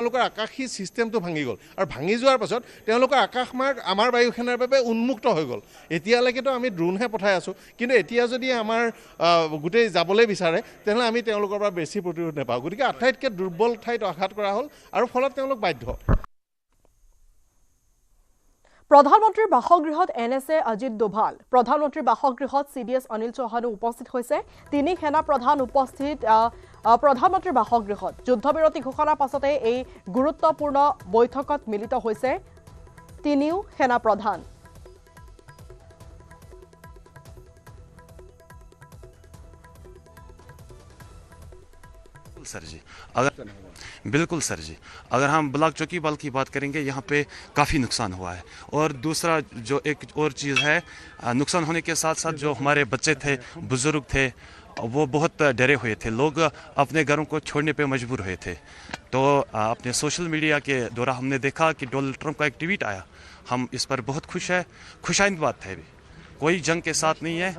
তেওঁলোকৰ আকাশী সিস্টেমটো ভাঙি গ'ল আৰু ভাঙি যোৱাৰ পাছত তেওঁলোকৰ আকাশমাৰ্গ আমাৰ বায়ুসেনাৰ বাবে উন্মুক্ত হৈ গ'ল এতিয়ালৈকেতো আমি ড্ৰোনহে পঠাই আছোঁ কিন্তু এতিয়া যদি আমাৰ গোটেই যাবলৈ বিচাৰে তেনেহ'লে আমি তেওঁলোকৰ পৰা বেছি প্ৰতিৰোধ নাপাওঁ গতিকে আটাইতকৈ দুৰ্বল ঠাইত আঘাত কৰা হ'ল আৰু ফলত তেওঁলোক বাধ্য প্ৰধানমন্ত্ৰীৰ বাসগৃহত NSA অজিত ডোভাল প্ৰধানমন্ত্ৰীৰ বাসগৃহত CDS অনিল চৌহানো উপস্থিত হৈছে তিনি সেনা প্ৰধান উপস্থিত প্ৰধানমন্ত্ৰীৰ বাসগৃহত যুদ্ধবিৰতি ঘোষণাৰ পাছতে এই গুৰুত্বপূৰ্ণ বৈঠকত মিলিত হৈছে তিনিও সেনা প্ৰধান सर जी बिल्कुल सर जी अगर हम ब्लॉक चौकी बल की बात करेंगे यहाँ पे काफ़ी नुकसान हुआ है और दूसरा जो एक और चीज़ है नुकसान होने के साथ साथ जो हमारे बच्चे थे बुजुर्ग थे वो बहुत डरे हुए थे लोग अपने घरों को छोड़ने पे मजबूर हुए थे तो अपने सोशल मीडिया के द्वारा हमने देखा कि डोनाल्ड ट्रंप का एक ट्वीट आया हम इस पर बहुत खुशाइंद बात है कोई जंग के साथ नहीं है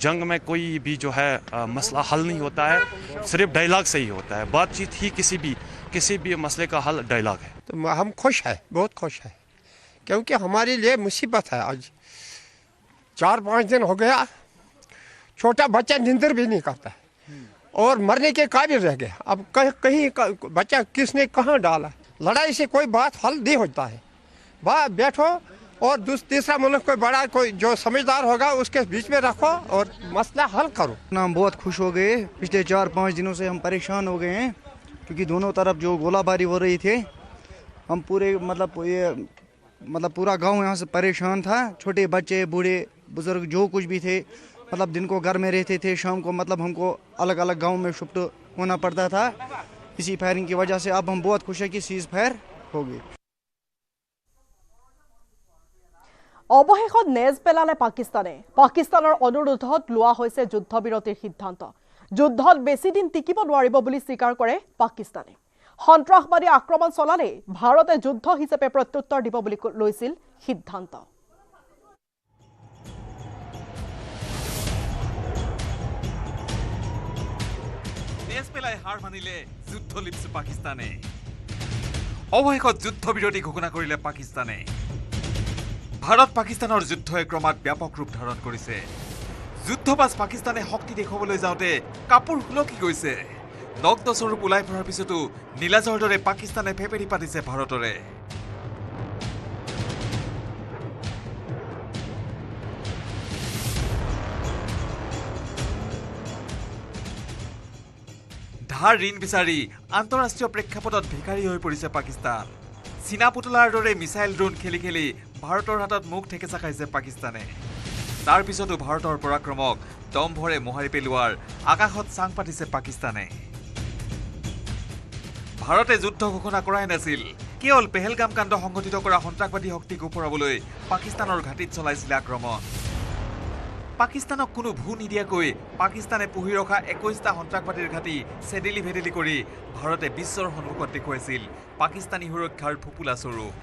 जंग में कोई भी जो है मसला हल नहीं होता है सिर्फ डायलॉग से ही होता है बातचीत ही किसी भी मसले का हल डायलॉग है तो हम खुश हैं बहुत खुश हैं क्योंकि हमारे लिए मुसीबत है आज 4-5 दिन हो गया छोटा बच्चा नींदर भी नहीं करता और मरने के काबिल रह गया अब कहीं बच्चा किसने कहाँ डाला लड़ाई से कोई बात हल नहीं होता है बैठो और तीसरा मुल्क कोई बड़ा कोई जो समझदार होगा उसके बीच में रखो और मसला हल करो हम बहुत खुश हो गए पिछले 4-5 दिनों से हम परेशान हो गए हैं क्योंकि दोनों तरफ जो गोलाबारी हो रही थी हम पूरे मतलब पूरा गांव यहाँ से परेशान था छोटे बच्चे बूढ़े बुजुर्ग जो कुछ भी थे मतलब दिन को घर में रहते थे शाम को मतलब हमको अलग अलग गाँव में शिफ्ट होना पड़ता था इसी फायरिंग की वजह से अब हम बहुत खुश हैं कि सीज फायर हो गई অৱশেষত নেজ পেলালে পাকিস্তানৰ অনুৰোধত লোৱা হৈছে যুদ্ধবিৰতিৰ সিদ্ধান্ত যুদ্ধত বেছি দিন টিকিব নোৱাৰিব বুলি স্বীকাৰ কৰে পাকিস্তানে সন্ত্ৰাসবাদী আক্ৰমণ চলালে ভাৰতে যুদ্ধ হিচাপে প্ৰত্যুত্তৰ দিব বুলি লৈছিল সিদ্ধান্ত নেজ পেলাই হাৰ মানিলে যুদ্ধ লিপ্ত পাকিস্তানে অৱশেষত যুদ্ধবিৰতি ঘোষণা কৰিলে পাকিস্তানে ভাৰত পাকিস্তানৰ যুদ্ধই ক্ৰমাৎ ব্যাপক ৰূপ ধাৰণ কৰিছে যুদ্ধবাজ পাকিস্তানে শক্তি দেখুৱাবলৈ যাওঁতে কাপোৰ খুলকি গৈছে নগ্ন স্বৰূপ ওলাই পৰাৰ পিছতো নীলাজৰ দৰে পাকিস্তানে ফেপেৰি পাতিছে ভাৰতৰে ধাৰ ঋণ বিচাৰি আন্তঃৰাষ্ট্ৰীয় প্ৰেক্ষাপটত ভিকাৰী হৈ পৰিছে পাকিস্তান চীনা পুতলাৰ দৰে মিছাইল ড্ৰোন খেলি খেলি ভাৰতৰ হাতত মুখ ঠেকেচা খাইছে পাকিস্তানে তাৰ পিছতো ভাৰতৰ পৰাক্ৰমক দম্ভৰে মোহাৰি পেলোৱাৰ আকাশত চাং পাতিছে পাকিস্তানে ভাৰতে যুদ্ধ ঘোষণা কৰাই নাছিল কেৱল পেহেলগাম কাণ্ড সংঘটিত কৰা সন্ত্ৰাসবাদী শক্তিক ওপৰাবলৈ পাকিস্তানৰ ঘাটিত চলাইছিল আক্ৰমণ পাকিস্তানক কোনো ভূ নিদিয়াকৈ পাকিস্তানে পুহি ৰখা 21টা সন্ত্ৰাসবাদীৰ ঘাটি চেডেলি ভেডেলি কৰি ভাৰতে বিশ্বৰ সন্মুখত দেখুৱাইছিল পাকিস্তানী সুৰক্ষাৰ ফুপুলা স্বৰূপ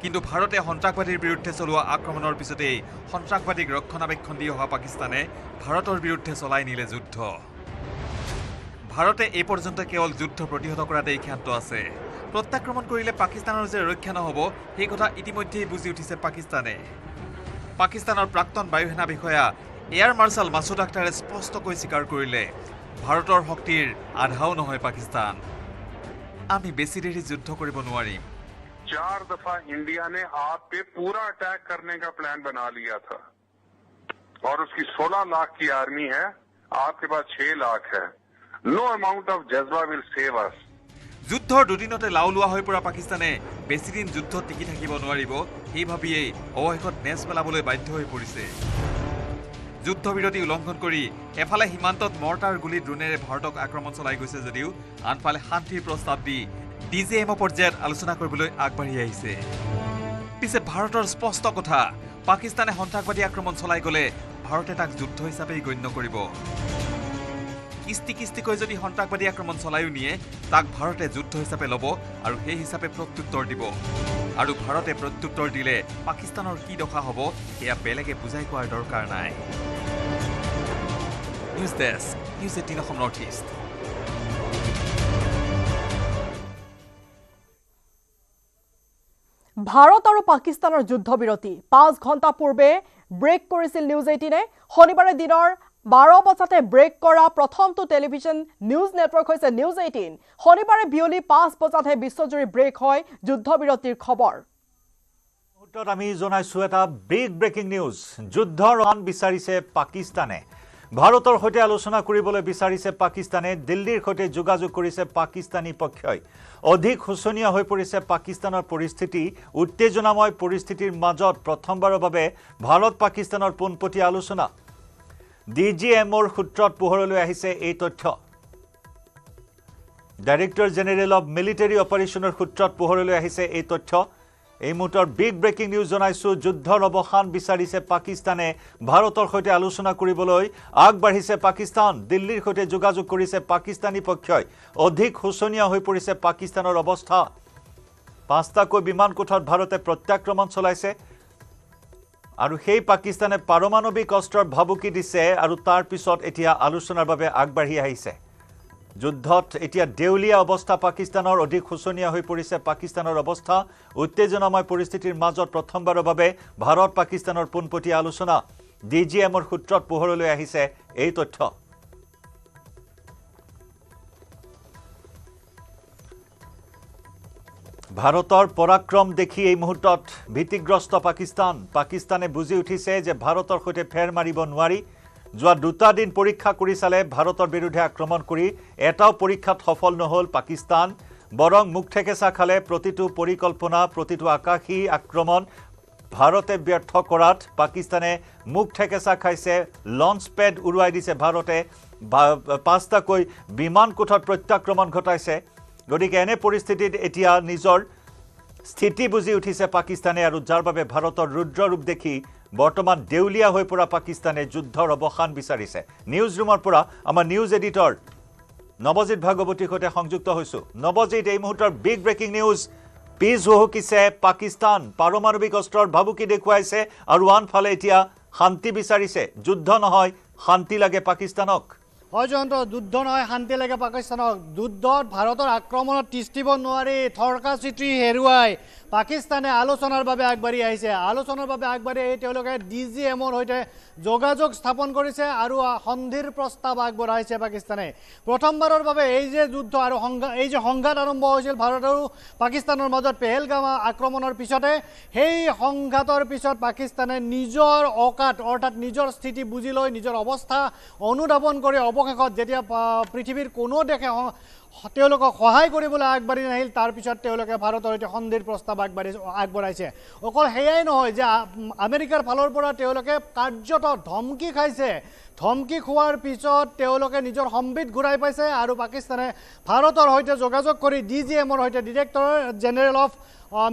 কিন্তু ভাৰতে সন্ত্ৰাসবাদীৰ বিৰুদ্ধে চলোৱা আক্ৰমণৰ পিছতেই সন্ত্ৰাসবাদীক ৰক্ষণাবেক্ষণ দি অহা পাকিস্তানে ভাৰতৰ বিৰুদ্ধে চলাই নিলে যুদ্ধ ভাৰতে এই পৰ্যন্ত কেৱল যুদ্ধ প্ৰতিহত কৰাতেই ক্ষান্ত আছে প্ৰত্যাক্ৰমণ কৰিলে পাকিস্তানৰ যে ৰক্ষা নহ'ব সেই কথা ইতিমধ্যেই বুজি উঠিছে পাকিস্তানে পাকিস্তানৰ প্ৰাক্তন বায়ুসেনা বিষয়া এয়াৰ মাৰ্শাল মাছুদ আখতাৰে স্পষ্টকৈ স্বীকাৰ কৰিলে ভাৰতৰ শক্তিৰ আধাও নহয় পাকিস্তান আমি বেছি দেৰি যুদ্ধ কৰিব নোৱাৰিম 4 दफा इंडिया ने आप पे पूरा अटैक करने का प्लान बना लिया था और उसकी 16 लाख की आर्मी है आपके पास 6 लाख है नो अमाउंट ऑफ जज्बा विल सेव अस যুদ্ধৰ দুদিনতে লাওলোৱা হৈ পৰা পাকিস্তানে বেছি দিন যুদ্ধ টিকি থাকিব নোৱাৰিব এই ভাবিয়েই অৱশেষত নেজ পেলাবলৈ বাধ্য হৈ পৰিছে যুদ্ধবিৰতি উলংঘন কৰি এফালে সীমান্তত মৰ্টাৰ গুলি ড্ৰোনেৰে ভাৰতক আক্ৰমণ চলাই গৈছে যদিও আনফালে শান্তিৰ প্ৰস্তাৱ দি ডিজেএম পৰ্যায়ত আলোচনা কৰিবলৈ আগবাঢ়ি আহিছে পিছে ভাৰতৰ স্পষ্ট কথা পাকিস্তানে সন্ত্ৰাসবাদী আক্ৰমণ চলাই গ'লে ভাৰতে তাক যুদ্ধ হিচাপেই গণ্য কৰিব কিস্তিকৈ যদি সন্ত্ৰাসবাদী আক্ৰমণ চলাইও নিয়ে তাক ভাৰতে যুদ্ধ হিচাপে ল'ব আৰু সেই হিচাপে প্ৰত্যুত্তৰ দিব আৰু ভাৰতে প্ৰত্যুত্তৰ দিলে পাকিস্তানৰ কি দশা হ'ব সেয়া বেলেগে বুজাই কোৱাৰ দৰকাৰ নাই news desk News18 Assam Northeast Bharat আৰু পাকিস্তানৰ যুদ্ধবিৰতি 5 ঘণ্টা পূৰ্বে ব্ৰেক কৰিছিল নিউজ 18 শনিবাৰে দিনৰ 12 বজাতে ব্ৰেক কৰা প্ৰথমটো টেলিভিছন নিউজ নেটৱৰ্ক হৈছে নিউজ 18 শনিবাৰে বিয়লি 5 বজাতে বিশ্বজুৰি ব্ৰেক হয় যুদ্ধবিৰতিৰ খবৰ মুহূৰ্তত আমি জনাইছো এটা বিগ ব্ৰেকিং নিউজ যুদ্ধৰ আন বিচাৰিছে পাকিস্তানে ভাৰতৰ সৈতে আলোচনা কৰিবলৈ বিচাৰিছে পাকিস্তানে দিল্লীৰ সৈতে যোগাযোগ কৰিছে পাকিস্তানী পক্ষই অধিক শোচনীয় হৈ পৰিছে পাকিস্তানৰ পৰিস্থিতি উত্তেজনাময় পৰিস্থিতিৰ মাজত প্ৰথমবাৰৰ বাবে ভাৰত পাকিস্তানৰ পোনপটীয়া আলোচনা ডিজিএমৰ সূত্ৰত পোহৰলৈ আহিছে এই তথ্য ডাইৰেক্টৰ জেনেৰেল অফ মিলিটাৰী অপাৰেশ্যনৰ সূত্ৰত পোহৰলৈ আহিছে এই তথ্য এই মুহূৰ্তৰ বিগ ব্ৰেকিং নিউজ জনাইছো যুদ্ধৰ অৱসান বিচাৰিছে পাকিস্তানে ভাৰতৰ সৈতে আলোচনা কৰিবলৈ আগবাঢ়িছে পাকিস্তান দিল্লীৰ সৈতে যোগাযোগ কৰিছে পাকিস্তানী পক্ষই অধিক শোচনীয় হৈ পৰিছে পাকিস্তানৰ অৱস্থা পাঁচটাকৈ বিমান কোঠত ভাৰতে প্ৰত্যাক্ৰমণ চলাইছে আৰু সেই পাকিস্তানে পাৰমাণৱিক অস্ত্ৰৰ ভাবুকি দিছে আৰু তাৰ পিছত এতিয়া আলোচনাৰ বাবে আগবাঢ়ি আহিছে যুদ্ধত এতিয়া দেউলিয়া অৱস্থা পাকিস্তানৰ অধিক শোচনীয় হৈ পৰিছে পাকিস্তানৰ অৱস্থা উত্তেজনাময় পৰিস্থিতিৰ মাজত প্ৰথমবাৰৰ বাবে ভাৰত পাকিস্তানৰ পোনপটীয়া আলোচনা ডিজিএমৰ সূত্ৰত পোহৰলৈ আহিছে এই তথ্য ভাৰতৰ পৰাক্ৰম দেখি এই মুহূৰ্তত ভীতিগ্ৰস্ত পাকিস্তানে বুজি উঠিছে যে ভাৰতৰ সৈতে ফেৰ মাৰিব নোৱাৰি যোৱা দুটা দিন পৰীক্ষা কৰি চালে ভাৰতৰ বিৰুদ্ধে আক্ৰমণ কৰি এটাও পৰীক্ষাত সফল নহল পাকিস্তান বৰং মুখ ঠেকেচা খালে প্ৰতিটো পৰিকল্পনা প্ৰতিটো আকাশী আক্ৰমণ ভাৰতে ব্যৰ্থ কৰাত পাকিস্তানে মুখ ঠেকেচা খাইছে লঞ্চ পেড উৰুৱাই দিছে ভাৰতে পাঁচটাকৈ বিমান কোঠত প্ৰত্যাক্ৰমণ ঘটাইছে গতিকে এনে পৰিস্থিতিত এতিয়া নিজৰ স্থিতি বুজি উঠিছে পাকিস্তানে আৰু যাৰ বাবে ভাৰতৰ ৰুদ্ৰ ৰূপ দেখি বৰ্তমান দেউলিয়া হৈ পৰা পাকিস্তানে যুদ্ধৰ অৱসান বিচাৰিছে নিউজ ৰুমৰ পৰা আমাৰ নিউজ এডিটৰ নৱজিত ভাগৱতীৰ সৈতে সংযুক্ত হৈছো নৱজিত এই মুহূৰ্তৰ বিগ ব্ৰেকিং নিউজ পিছ হুহুকিছে পাকিস্তান পাৰমাণৱিক অস্ত্ৰৰ ভাবুকি দেখুৱাইছে আৰু আনফালে এতিয়া শান্তি বিচাৰিছে যুদ্ধ নহয় শান্তি লাগে পাকিস্তানক অজন্ত যুদ্ধ নহয় শান্তি লাগে পাকিস্তানক যুদ্ধত ভাৰতৰ আক্ৰমণত তিষ্ঠিব নোৱাৰি থৰকা চিত্ৰি হেৰুৱাই পাকিস্তানে আলোচনাৰ বাবে আগবাঢ়ি আহিছে আলোচনাৰ বাবে আগবাঢ়ি আহি তেওঁলোকে ডিজিএমৰ সৈতে যোগাযোগ স্থাপন কৰিছে আৰু সন্ধিৰ প্ৰস্তাৱ আগবঢ়াইছে পাকিস্তানে প্ৰথমবাৰৰ বাবে এই যে যুদ্ধ আৰু এই যে সংঘাত আৰম্ভ হৈছিল ভাৰত আৰু পাকিস্তানৰ মাজত পেহেলগাম আক্ৰমণৰ পিছতে সেই সংঘাতৰ পিছত পাকিস্তানে নিজৰ অকাত অৰ্থাৎ নিজৰ স্থিতি বুজি লৈ নিজৰ অৱস্থা অনুধাৱন কৰি অৱশেষত যেতিয়া পৃথিৱীৰ কোনো দেশে তেওঁলোকক সহায় কৰিবলৈ আগবাঢ়ি নাহিল তাৰ পিছত তেওঁলোকে ভাৰতৰ সৈতে সন্ধিৰ প্ৰস্তাৱ আগবঢ়াইছে অকল সেয়াই নহয় যে আমেৰিকাৰ ফালৰ পৰা তেওঁলোকে কাৰ্যত ধমকি খাইছে ধমকি খোৱাৰ পিছত তেওঁলোকে নিজৰ সম্বিত ঘূৰাই পাইছে আৰু পাকিস্তানে ভাৰতৰ সৈতে যোগাযোগ কৰি ডিজিএমৰ সৈতে ডিৰেক্টৰ জেনেৰেল অফ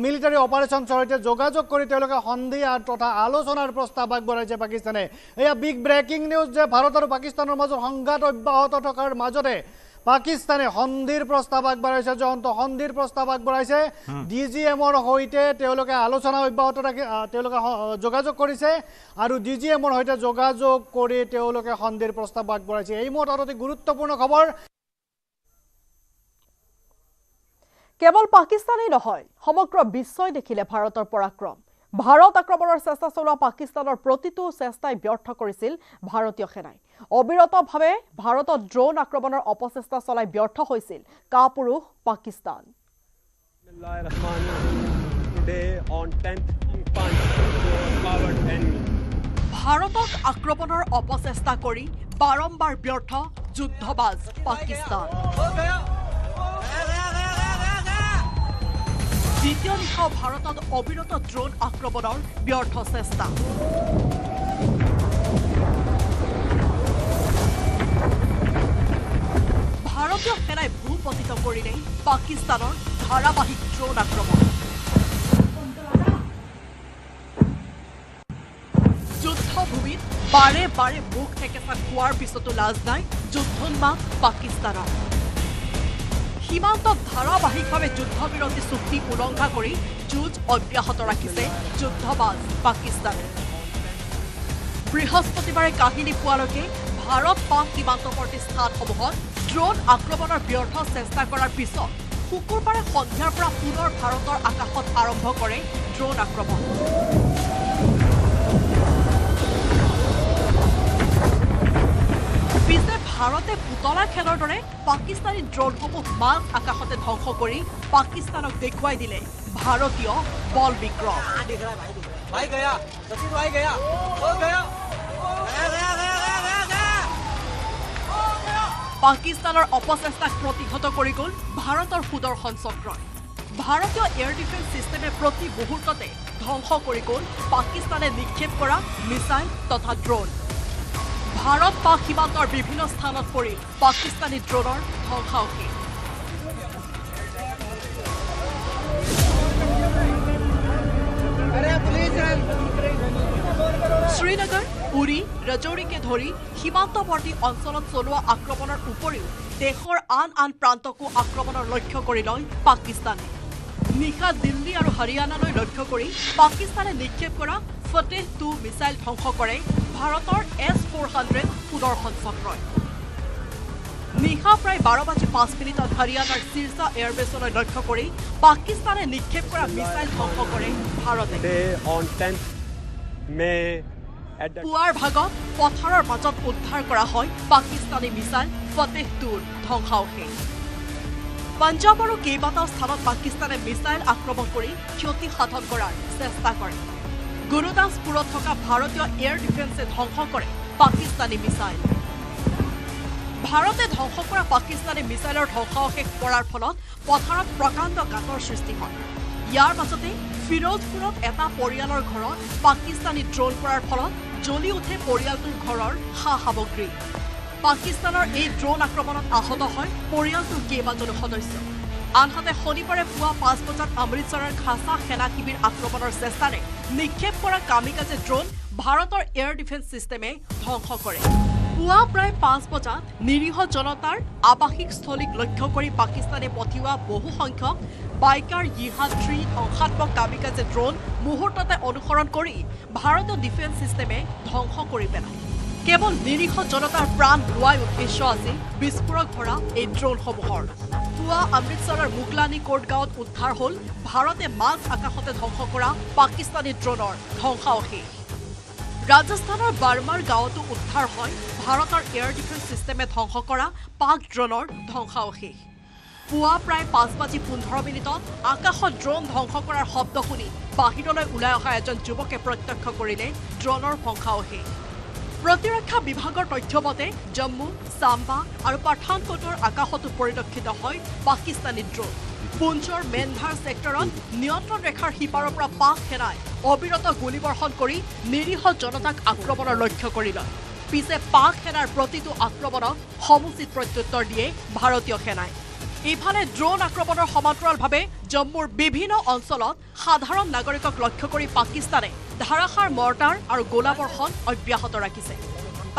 মিলিটাৰী অপাৰেশ্যনছৰ সৈতে যোগাযোগ কৰি তেওঁলোকে সন্ধি তথা আলোচনাৰ প্ৰস্তাৱ আগবঢ়াইছে পাকিস্তানে এয়া বিগ ব্ৰেকিং নিউজ যে ভাৰত আৰু পাকিস্তানৰ মাজত সংঘাত অব্যাহত থকাৰ মাজতে পাকিস্তানে সন্ধিৰ প্ৰস্তাৱ আগবঢ়াইছে জয়ন্ত সন্ধিৰ প্ৰস্তাৱ আগবঢ়াইছে ডিজিএমৰ সৈতে তেওঁলোকে আলোচনা অব্যাহত ৰাখি তেওঁলোকে যোগাযোগ কৰিছে আৰু ডিজিএমৰ সৈতে যোগাযোগ কৰি তেওঁলোকে সন্ধিৰ প্ৰস্তাৱ আগবঢ়াইছে এই মুহূৰ্তত অতি গুৰুত্বপূৰ্ণ খবৰ কেৱল পাকিস্তানেই নহয় সমগ্ৰ বিশ্বই দেখিলে ভাৰতৰ পৰাক্ৰম ভাৰত আক্ৰমণৰ চেষ্টা চলোৱা পাকিস্তানৰ প্ৰতিটো চেষ্টাই ব্যৰ্থ কৰিছিল ভাৰতীয় সেনাই অবিৰতভাৱে ভাৰতত ড্ৰোন আক্ৰমণৰ অপচেষ্টা চলাই ব্যৰ্থ হৈছিল কাপুৰুষ পাকিস্তান ভাৰতক আক্ৰমণৰ অপচেষ্টা কৰি বাৰম্বাৰ ব্যৰ্থ যুদ্ধবাজ পাকিস্তান দ্বিতীয় নিশাও ভাৰতত অবিৰত ড্ৰোন আক্ৰমণৰ ব্যৰ্থ চেষ্টা ভাৰতীয় সেনাই ভূপতিত কৰিলে পাকিস্তানৰ ধাৰাবাহিক ড্ৰোন আক্ৰমণ যুদ্ধভূমিত বাৰে বাৰে মুখ ঠেকেচা খোৱাৰ পিছতো লাজ নাই যুদ্ধোন্মাদ পাকিস্তানৰ সীমান্তত ধাৰাবাহিকভাৱে যুদ্ধবিৰতি চুক্তি উলংঘা কৰি যুঁজ অব্যাহত ৰাখিছে যুদ্ধবাজ পাকিস্তানে বৃহস্পতিবাৰে কাহিনী পোৱালৈকে ভাৰত পাক সীমান্তৱৰ্তী স্থানসমূহত ড্ৰোন আক্ৰমণৰ ব্যৰ্থ চেষ্টা কৰাৰ পিছত শুকুৰবাৰে সন্ধিয়াৰ পৰা পুনৰ ভাৰতৰ আকাশত আৰম্ভ কৰে ড্ৰোন আক্ৰমণ পিছে ভাৰতে পুতলা খেলৰ দৰে পাকিস্তানী ড্ৰোনসমূহ মাজ আকাশতে ধ্বংস কৰি পাকিস্তানক দেখুৱাই দিলে ভাৰতীয় বল বিক্ৰম পাকিস্তানৰ অপচেষ্টাক প্ৰতিহত কৰি গ'ল ভাৰতৰ সুদৰ্শন চক্ৰই ভাৰতীয় এয়াৰ ডিফেন্স সিস্টেমে প্ৰতি মুহূৰ্ততে ধ্বংস কৰি গ'ল পাকিস্তানে নিক্ষেপ কৰা মিছাইল তথা ড্ৰোন ভাৰত পাক সীমান্তৰ বিভিন্ন স্থানত পৰি পাকিস্তানী ড্ৰোনৰ ধ্বংসাৱশেষ শ্ৰীনগৰ উৰি ৰাজৌৰীকে ধৰি সীমান্তৱৰ্তী অঞ্চলত চলোৱা আক্ৰমণৰ উপৰিও দেশৰ আন আন প্ৰান্তকো আক্ৰমণৰ লক্ষ্য কৰি লয় পাকিস্তানে নিশা দিল্লী আৰু হাৰিয়ানালৈ লক্ষ্য কৰি পাকিস্তানে নিক্ষেপ কৰা ফটেহ 2 মিছাইল ধ্বংস কৰে ভাৰতৰ S-400 সুদৰ্শন চক্ৰই নিশা প্ৰায় 12:05 হাৰিয়ানাৰ চিৰসা এয়াৰবেছলৈ লক্ষ্য কৰি পাকিস্তানে নিক্ষেপ কৰা মিছাইল ধ্বংস কৰে ভাৰতে পুৱাৰ ভাগত পথাৰৰ মাজত উদ্ধাৰ কৰা হয় পাকিস্তানী মিছাইল ফটেহ 2ৰ ধ্বংসাৱশেষ পাঞ্জাব আৰু কেইবাটাও স্থানত পাকিস্তানে মিছাইল আক্ৰমণ কৰি ক্ষতি সাধন কৰাৰ চেষ্টা কৰে গুৰুদাসপুৰত থকা ভাৰতীয় এয়াৰ ডিফেন্সে ধ্বংস কৰে পাকিস্তানী মিছাইল ভাৰতে ধ্বংস কৰা পাকিস্তানী মিছাইলৰ ধ্বংসাৱশেষ পৰাৰ ফলত পথাৰত প্ৰকাণ্ড গাঁতৰ সৃষ্টি হয় ইয়াৰ পাছতে ফিৰোজপুৰত এটা পৰিয়ালৰ ঘৰত পাকিস্তানী ড্ৰোন পৰাৰ ফলত জ্বলি উঠে পৰিয়ালটোৰ ঘৰৰ সা সামগ্ৰী পাকিস্তানৰ এই ড্ৰোন আক্ৰমণত আহত হয় পৰিয়ালটোৰ কেইবাজনো সদস্য আনহাতে শনিবাৰে পুৱা 5 বজাত অমৃতসৰৰ খাসা সেনা শিবিৰ আক্ৰমণৰ চেষ্টাৰে নিক্ষেপ কৰা কামিকাজে ড্ৰোন ভাৰতৰ এয়াৰ ডিফেন্স সিস্টেমে ধ্বংস কৰে পুৱা প্ৰায় 5 বজাত নিৰীহ জনতাৰ আৱাসিক স্থলীক লক্ষ্য কৰি পাকিস্তানে পঠিওৱা বহু সংখ্যক বাইকাৰ ইহা 3 ধ্বংসাত্মক কামিকাজে ড্ৰোন মুহূৰ্ততে অনুসৰণ কৰি ভাৰতীয় ডিফেন্স সিস্টেমে ধ্বংস কৰি পেলায় কেৱল নিৰীহ জনতাৰ প্ৰাণ লোৱাৰ উদ্দেশ্য আছিল বিস্ফোৰক ভৰা এই ড্ৰোনসমূহৰ পুৱা অমৃতসৰৰ মুগলানী কোৰ্ট গাঁৱত উদ্ধাৰ হ'ল ভাৰতে মাজ আকাশতে ধ্বংস কৰা পাকিস্তানী ড্ৰোনৰ ধ্বংসাৱশেষ ৰাজস্থানৰ বাৰ্মাৰ গাঁৱতো উদ্ধাৰ হয় ভাৰতৰ এয়াৰ ডিফেন্স সিস্টেমে ধ্বংস কৰা পাক ড্ৰোনৰ ধ্বংসাৱশেষ পুৱা প্ৰায় 5:15 আকাশত ড্ৰোন ধ্বংস কৰাৰ শব্দ শুনি বাহিৰলৈ ওলাই অহা এজন যুৱকে প্ৰত্যক্ষ কৰিলে ড্ৰোনৰ ধ্বংসাৱশেষ প্ৰতিৰক্ষা বিভাগৰ তথ্য মতে জম্মু সাম্বা আৰু পাঠানকোটৰ আকাশতো পৰিলক্ষিত হয় পাকিস্তানী ড্ৰোন পুঞ্চৰ মেনধাৰ ছেক্টৰত নিয়ন্ত্ৰণ ৰেখাৰ সিপাৰৰ পৰা পাক সেনাই অবিৰত গুলীবৰ্ষণ কৰি নিৰীহ জনতাক আক্ৰমণৰ লক্ষ্য কৰি লয় পিছে পাক সেনাৰ প্ৰতিটো আক্ৰমণক সমুচিত প্ৰত্যুত্তৰ দিয়ে ভাৰতীয় সেনাই ইফালে ড্ৰোন আক্ৰমণৰ সমান্তৰালভাৱে জম্মুৰ বিভিন্ন অঞ্চলত সাধাৰণ নাগৰিকক লক্ষ্য কৰি পাকিস্তানে ধাৰাসাৰ মৰ্টাৰ আৰু গোলাবৰ্ষণ অব্যাহত ৰাখিছে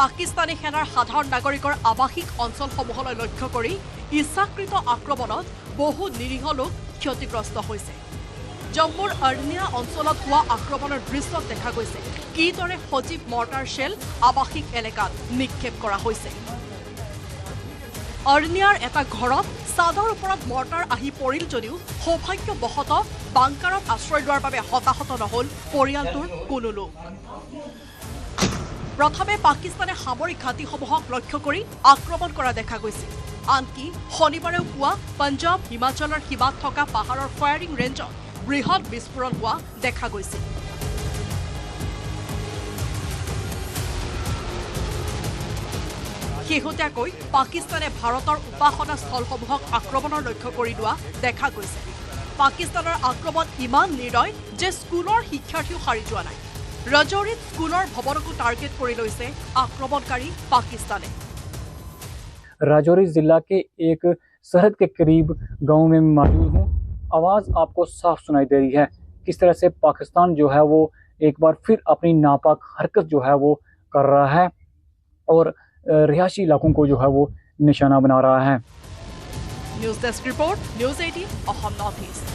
পাকিস্তানী সেনাৰ সাধাৰণ নাগৰিকৰ আৱাসিক অঞ্চলসমূহলৈ লক্ষ্য কৰি ইচ্ছাকৃত আক্ৰমণত বহু নিৰীহ লোক ক্ষতিগ্ৰস্ত হৈছে জম্মুৰ অৰ্নিয়া অঞ্চলত হোৱা আক্ৰমণৰ দৃশ্যত দেখা গৈছে কিদৰে সজীৱ মৰ্টাৰ শেল আৱাসিক এলেকাত নিক্ষেপ কৰা হৈছে অৰ্নিয়াৰ এটা ঘৰত চাদৰ ওপৰত মৰ্টাৰ আহি পৰিল যদিও সৌভাগ্যবশতঃ বাংকাৰত আশ্ৰয় লোৱাৰ বাবে হতাহত নহল পৰিয়ালটোৰ কোনো লোক প্ৰথমে পাকিস্তানে সামৰিক ঘাটিসমূহক লক্ষ্য কৰি আক্ৰমণ কৰা দেখা গৈছিল আনকি শনিবাৰেও পুৱা পঞ্জাব হিমাচলৰ সীমাত থকা পাহাৰৰ ফায়াৰিং ৰেঞ্জত বৃহৎ বিস্ফোৰণ হোৱা দেখা গৈছিল শেহতীয়াকৈ পাকিস্তানে ভাৰতৰ উপাসনা স্থলসমূহক আক্ৰমণৰ লক্ষ্য কৰি লোৱা দেখা গৈছে পাকিস্তানৰ আক্ৰমণ ইমান নিৰ্দয় যে স্কুলৰ শিক্ষাৰ্থীও সাৰি যোৱা নাই ৰাজৌৰীত স্কুলৰ ভৱনকো টাৰ্গেট কৰি লৈছে আক্ৰমণকাৰী পাকিস্তানে राजौरी जिला के एक सरहद के करीब गांव में मौजूद हूं आवाज़ आपको साफ सुनाई दे रही है किस तरह से पाकिस्तान जो है वो एक बार फिर अपनी नापाक हरकत जो है वो कर रहा है और रिहायशी इलाकों को जो है वो निशाना बना रहा है news desk report news 18 Assam north east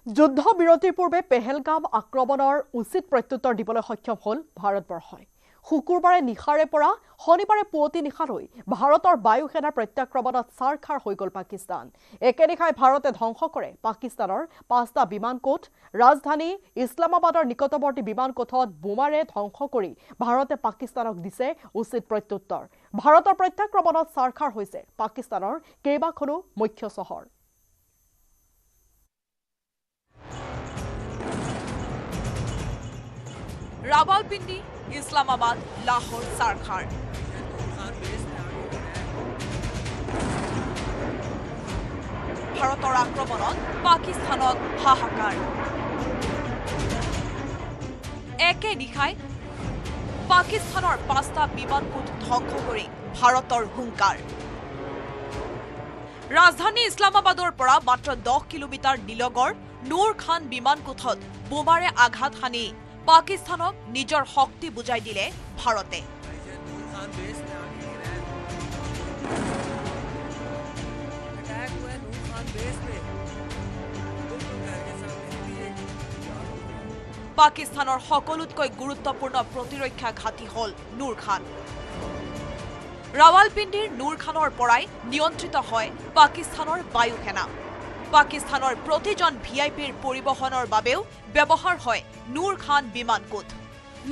যুদ্ধ বিৰতিৰ পূৰ্বে পেহেলগাম আক্ৰমণৰ উচিত প্ৰত্যুত্তৰ দিবলৈ সক্ষম হ'ল ভাৰতবৰ্ষই শুকুৰবাৰে নিশাৰে পৰা শনিবাৰে পুৱতি নিশালৈ ভাৰতৰ বায়ু সেনাৰ প্ৰত্যাক্ৰমণত ছাৰখাৰ হৈ গ'ল পাকিস্তান। একে নিশাই ভাৰতে ধ্বংস কৰে পাকিস্তানৰ 5টা বিমানকোট। ৰাজধানী ইছলামাবাদৰ নিকটৱৰ্তী বিমানকোটত বোমাৰে ধ্বংস কৰি ভাৰতে পাকিস্তানক দিছে উচিত প্ৰত্যুত্তৰ। ভাৰতৰ প্ৰত্যাক্ৰমণত ছাৰখাৰ হৈছে পাকিস্তানৰ কেইবাখনো মুখ্য চহৰ। ৰাৱালপিণ্ডি, ইছলামাবাদ, লাহোৰ, ছাৰখাৰ। ভাৰতৰ আক্ৰমণত পাকিস্তানত হাহাকাৰ। একে নিশাই পাকিস্তানৰ 5টা বিমানকোট ধ্বংস কৰি ভাৰতৰ হুংকাৰ। ৰাজধানী ইছলামাবাদৰ পৰা মাত্ৰ 10 কিলোমিটাৰ নিলগৰ নুৰ খান বিমানকোটত বোমাৰে আঘাত হানি পাকিস্তানক নিজৰ শক্তি বুজাই দিলে ভাৰতে। পাকিস্তানৰ সকলোতকৈ গুৰুত্বপূৰ্ণ প্ৰতিৰক্ষা ঘাটি হ'ল নুৰ খান। ৰাৱালপিণ্ডিৰ নুৰ খানৰ পৰাই নিয়ন্ত্ৰিত হয় পাকিস্তানৰ বায়ু সেনা। পাকিস্তানৰ প্ৰতিজন ভিআইপিৰ পৰিবহনৰ বাবেও ব্যৱহাৰ হয় নুৰ খান বিমানকোট।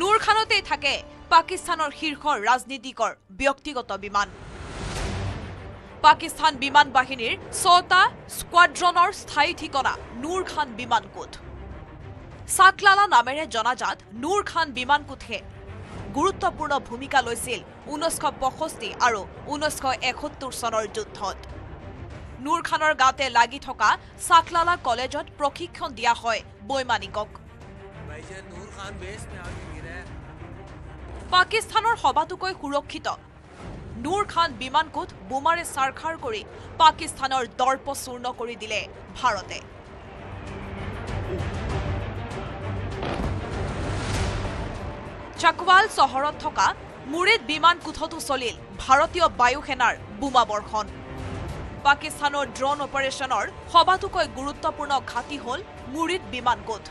নুৰ খানতেই থাকে পাকিস্তানৰ শীৰ্ষ ৰাজনীতিকৰ ব্যক্তিগত বিমান। পাকিস্তান বিমান বাহিনীৰ 6টা স্কোৱাড্ৰনৰ স্থায়ী ঠিকনা নুৰ খান বিমানকোট। সাকলালা নামেৰে জনাজাত নুৰ খান বিমানকোটে গুৰুত্বপূৰ্ণ ভূমিকা লৈছিল 1965 আৰু 1971 চনৰ যুদ্ধত। নুৰ খানৰ গাতে লাগি থকা সাকলালা কলেজত প্ৰশিক্ষণ দিয়া হয় বৈমানিকক। পাকিস্তানৰ সবাতোকৈ সুৰক্ষিত নুৰ খান বিমানকোট বোমাৰে ছাৰখাৰ কৰি পাকিস্তানৰ দৰ্প চূৰ্ণ কৰি দিলে ভাৰতে। চাকৱাল চহৰত থকা মুৰিদ বিমানকোটতো চলিল ভাৰতীয় বায়ু সেনাৰ বোমা বৰ্ষণ। পাকিস্তানৰ ড্ৰোন অপাৰেশ্যনৰ সবাতোকৈ গুৰুত্বপূৰ্ণ ঘাটি হ'ল মুৰিদ বিমানকোট।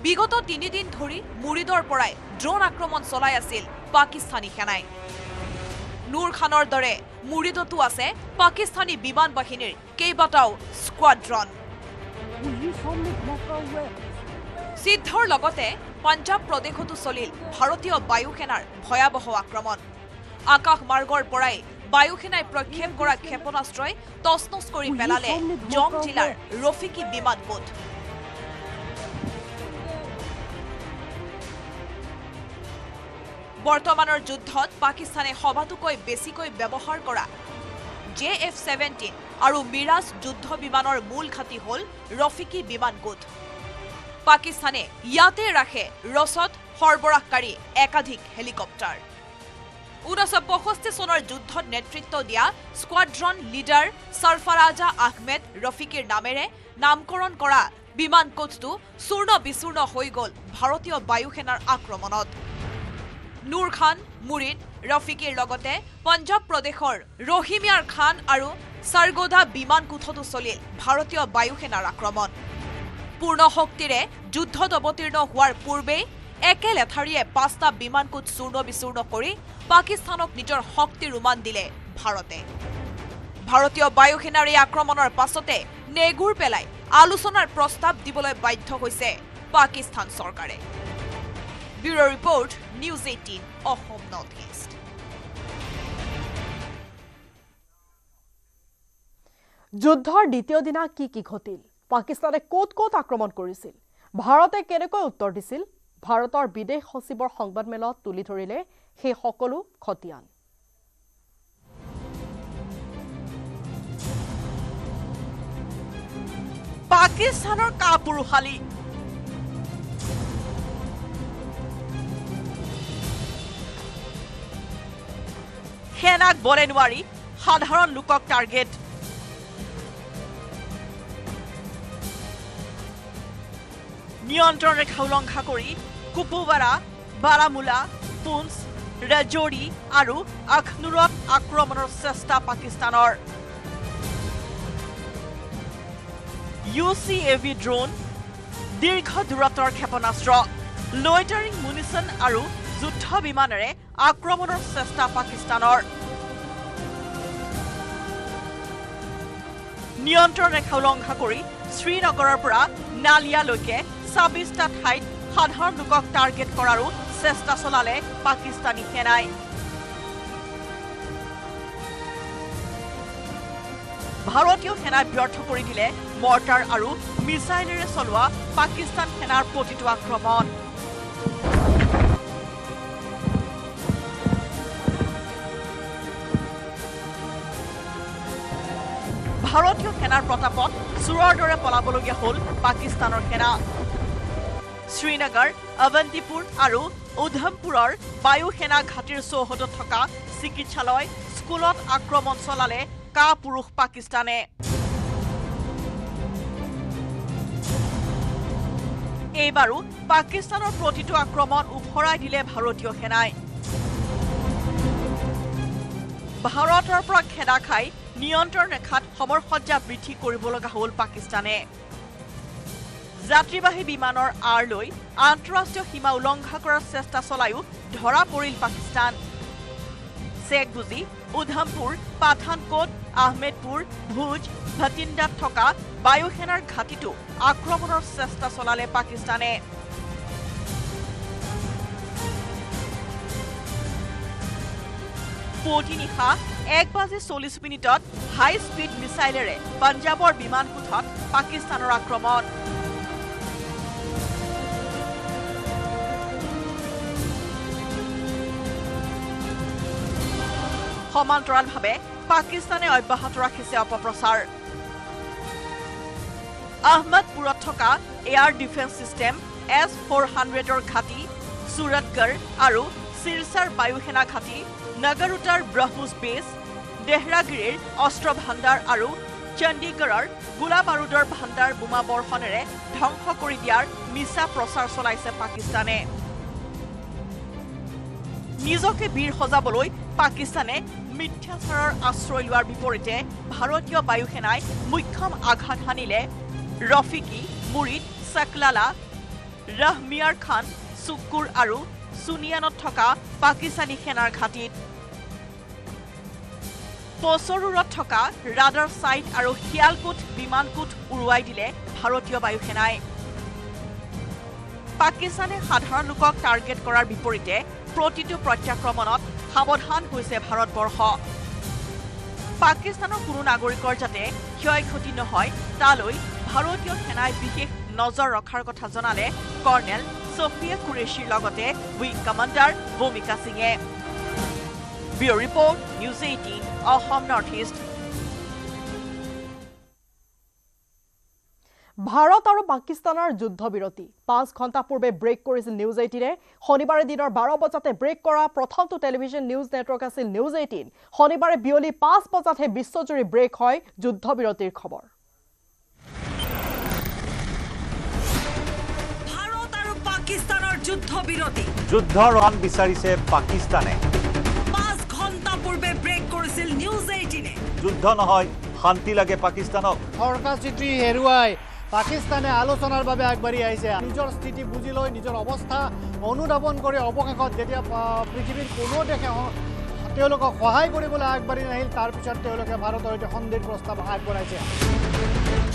বিগত 3 দিন ধৰি মুৰিদৰ পৰাই ড্ৰোন আক্ৰমণ চলাই আছিল পাকিস্তানী সেনাই। নুৰ খানৰ দৰে মুৰিদতো আছে পাকিস্তানী বিমান বাহিনীৰ কেইবাটাও স্কোৱাড্ৰন। সিদ্ধৰ লগতে পাঞ্জাব প্ৰদেশতো চলিল ভাৰতীয় বায়ু সেনাৰ ভয়াৱহ আক্ৰমণ। আকাশ মাৰ্গৰ পৰাই বায়ু সেনাই প্ৰক্ষেপ কৰা ক্ষেপণাস্ত্ৰই তছনছ কৰি পেলালে জম জিলাৰ ৰফিকি বিমানকোট। বৰ্তমানৰ যুদ্ধত পাকিস্তানে সবাতোকৈ বেছিকৈ ব্যৱহাৰ কৰা JF-17 আৰু মিৰাজ যুদ্ধ বিমানৰ মূল ঘাটি হ'ল ৰফিকি বিমানকোট। পাকিস্তানে ইয়াতে ৰাখে ৰসদ সৰবৰাহকাৰী একাধিক হেলিকপ্টাৰ। 1965 চনৰ যুদ্ধত নেতৃত্ব দিয়া স্কোৱাড্ৰন লিডাৰ সৰফৰাজা আহমেদ ৰফিকিৰ নামেৰে নামকৰণ কৰা বিমানকোটটো চূৰ্ণ বিচূৰ্ণ হৈ গ'ল ভাৰতীয় বায়ু সেনাৰ আক্ৰমণত। নুৰ খান, মুৰিদ, ৰফিকিৰ লগতে পাঞ্জাব প্ৰদেশৰ ৰহিমিয়াৰ খান আৰু সৰগোদা বিমানকোটতো চলিল ভাৰতীয় বায়ু সেনাৰ আক্ৰমণ। পূৰ্ণ শক্তিৰে যুদ্ধত অৱতীৰ্ণ হোৱাৰ পূৰ্বেই একে লেঠাৰিয়ে 5টা বিমানকোট চূৰ্ণ বিচূৰ্ণ কৰি পাকিস্তানক নিজৰ শক্তিৰ উমান দিলে ভাৰতে। ভাৰতীয় বায়ু সেনাৰ এই আক্ৰমণৰ পাছতে নেগুৰ পেলাই আলোচনাৰ প্ৰস্তাৱ দিবলৈ বাধ্য হৈছে পাকিস্তান চৰকাৰে। Bureau report, News 18 Assam north east. যুদ্ধৰ দ্বিতীয় দিনা কি ঘটিল? পাকিস্তানে ক'ত ক'ত আক্ৰমণ কৰিছিল? ভাৰতে কেনেকৈ উত্তৰ দিছিল? ভাৰতৰ বিদেশ সচিবৰ সংবাদমেলত তুলি ধৰিলে সেই সকলো খতিয়ান। পাকিস্তানৰ কাপুৰুষালী সেনাক বলে নোৱাৰি সাধাৰণ লোকক টাৰ্গেট। নিয়ন্ত্ৰণ ৰেখা উলংঘা কৰি কুপৱাৰা, বাৰামুলা, পুঞ্চ, ৰাজৌৰি আৰু আখনুৰত আক্ৰমণৰ চেষ্টা পাকিস্তানৰ। UCAV ড্ৰোন, দীৰ্ঘ দূৰত্বৰ ক্ষেপণাস্ত্ৰ, লয়টাৰিং মুনিচন আৰু যুদ্ধ বিমানেৰে আক্ৰমণৰ চেষ্টা পাকিস্তানৰ নিয়ন্ত্ৰণ ৰেখা উলংঘা কৰি শ্ৰীনগৰৰ পৰা নালিয়ালৈকে ২৬টা ঠাইত সাধাৰণ লোকক টাৰ্গেট কৰাৰো চেষ্টা চলালে পাকিস্তানী সেনাই ভাৰতীয় সেনাই ব্যৰ্থ কৰি দিলে মৰ্টাৰ আৰু মিছাইলেৰে চলোৱা পাকিস্তান সেনাৰ প্ৰতিটো আক্ৰমণ ভাৰতীয় সেনাৰ প্ৰতাপত চোৰৰ দৰে পলাবলগীয়া হ'ল পাকিস্তানৰ সেনা শ্ৰীনগৰ অৱন্তিপুৰ আৰু উধমপুৰৰ বায়ু সেনা ঘাটিৰ চৌহদত থকা চিকিৎসালয় স্কুলত আক্ৰমণ চলালে কাপুৰুষ পাকিস্তানে এইবাৰো পাকিস্তানৰ প্ৰতিটো আক্ৰমণ উফৰাই দিলে ভাৰতীয় সেনাই ভাৰতৰ পৰা খেদা খাই নিয়ন্ত্ৰণ ৰেখাত সমৰসজ্জা বৃদ্ধি কৰিব লগা হ'ল পাকিস্তানে যাত্ৰীবাহী বিমানৰ আঁৰ লৈ আন্তঃৰাষ্ট্ৰীয় সীমা উলংঘা কৰাৰ চেষ্টা চলায়ো ধৰা পৰিল পাকিস্তান চেকবুজি উধমপুৰ পাঠানকোট আহমেদপুৰ ভুজ ভটিণ্ডাত থকা বায়ু সেনাৰ ঘাটিটো আক্ৰমণৰ চেষ্টা চলালে পাকিস্তানে পুৱতি নিশা 1:40 হাই স্পীড মিছাইলেৰে পঞ্জাবৰ বিমানপথত পাকিস্তানৰ আক্ৰমণ সমান্তৰালভাৱে পাকিস্তানে অব্যাহত ৰাখিছে অপপ্ৰচাৰ আহমদপুৰত থকা এয়াৰ ডিফেন্স সিস্টেম S-400ৰ ঘাটি সুৰতগড় আৰু সিৰসাৰ বায়ু সেনা ঘাটি নগৰুটাৰ ব্ৰহ্মুছ বেছ দেহৰাগিৰিৰ অস্ত্ৰ ভাণ্ডাৰ আৰু চণ্ডীগড়ৰ গোলা বাৰুদৰ ভাণ্ডাৰ বোমা বৰ্ষণেৰে ধ্বংস কৰি দিয়াৰ মিছা প্ৰচাৰ চলাইছে পাকিস্তানে নিজকে বীৰ সজাবলৈ পাকিস্তানে মিথ্যাচাৰৰ আশ্ৰয় লোৱাৰ বিপৰীতে ভাৰতীয় বায়ু সেনাই মুখ্যম আঘাত হানিলে ৰফিকি মুৰিদ সকলালা ৰহমিয়াৰ খান সুকুৰ আৰু সুনিয়ানত থকা পাকিস্তানী সেনাৰ ঘাটিত পছৰুৰত থকা ৰাডাৰ সাইট আৰু শিয়ালকোট বিমানকোট উৰুৱাই দিলে ভাৰতীয় বায়ু সেনাই পাকিস্তানে সাধাৰণ লোকক টাৰ্গেট কৰাৰ বিপৰীতে প্ৰতিটো প্ৰত্যাক্ৰমণত সাৱধান হৈছে ভাৰতবৰ্ষ পাকিস্তানৰ কোনো নাগৰিকৰ যাতে ক্ষয়ক্ষতি নহয় তালৈ ভাৰতীয় সেনাই বিশেষ নজৰ ৰখাৰ কথা জনালে কৰ্নেল ছফিয়া কুৰেশ্বীৰ লগতে উইং কমাণ্ডাৰ ভূমিকা সিঙে bureau report news 18 Assam north east Bharat আৰু পাকিস্তানৰ যুদ্ধবিৰতি 5 ঘণ্টা পূৰ্বে ব্ৰেক কৰিছিল নিউজ 18 শনিবাৰে দিনৰ 12 বজাতে ব্ৰেক কৰা প্ৰথমটো টেলিভিছন নিউজ নেটৱৰ্ক আছিল নিউজ 18 শনিবাৰে বিয়লি 5 বজাতে বিশ্বজুৰি ব্ৰেক হয় যুদ্ধবিৰতিৰ খবৰ ভাৰত আৰু পাকিস্তানৰ যুদ্ধবিৰতি যুদ্ধৰ আন বিচাৰিছে পাকিস্তানে 5 ঘণ্টা পূৰ্বে ব্ৰেক কৰিছিল নিউজ 18 যুদ্ধ নহয় শান্তি লাগে পাকিস্তানক থৰকা চিঠি হেৰুৱাই পাকিস্তানে আলোচনাৰ বাবে আগবাঢ়ি আহিছে নিজৰ স্থিতি বুজি লৈ নিজৰ অৱস্থা অনুধাৱন কৰি অৱশেষত যেতিয়া পৃথিৱীৰ কোনো দেশে তেওঁলোকক সহায় কৰিবলৈ আগবাঢ়ি নাহিল তাৰ পিছত তেওঁলোকে ভাৰতৰ সৈতে সন্ধিৰ প্ৰস্তাৱ আগবঢ়াইছে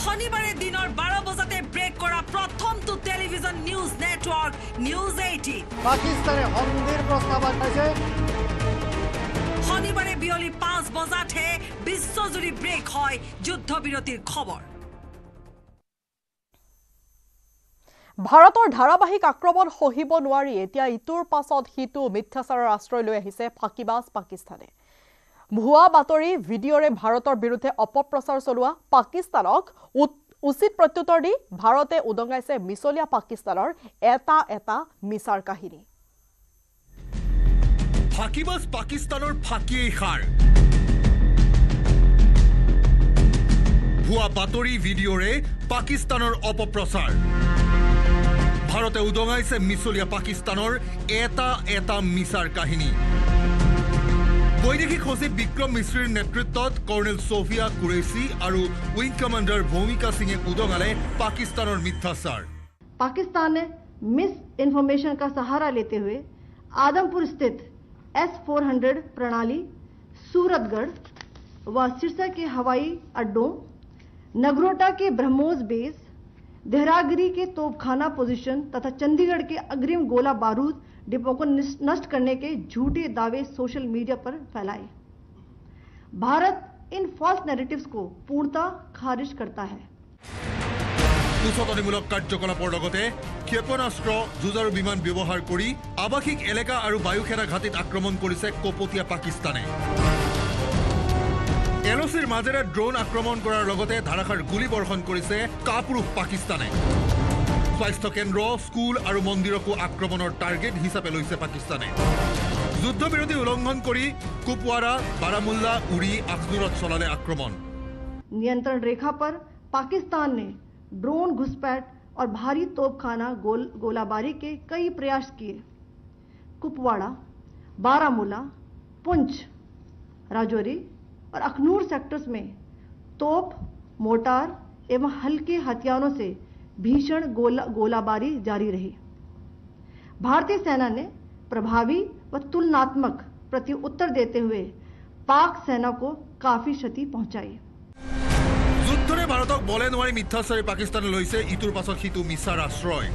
শনিবাৰে দিনৰ 12 বজাতে ব্ৰেক কৰা প্ৰথমটো টেলিভিছন নিউজ নেটৱৰ্ক নিউজ 18 পাকিস্তানে সন্ধিৰ প্ৰস্তাৱ আগবঢ়াইছে শনিবাৰে বিয়লি 5 বজাতহে বিশ্বজুৰি ব্ৰেক হয় যুদ্ধবিৰতিৰ খবৰ ভাৰতৰ ধাৰাবাহিক আক্ৰমণ সহিব নোৱাৰি এতিয়া ইটোৰ পাছত সিটো মিথ্যাচাৰৰ আশ্ৰয় লৈ আহিছে ফাঁকিবাজ পাকিস্তানে ভুৱা বাতৰি ভিডিঅ'ৰে ভাৰতৰ বিৰুদ্ধে অপপ্ৰচাৰ চলোৱা পাকিস্তানক উচিত প্ৰত্যুত্তৰ দি ভাৰতে উদঙাইছে মিছলীয়া পাকিস্তানৰ এটা মিছাৰ কাহিনী ফাঁকিবাজ পাকিস্তানৰ ফাঁকিয়েই সাৰ ভুৱা বাতৰি ভিডিঅ'ৰে পাকিস্তানৰ অপপ্ৰচাৰ ভাৰতে উদঙাইছে মিছলীয়া পাকিস্তানৰ এটা মিছাৰ কাহিনী বৈদেশিক সচিব বিক্ৰম মিশ্ৰীৰ নেতৃত্বত কৰ্নেল ছফিয়া কুৰেশ্বী আৰু উইং কমাণ্ডাৰ ভূমিকা সিঙে উদঙালে পাকিস্তানৰ মিথ্যাচাৰ पाकिस्तान ने मिस इन्फॉर्मेशन का सहारा लेते हुए आदमपुर स्थित S-400 प्रणाली, सूरतगढ़ व सिरसा के हवाई अड्डों, नगरोटा के ब्रह्मोस बेस, देहरागिरी के तोपखाना पोजीशन तथा चंडीगढ़ के अग्रिम गोला बारूद डिपो को नष्ट करने के झूठे दावे सोशल मीडिया पर फैलाए। भारत इन फॉल्स नैरेटिव्स को पूर्णतः खारिज करता है। উচতনিমূলক কাৰ্যকলাপৰ লগতে ক্ষেপণাস্ত্ৰ যুঁজাৰু বিমান ব্যৱহাৰ কৰি আৱাসিক এলেকা আৰু বায়ুসেনা ঘাটিত আক্ৰমণ কৰিছে কপটীয়া পাকিস্তানে। এলচিৰ মাজেৰে ড্ৰোন আক্ৰমণ কৰাৰ লগতে ধাৰাসাৰ গুলী বৰ্ষণ কৰিছে কাপুৰুষ পাকিস্তানে। স্বাস্থ্য কেন্দ্ৰ, স্কুল আৰু মন্দিৰকো আক্ৰমণৰ টাৰ্গেট হিচাপে লৈছে পাকিস্তানে। যুদ্ধবিৰতি উলংঘন কৰি কুপৱাৰা, বাৰামুল্লা, উৰি, আখনুৰত চলালে আক্ৰমণ। नियंत्रण रेखा पर पाकिस्तान ने ड्रोन घुसपैठ और भारी तोपखाना गोलाबारी के कई प्रयास किए। कुपवाड़ा, बारामूला, पुंछ, राजौरी और अखनूर सेक्टर्स में तोप, मोर्टार एवं हल्के हथियारों से भीषण गोलाबारी जारी रही। भारतीय सेना ने प्रभावी व तुलनात्मक प्रत्युत्तर देते हुए पाक सेना को काफी क्षति पहुंचाई। যুদ্ধৰে ভাৰতক বলে নোৱাৰি মিথ্যাচাৰী পাকিস্তানে লৈছে ইটোৰ পাছত সিটো মিছাৰ আশ্ৰয়।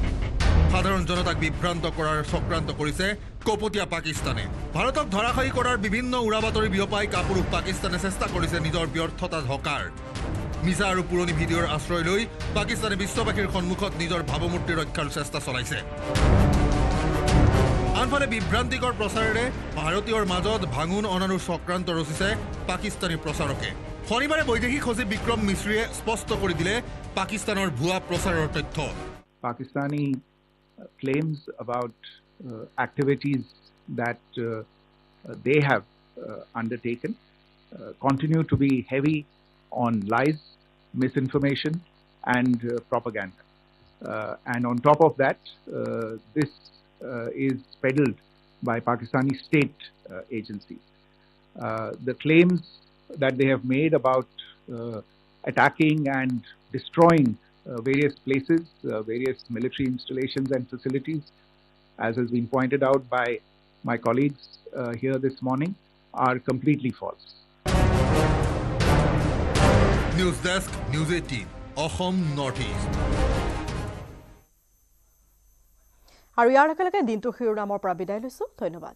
সাধাৰণ জনতাক বিভ্ৰান্ত কৰাৰ চক্ৰান্ত কৰিছে কপটীয়া পাকিস্তানে। ভাৰতক ধৰাশায়ী কৰাৰ বিভিন্ন উৰাবাতৰি বিয়পাই কাপুৰুষ পাকিস্তানে চেষ্টা কৰিছে নিজৰ ব্যৰ্থতা ঢকাৰ। মিছা আৰু পুৰণি ভিডিঅ'ৰ আশ্ৰয় লৈ পাকিস্তানে বিশ্ববাসীৰ সন্মুখত নিজৰ ভাৱমূৰ্তি ৰক্ষাৰ চেষ্টা চলাইছে। আনফালে বিভ্ৰান্তিকৰ প্ৰচাৰেৰে ভাৰতীয়ৰ মাজত ভাঙোন অনানুৰ চক্ৰান্ত ৰচিছে পাকিস্তানী প্ৰচাৰকে। শনিবাৰে বৈদেশিক সচিব বিক্ৰম মিশ্ৰীয়ে স্পষ্ট কৰি দিলে পাকিস্তানৰ ভুৱা প্ৰচাৰৰ তথ্য। Pakistani claims about activities that they have undertaken continue to be heavy on lies, misinformation and propaganda. And on top of that, this is peddled by Pakistani state agencies. The claims that they have made about attacking and destroying various places, various military installations and facilities, as has been pointed out by my colleagues here this morning, are completely false. News Desk, News18, Assam Northeast. আৰু ইয়াৰ একেলগে দিনটোৰ শিৰোনামৰ পৰা বিদায় লৈছো। ধন্যবাদ।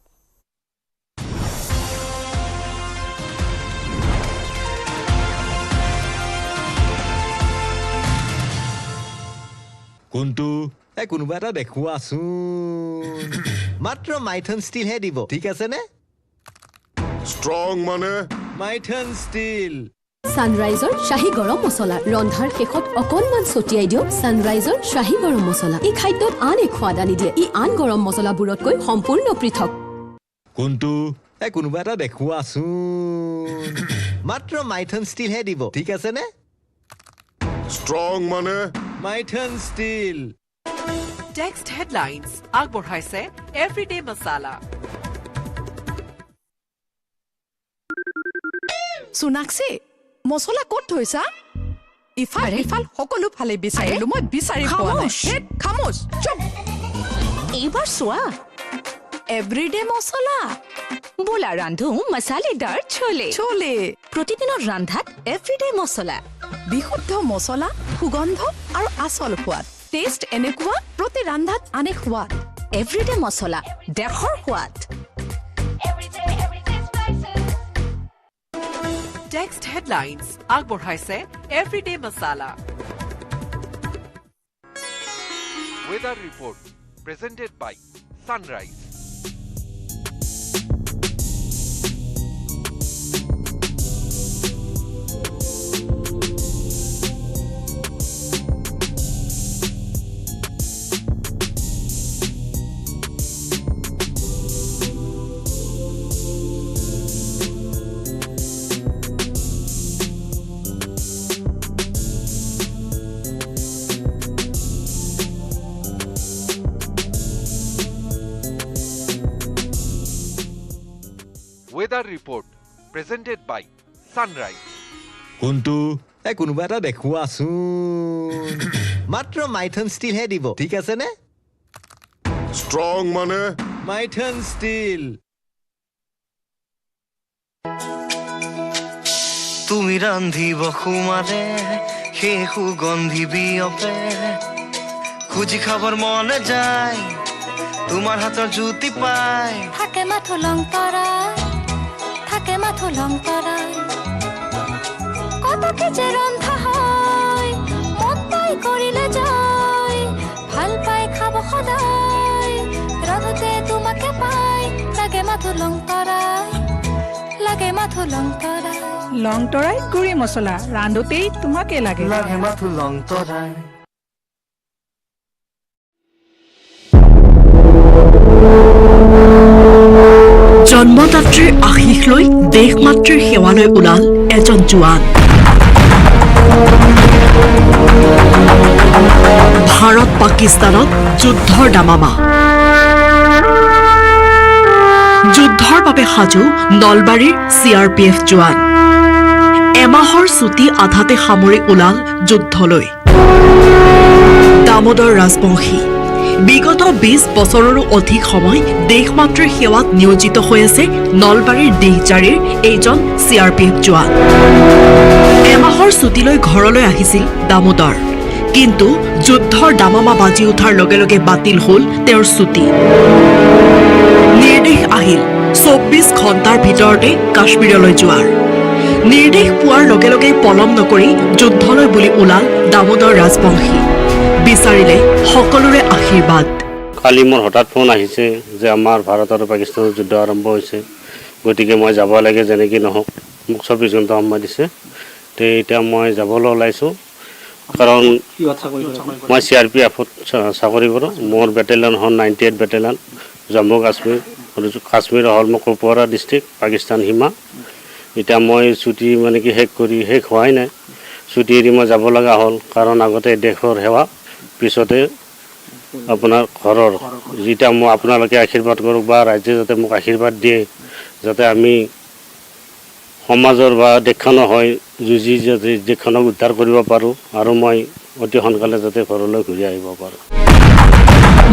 কোনটো কোনোবা এটা দেখুৱাচোন। মাত্ৰ মাইথন ষ্টিল হে দিব, ঠিক আছে নে? ষ্ট্ৰং মানে মাইথন ষ্টিল। সানৰাইজৰ শাহী গৰম মছলা ৰন্ধাৰ শেষত অকণমান ছটিয়াই দিয়ক। সানৰাইজৰ শাহী গৰম মছলা এই খাদ্যত আন এক সোৱাদ আনি দিয়ে। ই আন গৰম মছলাবোৰতকৈ সম্পূৰ্ণ পৃথক। কোনটো কোনোবা এটা দেখুৱাচোন। মাত্ৰ মাইথন ষ্টিল হে দিব, ঠিক আছে নে? ষ্ট্ৰং মানে মাইথন ষ্টিল। টেক্সট হেডলাইনছ আগবঢ়াইছে এভৰিডে মছালা। সোনাক্ষী, মছলা ক'ত থৈছা? ইফাল ইফাল সকলো ফালে বিচাৰিলো, মই বিচাৰি পোৱা নাই। খামোচ, চুপ। এইবাৰ চোৱা, এভৰিডে মছলা। বোলা ৰান্ধো মছালেদাৰ চলে চলে। প্ৰতিদিনৰ ৰান্ধাত এভৰিডে মছলা, বিশুদ্ধ মছলা, সুগন্ধ আৰু আচল সোৱাদ। টেষ্ট এনেকুৱা, প্ৰতি ৰান্ধাত আনে সোৱাদ। এভৰিডে মছলা, দেশৰ সোৱাদ। টেক্সট হেডলাইনছ আগবঢ়াইছে everyday masala. Weather report presented by Sunrise. Weather report presented by Sunrise. কোনটো কোনোবা এটা দেখুৱাচোন। মাত্ৰ মাইথন ষ্টিল হে দিব, ঠিক আছে নে? ষ্ট্ৰং মানে মাইথন ষ্টিল তুমি ৰান্ধিব সুমাৰে সেই সুগন্ধি বিয়পে খুজি খাবৰ মনে যায় তোমাৰ হাতৰ জুতি পায় থাকে মাথো লংতৰাই কত কি যে ৰন্ধা হয় মন পাই কৰিলে যায় ভাল পাই খাব সদায় ৰান্ধোতে তোমাকে পাই লাগে মাথো লংতৰাই লংতৰাই গুৰি মছলা ৰান্ধোতেই তোমাকে লাগে মাথো লংতৰাই জন্মদাত্ৰীৰ আশীষ লৈ দেশমাতৃৰ সেৱালৈ ওলাল এজন জোৱান ভাৰত পাকিস্তানত যুদ্ধৰ দামামা যুদ্ধৰ বাবে সাজু নলবাৰীৰ CRPF জোৱান এমাহৰ ছুটি আধাতে সামৰি ওলাল যুদ্ধলৈ দামোদৰ ৰাজবংশী বিগত 20 বছৰৰো অধিক সময় দেশমাতৃৰ সেৱাত নিয়োজিত হৈ আছে নলবাৰীৰ দিহজাৰীৰ এইজন CRPF জোৱান এমাহৰ ছুটিলৈ ঘৰলৈ আহিছিল দামোদৰ কিন্তু যুদ্ধৰ দামামা বাজি উঠাৰ লগে লগে বাতিল হ'ল তেওঁৰ ছুটি নিৰ্দেশ আহিল 24 ঘণ্টাৰ ভিতৰতে কাশ্মীৰলৈ যোৱাৰ নিৰ্দেশ পোৱাৰ লগে লগে পলম নকৰি যুদ্ধলৈ বুলি ওলাল দামোদৰ ৰাজবংশী বিচাৰিলে সকলোৰে আশীৰ্বাদ কালি মোৰ হঠাৎ ফোন আহিছে যে আমাৰ ভাৰত আৰু পাকিস্তানৰ যুদ্ধ আৰম্ভ হৈছে গতিকে মই যাব লাগে যেনেকৈ নহওক মোক 24 ঘণ্টা সময় দিছে তে এতিয়া মই যাবলৈ ওলাইছোঁ কাৰণ মই CRPFত চাকৰি কৰোঁ মোৰ বেটেলিয়ন হ'ল 98 বেটেলিয়ন জম্মু কাশ্মীৰ হ'ল মোৰ কুপৱাৰা ডিষ্ট্ৰিক্ট পাকিস্তান সীমা এতিয়া মই ছুটি মানে কি শেষ হোৱাই নাই ছুটি এৰি মই যাব লগা হ'ল কাৰণ আগতে দেশৰ সেৱা পিছতে আপোনাৰ ঘৰৰ যেটা মই আপোনালোকে আশীৰ্বাদ কৰক বা ৰাজ্যে যাতে মোক আশীৰ্বাদ দিয়ে যাতে আমি সমাজৰ বা দেশখনৰ হয় যুঁজি যাতে দেশখনক উদ্ধাৰ কৰিব পাৰোঁ আৰু মই অতি সোনকালে যাতে ঘৰলৈ ঘূৰি আহিব পাৰোঁ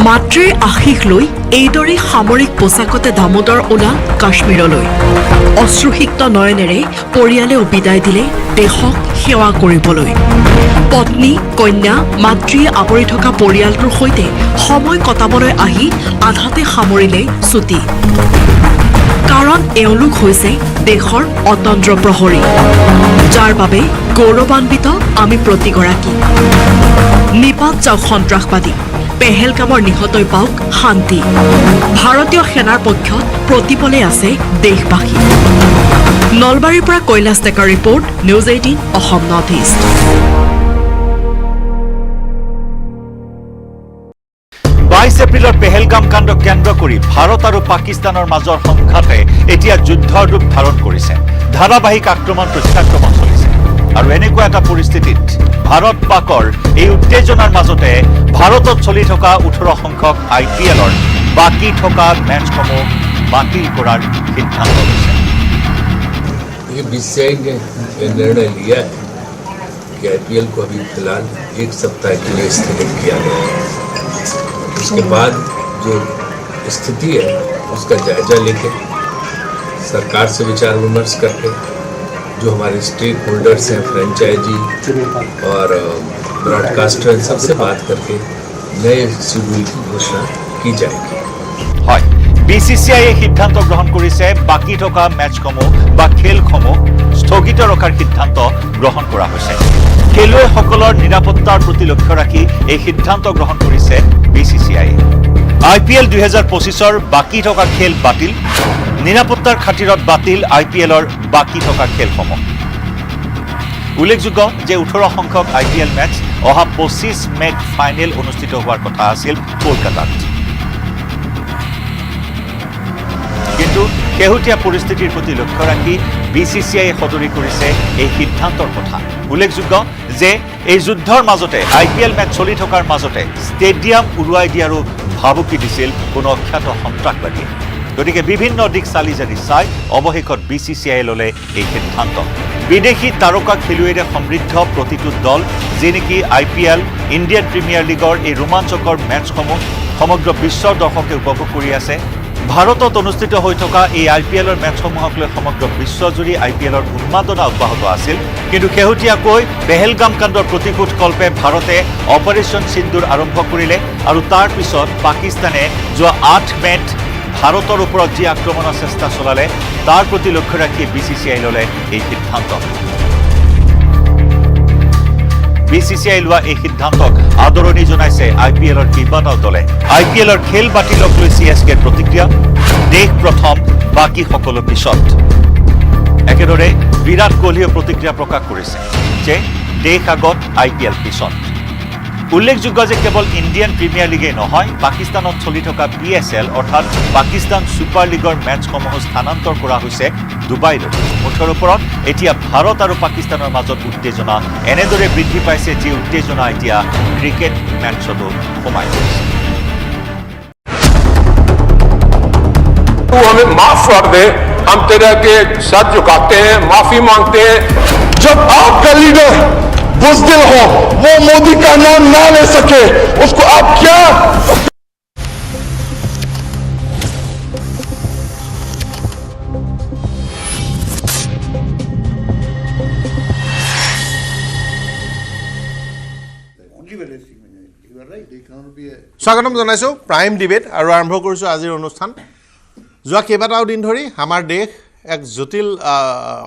মাতৃৰ আশীষ লৈ এইদৰে সামৰিক পোছাকতে দামোদৰ ওলাল কাশ্মীৰলৈ অশ্ৰুসিক্ত নয়নেৰে পৰিয়ালেও বিদায় দিলে দেশক সেৱা কৰিবলৈ পত্নী কন্যা মাতৃয়ে আৱৰি থকা পৰিয়ালটোৰ সৈতে সময় কটাবলৈ আহি আধাতে সামৰিলে ছুটি কাৰণ এওঁলোক হৈছে দেশৰ অতন্ত্ৰ প্ৰহৰী যাৰ বাবে গৌৰৱান্বিত আমি প্ৰতিগৰাকী নিপাত যাওক সন্ত্ৰাসবাদী পেহেলগামৰ নিহতই পাওক শান্তি ভাৰতীয় সেনাৰ পক্ষত প্ৰতিপলে আছে দেশবাসী নলবাৰীৰ পৰা কৈলাশ ডেকাৰ report News 18 Assam north east 22 এপ্ৰিলৰ পেহেলগাম কাণ্ড কেন্দ্ৰ কৰি ভাৰত আৰু পাকিস্তানৰ মাজৰ সংঘাতে এতিয়া যুদ্ধৰ ৰূপ ধাৰণ কৰিছে ধাৰাবাহিক আক্ৰমণ প্ৰত্যাক্ৰমণ চলিছে আৰু এনেকুৱা এটা পৰিস্থিতিত ভাৰত পাকৰ এই উত্তেজনাৰ মাজতে ভাৰতত চলি থকা 18 সংখ্যক IPLৰ বাকি থকা মেচসমূহ বাতিল কৰাৰ সিদ্ধান্ত লৈছে ये BCCI ने निर्णय लिया है कि IPL को अभी फिलहाल 1 सप्ताह के लिए स्थगित किया गया है उसके बाद जो स्थिति है उसका जायजा लेके सरकार से विचार विमर्श करके जो हमारे स्टेक होल्डर्स हैं फ्रेंचाइजी और ब्रॉडकास्टर सबसे बात करके नए शेड्यूल की घोषणा की जाएगी হয় BCCI সিদ্ধান্ত গ্ৰহণ কৰিছে বাকি থকা মেচসমূহ বা খেলসমূহ স্থগিত ৰখাৰ সিদ্ধান্ত গ্ৰহণ কৰা হৈছে খেলুৱৈসকলৰ নিৰাপত্তাৰ প্ৰতি লক্ষ্য ৰাখি এই সিদ্ধান্ত গ্ৰহণ কৰিছে BCCI IPL 2025ৰ বাকি থকা খেল বাতিল নিৰাপত্তাৰ খাতিৰত বাতিল IPLৰ বাকি থকা খেলসমূহ উল্লেখযোগ্য যে 18 সংখ্যক IPL মেচ অহা 25 মেত ফাইনেল অনুষ্ঠিত হোৱাৰ কথা আছিল কলকাতাত কিন্তু শেহতীয়া পৰিস্থিতিৰ প্ৰতি লক্ষ্য ৰাখি BCCI সদৰি কৰিছে এই সিদ্ধান্তৰ কথা উল্লেখযোগ্য যে এই যুদ্ধৰ মাজতে IPL মেচ চলি থকাৰ মাজতে ষ্টেডিয়াম উৰুৱাই দিয়াৰো ভাবুকি দিছিল কোনো অখ্যাত সন্ত্ৰাসবাদী গতিকে বিভিন্ন দিক চালি জাৰি চাই অৱশেষত BCCI ললে এই সিদ্ধান্ত বিদেশী তাৰকা খেলুৱৈৰে সমৃদ্ধ প্ৰতিটো দল যে নেকি IPL ইণ্ডিয়ান প্ৰিমিয়াৰ লীগৰ এই ৰোমাঞ্চকৰ মেচসমূহ সমগ্ৰ বিশ্বৰ দৰ্শকে উপভোগ কৰি আছে ভাৰতত অনুষ্ঠিত হৈ থকা এই IPLৰ মেচসমূহক লৈ সমগ্ৰ বিশ্বজুৰি IPLৰ উন্মাদনা অব্যাহত আছিল কিন্তু শেহতীয়াকৈ পেহেলগাম কাণ্ডৰ প্ৰতিশোধ কল্পে ভাৰতে অপাৰেশ্যন সিন্দুৰ আৰম্ভ কৰিলে আৰু তাৰ পিছত পাকিস্তানে যোৱা 8 মেত ভাৰতৰ ওপৰত যি আক্ৰমণৰ চেষ্টা চলালে তাৰ প্ৰতি লক্ষ্য ৰাখি BCCI ললে এই সিদ্ধান্ত BCCI লোৱা এই সিদ্ধান্তক আদৰণি জনাইছে IPLৰ কেইবাটাও দলে IPLৰ খেল বাতিলক লৈ CSKৰ প্ৰতিক্ৰিয়া দেশ প্ৰথম বাকি সকলো পিছত একেদৰে বিৰাট কোহলীয়ে প্ৰতিক্ৰিয়া প্ৰকাশ কৰিছে যে দেশ আগত IPL পিছত উল্লেখযোগ্য যে কেৱল ইণ্ডিয়ান প্ৰিমিয়াৰ লিগেই নহয় পাকিস্তানত চলি থকা PSL অৰ্থাৎ পাকিস্তান ছুপাৰ লিগৰ মেচসমূহ স্থানান্তৰ কৰা হৈছে ডুবাইলৈ মুঠৰ ওপৰত এতিয়া ভাৰত আৰু পাকিস্তানৰ মাজত উত্তেজনা এনেদৰে বৃদ্ধি পাইছে যি উত্তেজনা এতিয়া ক্ৰিকেট মেচতো সোমাই গৈছে तू हमें माफ कर दे हम तेरे के सर झुकाते हैं माफी मांगते हैं जब आपका लीडर बुज़दिल हो वो मोदी का नाम ना ले सके उसको आप क्या স্বাগতম জনাইছো প্ৰাইম ডিবেট আৰু আৰম্ভ কৰিছো আজিৰ অনুষ্ঠান যোৱা কেইবাটাও দিন ধৰি আমাৰ দেশ এক জটিল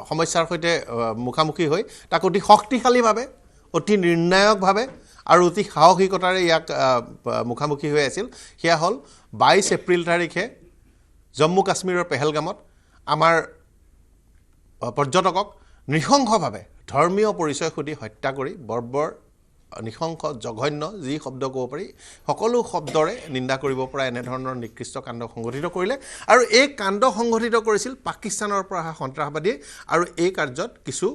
সমস্যাৰ সৈতে মুখামুখি হৈ তাক অতি শক্তিশালীভাৱে অতি নিৰ্ণায়কভাৱে আৰু অতি সাহসিকতাৰে ইয়াক মুখামুখি হৈ আছিল সেয়া হ'ল 22 এপ্ৰিল তাৰিখে জম্মু কাশ্মীৰৰ পেহেলগামত আমাৰ পৰ্যটকক নৃশংসভাৱে ধৰ্মীয় পৰিচয় সুধি হত্যা কৰি বৰ্বৰ নিশংস জঘন্য যি শব্দ ক'ব পাৰি সকলো শব্দৰে নিন্দা কৰিব পৰা এনেধৰণৰ নিকৃষ্ট কাণ্ড সংঘটিত কৰিলে আৰু এই কাণ্ড সংঘটিত কৰিছিল পাকিস্তানৰ পৰা সন্ত্ৰাসবাদীয়ে আৰু এই কাৰ্যত কিছু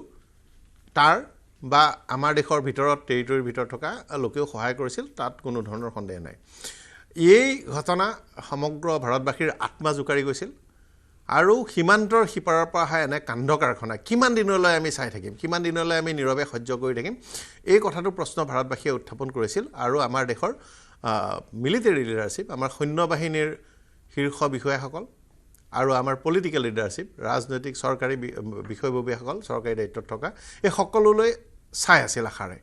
তাৰ বা আমাৰ দেশৰ ভিতৰত টেৰিটৰীৰ ভিতৰত থকা লোকেও সহায় কৰিছিল তাত কোনো ধৰণৰ সন্দেহ নাই এই ঘটনা সমগ্ৰ ভাৰতবাসীৰ আত্মা জোকাৰি গৈছিল আৰু সীমান্তৰ সিপাৰৰ পৰা আহা এনে কাণ্ড কাৰখানা কিমান দিনলৈ আমি চাই থাকিম কিমান দিনলৈ আমি নীৰৱে সহ্য কৰি থাকিম এই কথাটো প্ৰশ্ন ভাৰতবাসীয়ে উত্থাপন কৰিছিল আৰু আমাৰ দেশৰ মিলিটাৰী লিডাৰশ্বিপ আমাৰ সৈন্য বাহিনীৰ শীৰ্ষ বিষয়াসকল আৰু আমাৰ পলিটিকেল লিডাৰশ্বিপ ৰাজনৈতিক চৰকাৰী বিষয়ববীয়াসকল চৰকাৰী দায়িত্বত থকা এই সকলোলৈ চাই আছিল আশাৰে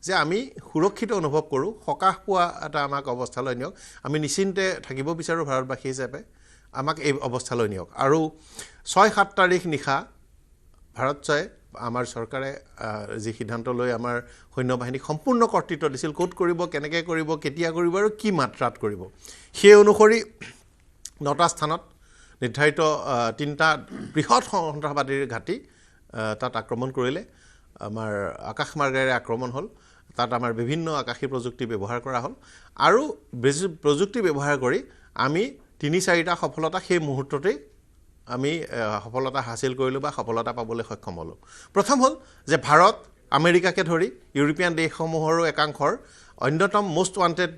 যে আমি সুৰক্ষিত অনুভৱ কৰোঁ সকাহ পোৱা এটা আমাক অৱস্থালৈ নিয়ক আমি নিশ্চিন্তে থাকিব বিচাৰোঁ ভাৰতবাসী হিচাপে আমাক এই অৱস্থালৈ নিয়ক আৰু 6-7 তাৰিখ নিশা ভাৰতচয়ে আমাৰ চৰকাৰে যি সিদ্ধান্ত লৈ আমাৰ সৈন্যবাহিনীক সম্পূৰ্ণ কৰ্তৃত্ব দিছিল ক'ত কৰিব কেনেকৈ কৰিব কেতিয়া কৰিব আৰু কি মাত্ৰাত কৰিব সেই অনুসৰি 9টা স্থানত নিৰ্ধাৰিত 3টা বৃহৎ সন্ত্ৰাসবাদীৰ ঘাটি তাত আক্ৰমণ কৰিলে আমাৰ আকাশ মাৰ্গেৰে আক্ৰমণ হ'ল তাত আমাৰ বিভিন্ন আকাশী প্ৰযুক্তি ব্যৱহাৰ কৰা হ'ল আৰু প্ৰযুক্তি ব্যৱহাৰ কৰি আমি 3-4টা সফলতা সেই মুহূৰ্ততে আমি সফলতা হাসিল কৰিলো বা সফলতা পাবলৈ সক্ষম হলো প্ৰথম হ'ল যে ভাৰত আমেৰিকাকে ধৰি ইউৰোপিয়ান দেশসমূহৰ একাংশৰ অন্যতম মোষ্ট ওয়ান্টেড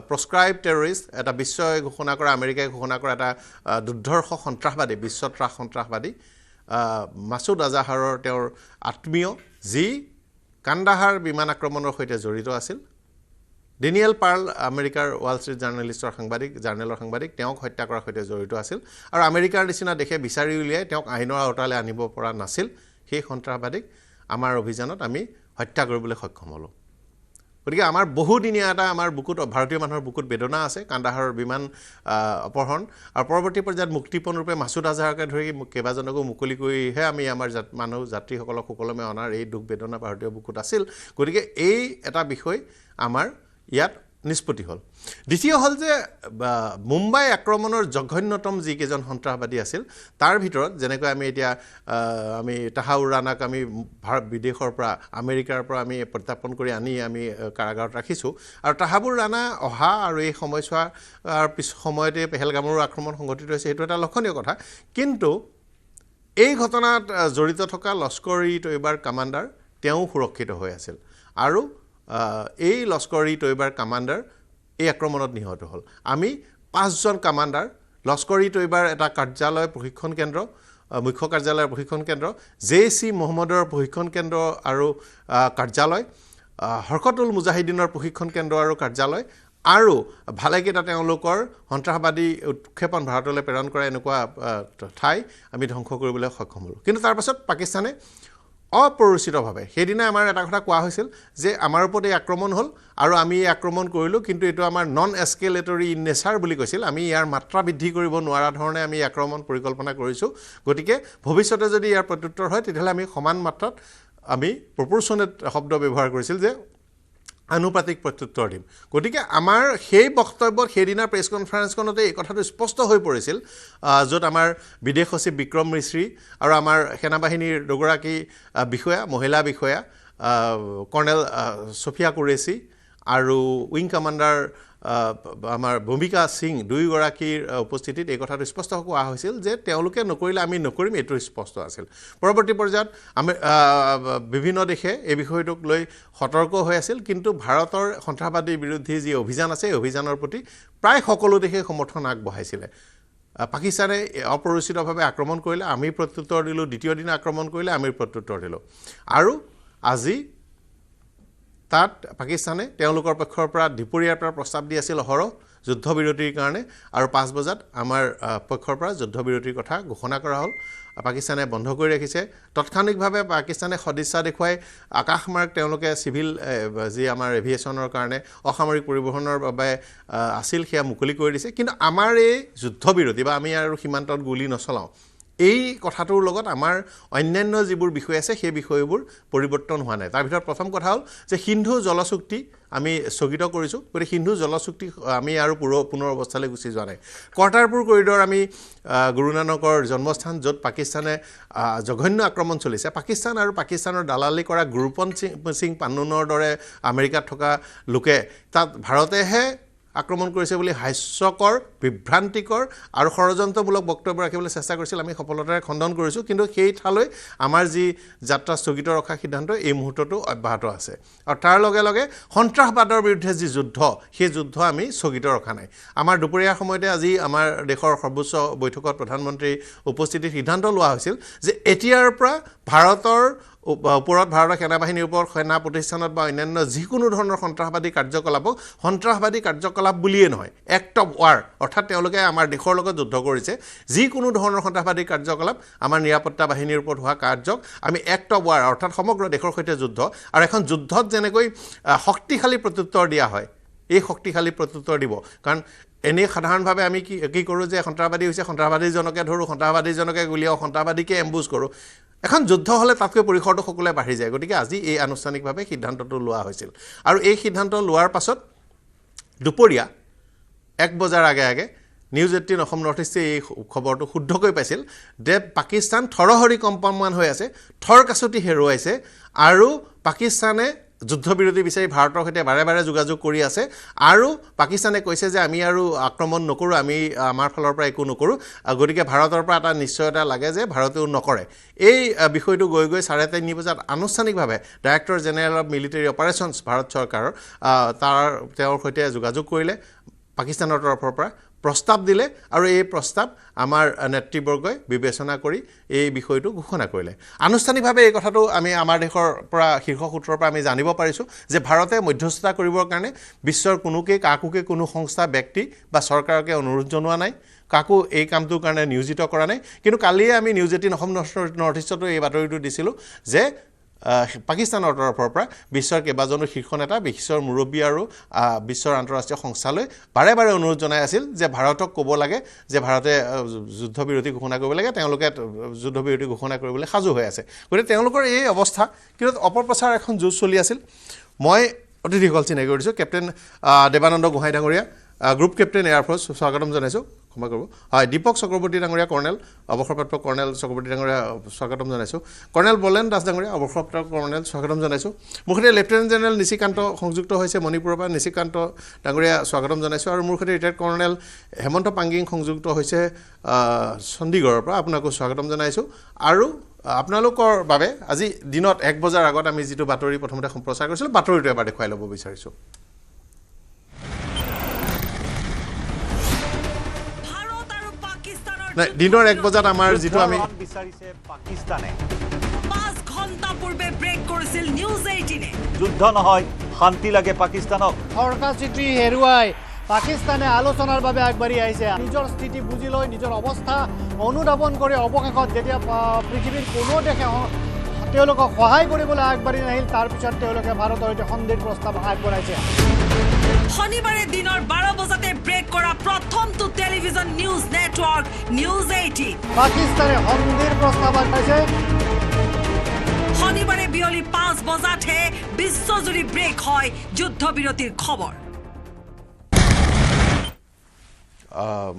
প্ৰেছক্ৰাইব টেৰৰিষ্ট এটা বিশ্বই ঘোষণা কৰা আমেৰিকাই ঘোষণা কৰা এটা দুৰ্ধৰ্ষ সন্ত্ৰাসবাদী বিশ্বত্ৰাস সন্ত্ৰাসবাদী মাসুদ আজহাৰৰ তেওঁৰ আত্মীয় যি কান্দাহাৰ বিমান আক্ৰমণৰ সৈতে জড়িত আছিল ডেনিয়েল পাৰ্ল আমেৰিকাৰ ৱাল ষ্ট্ৰীট জাৰ্নেলৰ সাংবাদিক তেওঁক হত্যা কৰাৰ সৈতে জড়িত আছিল আৰু আমেৰিকাৰ নিচিনা দেশে বিচাৰি উলিয়াই তেওঁক আইনৰ আওতালৈ আনিব পৰা নাছিল সেই সন্ত্ৰাসবাদীক আমাৰ অভিযানত আমি হত্যা কৰিবলৈ সক্ষম হ'লো গতিকে আমাৰ বহুদিনীয়া এটা আমাৰ বুকুত ভাৰতীয় মানুহৰ বুকুত বেদনা আছে কান্দাহাৰৰ বিমান অপহৰণ আৰু পৰৱৰ্তী পৰ্যায়ত মুক্তিপণৰূপে মাসুদ আজহাৰকে ধৰি কেইবাজনকো মুকলি কৰিহে আমি আমাৰ মানুহ যাত্ৰীসকলক সুকলমে অনাৰ এই দুখ বেদনা ভাৰতীয় বুকুত আছিল গতিকে এই এটা বিষয় আমাৰ ইয়াত নিষ্পত্তি হ'ল দ্বিতীয় হ'ল যে মুম্বাই আক্ৰমণৰ জঘন্যতম যি কেইজন সন্ত্ৰাসবাদী আছিল তাৰ ভিতৰত যেনেকৈ আমি এতিয়া আমি তাহাউৰ ৰাণাক আমি বিদেশৰ পৰা আমেৰিকাৰ পৰা আমি প্ৰত্যাপন কৰি আনি আমি কাৰাগাৰত ৰাখিছোঁ আৰু তাহাবুৰ ৰাণা অহা আৰু এই সময়ছোৱাৰ সময়তে পেহেলগামৰ আক্ৰমণ সংঘটিত হৈছে এইটো এটা লক্ষণীয় কথা কিন্তু এই ঘটনাত জড়িত থকা লস্কৰ-ই-তৈবাৰ কামাণ্ডাৰ তেওঁ সুৰক্ষিত হৈ আছিল আৰু এই লস্কৰ-ই-তৈবাৰ কামাণ্ডাৰ এই আক্ৰমণত নিহত হ'ল আমি 5জন কামাণ্ডাৰ লস্কৰ-ই-তৈবাৰ এটা কাৰ্যালয় প্ৰশিক্ষণ কেন্দ্ৰ মুখ্য কাৰ্যালয়ৰ প্ৰশিক্ষণ কেন্দ্ৰ জেচি মোহাম্মদৰ প্ৰশিক্ষণ কেন্দ্ৰ আৰু কাৰ্যালয় হৰকতুল মুজাহিদিনৰ প্ৰশিক্ষণ কেন্দ্ৰ আৰু কাৰ্যালয় আৰু ভালেকেইটা তেওঁলোকৰ সন্ত্ৰাসবাদী উৎক্ষেপণ ভাৰতলৈ প্ৰেৰণ কৰা এনেকুৱা ঠাই আমি ধ্বংস কৰিবলৈ সক্ষম হ'লোঁ কিন্তু তাৰ পাছত পাকিস্তানে অপৰিচিতভাৱে সেইদিনা আমাৰ এটা কথা কোৱা হৈছিল যে আমাৰ ওপৰত এই আক্ৰমণ হ'ল আৰু আমি এই আক্ৰমণ কৰিলোঁ কিন্তু এইটো আমাৰ নন এস্কেলেটৰী ইন নেচাৰ বুলি কৈছিল আমি ইয়াৰ মাত্ৰা বৃদ্ধি কৰিব নোৱাৰা ধৰণে আমি আক্ৰমণ পৰিকল্পনা কৰিছোঁ গতিকে ভৱিষ্যতে যদি ইয়াৰ প্ৰত্যুত্তৰ হয় তেতিয়াহ'লে আমি সমান মাত্ৰাত আমি প্ৰপৰ্চনেট শব্দ ব্যৱহাৰ কৰিছিল যে আনুপাতিক প্ৰত্যুত্তৰ দিম গতিকে আমাৰ সেই বক্তব্যত সেইদিনা প্ৰেছ কনফাৰেন্সখনতে এই কথাটো স্পষ্ট হৈ পৰিছিল য'ত আমাৰ বিদেশ সচিব বিক্ৰম মিশ্ৰী আৰু আমাৰ সেনাবাহিনীৰ দুগৰাকী বিষয়া মহিলা বিষয়া কৰ্ণেল ছফিয়া কুৰেচি আৰু উইং কমাণ্ডাৰ আমাৰ ভূমিকা সিং দুয়োগৰাকীৰ উপস্থিতিত এই কথাটো স্পষ্ট কোৱা হৈছিল যে তেওঁলোকে নকৰিলে আমি নকৰিম এইটো স্পষ্ট আছিল পৰৱৰ্তী পৰ্যায়ত আমি বিভিন্ন দেশে এই বিষয়টোক লৈ সতৰ্ক হৈ আছিল কিন্তু ভাৰতৰ সন্ত্ৰাসবাদীৰ বিৰুদ্ধে যি অভিযান আছে এই অভিযানৰ প্ৰতি প্ৰায় সকলো দেশে সমৰ্থন আগবঢ়াইছিলে পাকিস্তানে অপৰিচিতভাৱে আক্ৰমণ কৰিলে আমি প্ৰত্যুত্তৰ দিলোঁ দ্বিতীয় দিনা আক্ৰমণ কৰিলে আমি প্ৰত্যুত্তৰ দিলোঁ আৰু আজি তাত পাকিস্তানে তেওঁলোকৰ পক্ষৰ পৰা দুপৰীয়াৰ পৰা প্ৰস্তাৱ দি আছিল অহৰহ যুদ্ধবিৰতিৰ কাৰণে আৰু 5 বজাত আমাৰ পক্ষৰ পৰা যুদ্ধবিৰতিৰ কথা ঘোষণা কৰা হ'ল পাকিস্তানে বন্ধ কৰি ৰাখিছে তৎক্ষণিকভাৱে পাকিস্তানে সদিচ্ছা দেখুৱাই আকাশমাৰ্গ তেওঁলোকে চিভিল যি আমাৰ এভিয়েশ্যনৰ কাৰণে অসামৰিক পৰিবহণৰ বাবে আছিল সেয়া মুকলি কৰি দিছে কিন্তু আমাৰ এই যুদ্ধবিৰতি বা আমি আৰু সীমান্তত গুলি নচলাওঁ এই কথাটোৰ লগত আমাৰ অন্যান্য যিবোৰ বিষয় আছে সেই বিষয়বোৰ পৰিৱৰ্তন হোৱা নাই তাৰ ভিতৰত প্ৰথম কথা হ'ল যে সিন্ধু জলচুক্তি আমি স্থগিত কৰিছোঁ গতিকে সিন্ধু জলচুক্তি আমি আৰু পুনৰ অৱস্থালৈ গুচি যোৱা নাই কৰ্টাৰপুৰ কৰিডৰ আমি গুৰু নানকৰ জন্মস্থান য'ত পাকিস্তানে জঘন্য আক্ৰমণ চলিছে পাকিস্তান আৰু পাকিস্তানৰ দালালি কৰা গুৰুপন সিং পান্নুনৰ দৰে আমেৰিকাত থকা লোকে তাত ভাৰতেহে আক্ৰমণ কৰিছে বুলি হাস্যকৰ বিভ্ৰান্তিকৰ আৰু ষড়যন্ত্ৰমূলক বক্তব্য ৰাখিবলৈ চেষ্টা কৰিছিল আমি সফলতাৰে খণ্ডন কৰিছোঁ কিন্তু সেই ঠালৈ আমাৰ যি যাত্ৰা স্থগিত ৰখা সিদ্ধান্ত এই মুহূৰ্ততো অব্যাহত আছে আৰু তাৰ লগে লগে সন্ত্ৰাসবাদৰ বিৰুদ্ধে যি যুদ্ধ সেই যুদ্ধ আমি স্থগিত ৰখা নাই আমাৰ দুপৰীয়াৰ সময়তে আজি আমাৰ দেশৰ সৰ্বোচ্চ বৈঠকত প্ৰধানমন্ত্ৰী উপস্থিতিত সিদ্ধান্ত লোৱা হৈছিল যে এতিয়াৰ পৰা ভাৰতৰ ওপৰত ভাৰতৰ সেনাবাহিনীৰ ওপৰত সেনা প্ৰতিষ্ঠানত বা অন্যান্য যিকোনো ধৰণৰ সন্ত্ৰাসবাদী কাৰ্যকলাপ বুলিয়ে নহয় এক্ট অফ ৱাৰ অৰ্থাৎ তেওঁলোকে আমাৰ দেশৰ লগত যুদ্ধ কৰিছে যিকোনো ধৰণৰ সন্ত্ৰাসবাদী কাৰ্যকলাপ আমাৰ নিৰাপত্তা বাহিনীৰ ওপৰত হোৱা কাৰ্যক আমি এক্ট অফ ৱাৰ অৰ্থাৎ সমগ্ৰ দেশৰ সৈতে যুদ্ধ আৰু এখন যুদ্ধত যেনেকৈ শক্তিশালী প্ৰত্যুত্তৰ দিয়া হয় এই শক্তিশালী প্ৰত্যুত্তৰ দিব কাৰণ এনেই সাধাৰণভাৱে আমি কি কৰোঁ যে সন্ত্ৰাসবাদী হৈছে সন্ত্ৰাসবাদীজনকে ধৰোঁ সন্ত্ৰাসবাদীজনকে গুলিয়াওঁ সন্ত্ৰাসবাদীকে এম্বুজ কৰোঁ এখন যুদ্ধ হ'লে তাতকৈ পৰিসৰটো সকলোৱে বাঢ়ি যায় গতিকে আজি এই আনুষ্ঠানিকভাৱে সিদ্ধান্তটো লোৱা হৈছিল আৰু এই সিদ্ধান্ত লোৱাৰ পাছত দুপৰীয়া 1 বজাৰ আগে নিউজ 18 অসম নৰ্থ ইষ্টে এই খবৰটো শুদ্ধকৈ পাইছিল যে পাকিস্তান থৰহৰি কম্পমান হৈ আছে থৰ কাছতি হেৰুৱাইছে আৰু পাকিস্তানে যুদ্ধবিৰতি বিচাৰি ভাৰতৰ সৈতে বাৰে বাৰে যোগাযোগ কৰি আছে আৰু পাকিস্তানে কৈছে যে আমি আৰু আক্ৰমণ নকৰোঁ আমি আমাৰ ফালৰ পৰা একো নকৰোঁ গতিকে ভাৰতৰ পৰা এটা নিশ্চয়তা লাগে যে ভাৰতেও নকৰে এই বিষয়টো গৈ 3:30 বজাত আনুষ্ঠানিকভাৱে director general of military operations Bharat চৰকাৰৰ তেওঁৰ সৈতে যোগাযোগ কৰিলে পাকিস্তানৰ তৰফৰ পৰা প্ৰস্তাৱ দিলে আৰু এই প্ৰস্তাৱ আমাৰ নেতৃবৰ্গই বিবেচনা কৰি এই বিষয়টো ঘোষণা কৰিলে আনুষ্ঠানিকভাৱে এই কথাটো আমি আমাৰ দেশৰ পৰা শীৰ্ষ সূত্ৰৰ পৰা আমি জানিব পাৰিছোঁ যে ভাৰতে মধ্যস্থতা কৰিবৰ কাৰণে বিশ্বৰ কাকোকে কোনো সংস্থা ব্যক্তি বা চৰকাৰকে অনুৰোধ জনোৱা নাই কাকো এই কামটোৰ কাৰণে নিয়োজিত কৰা নাই কিন্তু কালিয়ে আমি নিউজ 18 অসম নৰ্থ ইষ্টতো এই বাতৰিটো দিছিলোঁ যে পাকিস্তানৰ তৰফৰ পৰা বিশ্বৰ কেইবাজনো শীৰ্ষ নেতা বিশ্বৰ মুৰব্বী আৰু বিশ্বৰ আন্তঃৰাষ্ট্ৰীয় সংস্থালৈ বাৰে বাৰে অনুৰোধ জনাই আছিল যে ভাৰতক ক'ব লাগে যে ভাৰতে যুদ্ধবিৰতি ঘোষণা কৰিব লাগে তেওঁলোকে যুদ্ধবিৰতি ঘোষণা কৰিবলৈ সাজু হৈ আছে গতিকে তেওঁলোকৰ এই অৱস্থা কিন্তু অপপ্ৰচাৰ এখন যুঁজ চলি আছিল মই অতিথিসকল চিনাকি কৰিছোঁ কেপ্টেইন দেৱানন্দ গোহাঁই ডাঙৰীয়া গ্ৰুপ কেপ্টেইন এয়াৰফ'ৰ্চ স্বাগতম জনাইছোঁ ক্ষমা কৰিব হয় দীপক চক্ৰৱৰ্তী ডাঙৰীয়া কৰ্ণেল অৱসৰপ্ৰাপ্ত কৰ্ণেল চক্ৰৱৰ্তী ডাঙৰীয়া স্বাগতম জনাইছোঁ কৰ্ণেল বলেন দাস ডাঙৰীয়া অৱসৰপ্ৰাপ্ত কৰ্ণেল স্বাগতম জনাইছোঁ মোৰ সৈতে লেফটেনেণ্ট জেনেৰেল নিশিকান্ত সংযুক্ত হৈছে মণিপুৰৰ পৰা নিশিকান্ত ডাঙৰীয়া স্বাগতম জনাইছোঁ আৰু মোৰ সৈতে ৰিটায়াৰ্ড কৰ্ণেল হেমন্ত পাংগিং সংযুক্ত হৈছে চণ্ডীগড়ৰ পৰা আপোনাকো স্বাগতম জনাইছোঁ আৰু আপোনালোকৰ বাবে আজি দিনত 1 বজাৰ আগত আমি যিটো বাতৰি প্ৰথমতে সম্প্ৰচাৰ কৰিছিলোঁ বাতৰিটো এবাৰ দেখুৱাই ল'ব বিচাৰিছোঁ দিনৰ 1 বজাত আমাৰ যিটো আমি বিচাৰিছে পাকিস্তানে 5 ঘণ্টা পূৰ্বে ব্ৰেক কৰিছিল নিউজ 18 যুদ্ধ নহয় শান্তি লাগে পাকিস্তানক থৰকা চিঠি হেৰুৱাই পাকিস্তানে আলোচনাৰ বাবে আগবাঢ়ি আহিছে নিজৰ স্থিতি বুজি লৈ নিজৰ অৱস্থা অনুধাৱন কৰি অৱশেষত যেতিয়া পৃথিৱীৰ কোনো দেশে তেওঁলোকক সহায় কৰিবলৈ আগবাঢ়ি নাহিল তাৰ পিছত তেওঁলোকে ভাৰতৰ সৈতে সন্ধিৰ প্ৰস্তাৱ আগবঢ়াইছে শনিবাৰে দিনৰ 12 বজাতে ব্ৰেক কৰা প্ৰথমটো টেলিভিজন নিউজ নেটৱৰ্ক নিউজ 18 পাকিস্তানে সন্ধিৰ প্ৰস্তাৱ আগবঢ়াইছে শনিবাৰে বিয়লি 5 বজাতহে বিশ্বজুৰি ব্ৰেক হয় যুদ্ধবিৰতিৰ খবৰ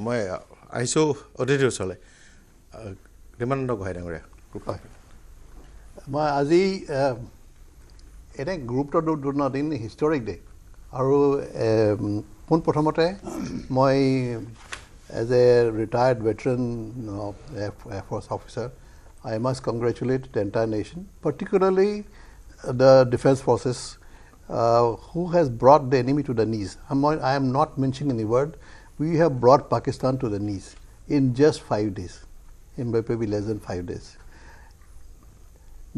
মই আহিছোঁ অতিথিৰ ওচৰলৈ ৰিমানন্দ গোহাঁই ডাঙৰীয়া মই আজি এনে গুৰুত্বপূৰ্ণ দিন হিষ্টৰিক ডে আৰু পোনপ্ৰথমতে মই as a retired veteran air force officer I must congratulate the entire nation, particularly the defense forces who has brought the enemy to the knees. I am not mentioning any word. We have brought Pakistan to the knees in just 5 days, in maybe less than 5 days.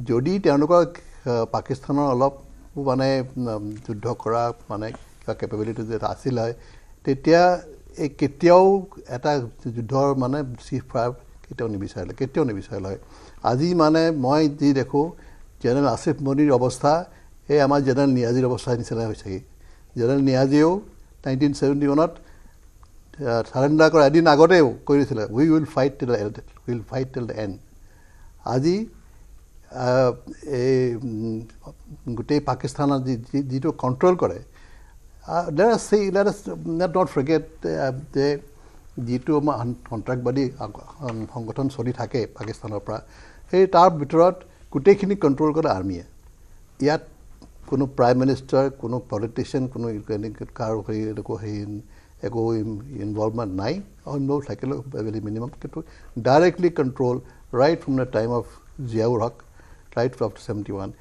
Jodi তেওঁলোকৰ পাকিস্তানৰ অলপ মানে যুদ্ধ কৰা মানে capability যে আছিল হয় তেতিয়া এই কেতিয়াও এটা যুদ্ধৰ মানে চিফায়াৰ কেতিয়াও নিবিচাৰিলে হয় আজি মানে মই যি দেখোঁ জেনেৰেল আসিফ মনিৰ অৱস্থা এই আমাৰ জেনেৰেল নিয়াজীৰ অৱস্থা নিচিনা হৈছেগৈ জেনেৰেল নিয়াজীয়েও 1971ত সাৰেণ্ডাৰ কৰা এদিন আগতেও কৈ দিছিলে উই উইল ফাইট টিল দ্য এণ্ড আজি এই গোটেই পাকিস্তানৰ যিটো কণ্ট্ৰল কৰে let us not forget যে যিটো আমাৰ সন্ত্ৰাসবাদী সংগঠন চলি থাকে পাকিস্তানৰ পৰা সেই তাৰ ভিতৰত গোটেইখিনি কণ্ট্ৰল কৰে আৰ্মিয়ে ইয়াত কোনো প্ৰাইম মিনিষ্টাৰ কোনো পলিটিচিয়ান কোনো কাৰো একো ইনভলভমেণ্ট নাই অন্য থাকিলেও মিনিমাম কিন্তু directly control right from the time of Ziaur Haq right up to 71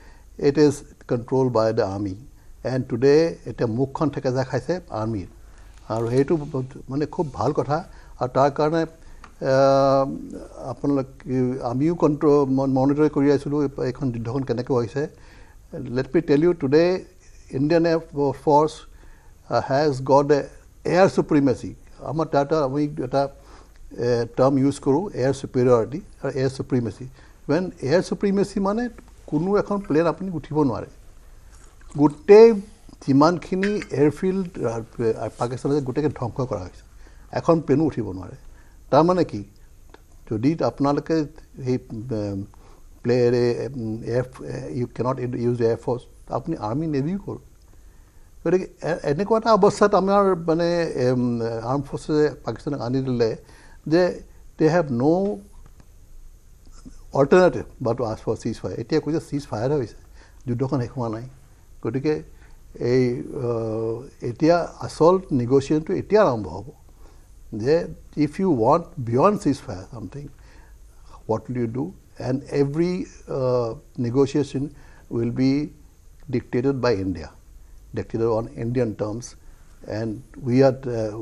it is controlled by the army and today এটা মুখখন থেকে যা খাইছে আৰ্মি আৰু হেতু মানে খুব ভাল কথা আৰু তাৰ কাৰণে আপোনালোক আমিও কন্ট্ৰল মনিটৰ কৰি আছিলো এখন যুদ্ধখন কেনেকৈ হৈছে let me tell you today Indian Air Force has got the air supremacy আমাৰ টাটা আমি এটা টাৰ্ম ইউজ কৰো air superiority or air supremacy when air supremacy মানে কোনো এখন প্লেন আপুনি উঠিব নোৱাৰে গোটেই যিমানখিনি এয়াৰফিল্ড পাকিস্তানত গোটেইকে ধ্বংস কৰা হৈছে এখন প্লেনো উঠিব নোৱাৰে তাৰ মানে কি যদি আপোনালোকে সেই you cannot use the air force আপুনি আৰ্মি নেভিও কৰক গতিকে এনেকুৱা এটা অৱস্থাত আমাৰ মানে আৰ্ম ফৰ্চে পাকিস্তানক আনি দিলে যে they have no alternative but to ask for ceasefire এতিয়া কৈছে ceasefire হৈছে যুদ্ধখন শেষ হোৱা নাই গতিকে এই এতিয়া আসল নেগোচিয়েশনটো এতিয়া আৰম্ভ হ'ব যে if you want beyond ceasefire something what will you do and every negotiation will be dictated by India dictated on Indian terms and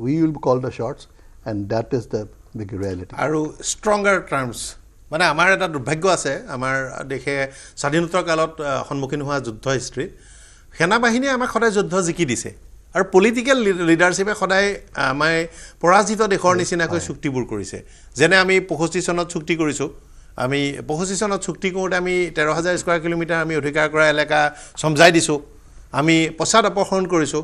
we will call the shots and that is the big reality আৰু stronger terms মানে আমাৰ এটা দুৰ্ভাগ্য আছে আমাৰ দেখে স্বাধীনতাৰ কালত সন্মুখীন হোৱা যুদ্ধ হিষ্ট্ৰী সেনাবাহিনীয়ে আমাক সদায় যুদ্ধ জিকি দিছে আৰু পলিটিক্যাল লিডাৰশিপে সদায় আমাৰ পৰাজিত দেশৰ নিচিনাকৈ চুক্তিবোৰ কৰিছে যেনে আমি 65 চনত চুক্তি কৰিছোঁ আমি 65 চনত চুক্তি কৰোঁতে আমি 13000 স্কয়াৰ কিলোমিটাৰ আমি অধিকাৰ কৰা এলেকা সমজাই দিছোঁ আমি পশ্চাদ অপহৰণ কৰিছোঁ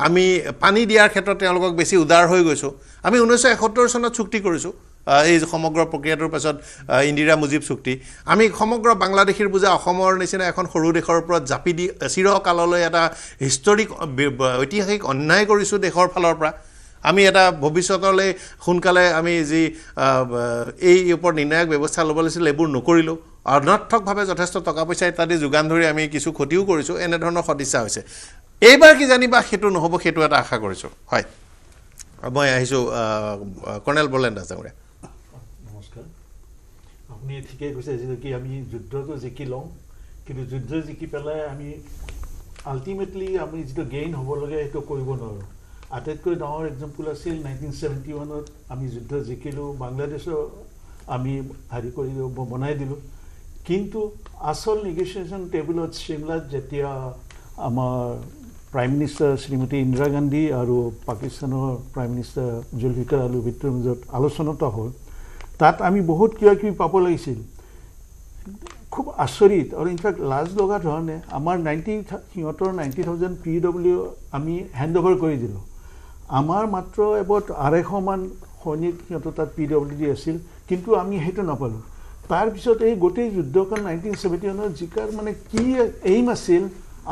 আমি পানী দিয়াৰ ক্ষেত্ৰত তেওঁলোকক বেছি উদাৰ হৈ গৈছোঁ আমি 1971 চনত চুক্তি কৰিছোঁ এই সমগ্ৰ প্ৰক্ৰিয়াটোৰ পাছত ইন্দিৰা মুজিব চুক্তি আমি সমগ্ৰ বাংলাদেশৰ বুজা অসমৰ নিচিনা এখন সৰু দেশৰ ওপৰত জাপি দি চিৰকাললৈ এটা হিষ্টৰিক ঐতিহাসিক অন্যায় কৰিছোঁ দেশৰ ফালৰ পৰা আমি এটা ভৱিষ্যতলৈ সোনকালে আমি যি এই ওপৰত নিৰ্ণায়ক ব্যৱস্থা ল'ব লাগিছিল এইবোৰ নকৰিলোঁ অনৰ্থকভাৱে যথেষ্ট টকা পইচা ইত্যাদি যোগান ধৰি আমি কিছু ক্ষতিও কৰিছোঁ এনেধৰণৰ সদিচ্ছা হৈছে এইবাৰ কি জানিবা সেইটো নহ'ব সেইটো এটা আশা কৰিছোঁ হয় মই আহিছোঁ কৰ্ণেল বলেন দাস ডাঙৰীয়া নমস্কাৰ আপুনি ঠিকেই কৈছে যে কি আমি যুদ্ধটো জিকি লওঁ কিন্তু যুদ্ধ জিকি পেলাই আমি আল্টিমেটলি আমি যিটো গেইন হ'ব লাগে সেইটো কৰিব নোৱাৰোঁ আটাইতকৈ ডাঙৰ এক্সাম্পল আছিল 1971ত আমি যুদ্ধ জিকিলোঁ বাংলাদেশৰ আমি হেৰি কৰি বনাই দিলোঁ কিন্তু আসল নেগোচিয়েশ্যন টেবুলত চিমলাত যেতিয়া আমাৰ প্ৰাইম মিনিষ্টাৰ শ্ৰীমতী ইন্দিৰা গান্ধী আৰু পাকিস্তানৰ প্ৰাইম মিনিষ্টাৰ জুলফিকাৰ আলী ভুট্টোৰ মাজত আলোচনাটো হ'ল তাত আমি বহুত কিবা কিবি পাব লাগিছিল খুব আচৰিত আৰু ইনফেক্ট লাজ লগা ধৰণে আমাৰ সিহঁতৰ 90,000 PW আমি হেণ্ড অভাৰ কৰি দিলোঁ আমাৰ মাত্ৰ এবাৰ 250 মান সৈনিক সিহঁতৰ তাত PWD আছিল কিন্তু আমি সেইটো নাপালোঁ তাৰপিছত এই গোটেই যুদ্ধখন 1971 জিকাৰ মানে কি এইম আছিল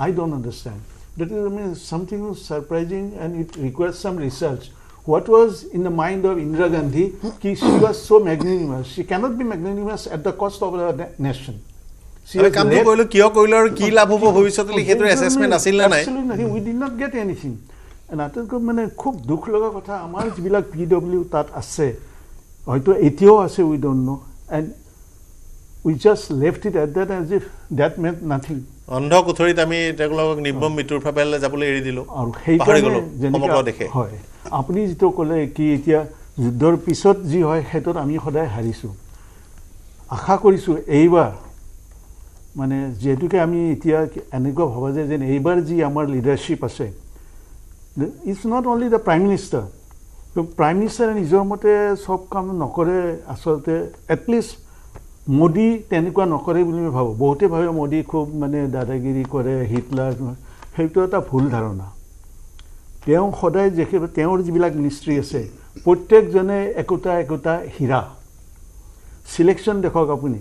I don't understand. That is something surprising and it requires some research. What was in the mind of Indira Gandhi? She was so magnanimous. She cannot be magnanimous at the cost of the nation. Absolutely nothing. We did not get anything. And আটাইতকৈ মানে খুব দুখ লগা কথা আমাৰ যিবিলাক PW তাত আছে হয়তো এতিয়াও আছে we don't know and we just left it at that as if that meant nothing. অন্ধ কুথৰিত আমি তেওঁলোকক নিৰ্মম মৃত্যুৰ ফালে যাবলৈ এৰি দিলোঁ আৰু সেইকাৰণে সমগ্ৰ দেখে হয় আপুনি যিটো ক'লে কি এতিয়া যুদ্ধৰ পিছত যি হয় সেইটোত আমি সদায় হাৰিছোঁ আশা কৰিছোঁ এইবাৰ মানে যেহেতুকে আমি এতিয়া এনেকুৱা ভাবা যে এইবাৰ যি আমাৰ লিডাৰশ্বিপ আছে it's not only the prime minister prime মিনিষ্টাৰে নিজৰ মতে চব কাম নকৰে আচলতে এটলিষ্ট মোদী তেনেকুৱা নকৰে বুলি মই ভাবোঁ বহুতে ভাবে মোদী খুব মানে দাদাগিৰি কৰে হিটলাৰ সেইটো এটা ভুল ধাৰণা তেওঁ সদায় তেওঁৰ যিবিলাক মিনিষ্ট্ৰী আছে প্ৰত্যেকজনে একোটা হীৰা সিলেকশ্যন দেখক আপুনি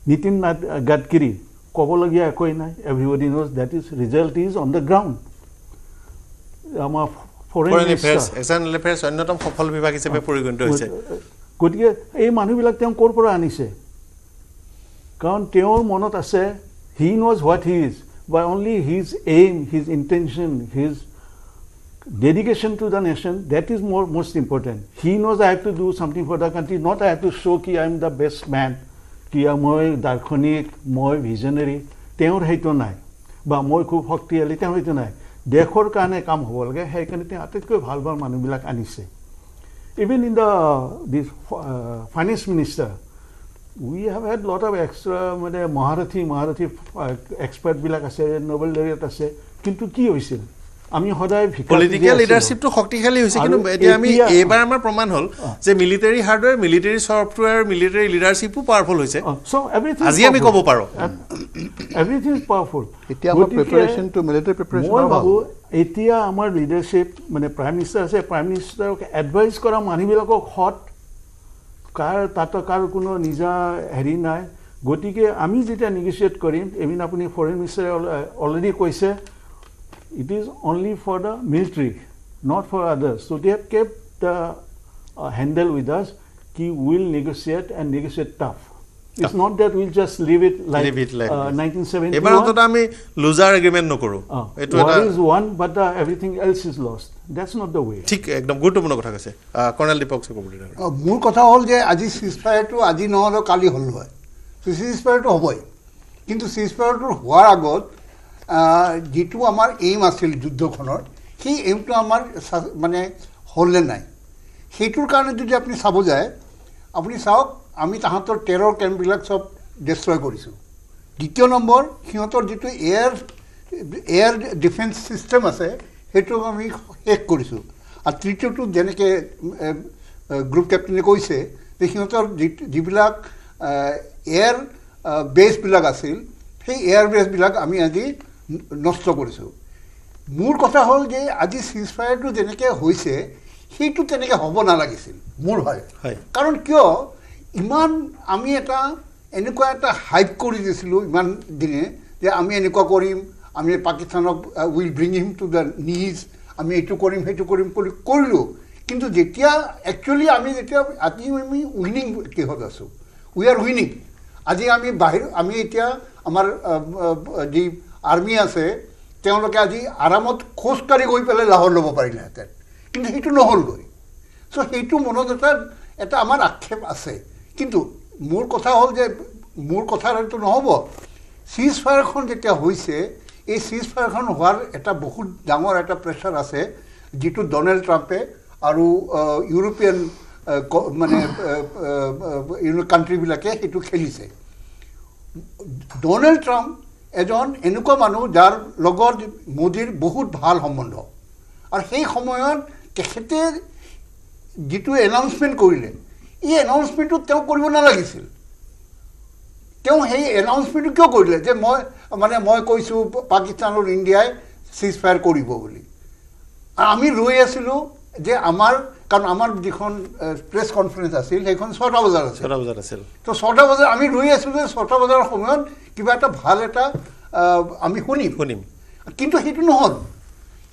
নীতিন গাডকাৰী ক'বলগীয়া একোৱেই নাই everybody knows that is result is on the ground আমাৰ ফৰেইন এফেয়াৰ্ছ অন্যতম সফল বিভাগ হিচাপে পৰিগণিত হৈছে গতিকে এই মানুহবিলাক তেওঁ ক'ৰ পৰা আনিছে কাৰণ তেওঁৰ মনত আছে he knows what he is by only his aim his intention his dedication to the nation that is most important he knows I have to do something for the country not I have to show ki I am the best man ki moi darkhonik moi visionary তেওঁৰ হেইটো নাই বা মই খুব শক্তিশালী তেওঁ হেইটো নাই দেশৰ কাৰণে কাম হ'ব লাগে সেইকাৰণে তেওঁ আটাইতকৈ ভাল ভাল মানুহবিলাক আনিছে even in the this finance minister we have had lot of extra মানে মহাৰথী expert বিলাক আছে নোবেল laureate আছে কিন্তু কি হৈছিল আমি সদায় পলিটিক্যাল লিডাৰশিপটো শক্তিশালী হৈছে কিন্তু এতিয়া আমি এবাৰ আমাৰ প্ৰমাণ হ'ল যে military hardware military software military লিডাৰশিপো পাৱাৰফুল হৈছে সো এভৰিথিং আজি আমি ক'ব পাৰো এভৰিথিং ইজ পাৱাৰফুল এতিয়া আমাৰ প্ৰিপাৰেচন টু মিলিটাৰী প্ৰিপাৰেচন হ'ব এতিয়া আমাৰ লিডাৰশিপ মানে প্ৰাইম মিনিষ্টাৰ আছে প্ৰাইম মিনিষ্টাৰক এডভাইস কৰা মানুহবিলাকক হট কাৰ কোনো নিজা হেৰি নাই গতিকে আমি যেতিয়া নেগোচিয়েট কৰিম এমিন আপুনি ফৰেইন মিনিষ্টাৰে অলৰেডি কৈছে it is only for the military not for others so they have kept the handle with us we will negotiate and negotiate tough it's not that we'll just leave it like 1971 ebar to ami loser agreement nokoru etu eta is one but everything else is lost that's not the way thik ekdom guruttopurno kotha kaise colonel deepak se kobu mur kotha hol je aji ceasefire to aji নহলো kali hol hoy ceasefire to hoboi kintu ceasefire to hoar agot যেটো আমাৰ aim আছিল যুদ্ধখনৰ সেই এইমটো আমাৰ মানে হলনে নাই সেইটোৰ কাৰণে যদি আপুনি চাব যায় আপুনি চাওক আমি তাহাঁতৰ টেৰৰ কেম্পবিলাক সব ডিষ্ট্ৰয় কৰিছোঁ দ্বিতীয় নম্বৰ সিহঁতৰ যেটো এয়াৰ ডিফেন্স সিস্টেম আছে সেইটো আমি শেষ কৰিছোঁ আৰু তৃতীয়টো যেনেকৈ গ্ৰুপ কেপ্টেনে কৈছে যে সিহঁতৰ যিবিলাক এয়াৰ বেছবিলাক আছিল সেই এয়াৰ বেছবিলাক আমি আজি নষ্ট কৰিছোঁ মোৰ কথা হ'ল যে আজি সিজফায়াৰটো যেনেকৈ হৈছে সেইটো তেনেকৈ হ'ব নালাগিছিল মোৰ হয় কাৰণ কিয় ইমান আমি এনেকুৱা এটা হাইপ কৰি দিছিলোঁ ইমান দিনে যে আমি এনেকুৱা কৰিম আমি পাকিস্তানক will bring him to the নিজ আমি এইটো কৰিম সেইটো কৰিম কৰিলোঁ কিন্তু যেতিয়া একচুৱেলি আমি আজি আমি উইনিং কিহত আছোঁ উই আৰ উইনিং আজি আমি এতিয়া আমাৰ যি আৰ্মি আছে তেওঁলোকে আজি আৰামত খোজকাঢ়ি গৈ পেলাই লাহোৰ ল'ব পাৰিলেহেঁতেন কিন্তু সেইটো নহ'লগৈ চ' সেইটো মনত এটা আমাৰ আক্ষেপ আছে কিন্তু মোৰ কথা হ'ল যে মোৰ কথা সেইটো নহ'ব চিজফায়াৰখন যেতিয়া হৈছে এই চিজফায়াৰখন হোৱাৰ এটা বহুত ডাঙৰ এটা প্ৰেছাৰ আছে যিটো ডনাল্ড ট্ৰাম্পে আৰু ইউৰোপিয়ান মানে কাণ্ট্ৰিবিলাকে সেইটো খেলিছে ডনাল্ড ট্ৰাম্প এজন এনেকুৱা মানুহ যাৰ লগত মোদীৰ বহুত ভাল সম্বন্ধ আৰু সেই সময়ত তেখেতে যিটো এনাউন্সমেণ্ট কৰিলে এই এনাউন্সমেণ্টটো তেওঁ কৰিব নালাগিছিল তেওঁ সেই এনাউন্সমেণ্টটো কিয় কৰিলে যে মই কৈছোঁ পাকিস্তান আৰু ইণ্ডিয়াই চিজ ফায়াৰ কৰিব বুলি আৰু আমি ৰৈ আছিলোঁ যে কাৰণ আমাৰ যিখন প্ৰেছ কনফাৰেন্স আছিল সেইখন 6টা বজাত আছিল তো 6টা বজাত আমি ৰৈ আছিলোঁ যে 6টা বজাৰ সময়ত কিবা এটা ভাল এটা আমি শুনিম কিন্তু সেইটো নহ'ল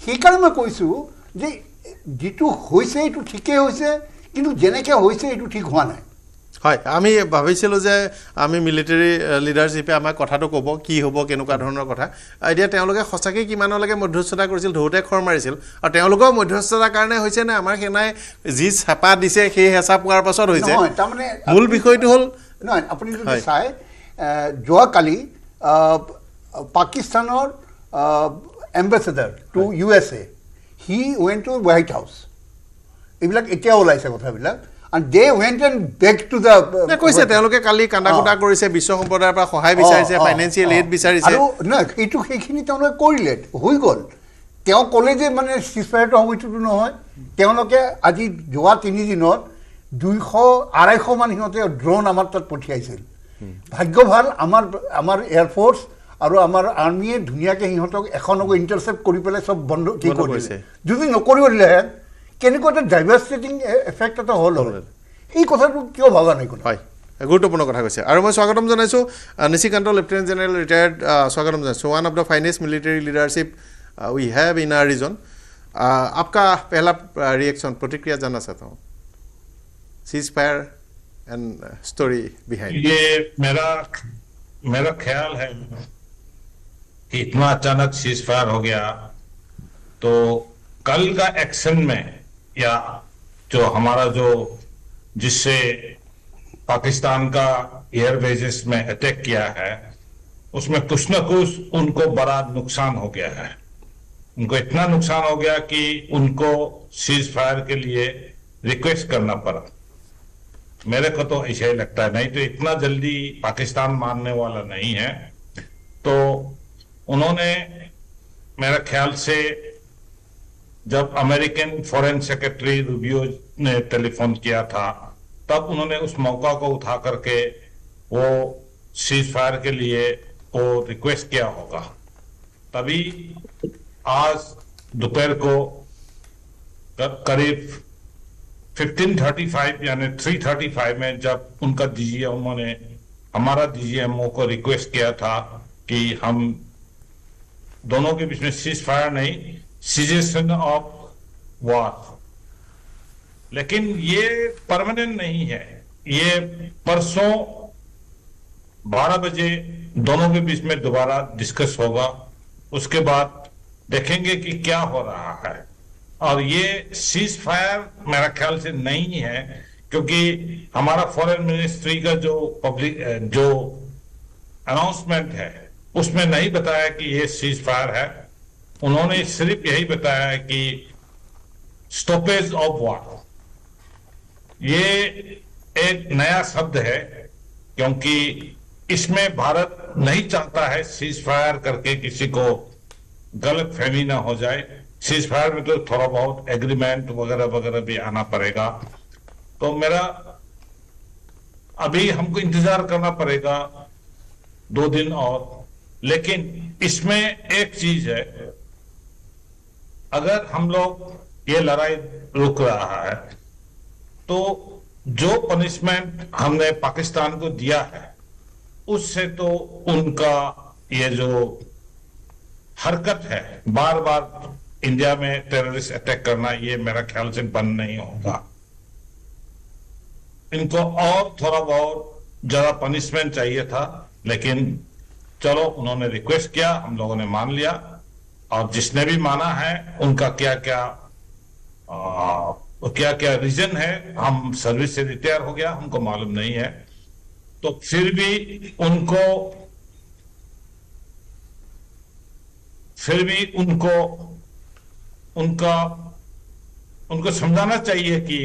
সেইকাৰণে মই কৈছোঁ যে যিটো হৈছে এইটো ঠিকেই হৈছে কিন্তু যেনেকৈ হৈছে এইটো ঠিক হোৱা নাই হয় আমি ভাবিছিলোঁ যে আমি মিলিটাৰী লিডাৰশ্বিপে আমাক কথাটো ক'ব কি হ'ব কেনেকুৱা ধৰণৰ কথা এতিয়া তেওঁলোকে সঁচাকৈ কিমানলৈকে মধ্যস্থতা কৰিছিল ধৰোতে খৰ মাৰিছিল আৰু তেওঁলোকৰ মধ্যস্থতাৰ কাৰণে হৈছে নে আমাৰ সেনাই যি হেঁচা দিছে সেই হেঁচা পোৱাৰ পাছত হৈছে তাৰমানে মূল বিষয়টো হ'ল নহয় আপুনি যদি চাই যোৱাকালি পাকিস্তানৰ ambassador to USA he went to White House এইবিলাক এতিয়া ওলাইছে কথাবিলাক and they went and begged to the কৈছে তেওঁলোকে কালি কান্দাকুটা কৰিছে বিশ্ব সম্প্ৰদায়ৰ পৰা সহায় বিচাৰিছে ফাইনেন্সিয়েল এড বিচাৰিছে আৰু না এইটো সেইখিনি তেওঁলোকে কৰিলে হৈ গ'ল তেওঁ ক'লে যে মানে চিজফায়াৰটো হ'ব এইটোতো নহয় তেওঁলোকে আজি যোৱা 3 দিনত 200-250 মান সিহঁতে ড্ৰোন আমাৰ তাত পঠিয়াইছিল ভাগ্য ভাল আমাৰ এয়াৰফ'ৰ্চ আৰু আমাৰ আৰ্মিয়ে ধুনীয়াকৈ সিহঁতক এখনকো ইণ্টাৰচেপ্ট কৰি পেলাই চব বন্ধ কি কৰিছে যদি নকৰিব দিলেহেঁতেন কেনেকুৱা এটা ডাইভাৰ্চিটিং এফেক্ট এটা হ'ল এই কথাটো কিয় ভবা নাই হয় গুৰুত্বপূৰ্ণ কথা কৈছে আৰু মই স্বাগতম জনাইছোঁ নিশিকান্ত লেফটেনেণ্ট জেনেৰেল ৰিটায়াৰ্ড স্বাগতম জনাইছোঁ one of the finest military leadership we have in our region आपका पहला रिएक्शन प्रतिक्रिया जानना चाहता हूँ cease fire and story behind ये मेरा ख्याल है कि इतना अचानक सीज फायर हो गया तो कल का एक्शन में या जो हमारा जिससे पाकिस्तान का एयर बेसेस में अटैक किया है उसमें कुछ न कुछ उनको बड़ा नुकसान हो गया है उनको इतना नुकसान हो गया कि उनको सीज फायर के लिए रिक्वेस्ट करना पड़ा मेरे को तो ऐसा ही लगता है नहीं तो इतना जल्दी पाकिस्तान मानने वाला नहीं है तो उन्होंने मेरे ख्याल से जब अमेरिकन फॉरेन सेक्रेटरी रूबियो ने टेलीफोन किया था तब उन्होंने उस मौका को उठा करके वो सीज फायर के लिए वो रिक्वेस्ट किया होगा तभी आज दोपहर को करीब 15:35 यानी 3:35 में जब उनका DGMO ने हमारा DGMO को रिक्वेस्ट किया था कि हम दोनों के बीच में सीज फायर नहीं सीजेशन ऑफ वॉर लेकिन ये परमानेंट नहीं है ये परसों 12 बजे दोनों के बीच में दोबारा डिस्कस होगा उसके बाद देखेंगे कि क्या हो रहा है और ये सीज फायर मेरा ख्याल से नहीं है क्योंकि हमारा फॉरेन मिनिस्ट्री का जो अनाउंसमेंट है उसमें नहीं बताया कि ये सीज फायर है उन्होंने सिर्फ यही बताया है कि स्टॉपेज ऑफ वॉर ये एक नया शब्द है क्योंकि इसमें भारत नहीं चाहता है सीज फायर करके किसी को गलत फहमी ना हो जाए सीज फायर में तो थोड़ा बहुत एग्रीमेंट वगैरह वगैरह भी आना पड़ेगा तो मेरा अभी हमको इंतजार करना पड़ेगा 2 दिन और लेकिन इसमें एक चीज है अगर हम लोग ये लड़ाई रुक रहा है तो जो पनिशमेंट हमने पाकिस्तान को दिया है उससे तो उनका ये जो हरकत है बार बार इंडिया में टेररिस्ट अटैक करना ये मेरा ख्याल से बंद नहीं होगा इनको और थोड़ा बहुत ज्यादा पनिशमेंट चाहिए था लेकिन चलो उन्होंने रिक्वेस्ट किया हम लोगों ने मान लिया और जिसने भी माना है उनका क्या क्या रीजन है हम सर्विस से रिटायर हो गया हमको मालूम नहीं है तो फिर भी उनको समझाना चाहिए कि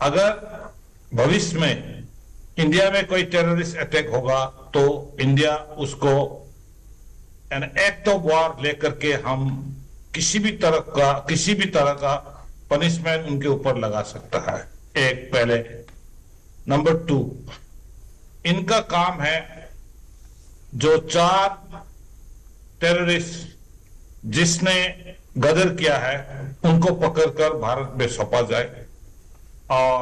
अगर भविष्य में इंडिया में कोई टेररिस्ट अटैक होगा तो इंडिया उसको एन एक्ट ऑफ वॉर लेकर के हम किसी भी तरह का पनिशमेंट उनके ऊपर लगा सकता है। एक पहले। नंबर 2, इनका काम है जो 4 टेररिस्ट जिसने गदर किया है उनको पकड़कर भारत में सौंपा जाए, और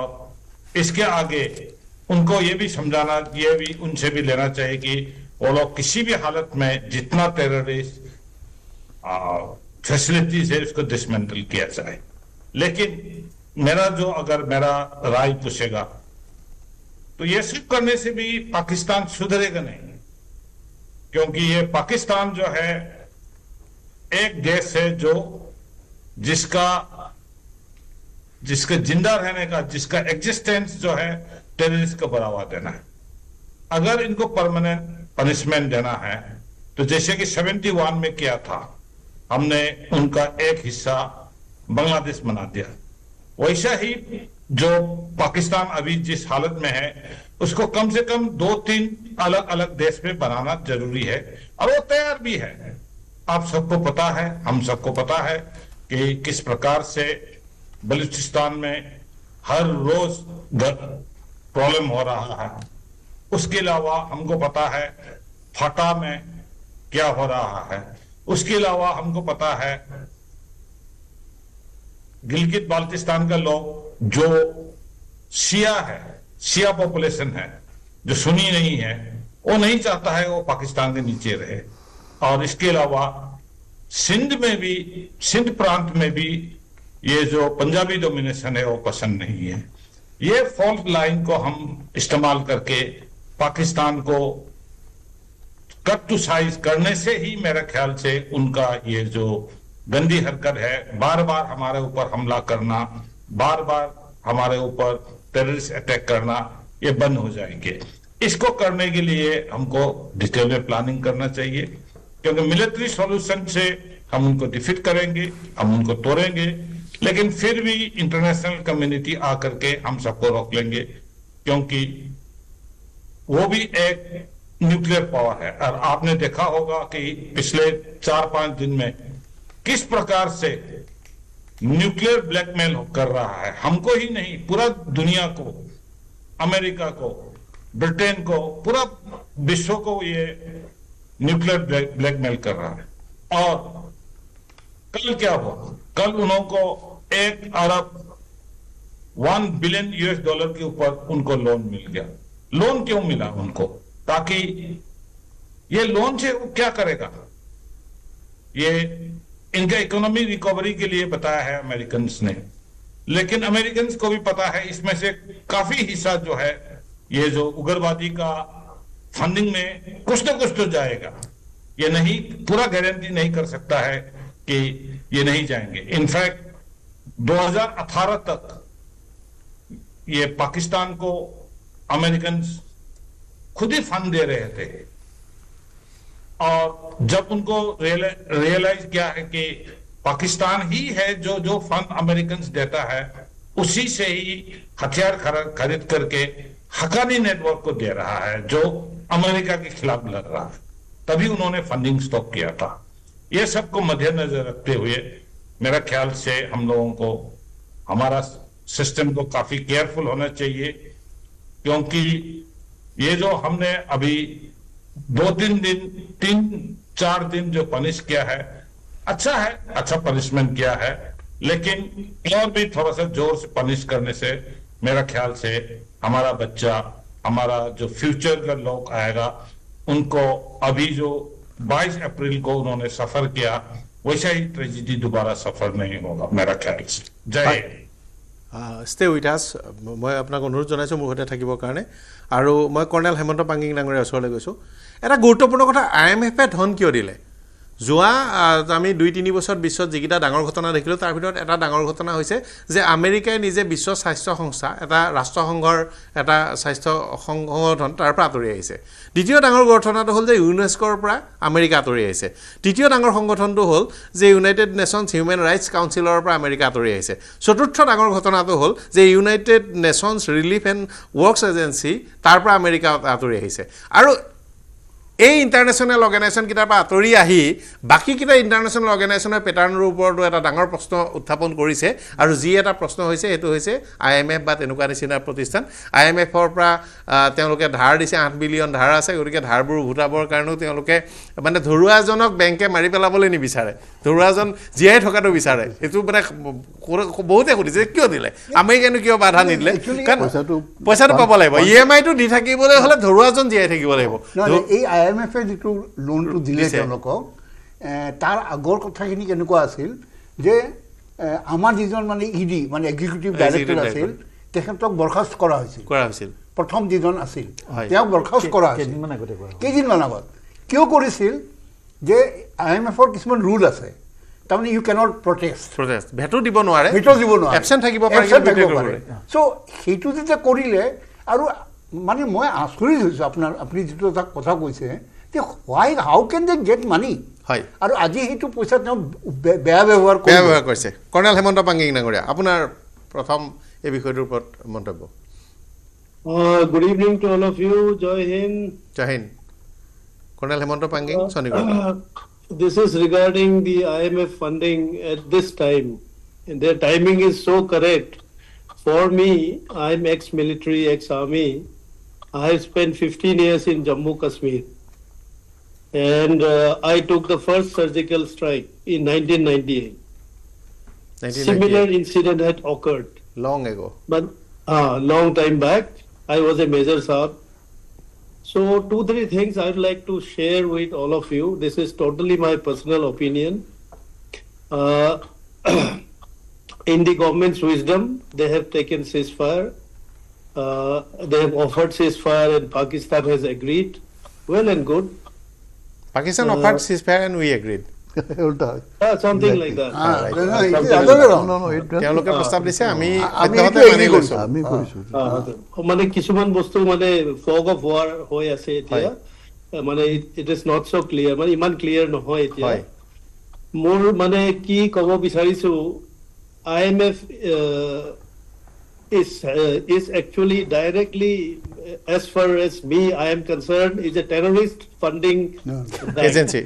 इसके आगे उनको ये भी समझाना, ये भी उनसे भी लेना चाहिए कि वो लोग किसी भी हालत में जितना टेररिस्ट फैसिलिटीज है उसको डिसमेंटल किया जाए। लेकिन अगर मेरा राय पूछेगा तो ये सब करने से भी पाकिस्तान सुधरेगा नहीं, क्योंकि ये पाकिस्तान जो है एक देश है जो जिसका जिंदा रहने का, जिसका एग्जिस्टेंस जो है टेररिस्ट को बढ़ावा देना है। अगर इनको परमानेंट पनिशमेंट देना है तो जैसे कि 71 में किया था, हमने उनका एक हिस्सा बांग्लादेश बना दिया, वैसा ही जो पाकिस्तान अभी जिस हालत में है उसको कम से कम 2-3 अलग अलग देश में बनाना जरूरी है, और वो तैयार भी है। आप सबको पता है, हम सबको पता है कि किस प्रकार से बलूचिस्तान में हर रोज प्रॉब्लम हो रहा है। उसके अलावा हमको पता है फाटा में क्या हो रहा है। उसके अलावा हमको पता है गिलगित बाल्टिस्तान का लोग जो शिया पॉपुलेशन है, जो सुन्नी नहीं है, वो नहीं चाहता है वो पाकिस्तान के नीचे रहे। और इसके अलावा सिंध प्रांत में भी ये जो पंजाबी डोमिनेशन है वो पसंद नहीं है। ये फॉल्ट लाइन को हम इस्तेमाल करके पाकिस्तान को कट टू साइज करने से ही मेरे ख्याल से उनका ये जो गंदी हरकत है, बार बार हमारे ऊपर हमला करना, बार बार हमारे ऊपर टेररिस्ट अटैक करना, ये बंद हो जाएंगे। इसको करने के लिए हमको डिटेल में प्लानिंग करना चाहिए, क्योंकि मिलिट्री सॉल्यूशन से हम उनको डिफीट करेंगे, हम उनको तोड़ेंगे, लेकिन फिर भी इंटरनेशनल कम्युनिटी आकर के हम सबको रोक लेंगे, क्योंकि वो भी एक न्यूक्लियर पावर है। और आपने देखा होगा कि पिछले 4-5 दिन में किस प्रकार से न्यूक्लियर ब्लैकमेल कर रहा है, हमको ही नहीं पूरा दुनिया को, अमेरिका को, ब्रिटेन को, पूरा विश्व को ये न्यूक्लियर ब्लैकमेल कर रहा है। और कल क्या हुआ? कल उनको 1 अरब $1 बिलियन के ऊपर उनको लोन मिल गया। लोन क्यों मिला उनको? ताकि ये लोन से वो क्या करेगा, ये इनका इकोनॉमी रिकवरी के लिए बताया है अमेरिकन ने, लेकिन अमेरिकन को भी पता है इसमें से काफी हिस्सा जो है ये जो उग्रवादी का फंडिंग में कुछ तो जाएगा। ये नहीं, पूरा गारंटी नहीं कर सकता है कि ये नहीं जाएंगे। इनफैक्ट 2018 तक ये पाकिस्तान को अमेरिकन खुद ही फंड दे रहे थे, और जब उनको रियलाइज किया है कि पाकिस्तान ही है जो फंड अमेरिकन देता है, उसी से ही हथियार खरीद करके हकानी नेटवर्क को दे रहा है जो अमेरिका के खिलाफ लड़ रहा है, तभी उन्होंने फंडिंग स्टॉप किया था। ये सबको मद्देनजर रखते हुए मेरा ख्याल से हम लोगों को, हमारा सिस्टम को काफी केयरफुल होना चाहिए, क्योंकि ये जो हमने अभी 3-4 दिन जो पनिश किया है, अच्छा है, अच्छा पनिशमेंट किया है, लेकिन और भी थोड़ा सा जोर से पनिश करने से मेरा ख्याल से हमारा बच्चा, हमारा जो फ्यूचर का लोग आएगा, उनको अभी जो 22 अप्रैल को उन्होंने सफर किया वैसा ही ट्रेजिडी दोबारा सफर नहीं होगा मेरा ख्याल से। जय ষ্টে উইথ আছ। মই আপোনাক অনুৰোধ জনাইছোঁ মোৰ সৈতে থাকিবৰ কাৰণে। আৰু মই কৰ্ণেল হেমন্ত পাংগিং ডাঙৰীয়াৰ ওচৰলৈ গৈছোঁ। এটা গুৰুত্বপূৰ্ণ কথা, IMF-এ ধন কিয় দিলে? যোৱা আমি 2-3 বছৰত বিশ্বত যিকেইটা ডাঙৰ ঘটনা দেখিলোঁ তাৰ ভিতৰত এটা ডাঙৰ ঘটনা হৈছে যে আমেৰিকাই নিজে বিশ্ব স্বাস্থ্য সংস্থা, এটা ৰাষ্ট্ৰসংঘৰ এটা স্বাস্থ্য সংগঠন, তাৰ পৰা আঁতৰি আহিছে। দ্বিতীয় ডাঙৰ ঘটনাটো হ'ল যে ইউনেস্কোৰ পৰা আমেৰিকা আঁতৰি আহিছে। তৃতীয় ডাঙৰ সংগঠনটো হ'ল যে ইউনাইটেড নেশ্যনছ হিউমেন ৰাইটছ কাউন্সিলৰ পৰা আমেৰিকা আঁতৰি আহিছে। চতুৰ্থ ডাঙৰ ঘটনাটো হ'ল যে United nations relief and works agency, তাৰ পৰা আমেৰিকা আঁতৰি আহিছে। আৰু এই ইণ্টাৰনেশ্যনেল অৰ্গেনাইজেশ্যন কেইটাৰ পৰা আঁতৰি আহি বাকীকেইটা ইণ্টাৰনেশ্যনেল অৰ্গেনাইজেশ্যনৰ পেটাৰ্ণৰ ওপৰতো এটা ডাঙৰ প্ৰশ্ন উত্থাপন কৰিছে আৰু যি এটা প্ৰশ্ন হৈছে সেইটো হৈছে IMF বা তেনেকুৱা নিচিনা প্ৰতিষ্ঠান IMFৰ পৰা তেওঁলোকে ধাৰ দিছে 8 বিলিয়ন ধাৰ আছে গতিকে ধাৰবোৰ উভতাবৰ কাৰণেও তেওঁলোকে মানে ধৰুৱাজনক বেংকে মাৰি পেলাবলৈ নিবিচাৰে ধৰুৱাজন জীয়াই থকাটো বিচাৰে এইটো মানে বহুতে সুধিছে কিয় দিলে আমেৰিকানো কিয় বাধা নিদিলে কাৰণ পইচাটো পাব লাগিব EMI টো দি থাকিবলৈ হ'লে ধৰুৱাজন জীয়াই থাকিব লাগিব এই IMF যেটো লোনটো দিলে তেওঁলোকক তাৰ আগৰ কথাখিনি কেনেকুৱা আছিল যে আমাৰ যিজন মানে ED মানে এক্সিকিউটিভ ডাইৰেক্টৰ আছিল তেখেতক বৰখাস্ত কৰা হৈছিল প্ৰথম যিজন আছিল তেওঁক বৰখাস্ত কৰা হৈছিল কেইদিনমান আগত কিয় কৰিছিল যে IMFৰ কিছুমান ৰুল আছে তাৰমানে ইউ কেনট প্ৰটেষ্ট ভেটো দিব নোৱাৰে এবসেন্ট থাকিব পাৰে সো সেইটো যেতিয়া কৰিলে আৰু মানে মই আচৰিত হৈছোঁ আপুনি যিটো এটা কথা কৈছে যে how can they get money হয় আৰু আজি সেইটো পইচা তেওঁ বেয়া ব্যৱহাৰ কৰিছে কৰ্ণেল হেমন্ত পাংগিং নাগৰীয়া আপোনাৰ প্ৰথম এই বিষয়টোৰ ওপৰত মন্তব্য good evening to all of you Jai Hind colonel Hemanta Pangging Chandigarh This is regarding the IMF funding at this time. And their timing is so correct. For me, I'm ex-military, ex-army. I have spent 15 years in Jammu Kashmir. And I took the first surgical strike in 1998. Similar incident had occurred. Long ago. But long time back, I was a Major Saab. So 2-3 things I'd like to share with all of you. This is totally my personal opinion. In the government's wisdom, they have taken ceasefire. They have offered ceasefire and Pakistan has agreed. Well and good. Pakistan offered ceasefire and we agreed. Something like that. তেওঁলোকে প্ৰস্তাৱ দিছে আমি মানে কিছুমান বস্তু মানে fog of war হৈ আছে এতিয়া মানে it is not so clear মানে ইমান ক্লিয়াৰ নহয় এতিয়া মোৰ মানে কি ক'ব বিচাৰিছো IMF is actually directly as far as me I am concerned is a terrorist funding agency.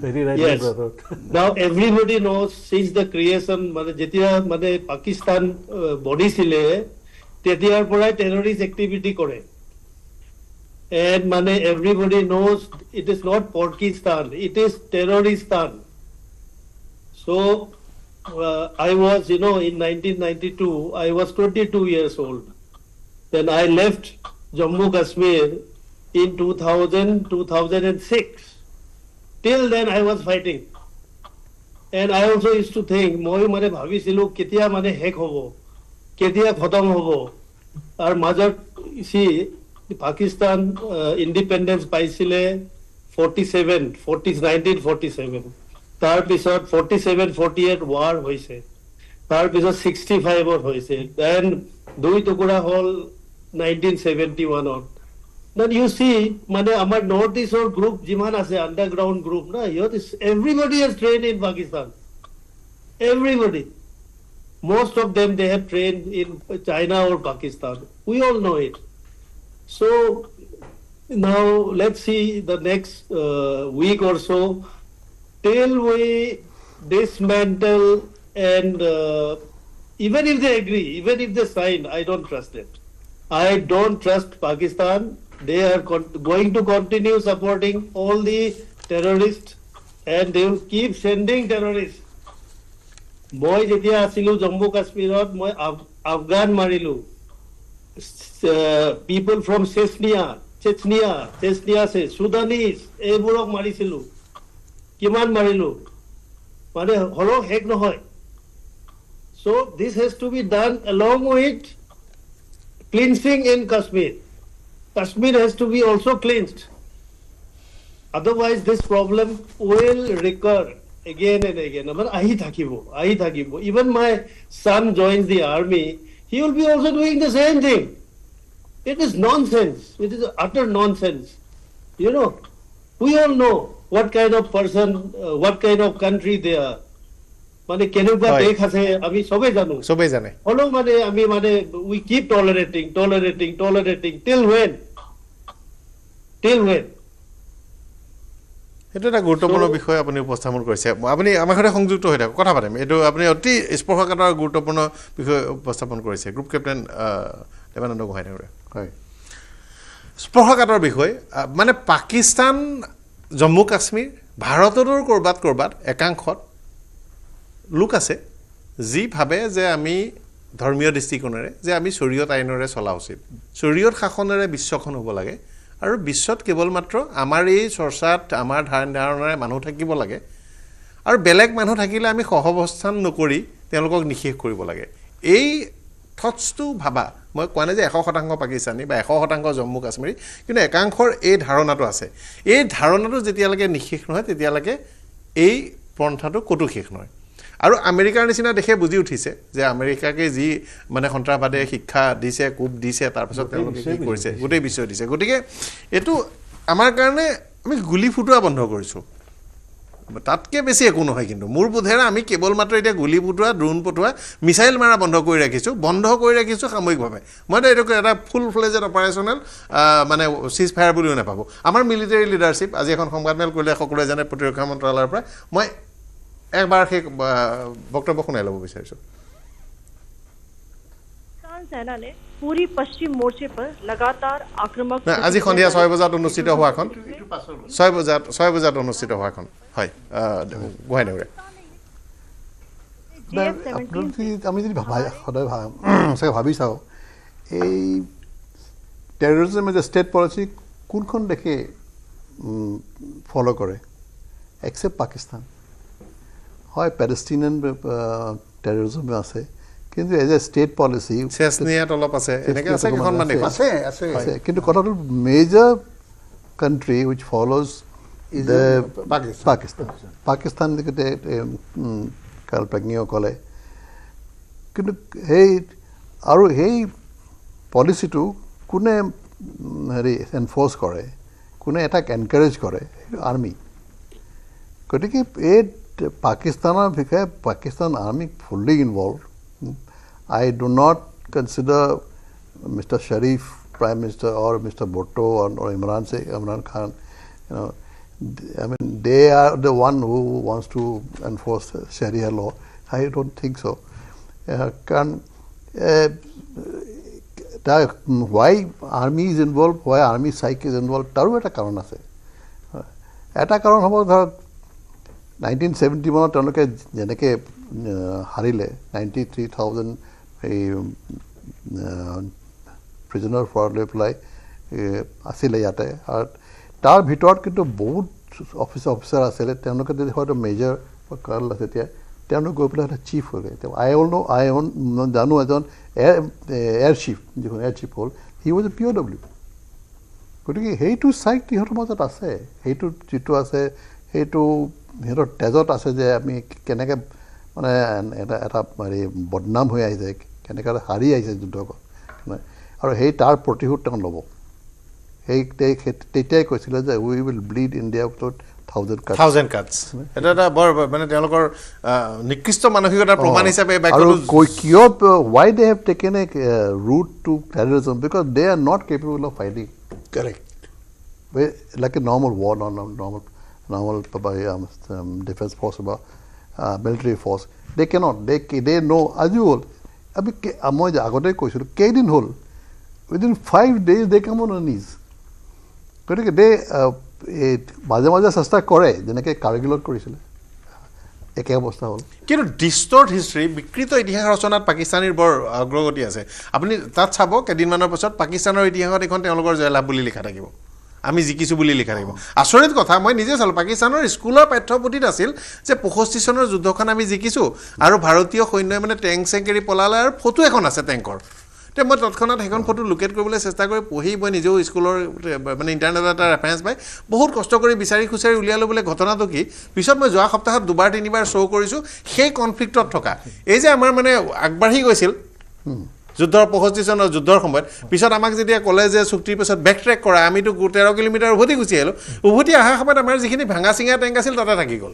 Very right. Yes. Now everybody knows since the creation mane jetia mane Pakistan body sile tetiar porai terrorist activity kore and mane everybody knows it is not Pakistan, it is terroristan. So I was in 1992 I was 22 years old. Then I left Jammu Kashmir in 2006. Till then I was fighting. And I also used to think, moi mane bhabisilu ketia mane hek hobo, ketia khatam hobo. Ar major see Pakistan independence paisile 1947. Tar pisot 47-48 war hoise. Tar pisot 65 or hoise. Then dui tukura hol 1971 on. Then you see, mane amar Northeastern group jiman ase underground group na. Everybody has trained in Pakistan. Everybody. Most of them they have trained in China or Pakistan. We all know it. So now let's see the next week or so. Till we dismantle and even if they agree, even if they sign, I don't trust it. I don't trust Pakistan. They are going to continue supporting all the terrorists and they will keep sending terrorists. Moi jetia asilu Jammu Kashmirot moi Afghan marilu. People from Chechnya se Sudanese eburok marisilu. Kiman marilu. Mane holo hek nohoy. So this has to be done along with cleansing in Kashmir. Kashmir has to be also cleansed. Otherwise this problem will recur again and again. Ahi thakibo. Even my son joins the army, he will be also doing the same thing. It is nonsense. It is utter nonsense. You know, we all know what kind of person, what kind of country they are. মানে কেনেকুৱা দেশ আছে আমি সবে জানে হলো মানে আমি মানে we keep tolerating till when এইটো এটা গুৰুত্বপূৰ্ণ বিষয় আপুনি উপস্থাপন কৰিছে আপুনি আমাৰ সৈতে সংযুক্ত হৈ থাকক কথা পাতিম এইটো আপুনি অতি স্পৰ্শকাতৰ গুৰুত্বপূৰ্ণ বিষয় উপস্থাপন কৰিছে গ্ৰুপ কেপ্টেইন দেৱানন্দ গোহাঁই ডাঙৰীয়া হয় স্পৰ্শকাতৰ বিষয় মানে পাকিস্তান জম্মু কাশ্মীৰ ভাৰতৰো ক'ৰবাত একাংশত লোক আছে যি ভাবে যে আমি ধৰ্মীয় দৃষ্টিকোণেৰে যে আমি শৰীয়ত আইনৰে চলা উচিত শৰীয়ত শাসনেৰে বিশ্বখন হ'ব লাগে আৰু বিশ্বত কেৱল মাত্ৰ আমাৰ এই চৰ্চাত আমাৰ ধাৰণাৰে মানুহ থাকিব লাগে আৰু বেলেগ মানুহ থাকিলে আমি সহৱস্থান নকৰি তেওঁলোকক নিষেধ কৰিব লাগে এই থটছটো ভাবা মই কোৱা নাই যে 100% পাকিস্তানী বা 100% জম্মু কাশ্মীৰী কিন্তু একাংশৰ এই ধাৰণাটো আছে এই ধাৰণাটো যেতিয়ালৈকে নিষেধ নহয় তেতিয়ালৈকে এই পন্থাটো কতো শেষ নহয় আৰু আমেৰিকাৰ নিচিনা দেশে বুজি উঠিছে যে আমেৰিকাকে যি মানে সন্ত্ৰাসবাদে শিক্ষা দিছে কোপ দিছে তাৰপিছত তেওঁলোকে কি কৰিছে গোটেই বিশ্ব দিছে গতিকে এইটো আমাৰ কাৰণে আমি গুলি ফুটোৱা বন্ধ কৰিছোঁ তাতকে বেছি একো নহয় কিন্তু মোৰ বোধেৰে আমি কেৱল মাত্ৰ এতিয়া গুলি ফুটোৱা ড্ৰোন পঠোৱা মিছাইল মাৰা বন্ধ কৰি ৰাখিছোঁ সাময়িকভাৱে মই এইটো এটা ফুল ফ্লেজেড অপাৰেশ্যনেল মানে চিজ ফায়াৰ বুলিও নাপাবো আমাৰ মিলিটাৰী লিডাৰশ্বিপ আজি এখন সংবাদমেল কৰিলে সকলোৱে জানে প্ৰতিৰক্ষা মন্ত্ৰালয়ৰ পৰা মই একবাৰ সেই বক্তব্য শুনাই ল'ব বিচাৰিছোঁ सेना ने पूरी पश्चिम मोर्चे पर लगातार आक्रामक আজি সন্ধিয়া 6 বজাত অনুষ্ঠিত হোৱাখন 6 বজাত অনুষ্ঠিত হোৱাখন হয় গোহাঁই ডাঙৰীয়া আমি যদি সদায় চাগে ভাবি চাওঁ এই terrorism as a state policy কোনখন দেশে ফ'ল' কৰে এক্সেপ্ট পাকিস্তান হয় পেলেষ্টিনিয়ান টেৰৰিজম আছে কিন্তু এজ এ ষ্টেট পলিচি চেচনিয়াত অলপ আছে এনেকৈ আছে কেইখনমান দেশ আছে কিন্তু কথাটো মেজৰ কাণ্ট্ৰি উইচ ফ'ল'জ পাকিস্তান কাল প্ৰজ্ঞীয় ক'লে কিন্তু সেই পলিচিটো কোনে এনফৰ্চ কৰে কোনে এটাক এনকাৰেজ কৰে আৰ্মি গতিকে এই পাকিস্তানৰ বিষয়ে Pakistan army fully involve I do not consider Mr. Sharif Prime Minister or Mr. Bhutto or Imran Khan, I mean, they are the one who wants to enforce Sharia law. I don't think so. Why army is involved, why army psych is involved, taru eta karon ase. Eta karon hobo dhar 1971 তেওঁলোকে যেনেকৈ হাৰিলে 93,000 prisoner for লৈ পেলাই আছিলে ইয়াতে আৰু তাৰ ভিতৰত কিন্তু বহুত অফিচাৰ আছিলে তেওঁলোকে যদি হয়তো মেজৰ কাৰ্ল আছে এতিয়া তেওঁলোক গৈ পেলাই এটা চিফ হ'লে আই জানো এজন এয়াৰ চিফ যিখন এয়াৰ চিফ হ'ল হি ৱাজ এ POW গতিকে সেইটো চাইক সিহঁতৰ মাজত আছে সেইটো যিটো আছে সেইটো সিহঁতৰ তেজত আছে যে আমি কেনেকৈ মানে এটা হেৰি বদনাম হৈ আহিছে কেনেকৈ হাৰি আহিছে যুদ্ধখন আৰু সেই তাৰ প্ৰতিশোধ তেওঁ ল'ব সেই তেতিয়াই কৈছিলে যে we will bleed India without 1000 cuts এটা এটা বৰ মানে তেওঁলোকৰ নিকৃষ্ট মানসিকতাৰ প্ৰমাণ হিচাপে আৰু কিয় why they have taken a route to terrorism because they are not capable of fighting correct like a normal war normal defense force about military force they cannot they know as you all abi মই আগতে কৈছিলোঁ কেইদিন হ'ল within 5 days they come on knees গতিকে they মাজে মাজে চেষ্টা কৰে যেনেকৈ কাৰ্গিলত কৰিছিলে একে অৱস্থা হ'ল কিন্তু ডিষ্টৰ্ট হিষ্ট্ৰী বিকৃত ইতিহাস ৰচনাত পাকিস্তানীৰ বৰ অগ্ৰগতি আছে আপুনি তাত চাব কেইদিনমানৰ পাছত পাকিস্তানৰ ইতিহাসত এখন তেওঁলোকৰ জয়লাভ বুলি লিখা থাকিব আমি জিকিছোঁ বুলি লিখা থাকিব আচৰিত কথা মই নিজে চালোঁ পাকিস্তানৰ স্কুলৰ পাঠ্যপুথিত আছিল যে 65 চনৰ যুদ্ধখন আমি জিকিছোঁ আৰু ভাৰতীয় সৈন্যই মানে টেংক চেংকেৰি পলালে আৰু ফটো এখন আছে টেংকৰ তে মই তৎক্ষণাত সেইখন ফটো লোকেট কৰিবলৈ চেষ্টা কৰি পঢ়ি মই নিজেও স্কুলৰ মানে ইণ্টাৰনেটত এটা ৰেফাৰেঞ্চ পাই বহুত কষ্ট কৰি বিচাৰি খুচাৰি উলিয়ালোঁ বোলে ঘটনাটো কি পিছত মই যোৱা সপ্তাহত 2-3 শ্ব' কৰিছোঁ সেই কনফ্লিক্টত থকা এই যে আমাৰ মানে আগবাঢ়ি গৈছিল যুদ্ধৰ 65 চনৰ যুদ্ধৰ সময়ত পিছত আমাক যেতিয়া ক'লে যে চুক্তিৰ পিছত বেক ট্ৰেক কৰা আমিতো 13 কিলোমিটাৰ উভতি গুচি আহিলোঁ উভতি অহা সময়ত আমাৰ যিখিনি ভাঙা চিঙা টেংক আছিল তাতে থাকি গ'ল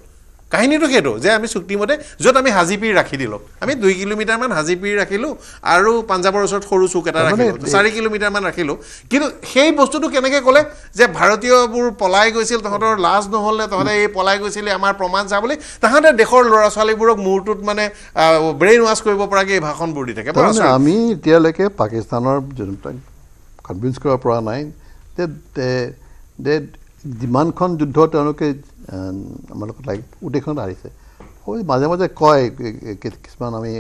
কাহিনীটো সেইটো যে আমি চুক্তিমতে য'ত আমি হাজিপিৰ ৰাখি দিলোঁ আমি 2 কিলোমিটাৰমান হাজিপিৰ ৰাখিলোঁ আৰু পাঞ্জাৱৰ ওচৰত সৰু চুক এটা ৰাখিলোঁ 4 কিলোমিটাৰমান ৰাখিলোঁ কিন্তু সেই বস্তুটো কেনেকৈ ক'লে যে ভাৰতীয়বোৰ পলাই গৈছিল তহঁতৰ লাজ নহ'ল নে তহঁতে এই পলাই গৈছিলে আমাৰ প্ৰমাণ চা বুলি তাহাঁতে দেশৰ ল'ৰা ছোৱালীবোৰক মূৰটোত মানে ব্ৰেইন ৱাছ কৰিব পৰাকৈ এই ভাষণবোৰ দি থাকে আমি এতিয়ালৈকে পাকিস্তানৰ কনভিন্স কৰিব পৰা নাই যে যিমানখন যুদ্ধ তেওঁলোকে আমাৰ লগত গোটেইখন হাৰিছে মাজে মাজে কয় কিছুমান আমি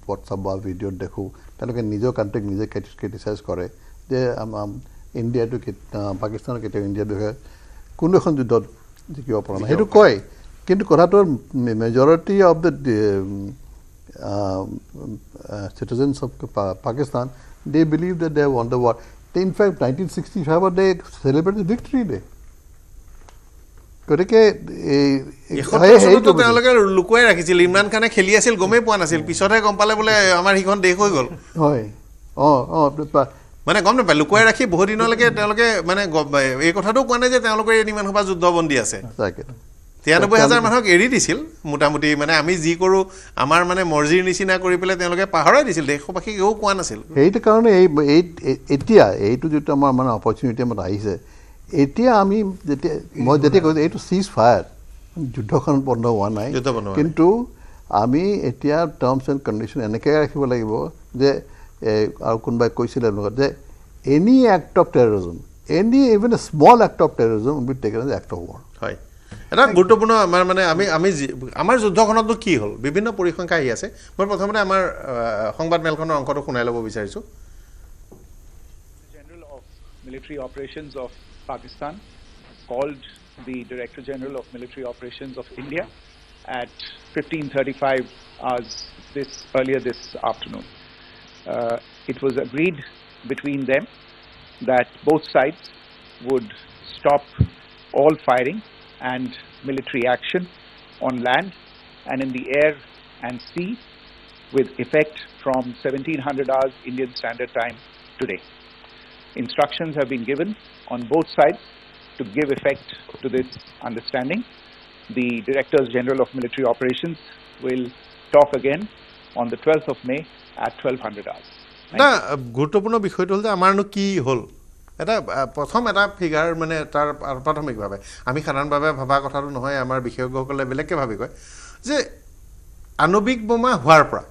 হোৱাটছআপ বা ভিডিঅ'ত দেখোঁ তেওঁলোকে নিজৰ কাণ্ট্ৰিক নিজে ক্ৰিটিচাইজ কৰে যে ইণ্ডিয়াটো পাকিস্তানৰ কেতিয়াও ইণ্ডিয়াৰ বিষয়ে কোনো এখন যুদ্ধত জিকিব পৰা নাই সেইটো কয় কিন্তু কথাটো majority of the citizens of Pakistan, they believe that they have won the war. In fact, 1965, they celebrated the victory day. গতিকে তেওঁলোকে লুকুৱাই ৰাখিছিল ইমৰান খানে খেলি আছিল গমেই পোৱা নাছিল পিছতহে গম পালে বোলে আমাৰ সিখন দেশ হৈ গ'ল হয় মানে গম নাপায় লুকুৱাই ৰাখি বহু দিনলৈকে তেওঁলোকে মানে এই কথাটো কোৱা নাই যে তেওঁলোকৰ ইমান সোপা যুদ্ধবন্দী আছে 93,000 মানুহক এৰি দিছিল মোটামুটি মানে আমি যি কৰোঁ আমাৰ মানে মৰ্জিৰ নিচিনা কৰি পেলাই তেওঁলোকে পাহৰাই দিছিল দেশবাসীক একো কোৱা নাছিল সেইটো কাৰণে এতিয়া এইটো যিটো আমাৰ মানে অপৰচুনিটি আমাৰ আহিছে এতিয়া আমি যেতিয়া কৈছোঁ এইটো চিজ ফায়াৰ যুদ্ধখন বন্ধ হোৱা নাই কিন্তু আমি এতিয়া টাৰ্মছ এণ্ড কণ্ডিশ্যন এনেকৈ ৰাখিব লাগিব যে আৰু কোনোবাই কৈছিলে যে any act of terrorism even a small act of terrorism will taken as act of war হয় এটা গুৰুত্বপূৰ্ণ আমাৰ মানে আমাৰ যুদ্ধখনতো কি হ'ল বিভিন্ন পৰিসংখ্যা আহি আছে মই প্ৰথমতে আমাৰ সংবাদ মেলখনৰ অংশটো শুনাই ল'ব বিচাৰিছোঁ General of Military Operations of Pakistan called the Director General of Military Operations of India at 15:35 hours earlier this afternoon. It was agreed between them that both sides would stop all firing and military action on land and in the air and sea with effect from 1700 hours Indian Standard Time today. Instructions have been given on both sides to give effect to this understanding. The Directors General of Military Operations will talk again on the 12th of May at 1200 hours. না গুৰুত্বপূৰ্ণ বিষয়টো হ'ল যে আমাৰনো কি হ'ল এটা প্ৰথম এটা ফিগাৰ মানে তাৰ প্ৰাথমিকভাৱে আমি সাধাৰণভাৱে ভবা কথাটো নহয় আমাৰ বিশেষজ্ঞসকলে বেলেগকৈ ভাবি কয় যে আণৱিক বোমা হোৱাৰ পৰা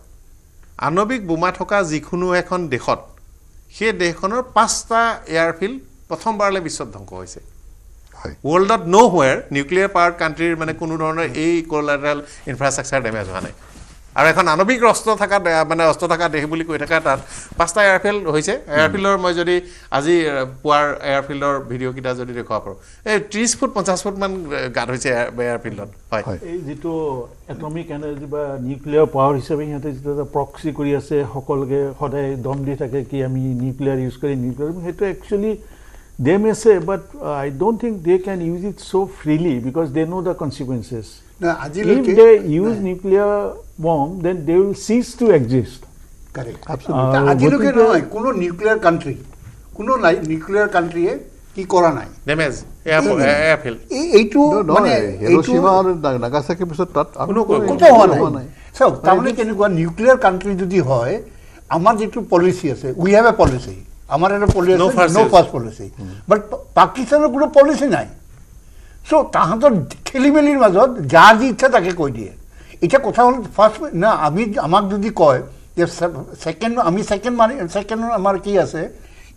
আণৱিক বোমা থকা যিকোনো এখন দেশত সেই দেশখনৰ 5টা এয়াৰফিল্ড প্ৰথমবাৰলৈ বিশ্বত ধ্বংস হৈছে ৱৰ্ল্ডত ন' হোৱেৰ নিউক্লিয়াৰ পাৱাৰ কাণ্ট্ৰিৰ মানে কোনো ধৰণৰ এই কোলাটাৰেল ইনফ্ৰাষ্ট্ৰাকচাৰ ডেমেজ হোৱা নাই আৰু এখন আণৱিক অস্ত্ৰ থকা দেশ বুলি কৈ থকা তাত 5টা এয়াৰফিল্ড হৈছে এয়াৰফিল্ডৰ মই যদি আজি পুৱাৰ এয়াৰফিল্ডৰ ভিডিঅ'কেইটা যদি দেখুৱাব পাৰোঁ এই 30 ফুট 50 ফুটমান গাঁত হৈছে এয়াৰফিল্ডত হয় এই যিটো এটমিক এনাৰ্জি বা নিউক্লিয়াৰ পাৱাৰ হিচাপে সিহঁতে যিটো এটা প্ৰক্সি কৰি আছে সকলোকে সদায় দম দি থাকে কি আমি নিউক্লিয়াৰ ইউজ কৰি নিউক্লিয়াৰ সেইটো actually they may say but I don't think they can use it so freely because they know the consequences. If they use nuclear bomb then they will cease to exist. Correct. Absolutely. আজিলৈকে নহয় কোনো nuclear কাণ্ট্ৰিয়ে কি কৰা নাই damage airfield এইটো মানে Hiroshima আৰু নাগাসাকিৰ পিছত তাত কোনো হোৱা নাই চাওক তাৰমানে কেনেকুৱা নিউক্লিয়াৰ কাণ্ট্ৰি যদি হয় আমাৰ যিটো পলিচি আছে উই হেভ এ পলিচি আমাৰ এটা পলিচি নো ফাৰ্ষ্ট পলিচি বাট পাকিস্তানৰ কোনো পলিচি নাই চ' তাহাঁতৰ খেলি মেলিৰ মাজত যাৰ যি ইচ্ছা তাকে কৈ দিয়ে এতিয়া কথা হ'ল ফাৰ্ষ্ট না আমাক যদি কয় যে ছেকেণ্ড আমাৰ কি আছে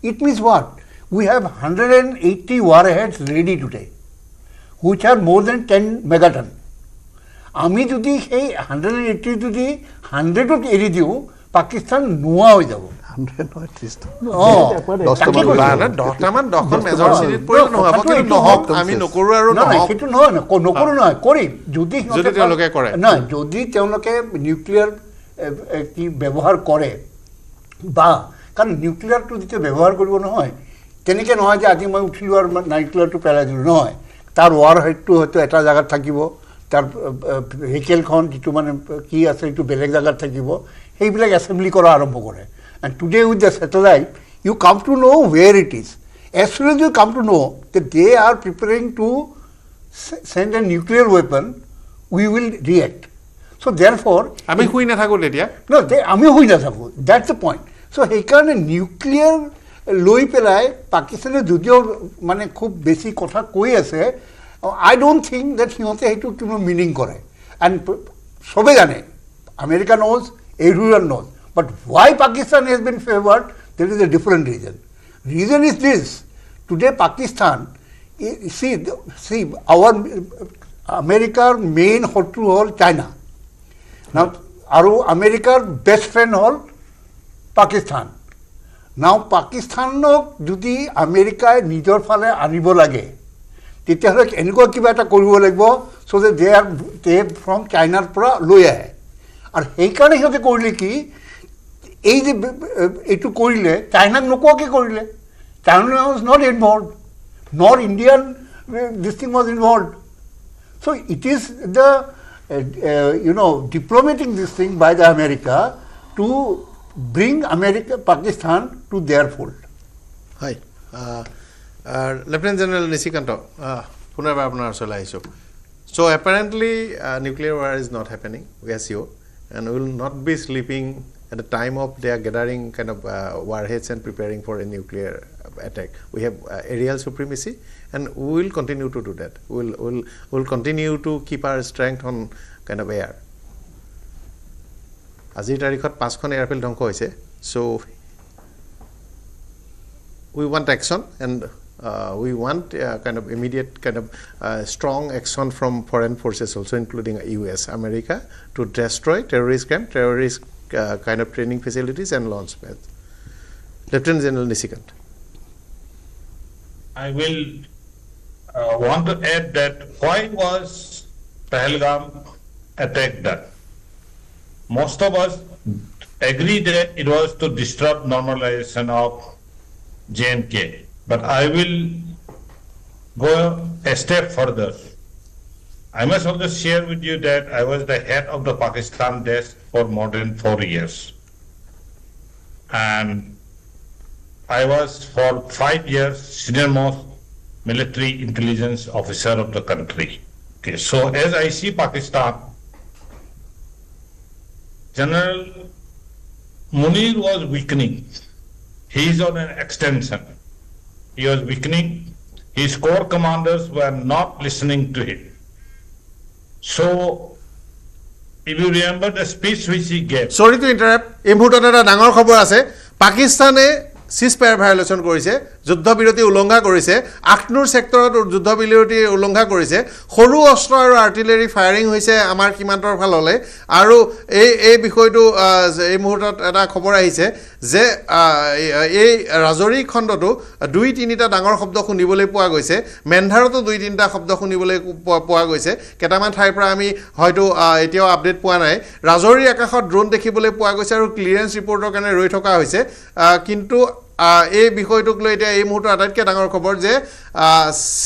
it means what we have 180 war heads ready today which are মোৰ দেন 10 মেগাটন আমি যদি সেই 180 যদি 100ত এৰি দিওঁ পাকিস্তান নোহোৱা হৈ যাব যদি তেওঁলোকে নিউক্লিয়াৰ কি ব্যৱহাৰ কৰে বা কাৰণ নিউক্লিয়াৰটো যেতিয়া ব্যৱহাৰ কৰিব নহয় তেনেকৈ নহয় যে আজি মই উঠিলোঁ আৰু নিউক্লিয়াৰটো পেলাই দিলোঁ নহয় তাৰ ৱাৰ হেডটো হয়তো এটা জেগাত থাকিব তাৰ ভেহিকেলখন যিটো মানে কি আছে সেইটো বেলেগ জেগাত থাকিব সেইবিলাক এছেম্বলি কৰা আৰম্ভ কৰে and today with the satellite you come to know where it is as soon as you come to know that they are preparing to send a nuclear weapon we will react. So therefore, আমি শুই নাথাকো তেতিয়া no, আমি শুই নাথাকো. That's the point. So সেইকাৰণে nuclear লৈ পেলাই পাকিস্তানে যদিও মানে খুব বেছি কথা কৈ আছে, I don't think that সিহঁতে সেইটো কোনো মিনিং কৰে. And সবে জানে, America knows, everyone knows. But why Pakistan has been favored, there is a different reason. Reason is this: today Pakistan, see our America's main শত্ৰু হ'ল China. Now, আৰু America's best friend হ'ল Pakistan. Now, Pakistanক যদি আমেৰিকাই নিজৰ ফালে আনিব লাগে, তেতিয়াহ'লে এনেকুৱা কিবা এটা কৰিব লাগিব, so that they from Chinaৰ পৰা লৈ আহে. আৰু সেইকাৰণে সিহঁতে কৰিলে কি, এই যে এইটো কৰিলে চাইনাক নোকোৱাকৈ কৰিলে. China was not involved, nor Indian this thing was involved. So it is the diplomatic this thing by the America to bring Pakistan to their fold. Hi, Lieutenant General Nishikanta, পুনৰবাৰ আপোনাৰ ওচৰলৈ আহিছোঁ. So apparently nuclear war is not happening, we are sure, and we will not be sleeping at the time of they are gathering kind of warheads and preparing for a nuclear attack. We have aerial supremacy, and we will continue to do that. We'll continue to keep our strength on kind of air. আজিৰ তাৰিখত 5খন airfield ধ্বংস হৈছে. So we want action, and we want kind of immediate kind of strong action from foreign forces also, including US, America, to destroy terrorist camp, terrorist kind of training facilities and launch pads. Lieutenant General Nisikant. I will want to add that why was Pahalgam attack done? Most of us agree that it was to disrupt normalization of J&K. But I will go a step further. I must also share with you that I was the head of the Pakistan desk for more than 4 years. And I was for 5 years senior-most military intelligence officer of the country. Okay, so as I see Pakistan, General Munir was weakening. He is on an extension. He was weakening. His corps commanders were not listening to him. So, if you remember the speech which he gave. Sorry to interrupt. এই মুহূৰ্তত এটা ডাঙৰ খবৰ আছে. পাকিস্তানে ceasefire violation কৰিছে, যুদ্ধবিৰতি উলংঘা কৰিছে, আখনুৰ সেক্টৰত যুদ্ধবিৰতি উলংঘা কৰিছে, সৰু অস্ত্ৰ আৰু আৰ্টিলাৰি ফায়াৰিং হৈছে আমাৰ সীমান্তৰ ফাললৈ, আৰু এই বিষয়টো এই মুহূৰ্তত এটা খবৰ আহিছে যে এই ৰাজৰি খণ্ডটো 2-3টা ডাঙৰ শব্দ শুনিবলৈ পোৱা গৈছে, মেন্ধাৰতো 2-3টা শব্দ শুনিবলৈ পোৱা গৈছে, কেইটামান ঠাইৰ পৰা আমি হয়তো এতিয়াও আপডেট পোৱা নাই, ৰাজৰিৰ আকাশত ড্ৰোন দেখিবলৈ পোৱা গৈছে আৰু ক্লিয়াৰেন্স ৰিপৰ্টৰ কাৰণে ৰৈ থকা হৈছে, কিন্তু এই বিষয়টোক লৈ এতিয়া এই মুহূৰ্তৰ আটাইতকৈ ডাঙৰ খবৰ যে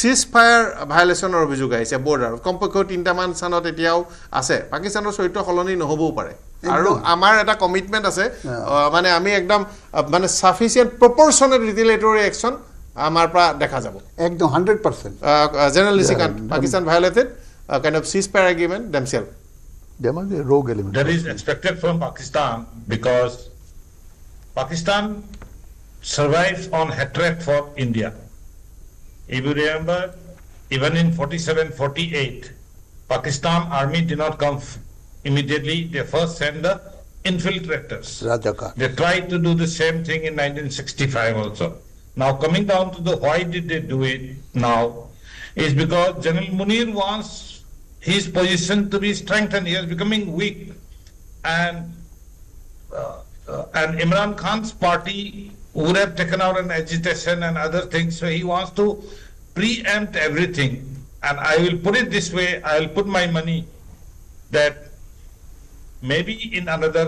সিজফায়াৰ ভায়োলেশ্যনৰ অভিযোগ আহিছে বৰ্ডাৰত, কমপক্ষে 3টামান স্থানত এতিয়াও আছে, পাকিস্তানৰ চৰিত্ৰ সলনি নহ'বও পাৰে, আৰু আমাৰ এটা কমিটমেণ্ট আছে, মানে আমি একদম মানে সাফিচিয়েণ্ট প্ৰপৰ্চনেট ৰিটেলিয়েটৰী একশ্যন আমাৰ পৰা দেখা যাব একদম 100%. General Nisikant, Pakistan violated kind of ceasefire agreement themselves. There must be a rogue element. That is expected from Pakistan because Pakistan survives on hatred for India. If you remember, even in 47-48, Pakistan army did not come immediately. They first sent the infiltrators. Rajakar. They tried to do the same thing in 1965 also. Now coming down to the why did they do it now is because General Munir wants his position to be strengthened. He is becoming weak, and Imran Khan's party would have taken out an agitation and other things, so he wants to preempt everything. And I will put it this way, I will put my money that maybe in another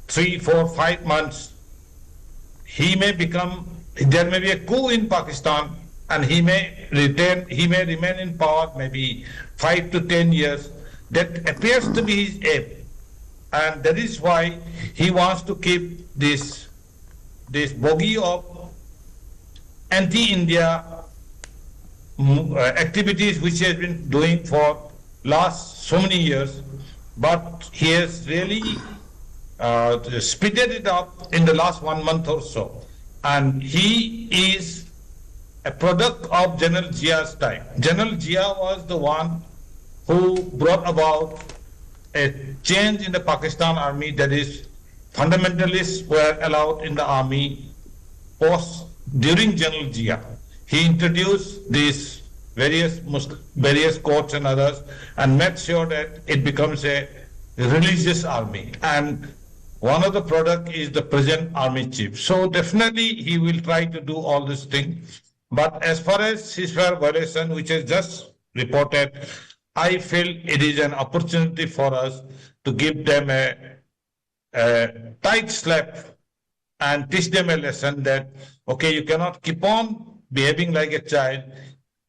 3, 4, 5 months, there may be a coup in Pakistan, and he may remain in power maybe 5 to 10 years. That appears to be his aim. And that is why he wants to keep this bogey of anti-India activities which he has been doing for last so many years, but he has really speeded it up in the last 1 month or so. And he is a product of General Zia's time. General Zia was the one who brought about a change in the Pakistan army, that is, fundamentalists were allowed in the army post during General Zia. He introduced these various courts and others and made sure that it becomes a religious army. And one of the product is the present army chief. So definitely he will try to do all these things. But as far as ceasefire violation, which is just reported, I feel it is an opportunity for us to give them a tight slap and teach them a lesson that, okay, you cannot keep on behaving like a child,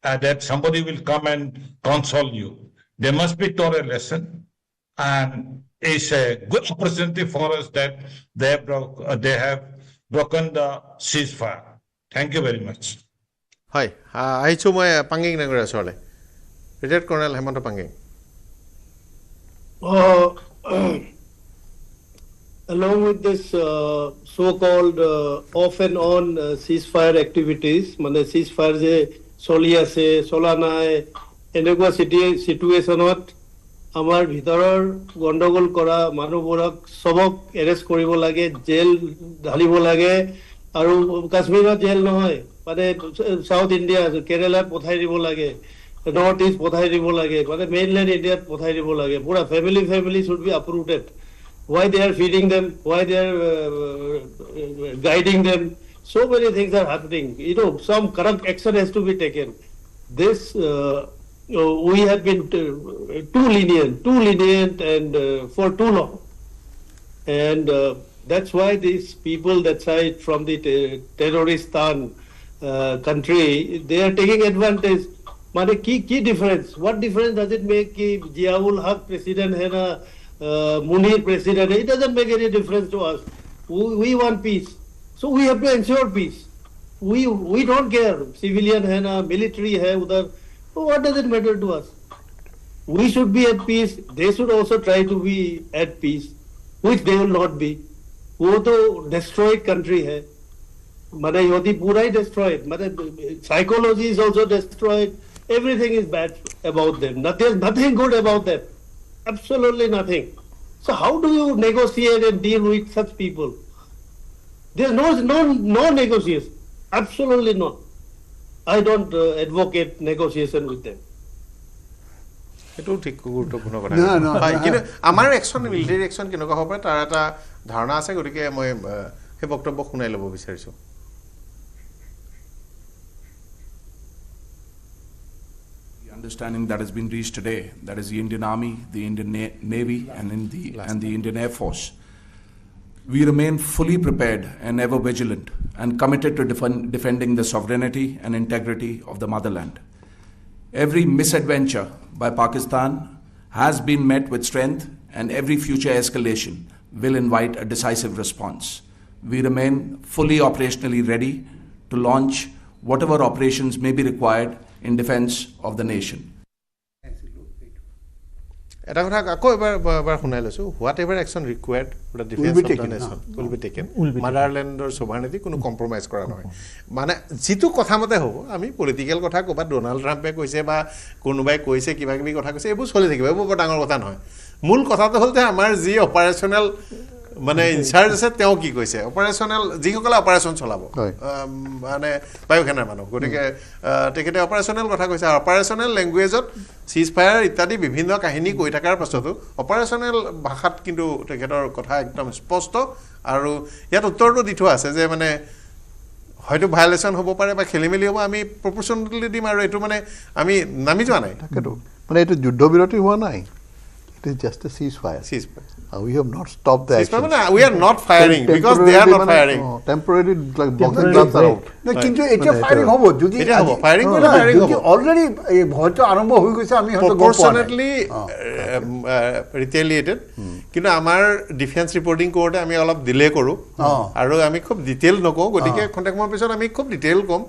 that somebody will come and console you. They must be taught a lesson, and it's a good opportunity for us that they have broken the ceasefire. Thank you very much. Hi, I chu moi Panging Nagara sole. Retired Colonel Hemant Panging. Along with this so-called off and on ceasefire activities, মানে ceasefire যে চলি আছে চলা নাই এনেকুৱা সিচুৱেশ্যনত আমাৰ ভিতৰৰ গণ্ডগোল কৰা মানুহবোৰক সবক এৰেষ্ট কৰিব লাগে, জেল ঢালিব লাগে, আৰু কাশ্মীৰত জেল নহয়, মানে সাউথ ইণ্ডিয়া কেৰেলাত পঠাই দিব লাগে, নৰ্থ ইষ্ট পঠাই দিব লাগে, মানে মেইনল্যান্ড ইণ্ডিয়াত পঠাই দিব লাগে, পুৰা family should be uprooted. Why they are feeding them, why they are guiding them, so many things are happening. You know, some correct action has to be taken. This we have been too lenient and for too long, and that's why these people that side from the terroristan country, they are taking advantage. Mane ki difference? What difference does it make ki Ziaul Haq president hai na Munir president? It doesn't make any difference to us. We want peace, so we have to ensure peace. We don't care civilian hai na military hai udhar. What does it matter to us? We should be at peace. They should also try to be at peace, which they will not be. वो तो destroyed country है, मतलब योदी पूरा ही destroyed, मतलब psychology is also destroyed. Everything is bad about them. There's nothing good about them. Absolutely nothing. So how do you negotiate and deal with such people? There's no negotiation. Absolutely not. I don't advocate negotiation with them. এটো ঠিক গুৰুত্বপূৰ্ণ কথা হয়, কিন্তু আমাৰ action military action কেনেকুৱা হ'ব তাৰ এটা ধাৰণা আছে, গতিকে মই সেই বক্তব্য শুনাই ল'ব বিচাৰিছো। Understanding that has been reached today, that is the Indian Army, the Indian Navy, and the Indian Air Force. We remain fully prepared and ever vigilant and committed to defending the sovereignty and integrity of the motherland. Every misadventure by Pakistan has been met with strength, and every future escalation will invite a decisive response. We remain fully operationally ready to launch whatever operations may be required in defense of the nation. এটা কথা আকৌ এবাৰ শুনাই লৈছো, whatever action required for the defence of the nation will be taken. মাদাৰলেণ্ডৰ sovereignty কোনো compromise কৰা নহয়, মানে যিটো কথা মতে হ'ব। আমি পলিটিকেল কথা ক'ৰবাত ডোনাল্ড ট্ৰাম্পে কৈছে বা কোনোবাই কৈছে কিবা কিবি কথা কৈছে, এইবোৰ চলি থাকিব, এইবোৰ বৰ ডাঙৰ কথা নহয়। মূল কথাটো হ'ল যে আমাৰ যি অপাৰেশ্যনেল মানে ইনচাৰ্জ আছে তেওঁ কি কৈছে, অপাৰেশ্যনেল যিসকলে অপাৰেশ্যন চলাব মানে বায়ুসেনাৰ মানুহ, গতিকে তেখেতে অপাৰেশ্যনেল কথা কৈছে। আৰু অপাৰেশ্যনেল লেংগুৱেজত চিজ ফায়াৰ ইত্যাদি বিভিন্ন কাহিনী কৈ থকাৰ পাছতো অপাৰেশ্যনেল ভাষাত কিন্তু তেখেতৰ কথা একদম স্পষ্ট, আৰু ইয়াত উত্তৰটো দি থোৱা আছে যে মানে হয়তো ভায়লেশ্যন হ'ব পাৰে বা খেলি মেলি হ'ব, আমি প্ৰপৰ্চনেলি দিম, আৰু এইটো মানে আমি নামি যোৱা নাই। তাকেতো মানে এইটো যুদ্ধবিৰতি হোৱা নাই, it is just a ceasefire. We have not stopped the action. We are not firing because they are not firing. Temporarily like boxing gloves are out. No, কিন্তু এটা ফায়ারিং হ'ব যদি ফায়ারিং কৰিলে ফায়াৰিং হ'ব। অলৰেডি ভয়টো আৰম্ভ হৈ গৈছে, আমি হয়তো proportionately retaliated, কিন্তু আমাৰ ডিফেন্স ৰিপৰ্টিং কৰোঁতে আমি অলপ ডিলে কৰোঁ, আৰু আমি খুব ডিটেইল নকওঁ, গতিকে খন্তেক সময়ৰ পিছত আমি খুব ডিটেইল ক'ম,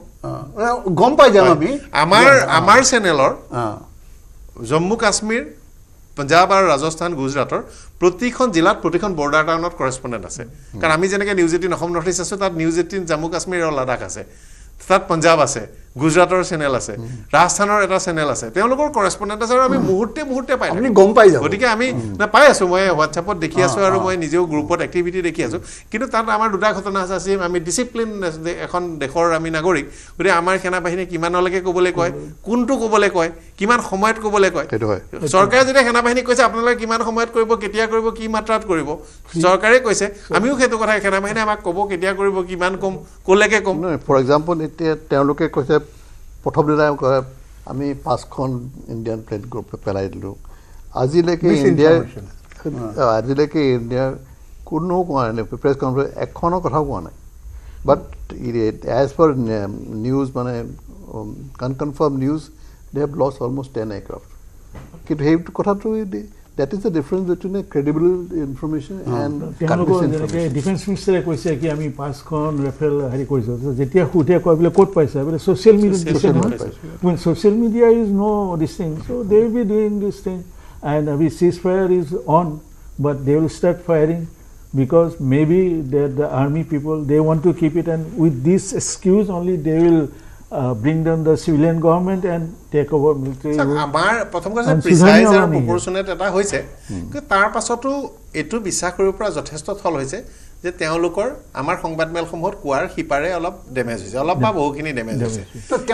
গম পাই যাম আমি। আমাৰ চেনেলৰ জম্মু কাশ্মীৰ পঞ্জাব আৰু ৰাজস্থান গুজৰাটৰ প্ৰতিখন জিলাত প্ৰতিখন বৰ্ডাৰ টাউনত কৰেছপণ্ডেণ্ট আছে কাৰণ আমি যেনেকৈ নিউজ 18 অসম নৰ্থ ইষ্ট আছোঁ তাত নিউজ 18 জম্মু কাশ্মীৰ আৰু লাডাখ আছে তাত পঞ্জাব আছে গুজৰাটৰ চেনেল আছে ৰাজস্থানৰ এটা চেনেল আছে তেওঁলোকৰ কৰেছপণ্ডেণ্ট আছে আৰু আমি মুহূৰ্তে পাই আপুনি গম পাই যাব গতিকে আমি পাই আছোঁ মই হোৱাটছএপত দেখি আছোঁ আৰু মই নিজেও গ্ৰুপত এক্টিভিটি দেখি আছোঁ কিন্তু তাত আমাৰ দুটা ঘটনা আছে আমি ডিচিপ্লিন এখন দেশৰ আমি নাগৰিক গতিকে আমাৰ সেনাবাহিনী কিমানলৈকে ক'বলৈ কয় কোনটো ক'বলৈ কয় কিমান সময়ত ক'বলৈ কয় চৰকাৰে যেতিয়া সেনাবাহিনীক কৈছে আপোনালোকে কিমান সময়ত কৰিব কেতিয়া কৰিব কি মাত্ৰাত কৰিব চৰকাৰে কৈছে আমিও সেইটো কথা সেনাবাহিনীয়ে আমাক ক'ব কেতিয়া কৰিব কিমান কম ক'লৈকে কম ফৰ এক্সাম্পল এতিয়া তেওঁলোকে কৈছে প্ৰথম দিনাই আমি 5খন ইণ্ডিয়ান প্লেন গ্ৰুপ পেলাই দিলোঁ আজিলৈকে ইণ্ডিয়াৰ কোনো কোৱা নাই প্ৰেছ কনফাৰেঞ্চ এখনৰ কথাও কোৱা নাই বাট এজ পাৰ নিউজ মানে confirm news they have lost almost 10 aircraft কিন্তু সেই কথাটো that is the difference between a credible information and যেনেকৈ ডিফেন্স মিনিষ্টাৰে কৈছে কি আমি 5খন ৰেফেল হেৰি কৰিছোঁ যেতিয়া সুধে কয় বোলে ক'ত পাইছে বোলে ছ'চিয়েল মিডিয়াত দিছে when social media is no this thing so they will be doing this thing and we ceasefire is on but they will start firing because maybe the army people they want to keep it and with this excuse only they will bring down the civilian government and take over military আমাৰ প্ৰথম কথা প্ৰিসাইজ আৰু প্ৰপৰচনেট এটা হৈছে কিন্তু তাৰ পাছতো এটো বিশ্বাস কৰিব পৰা যথেষ্ট থল হৈছে যে তেওঁলোকৰ আমাৰ সংবাদমেলসমূহত কোৱাৰ হিপাৰে অলপ ডেমেজ হৈছে অলপ বা বহুখিনি ডেমেজ হৈছে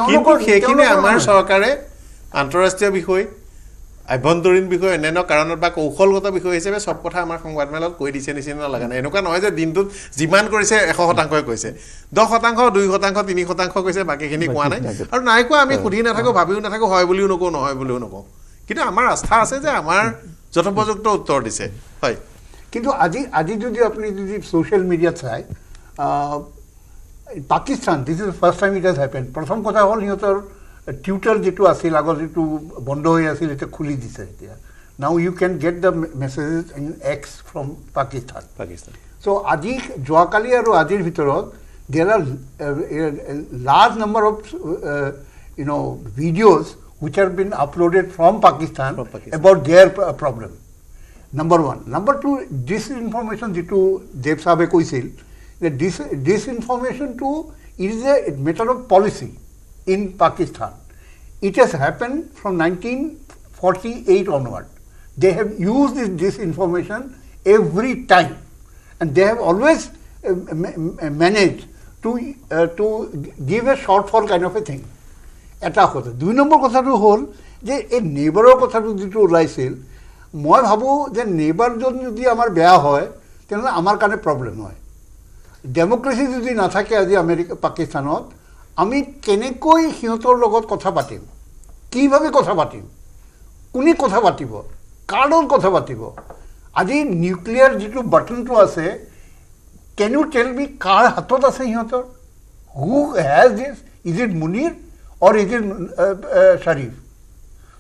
কিন্তু সেইখিনি আমাৰ চৰকাৰে আন্তঃৰাষ্ট্ৰীয় বিষয় আভ্যন্তৰীণ বিষয় অন্যান্য কাৰণত বা কৌশলগত বিষয় হিচাপে সব কথা আমাৰ সংবাদমেলত কৈ দিছে নিচিনা লগা নাই এনেকুৱা নহয় যে দিনটোত যিমান কৰিছে 100% কৈছে 10% 2% 3% কৈছে বাকিখিনি কোৱা নাই আৰু নাই কোৱা আমি সুধি নাথাকো ভাবিও নাথাকো হয় বুলিও নকো নহয় বুলিও নকো কিন্তু আমাৰ আস্থা আছে যে আমাৰ যথোপযুক্ত উত্তৰ দিছে হয় কিন্তু আজি যদি আপুনি যদি সোশ্যাল মিডিয়া চাই Pakistan this is first time it has happened প্ৰথম কথা হল হিয়তৰ টিউটাৰ যেটো আছিল আগৰ যেটো বন্ধ হৈ আছিল এটা খুলি দিছে এতিয়া now you can get the messages in X from Pakistan so আজি যোৱাকালি আৰু আজিৰ ভিতৰত there are large number of videos which have been uploaded from Pakistan about their problem. Number 1. Number 2, disinformation যেটো দেৱ সাহেবে কৈছিল that disinformation too is a matter of policy in Pakistan. It has happened from 1948 onward. They have used this disinformation every time and they have always managed to give a shortfall kind of a thing. এটা কথা 2 number কথাটো হ'ল যে এই নেবাৰৰ কথাটো যেটো ওলাইছিল মই ভাবো যে নেবাৰজন যদি আমাৰ বেয়া হয় তেনে আমাৰ কাৰণে প্ৰবলেম হয় ডেমক্ৰেসি যদি নাথাকে আজি আমেৰিকা পাকিস্তানত আমি কেনেকৈ হিয়তৰ লগত কথা পাতিম কিভাবে কথা পাতিম কোনি কথা পাতিব কাৰ্ডৰ কথা পাতিব আজি নিউক্লিয়াৰ যেটো বাটনটো আছে can you tell me কাৰ হাতত আছে হিয়তৰ who has this is it Munir or is it Sharif?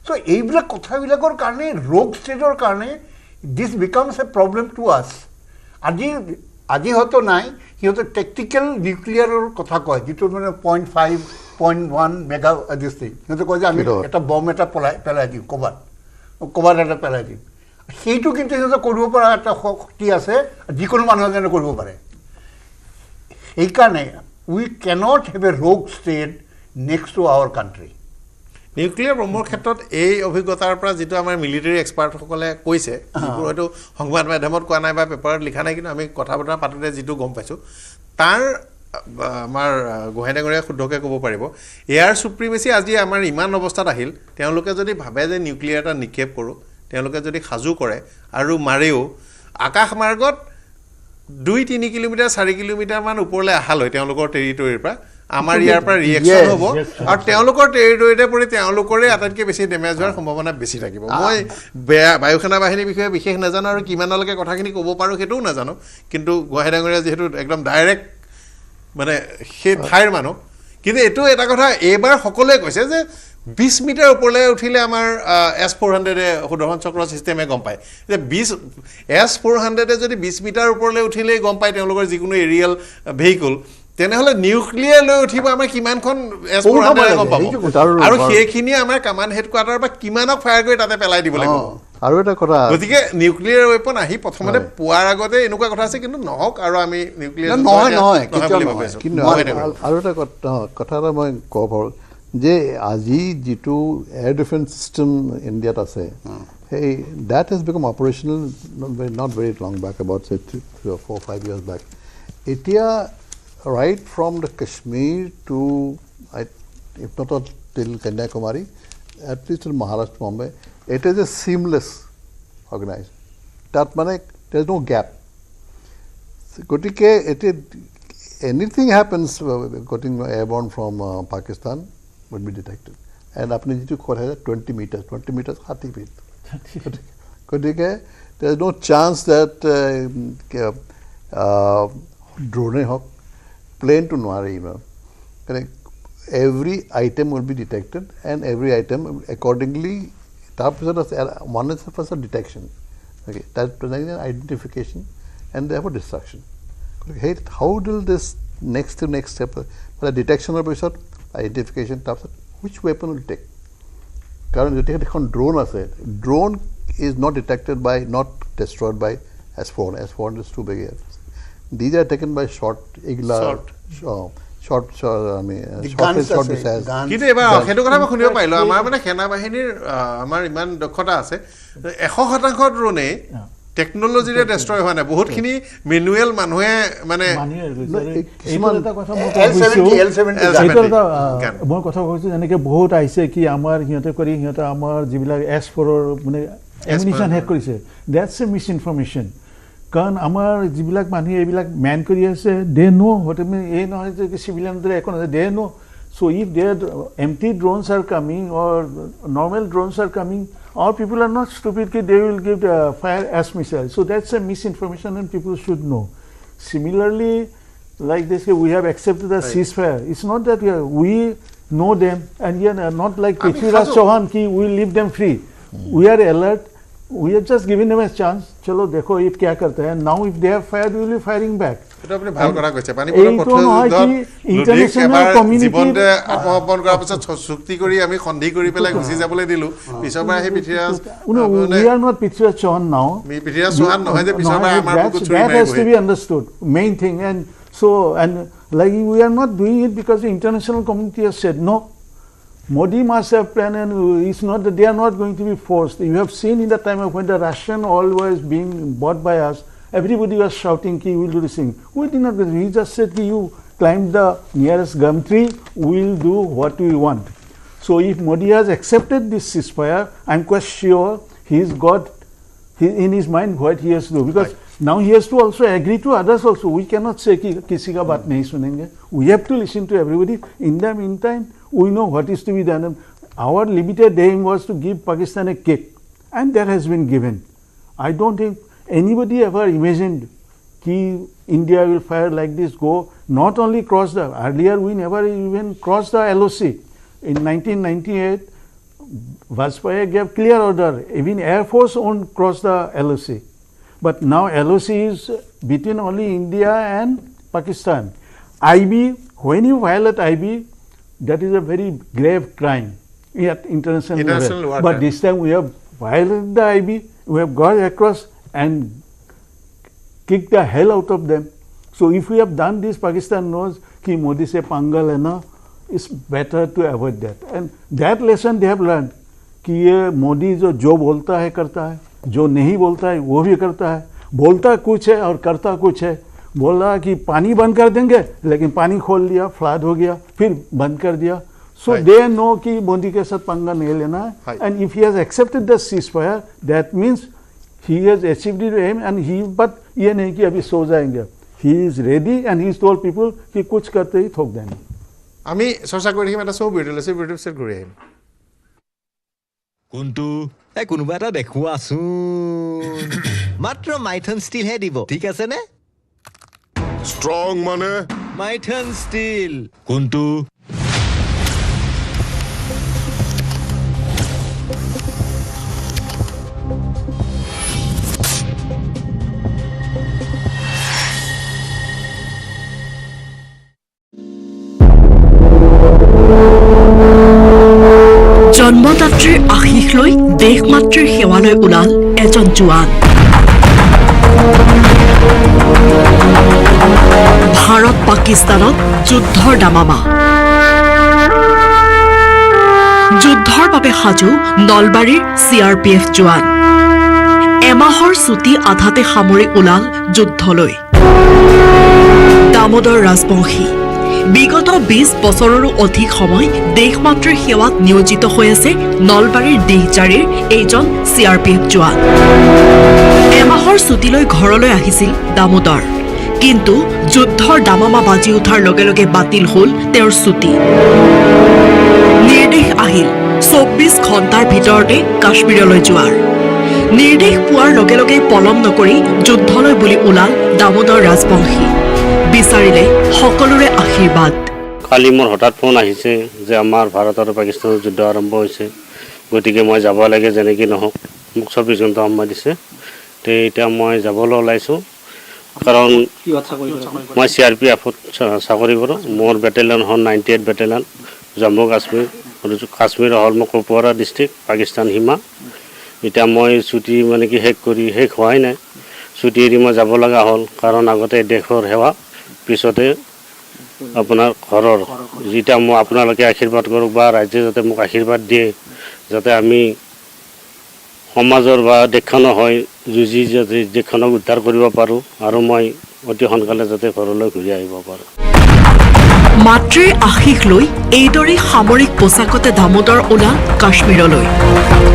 So, এইবিলাক কথাবিলাকৰ কাৰণে ৰোগ ষ্টেজৰ কাৰণে this becomes a problem to us. আজি হয়তো নাই সিহঁতে টেকটিক্যাল নিউক্লিয়াৰৰ কথা কয় যেটো মানে 0.5 0.1 মেগা দিস থিং সিহঁতে কয় যে আমি এটা বম এটা পেলাই দিম কবাত এটা পেলাই দিম সেইটো কিন্তু সিহঁতে কৰিব পৰা এটা শক্তি আছে যিকোনো মানুহে যেন কৰিব পাৰে সেইকাৰণে we cannot have a rogue state next to our country. Nuclear বমৰ ক্ষেত্ৰত এই অভিজ্ঞতাৰ পৰা যেটো আমাৰ মিলিটাৰী এক্সপাৰ্ট সকলে কৈছে যিবোৰ হয়তো সংবাদ মাধ্যমত কোৱা নাই বা পেপাৰত লিখা নাই কিন্তু আমি কথা বতৰা পাতোতে যেটো গম পাইছো তাৰ আমাৰ গোহাইডাঙৰীয়া শুদ্ধকে ক'ব পাৰিব এয়াৰ সুপ্ৰিমেসি আজি আমাৰ ইমান অৱস্থাত আহিল তেওঁলোকে যদি ভাবে যে নিউক্লিয়াৰ এটা নিক্ষেপ কৰো তেওঁলোকে যদি খাজু কৰে আৰু মাৰেও আকাশ মাৰ্গত 2-3 কিলোমিটাৰ 4 কিলোমিটাৰ মান ওপৰলৈ আহাল হয় তেওঁলোকৰ টেৰিটৰিৰ পৰা আমাৰ ইয়াৰ পৰা ৰিএকচন হ'ব আৰু তেওঁলোকৰ টেৰিটৰিতে পৰি তেওঁলোকৰে আটাইতকৈ বেছি ডেমেজ হোৱাৰ সম্ভাৱনা বেছি থাকিব মই বায়ুসেনা বাহিনীৰ বিষয়ে বিশেষ নাজানো আৰু কিমানলৈকে কথাখিনি ক'ব পাৰো হেতুও নাজানো কিন্তু গোহাইডাঙৰীয়া যেহেতু একদম ডাইৰেক্ট মানে সেই ঠাইৰ মানুহ কিন্তু এটো এটা কথা এবাৰ সকলোৱে কৈছে যে 20 মিটাৰ ওপৰলৈ উঠিলে আমাৰ S400 এ সুদৰ্শন চক্ৰ সিস্টেমে গম পায় যে 20 S400 এ যদি 20 মিটাৰ ওপৰলৈ উঠিলে গম পায় তেওঁলোকৰ যিকোনো এৰিয়েল ভেহিকল তেনেহ'লে নিউক্লিয়াৰ লৈ উঠিব আমাৰ কিমানখন আৰু সেইখিনি আমাৰ কামাণ্ড হেডকোৱাৰ্টাৰ পৰা কিমানক ফায়াৰ কৰি তাতে পেলাই দিব লাগিব আৰু এটা কথা গতিকে নিউক্লিয়াৰ ৱেপন আহি প্ৰথমতে পোৱাৰ আগতে এনেকুৱা কথা আছে কিন্তু নহওক আৰু আমি নিউক্লিয়াৰ আৰু এটা কথা এটা মই ক'ব পাৰোঁ যে আজি যিটো এয়াৰ ডিফেন্স চিষ্টেম ইণ্ডিয়াত আছে সেই that has become operational not very long back, about say 3 or 4 5 years back. Ethiopia, right from the Kashmir to if not till Kanyakumari, at least till Maharashtra, Bombay, it is a seamless organization. That means there is no gap. Anything happens getting airborne from Pakistan would be detected. And apne jitu khore 20 meters 30 feet. There is no chance that drone hawk plane to Nwari, every item will be detected and every item accordingly one is first detection, okay, that presents identification and therefore destruction. Okay, how will this next step the detection of identification which weapon will take? Current detection drone আছে drone is not detected by not destroyed by S4 is too big. These are taken by short missiles. কিন্তু এবাৰ সেইটো কথা মই শুনিব পাৰিলো আমাৰ মানে সেনা বাহিনীৰ আমাৰ ইমান দক্ষতা আছে 100% ড্ৰোনে টেকনলজিৰে ডেষ্ট্ৰয় হোৱা নাই বহুতখিনি মেনুৱেল মানুহে মানে মই কথা কৈছো যেনেকে বহুত আহিছে কি আমাৰ সিহঁতে কৰি সিহঁতে আমাৰ যিবিলাক S4 মানে এমিনিশন হেক কৰিছে দ্যাটস এ মিসইনফৰমেশন কাৰণ আমাৰ যিবিলাক মানুহে এইবিলাক ম্যান কৰি আছে দে নো হোৱাট এই নহয় যে সিভিলিয়ান দৰে একো নহয় দে নো so if their empty drones are coming or normal drones are coming all people are not stupid that they will give the fire as missiles. So that's a misinformation and people should know. Similarly, like they say, we have accepted the ceasefire. It's not that we know them and we are not like Prithviraj Chauhan ki we leave them free. We are alert. We have just given them a chance. Chalo dekho if kya karta hai. Now if they have fired, we will be firing back. এটা আপনি ভাল কথা কৈছে পানি পুনৰ international community জীৱনতে আত্মসমৰ্পণ কৰাৰ পিছত চুক্তি কৰি আমি সন্ধি কৰি পেলাই গুচি যাবলৈ দিলো পিছৰবাৰ সেই পিথিৰাজ we are not Prithviraj Chauhan now পিথিৰাজ Chouhan নহয় যে পিছৰবাৰ আমাৰ বুকু চুৰি that has to be understood main thing and so and like we are not doing it because the international community has said no Modi must have planned and it's not that they are not going to be forced. You have seen in the time of when the Russian oil was being bought by us, everybody was shouting ki we will do this thing. We did not. He just said ki you climb the nearest gum tree, we will do what we want. So if Modi has accepted this ceasefire, I am quite sure he's got in his mind what he has to do because now he has to also agree to others also. We cannot say ki kisi ka baat nahi sunenge. We have to listen to everybody. In the meantime, we know what is to be done. Our limited aim was to give Pakistan a kick and that has been given. I don't think anybody ever imagined ki India will fire like this, go not only cross the earlier we never even crossed the LOC. In 1998 Vajpayee gave clear order even Air Force won't cross the LOC, but now LOC is between only India and Pakistan. IB, when you violate IB, that is a very grave crime at international level. But this time we have violated the IB, we have gone across and kicked the hell out of them. So if we have done this, Pakistan knows ki Modi se pangal hai na, it's better to avoid that. And that lesson they have learned कि ये मोदी जो बोलता है करता है, जो नहीं बोलता है वो भी करता है, बोलता कुछ है और करता कुछ है. बोल रहा कि पानी बंद कर देंगे लेकिन पानी खोल दिया, फ्लड हो गया, फिर बंद कर दिया. So they know कि मोदी के साथ पंगा नहीं लेना है. And if he has accepted the ceasefire, that means he has achieved his aim and he but ये नहीं कि अभी सो जाएंगे. He is ready and he has told people कि कुछ करते ही ठोक देंगे. আমি চৰ্চা কৰি থাকিম এটা সব ভিডিঅ' পিছত ঘূৰি আহিম. কোনটো কোনোবা এটা দেখুৱাচোন মাত্ৰ মাইথন ষ্টিল হে দিব ঠিক আছে নে ষ্ট্ৰং মানে মাইথন ষ্টিল কোনটো জন্মদাত্ৰীৰ আশীষ লৈ দেশমাতৃৰ সেৱালৈ ওলাল এজন জোৱান ভাৰত পাকিস্তানত যুদ্ধৰ দামামা যুদ্ধৰ বাবে সাজু নলবাৰীৰ CRPF জোৱান এমাহৰ ছুটি আধাতে সামৰি ওলাল যুদ্ধলৈ দামোদৰ ৰাজবংশী বিগত 20 বছৰৰো অধিক সময় দেশমাতৃৰ সেৱাত নিয়োজিত হৈ আছে নলবাৰীৰ দিহজাৰীৰ এইজন CRPF জোৱান এমাহৰ ছুটিলৈ ঘৰলৈ আহিছিল দামোদৰ কিন্তু যুদ্ধৰ দামামা বাজি উঠাৰ লগে লগে বাতিল হ'ল তেওঁৰ ছুটি নিৰ্দেশ আহিল 24 ঘণ্টাৰ ভিতৰতে কাশ্মীৰলৈ যোৱাৰ নিৰ্দেশ পোৱাৰ লগে লগে পলম নকৰি যুদ্ধলৈ বুলি ওলাল দামোদৰ ৰাজবংশী বিচাৰিলে সকলোৰে আশীৰ্বাদ কালি মোৰ হঠাৎ ফোন আহিছে যে আমাৰ ভাৰত আৰু পাকিস্তানৰ যুদ্ধ আৰম্ভ হৈছে গতিকে মই যাব লাগে যেনেকৈ নহওক মোক 24 ঘণ্টা সময় দিছে তে এতিয়া মই যাবলৈ ওলাইছোঁ কাৰণ মই CRPFত চাকৰি কৰোঁ মোৰ বেটেলিয়ন হ'ল 98 বেটেলিয়ন জম্মু কাশ্মীৰ হ'ল মোৰ কুপৱাৰা ডিষ্ট্ৰিক্ট পাকিস্তান সীমা এতিয়া মই ছুটি মানে কি শেষ হোৱাই নাই ছুটি এৰি মই যাব লগা হ'ল কাৰণ আগতে দেশৰ সেৱা পিছতে আপোনাৰ ঘৰৰ যেতিয়া মই আপোনালোকে আশীৰ্বাদ কৰক বা ৰাজ্যে যাতে মোক আশীৰ্বাদ দিয়ে যাতে আমি সমাজৰ বা দেশখনৰ হয় যুঁজি যাতে দেশখনক উদ্ধাৰ কৰিব পাৰোঁ আৰু মই অতি সোনকালে যাতে ঘৰলৈ ঘূৰি আহিব পাৰোঁ মাতৃৰ আশীষ লৈ এইদৰে সামৰিক পোছাকতে দামোদৰ ওলাল কাশ্মীৰলৈ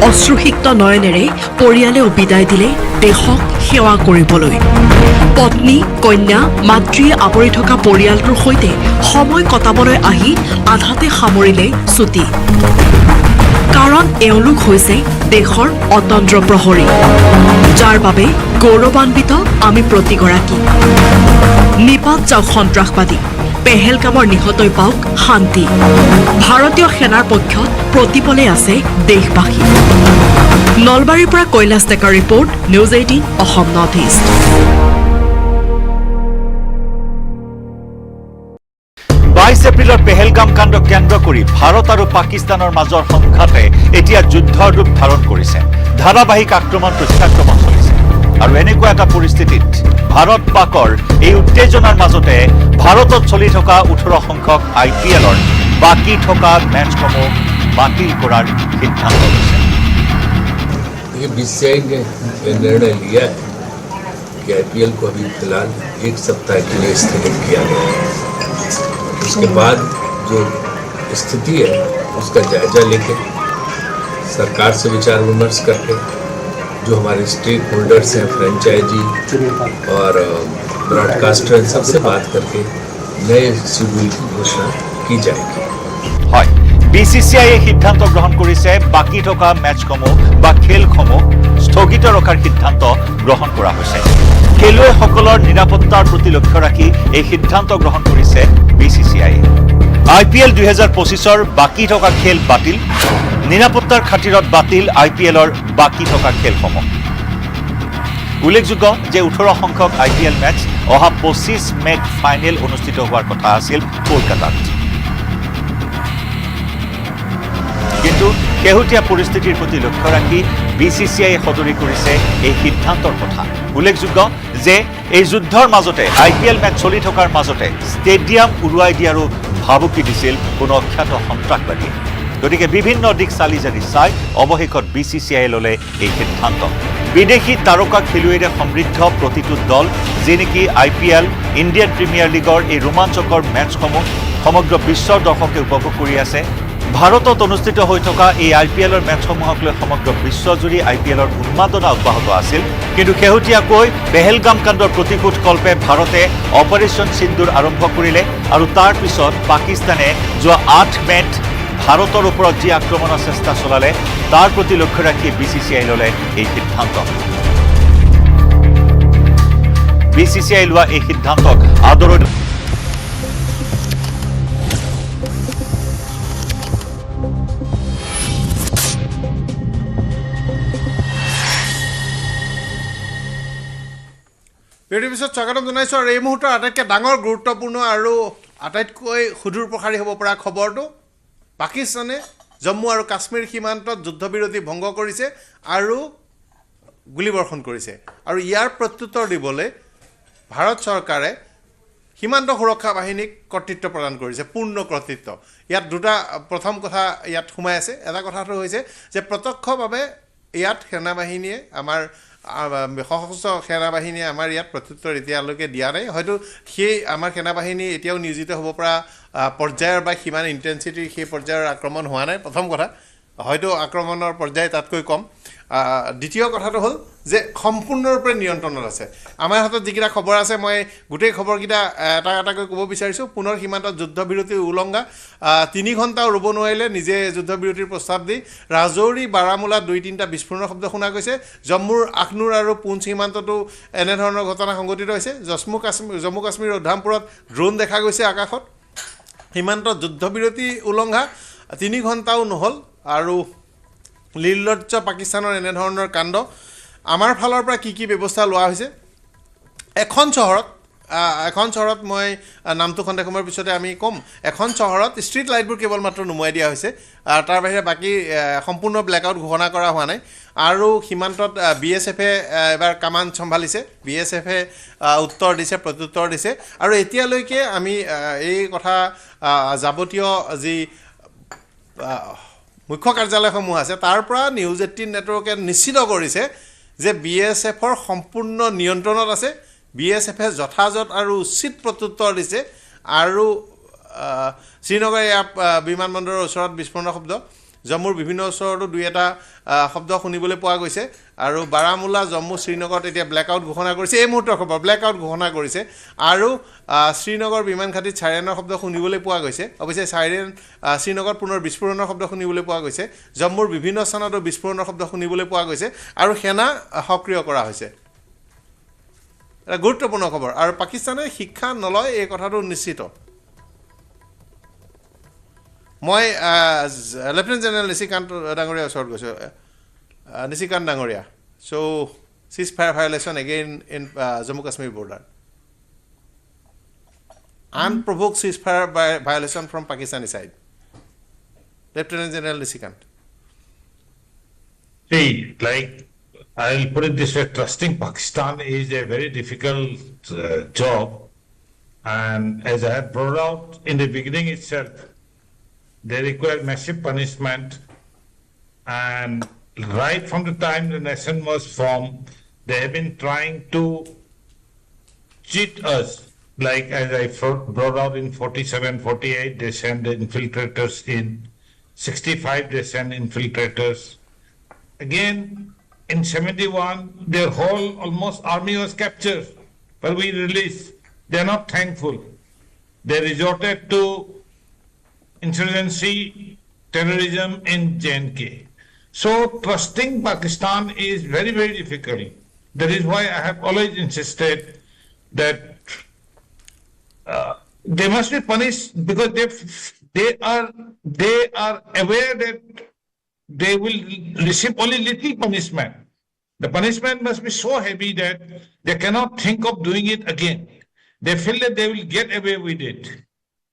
অশ্ৰুসিক্ত নয়নেৰে পৰিয়ালে বিদায় দিলে দেশক সেৱা কৰিবলৈ পত্নী কন্যা মাতৃয়ে আৱৰি থকা পৰিয়ালটোৰ সৈতে সময় কটাবলৈ আহি আধাতে সামৰিলে ছুটি কাৰণ এওঁলোক হৈছে দেশৰ অতন্ত্ৰ প্ৰহৰী যাৰ বাবে গৌৰৱান্বিত আমি প্ৰতিগৰাকী নিপাত যাওক সন্ত্ৰাসবাদী পেহেলগামৰ নিহতই পাওক শান্তি ভাৰতীয় সেনাৰ পক্ষত প্ৰতিপলে আছে দেশবাসী নলবাৰীৰ পৰা কৈলাশ ডেকাৰ report News 18 Assam north east 22 এপ্ৰিলৰ পেহেলগাম কাণ্ড কেন্দ্ৰ কৰি ভাৰত আৰু পাকিস্তানৰ মাজৰ সংঘাতে এতিয়া যুদ্ধৰ ৰূপ ধাৰণ কৰিছে ধাৰাবাহিক আক্ৰমণ প্ৰত্যাক্ৰমণ চলিছে আৰু এনেকুৱা এটা পৰিস্থিতিত ভাৰত পাকৰ এই উত্তেজনাৰ মাজতে ভাৰতত চলি থকা 18 সংখ্যক IPLৰ বাকী থকা মেচসমূহ বাতিল কৰাৰ সিদ্ধান্ত লৈছে BCCI ने निर्णय लिया है कि IPL को अभी फिलहाल एक सप्ताह के लिए स्थगित किया गया है उसके बाद जो स्थिति है उसका जायजा लेके सरकार से विचार विमर्श करके जो हमारे स्टेक होल्डर्स हैं फ्रेंचाइजी और ब्रॉडकास्टर सबसे बात करके नए शेड्यूल की घोषणा की जाएगी হয় BCCI সিদ্ধান্ত গ্ৰহণ কৰিছে বাকি থকা মেচসমূহ বা খেলসমূহ স্থগিত ৰখাৰ সিদ্ধান্ত গ্ৰহণ কৰা হৈছে খেলুৱৈসকলৰ নিৰাপত্তাৰ প্ৰতি লক্ষ্য ৰাখি এই সিদ্ধান্ত গ্ৰহণ কৰিছে BCCI IPL 2025ৰ বাকি থকা খেল বাতিল নিৰাপত্তাৰ খাতিৰত বাতিল IPLৰ বাকি থকা খেলসমূহ উল্লেখযোগ্য যে 18 সংখ্যক IPL মেচ অহা 25 মেত ফাইনেল অনুষ্ঠিত হোৱাৰ কথা আছিল কলকাতাত কিন্তু শেহতীয়া পৰিস্থিতিৰ প্ৰতি লক্ষ্য ৰাখি BCCI সদৰি কৰিছে এই সিদ্ধান্তৰ কথা উল্লেখযোগ্য যে এই যুদ্ধৰ মাজতে IPL মেচ চলি থকাৰ মাজতে ষ্টেডিয়াম উৰুৱাই দিয়াৰো ভাবুকি দিছিল কোনো অখ্যাত সন্ত্ৰাসবাদী গতিকে বিভিন্ন দিক চালি জাৰি চাই অৱশেষত BCCI ললে এই সিদ্ধান্ত বিদেশী তাৰকা খেলুৱৈৰে সমৃদ্ধ প্ৰতিটো দল যি নেকি IPL ইণ্ডিয়ান প্ৰিমিয়াৰ লীগৰ এই ৰোমাঞ্চকৰ মেচসমূহ সমগ্ৰ বিশ্বৰ দৰ্শকে উপভোগ কৰি আছে ভাৰতত অনুষ্ঠিত হৈ থকা এই IPLৰ মেচসমূহক লৈ সমগ্ৰ বিশ্বজুৰি IPLৰ উন্মাদনা অব্যাহত আছিল কিন্তু শেহতীয়াকৈ পেহেলগাম কাণ্ডৰ প্ৰতিশোধ কল্পে ভাৰতে অপাৰেশ্যন সিন্দুৰ আৰম্ভ কৰিলে আৰু তাৰ পিছত পাকিস্তানে যোৱা 8 মেত ভাৰতৰ ওপৰত যি আক্ৰমণৰ চেষ্টা চলালে তাৰ প্ৰতি লক্ষ্য ৰাখি BCCI ললে এই সিদ্ধান্ত BCCI লোৱা এই সিদ্ধান্তক আদৰণি ভিডিঅ'ৰ পিছত স্বাগতম জনাইছোঁ আৰু এই মুহূৰ্তৰ আটাইতকৈ ডাঙৰ গুৰুত্বপূৰ্ণ আৰু আটাইতকৈ সুদূৰ প্ৰসাৰী হ'ব পৰা খবৰটো পাকিস্তানে জম্মু আৰু কাশ্মীৰ সীমান্তত যুদ্ধবিৰতি ভংগ কৰিছে আৰু গুলীবৰ্ষণ কৰিছে আৰু ইয়াৰ প্ৰত্যুত্তৰ দিবলৈ ভাৰত চৰকাৰে সীমান্ত সুৰক্ষা বাহিনীক কৰ্তৃত্ব প্ৰদান কৰিছে পূৰ্ণ কৰ্তৃত্ব ইয়াত দুটা প্ৰথম কথা ইয়াত সোমাই আছে এটা কথাটো হৈছে যে প্ৰত্যক্ষভাৱে ইয়াত সেনাবাহিনীয়ে আমাৰ সশস্ত্ৰ সেনাবাহিনীয়ে আমাৰ ইয়াত প্ৰত্যুত্তৰ এতিয়ালৈকে দিয়া নাই হয়তো সেই আমাৰ সেনাবাহিনী এতিয়াও নিয়োজিত হ'ব পৰা পৰ্যায়ৰ বা সিমান ইণ্টেনচিটিৰ সেই পৰ্যায়ৰ আক্ৰমণ হোৱা নাই প্ৰথম কথা হয়তো আক্ৰমণৰ পৰ্যায় তাতকৈ কম দ্বিতীয় কথাটো হ'ল যে সম্পূৰ্ণৰূপে নিয়ন্ত্ৰণত আছে আমাৰ হাতত যিকেইটা খবৰ আছে মই গোটেই খবৰকেইটা এটা এটাকৈ ক'ব বিচাৰিছোঁ পুনৰ সীমান্তত যুদ্ধবিৰতিৰ উলংঘা 3 ঘণ্টাও ৰ'ব নোৱাৰিলে নিজে যুদ্ধবিৰতিৰ প্ৰস্তাৱ দি ৰাজৌৰি বাৰামুলাত 2-3টা বিস্ফোৰণৰ শব্দ শুনা গৈছে জম্মুৰ আখনুৰ আৰু পুঞ্চ সীমান্ততো এনেধৰণৰ ঘটনা সংঘটিত হৈছে জম্মু কাশ্মীৰৰ উধামপুৰত ড্ৰোন দেখা গৈছে আকাশত সীমান্তত যুদ্ধবিৰতি উলংঘা 3 ঘণ্টাও নহ'ল আৰু নিৰ্লজ্জ পাকিস্তানৰ এনেধৰণৰ কাণ্ড আমাৰ ফালৰ পৰা কি ব্যৱস্থা লোৱা হৈছে এখন চহৰত মই নামটো খন্তেক সময়ৰ পিছতে আমি ক'ম এখন চহৰত ষ্ট্ৰীট লাইটবোৰ কেৱল মাত্ৰ নুমুৱাই দিয়া হৈছে তাৰ বাহিৰে বাকী সম্পূৰ্ণ ব্লেকআউট ঘোষণা কৰা হোৱা নাই আৰু সীমান্তত BSFে এবাৰ কামান চম্ভালিছে BSFে উত্তৰ দিছে প্ৰত্যুত্তৰ দিছে আৰু এতিয়ালৈকে আমি এই কথা যাৱতীয় যি মুখ্য কাৰ্যালয়সমূহ আছে তাৰ পৰা নিউজ 18 নেটৱৰ্কে নিশ্চিত কৰিছে যে BSFৰ সম্পূৰ্ণ নিয়ন্ত্ৰণত আছে BSFে যথাযথ আৰু উচিত প্ৰত্যুত্তৰ দিছে আৰু শ্ৰীনগৰ বিমানবন্দৰৰ ওচৰত বিস্ফোৰণৰ শব্দ জম্মুৰ বিভিন্ন ওচৰতো দুই এটা শব্দ শুনিবলৈ পোৱা গৈছে আৰু বাৰামুলা জম্মু শ্ৰীনগৰত এতিয়া ব্লেকআউট ঘোষণা কৰিছে এই মুহূৰ্তৰ খবৰ ব্লেকআউট ঘোষণা কৰিছে আৰু শ্ৰীনগৰ বিমান ঘাটিত চাইৰেনৰ শব্দ শুনিবলৈ পোৱা গৈছে অৱশ্যে চাইৰেন শ্ৰীনগৰত পুনৰ বিস্ফোৰণৰ শব্দ শুনিবলৈ পোৱা গৈছে জম্মুৰ বিভিন্ন স্থানতো বিস্ফোৰণৰ শব্দ শুনিবলৈ পোৱা গৈছে আৰু সেনা সক্ৰিয় কৰা হৈছে এটা গুৰুত্বপূৰ্ণ খবৰ আৰু পাকিস্তানে শিক্ষা নলয় এই কথাটো নিশ্চিত মই লেফটেনেণ্ট জেনেৰেল নিশিকান্ত ডাঙৰীয়াৰ ওচৰত গৈছোঁ নিশিকান্ত ডাঙৰীয়া চ' ceasefire violation again in Jammu Kashmir border unprovoked ceasefire violation from Pakistani side Lieutenant General Nisikant see like I'll put it this way trusting Pakistan is a very difficult job and as I had brought out in the beginning itself they require massive punishment and right from the time the nation was formed, they have been trying to cheat us. Like as I brought out in 47, 48, they send the infiltrators in. 65, they send infiltrators. Again, in 71, their whole almost army was captured, but we released. They are not thankful. They resorted to insurgency, terrorism in J&K. So trusting Pakistan is very, very difficult. That is why I have always insisted that they must be punished because they are aware that they will receive only little punishment. The punishment must be so heavy that they cannot think of doing it again. They feel that they will get away with it.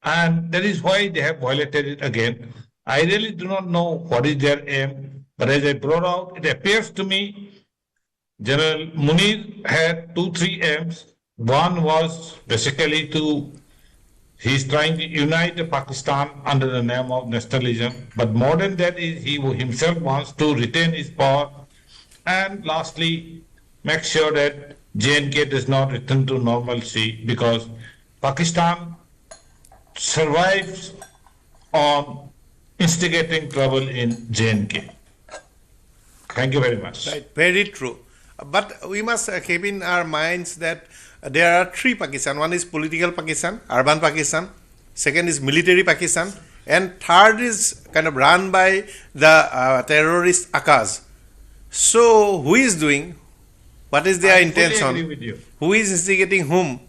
And that is why they have violated it again. I really do not know what is their aim. But as I brought out, it appears to me General Munir had 2-3 aims. One was basically he's trying to unite Pakistan under the name of nationalism. But more than that, he himself wants to retain his power. And lastly, make sure that J&K does not return to normalcy because Pakistan survives on instigating trouble in J&K. Thank you very much. Right, very true. But we must keep in our minds that there are 3 Pakistan. One is political Pakistan, urban Pakistan. Second is military Pakistan. And third is kind of run by the terrorist Akas. So who is doing? What is their intention? I fully agree with you. Who is instigating whom?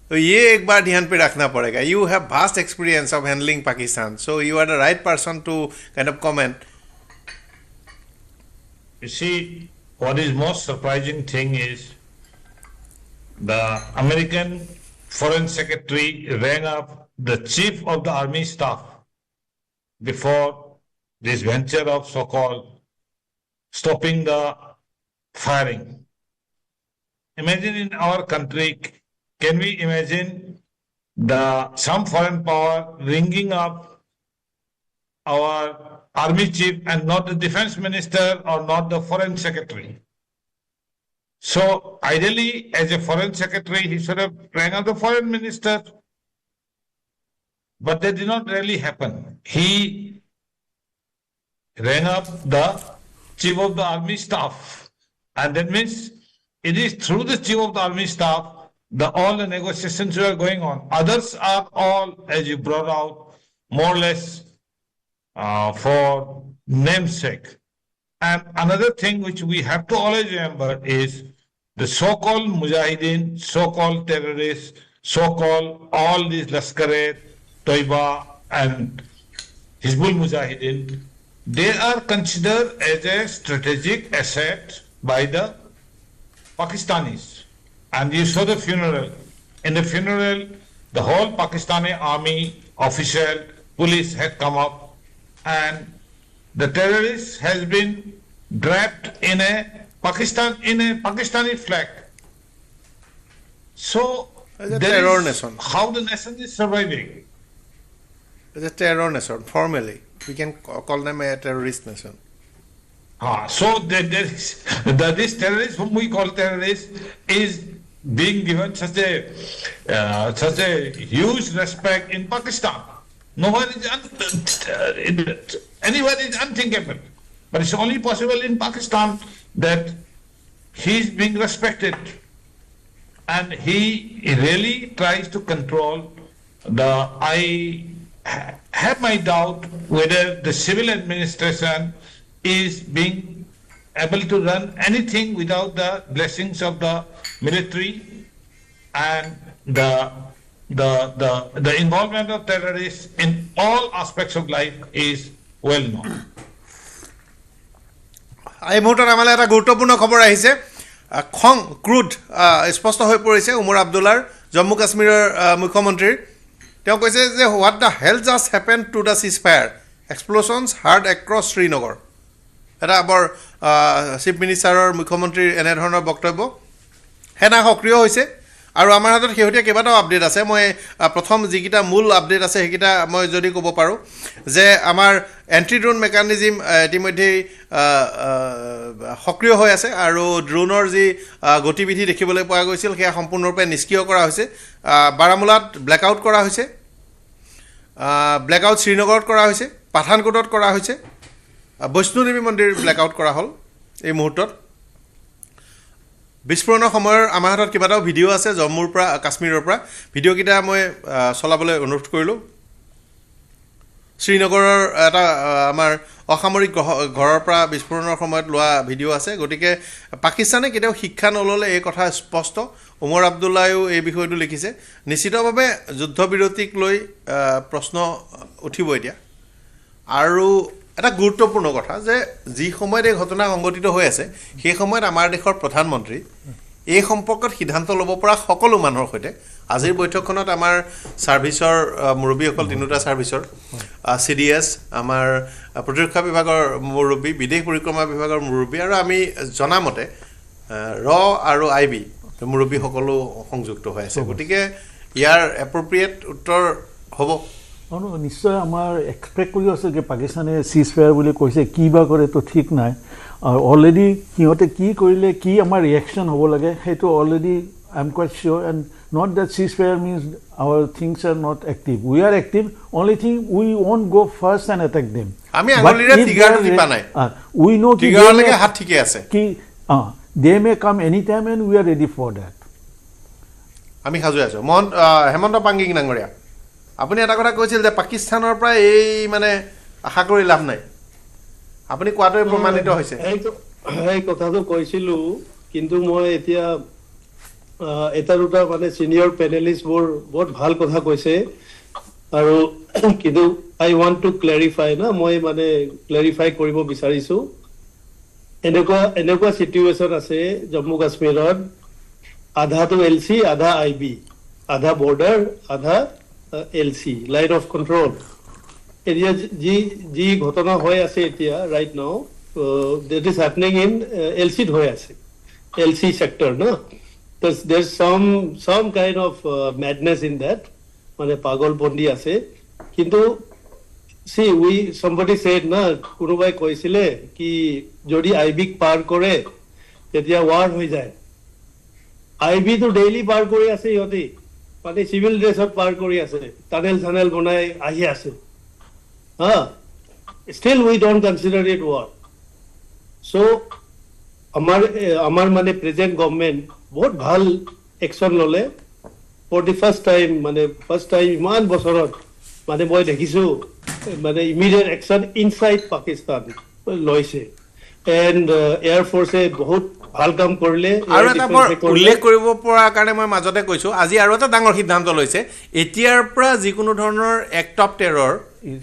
तो ये एक बार ध्यान पे रखना पड़ेगा. You have vast experience of handling Pakistan. So you are the right person to kind of comment. You see, what is most surprising thing is the American Foreign Secretary rang up the Chief of the Army Staff before this venture of so-called stopping the firing. Imagine in our country, can we imagine some foreign power ringing up our army chief and not the defense minister or not the foreign secretary? So ideally, as a foreign secretary, he should have rang up the foreign minister. But that did not really happen. He rang up the chief of the army staff. And that means it is through the chief of the army staff all the negotiations were going on. Others are all, as you brought out, more or less for namesake. And another thing which we have to always remember is the so-called mujahideen, so-called terrorists, so-called all these Lashkar-e Toiba and Hizbul Mujahideen, they are considered as a strategic asset by the Pakistanis. And you saw the funeral. In the funeral, the whole Pakistani army, official, police had come up, and the terrorist has been draped in a Pakistani flag. So, terror nation. How the nation is surviving. It's a terror nation, formally. We can call them a terrorist nation. So this terrorist, whom we call terrorist, is being given such a huge respect in Pakistan. Nowhere is anywhere is unthinkable. But it's only possible in Pakistan that he's being respected. And he really tries to control I have my doubt whether the civil administration is being able to run anything without the blessings of the military, and the involvement of terrorists in all aspects of life is well known. এই মুহূৰ্তত আমালৈ এটা গুৰুত্বপূৰ্ণ খবৰ আহিছে। খং ক্ৰোধ স্পষ্ট হৈ পৰিছে উমৰ আব্দুল্লাৰ, জম্মু কাশ্মীৰৰ মুখ্যমন্ত্ৰীৰ। তেওঁ কৈছে যে what the hell just happen to the ceasefire, explosions heard across Srinagar. এটা বৰ চিফ মিনিষ্টাৰৰ মুখ্যমন্ত্ৰীৰ এনেধৰণৰ বক্তব্য। সেনা সক্ৰিয় হৈছে আৰু আমাৰ হাতত শেহতীয়া কেইবাটাও আপডেট আছে। মই প্ৰথম যিকেইটা মূল আপডেট আছে সেইকেইটা মই যদি ক'ব পাৰোঁ যে আমাৰ এণ্টি ড্ৰোন মেকানিজিম ইতিমধ্যেই সক্ৰিয় হৈ আছে আৰু ড্ৰোনৰ যি গতিবিধি দেখিবলৈ পোৱা গৈছিল সেয়া সম্পূৰ্ণৰূপে নিষ্ক্ৰিয় কৰা হৈছে। বাৰামুলাত ব্লেকআউট কৰা হৈছে, ব্লেকআউট শ্ৰীনগৰত কৰা হৈছে, পাঠানকোটত কৰা হৈছে, বৈষ্ণোদেৱী মন্দিৰ ব্লেকআউট কৰা হ'ল। এই মুহূৰ্তত বিস্ফোৰণৰ সময়ৰ আমাৰ হাতত কেইবাটাও ভিডিঅ' আছে জম্মুৰ পৰা কাশ্মীৰৰ পৰা। ভিডিঅ'কেইটা মই চলাবলৈ অনুৰোধ কৰিলোঁ। শ্ৰীনগৰৰ এটা আমাৰ অসামৰিক ঘৰৰ পৰা বিস্ফোৰণৰ সময়ত লোৱা ভিডিঅ' আছে। গতিকে পাকিস্তানে কেতিয়াও শিক্ষা নল'লে এই কথা স্পষ্ট। উমৰ আব্দুল্লায়ো এই বিষয়টো লিখিছে। নিশ্চিতভাৱে যুদ্ধবিৰতিক লৈ প্ৰশ্ন উঠিব এতিয়া। আৰু এটা গুৰুত্বপূৰ্ণ কথা যে যি সময়ত এই ঘটনা সংঘটিত হৈ আছে সেই সময়ত আমাৰ দেশৰ প্ৰধানমন্ত্ৰী এই সম্পৰ্কত সিদ্ধান্ত ল'ব পৰা সকলো মানুহৰ সৈতে আজিৰ বৈঠকখনত আমাৰ ছাৰ্ভিচৰ মুৰব্বীসকল, তিনিটা ছাৰ্ভিচৰ CDS, আমাৰ প্ৰতিৰক্ষা বিভাগৰ মুৰব্বী, বিদেশ পৰিক্ৰমা বিভাগৰ মুৰব্বী আৰু আমি জনামতে আৰু IB মুৰব্বী সকলো সংযুক্ত হৈ আছে। গতিকে ইয়াৰ এপ্ৰপ্ৰিয়েট উত্তৰ হ'ব। নিশ্চয় আমাৰ এক্সপেক্ট কৰি আছে যে পাকিস্তানে চিজফায়াৰ বুলি কৈছে, কি বা কৰে তো ঠিক নাই। আৰু অলৰেডি সিহঁতে কি কৰিলে, কি আমাৰ ৰিয়েকশ্যন হ'ব লাগে সেইটো already I am quite sure. And not that ceasefire means our things are not active, we are active, only thing we won't go' first and attack them. আমি আগলিৰে টিগাৰটো টিপা নাই, উই ন' টিগাৰলৈকে হাত ঠিকে আছে কি they may come any time and we are ready for that. আমি সাজু আছোঁ। হেমন্ত পাংগিং ডাঙৰীয়া, আপুনি এটা কথা কৈছিল যে পাকিস্তানৰ পৰা এই মানে আশা কৰি লাভ নাই, আপুনি কোৱাটোৱে প্ৰমাণিত হৈছে। এই কথাটো কৈছিলোঁ, কিন্তু মই এতিয়া এটা দুটা মানে ছিনিয়ৰ পেনেলিষ্টবোৰ বহুত ভাল কথা কৈছে। আৰু কিন্তু আই ৱান্ট টু ক্লেৰিফাই মই মানে ক্লেৰিফাই কৰিব বিচাৰিছোঁ। এনেকুৱা চিটুৱেশ্যন আছে জম্মু কাশ্মীৰত, আধাটো LC, আধা IB, আধা বৰ্ডাৰ, আধা LC, লাইন অফ কণ্ট্ৰল। এতিয়া যি ঘটনা হৈ আছে এতিয়া right now that is happening in LC হৈ আছে LC sector no there's some kind of madness in that মানে পাগলপন্থী আছে কিন্তু see somebody said na কোনোবাই কৈছিলে কি যদি আইবিক পাৰ কৰে তেতিয়া war হৈ যায় আইবি তো ডেইলি পাৰ কৰি আছে ইহঁতে মানে সিভিল ড্ৰেছত পাৰ কৰি আছে টানেল বনাই আহি আছে still we don't consider it war so আমাৰ মানে প্ৰেজেন্ট গভৰ্নমেন্ট বহুত ভাল একশন ললে for the first time ইমান বছৰত মানে মই দেখিছো মানে ইমিডিয়েট একশন ইনসাইড পাকিস্তান লৈছে and air force বহুত ভাল কাম কৰিলে আৰু এটা উল্লেখ কৰিব পৰা কাৰণে মই মাজতে কৈছো আজি আৰু এটা ডাঙৰ সিদ্ধান্ত লৈছে এতিয়াৰ পৰা যিকোনো ধৰণৰ act of terror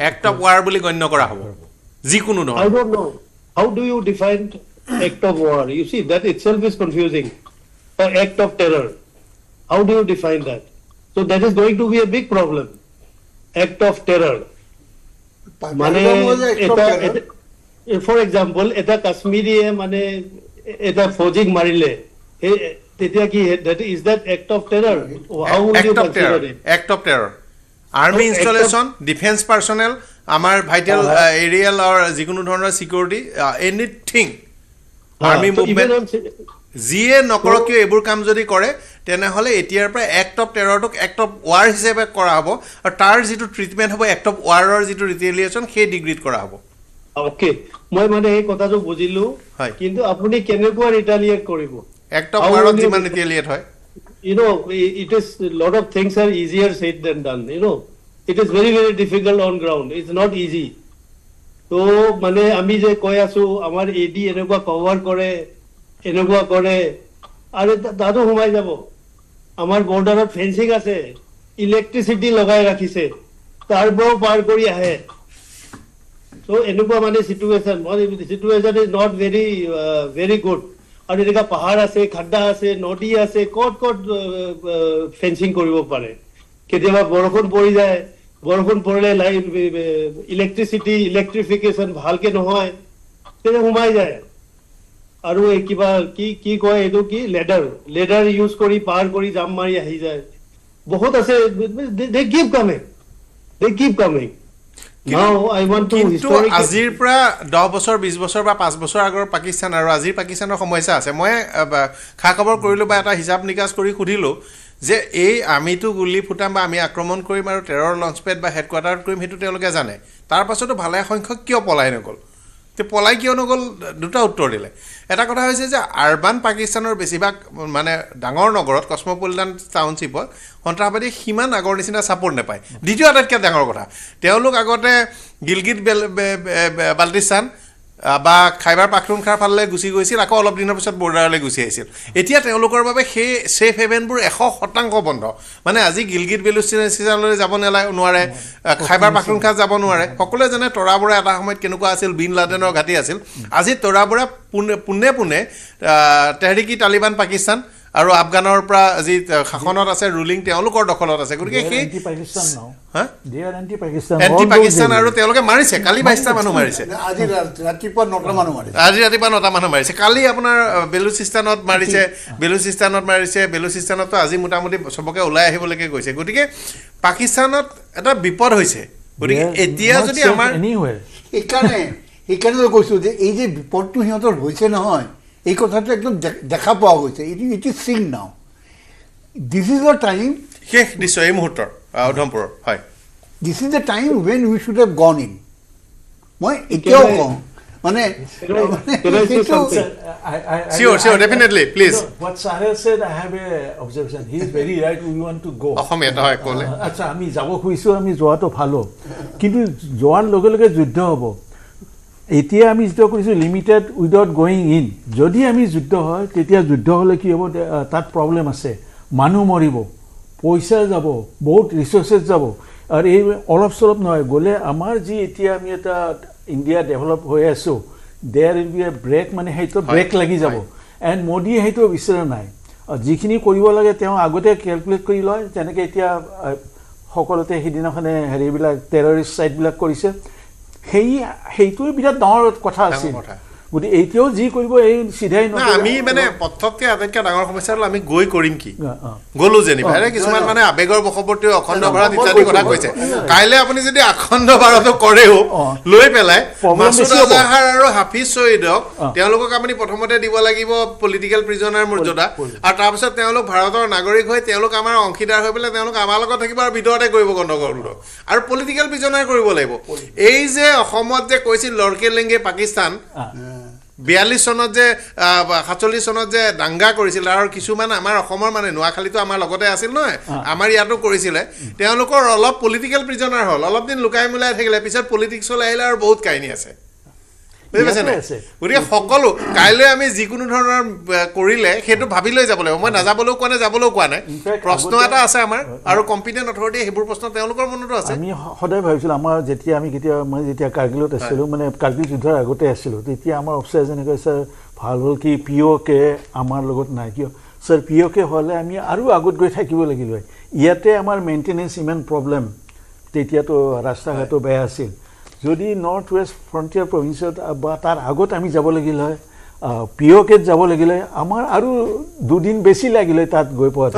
act of war বুলি গণ্য কৰা হ'ব যিকোনো ধৰণৰ I don't know how do you define act of war you see that itself is confusing act of terror how do you define that so that is going to be a big problem act of terror মানে for example eta kashmiri মানে এটা ফৌজিক মাৰিলে তেতিয়া কি is that act of terror how would you consider it act of terror army installation defense personnel আমাৰ vital aerial or যিকোনো ধৰণৰ security anything army movement যিয়ে নকৰক কিয় এইবোৰ কাম যদি কৰে তেনেহলে এতিয়াৰ পৰা act of terror টোক act of war হিচাপে কৰা হ'ব আৰু তাৰ যিটো ট্ৰিটমেন্ট হ'ব act of war ৰ যিটো ৰিটেলিয়েচন সেই ডিগ্ৰীত কৰা হ'ব ওকে মই মানে এই কথাটো বুজিলো কিন্তু আপুনি কেনেকুৱা ৰিটেলিয়েট কৰিব act of war যিমান ৰিটেলিয়েট হয় you know it is lot of things are easier said than done you know it is very very difficult on ground it's not easy তো মানে আমি যে কৈ আছো আমাৰ এডি এনেকুৱা কভাৰ কৰে এনেকুৱা কৰে আৰু দাদু ঘুমাই যাব আমাৰ বৰ্ডাৰত ফেন্সিং আছে ইলেক্ট্ৰিসিটি লগাই ৰাখিছে তাৰপৰাও পাৰ কৰি আহে so এনেকুৱা মানে situation is not very good আৰু এনেকুৱা পাহাৰ আছে খাড্ডা আছে নদী আছে কত ফেন্সিং কৰিব পাৰে কেতিয়াবা বৰষুণ পৰি যায় বৰষুণ পৰিলে লাইট ইলেক্ট্ৰিসিটি ইলেক্ট্ৰিফিকেশন ভালকে নহয় তেতিয়া ঘুমাই যায় আৰু এই কিবা কি কয় এইটো কি লেডাৰ ইউজ কৰি পাৰ কৰি জাম মাৰি আহি যায় বহুত আছে they keep coming now I want to historically আজিৰ পৰা 10 বছৰ 20 বছৰ বা 5 বছৰ আগৰ পাকিস্তান আৰু আজিৰ পাকিস্তানৰ সমস্যা আছে মই খা খবৰ কৰিলো বা এটা হিচাপ নিকাচ কৰি খুদিলো যে এই আমিতো গুলি ফুটাম বা আমি আক্ৰমণ কৰিম আৰু টেৰৰ লঞ্চপেড বা হেডকোৱাৰ্টাৰত কৰিম হেতু তেওঁলোকে জানে তাৰ পাছতো ভালে সংখ্যক কিয় পলাই নগল তে পলাই কিয় নগল দুটা উত্তৰ দিলে এটা কথা হৈছে যে আৰবান পাকিস্তানৰ বেছিভাগ মানে ডাঙৰ নগৰত কসমপলিটান টাউনশ্বিপত সন্ত্ৰাসবাদী সিমান আগৰ নিচিনা সাপোৰ্ট নাপায় দ্বিতীয় আটাইতকৈ ডাঙৰ কথা তেওঁলোক আগতে গিলগিট বাল্টিস্তান বা খাইবাৰ পাখতুনখাৰ ফালে গুচি গৈছিল আকৌ অলপ দিনৰ পিছত বৰ্ডাৰলৈ গুচি আহিছিল এতিয়া তেওঁলোকৰ বাবে সেই সেফ হেভেনবোৰ 100% বন্ধ মানে আজি গিলগিট বেলুচিস্তানলৈ যাব নোৱাৰে খাইবাৰ পাখতুনখাৰ যাব নোৱাৰে সকলোৱে জানে তৰাবৰা এটা সময়ত কেনেকুৱা আছিল বিন লাডেনৰ ঘাটি আছিল আজি তৰাবৰা পুনে তেহৰিকি তালিবান পাকিস্তান আৰু আফগানৰ পৰা যি শাসনত আছে ৰুলিং তেওঁলোকৰ দখলত আছে গতিকে সেই এন্টি পাকিস্তান নাও দে আৰ এন্টি পাকিস্তান আৰু তেওঁলোকে মাৰিছে কালি 22টা মানুহ মাৰিছে আজি ৰাতিপুৱা 9টা মানুহ মাৰিছে কালি আপোনাৰ বেলুচিস্তানত মাৰিছে বেলুচিস্তানতো আজি মোটামুটি সবকে ওলাই আহিবলৈকে গৈছে গতিকে পাকিস্তানত এটা বিপদ হৈছে গতিকে এতিয়া যদি আমাৰ এইকাৰণে কৈছো যে এই যে বিপদটো সিহঁতৰ হৈছে নহয় এই কথাটো একদম দেখা পোৱা গৈছে ইট ইজ সিং নাও দিস ইজ দ্য টাইম শেষ নিশ্চয় এই মুহূৰ্তৰ উধমপুৰৰ হয় this is the time when we should have gone in মই এতিয়াও কওঁ মানে sure definitely please what Sahel said I have a observation he is very right we want to go অসমীয়া নহয় ক'লে আচ্ছা আমি যাব খুজিছো আমি যোৱাটো ভালো কিন্তু যোৱাৰ লগে লগে যুদ্ধ হ'ব এতিয়া আমি যুদ্ধ কৰিছো লিমিটেড উইদাউট গোয়িং ইন যদি আমি যুদ্ধ হয় তেতিয়া যুদ্ধ হলে কি হ'ব তাত প্ৰবলেম আছে মানুহ মৰিব পইচা যাব বহুত ৰিসোৰ্সেস যাব আৰু এই অলপ সলপ নহয় গলে আমাৰ যি এতিয়া আমি এটা ইণ্ডিয়া ডেভেলপ হৈ আছো there will be a break মানে হেইটো ব্ৰেক লাগি যাব এণ্ড মোদী হেইটো বিচাৰ নাই যিখিনি কৰিব লাগে তেওঁ আগতে ক্যালকুলেট কৰি লয় যেনেকৈ এতিয়া সকলোতে সেইদিনাখনে হেৰিবিলাক টেৰৰিষ্ট চাইটবিলাক কৰিছে সেইটোৱে বিৰাট ডাঙৰ কথা আছিল গতিকে এতিয়াও যি কৰিব এই চিধাই আমি মানে প্ৰথমতে আটাইতকৈ ডাঙৰ সমস্যা হ'ল আমি গৈ কৰিম কি গ'লো যেনিবা কিছুমান মানে আৱেগৰ বশৱৰ্তী অখণ্ড ভাৰত ইত্যাদি কথা কৈছে কাইলৈ আপুনি যদি অখণ্ড ভাৰতো কৰেও লৈ পেলাই মাছুদ আজহাৰ আৰু হাফিজ ছয়ীদক তেওঁলোকক আপুনি প্ৰথমতে দিব লাগিব পলিটিকেল প্ৰিজনাৰ মৰ্যাদা আৰু তাৰপিছত তেওঁলোক ভাৰতৰ নাগৰিক হৈ তেওঁলোক আমাৰ অংশীদাৰ হৈ পেলাই তেওঁলোক আমাৰ লগত থাকিব আৰু ভিতৰতে কৰিব গণ্ডগোলটো আৰু পলিটিকেল প্ৰিজনাৰ কৰিব লাগিব এই যে অসমত যে কৈছিল লৰকে লেংগে পাকিস্তান 42 চনত যে 47 চনত যে দাঙ্গা কৰিছিল আৰু কিছুমান আমাৰ অসমৰ মানে নোয়াখালীটো আমাৰ লগতে আছিল নহয় আমাৰ ইয়াতো কৰিছিলে তেওঁলোকৰ অলপ পলিটিকেল প্ৰিজনাৰ হ'ল অলপ দিন লুকাই মুলাই থাকিলে পিছত পলিটিক্সলৈ আহিলে আৰু বহুত কাহিনী আছে গতিকে সকলো কাইলৈ আমি যিকোনো ধৰণৰ কৰিলে সেইটো ভাবি লৈ যাব লাগিব মই নাযাবলৈও কোৱা নাই প্ৰশ্ন এটা আছে আমাৰ আৰু কম্পিটেণ্ট অথৰিটি সেইবোৰ প্ৰশ্ন তেওঁলোকৰ মনতো আছে আমি সদায় ভাবিছিলোঁ আমাৰ যেতিয়া মই যেতিয়া কাৰ্গিলত আছিলোঁ মানে কাৰ্গিল যুদ্ধৰ আগতে আছিলোঁ তেতিয়া আমাৰ অফিচাৰ এজনে কৈছে ভাল হ'ল কি পিঅ'কে আমাৰ লগত নাই কিয় ছাৰ পিঅ'কে হ'লে আমি আৰু আগত গৈ থাকিব লাগিল হয় ইয়াতে আমাৰ মেইনটেনেঞ্চ ইমান প্ৰব্লেম তেতিয়াতো ৰাস্তা ঘাটো বেয়া আছিল যদি নৰ্থ ৱেষ্ট ফ্ৰণ্টিয়াৰ প্ৰভিন্সত বা তাৰ আগত আমি যাব লাগিল হয় পিঅ'কেত যাব লাগিলে আমাৰ আৰু দুদিন বেছি লাগিলে তাত গৈ পোৱা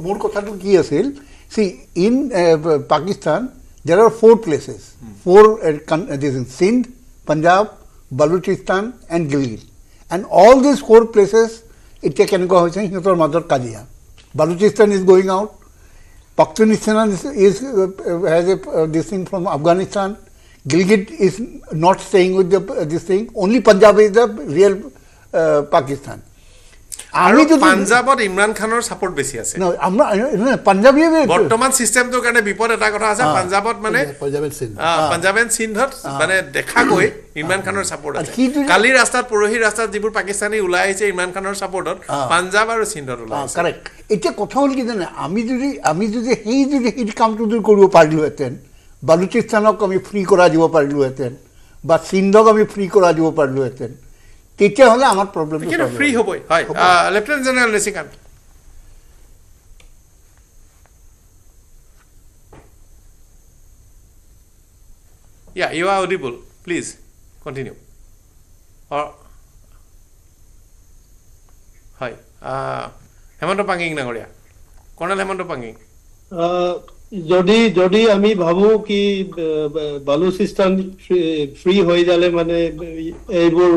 মোৰ কথাটো কি আছিল সি ইন পাকিস্তান দেৰ R 4 places 4 Sindh Punjab Balochistan and Gilgit and all this 4 places এতিয়া কেনেকুৱা হৈছে সিহঁতৰ মাজত কাজিয়া Balochistan is going out Pakistan has this thing from Afghanistan. Gilgit is not staying with this thing. Only Punjab is the real Pakistan. আৰু পাঞ্জাবত ইমৰান খানৰ সাপোৰ্ট বেছি আছে পাঞ্জাবী বৰ্তমান সিস্টেমটোৰ কাৰণে বিপদ এটা কথা আছে পাঞ্জাবত মানে পাঞ্জাব এণ্ড সিন্ধত মানে দেখাকৈ ইমৰান খানৰ সাপোৰ্ট আছে কালি ৰাস্তাত পৰহি ৰাস্তাত যিবোৰ পাকিস্তানী ওলাই আহিছে ইমৰান খানৰ সাপোৰ্টত পাঞ্জাব আৰু সিন্ধত ওলাই আছে কাৰেক্ট এতিয়া কথা হ'ল কি জানে আমি যদি সেই কামটো যদি কৰিব পাৰিলোহেঁতেন বালুচিস্তানক আমি ফ্ৰী কৰাই দিব পাৰিলোহেঁতেন বা সিন্ধক আমি ফ্ৰী কৰাই দিব পাৰিলোহেঁতেন তেতিয়াহ'লে আমাৰ প্ৰব্লেমটো ফ্ৰী হ'বই হয় lieutenant general Nishikanta Yeah, you are audible. Please continue. Or hi, Hemanto Panging Nagoria, Colonel Hemanto Panging. যদি আমি ভাবো কি বালুচিস্তান ফ্ৰী হৈ যালে মানে এইবোৰ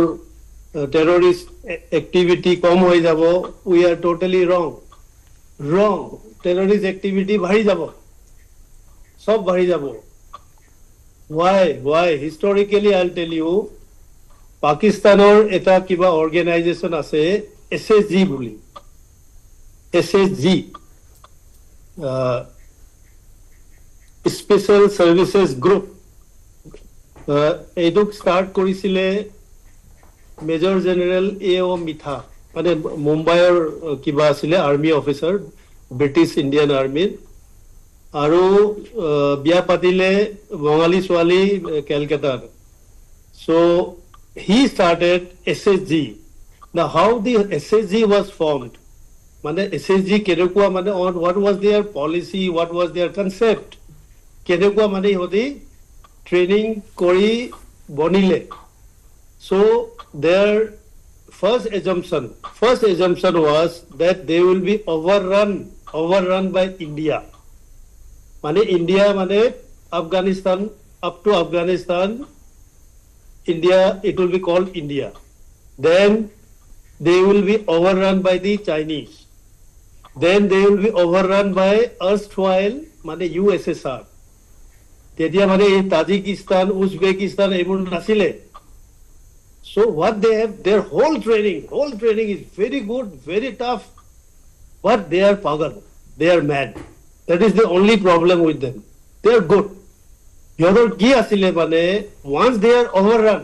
টেৰৰিষ্ট এক্টিভিটি কম হৈ যাব উই আৰ টোটালি ৰং টেৰৰিষ্ট এক্টিভিটি বাঢ়ি যাব সব বাঢ়ি যাব why historically I'll tell you Pakistanor eta kiba organization ase SSG buli SSG Special Services Group eduk start korisile Major General A.O. Mitha mane Mumbai kiba asile army officer British Indian Army আৰু বিয়া পাতিলে বঙালী ছোৱালী কেলকাতাৰ so he started SSG now how the SSG was formed মানে SSG কেনেকুৱা মানে what was their policy what was their concept কেনেকুৱা মানে হদি training কৰি বনিলে so their first assumption was that they will be overrun by India মানে India মানে Afghanistan up to Afghanistan India it will be called India then they will be overrun by the Chinese then they will be overrun by erstwhile মানে USSR তেতিয়া মানে Tajikistan Uzbekistan এইবোৰ নাছিলে so what they have their whole training is very good very tough but they are pagal they are mad that is the only problem with them they are good yodor ki asile mane once they are overrun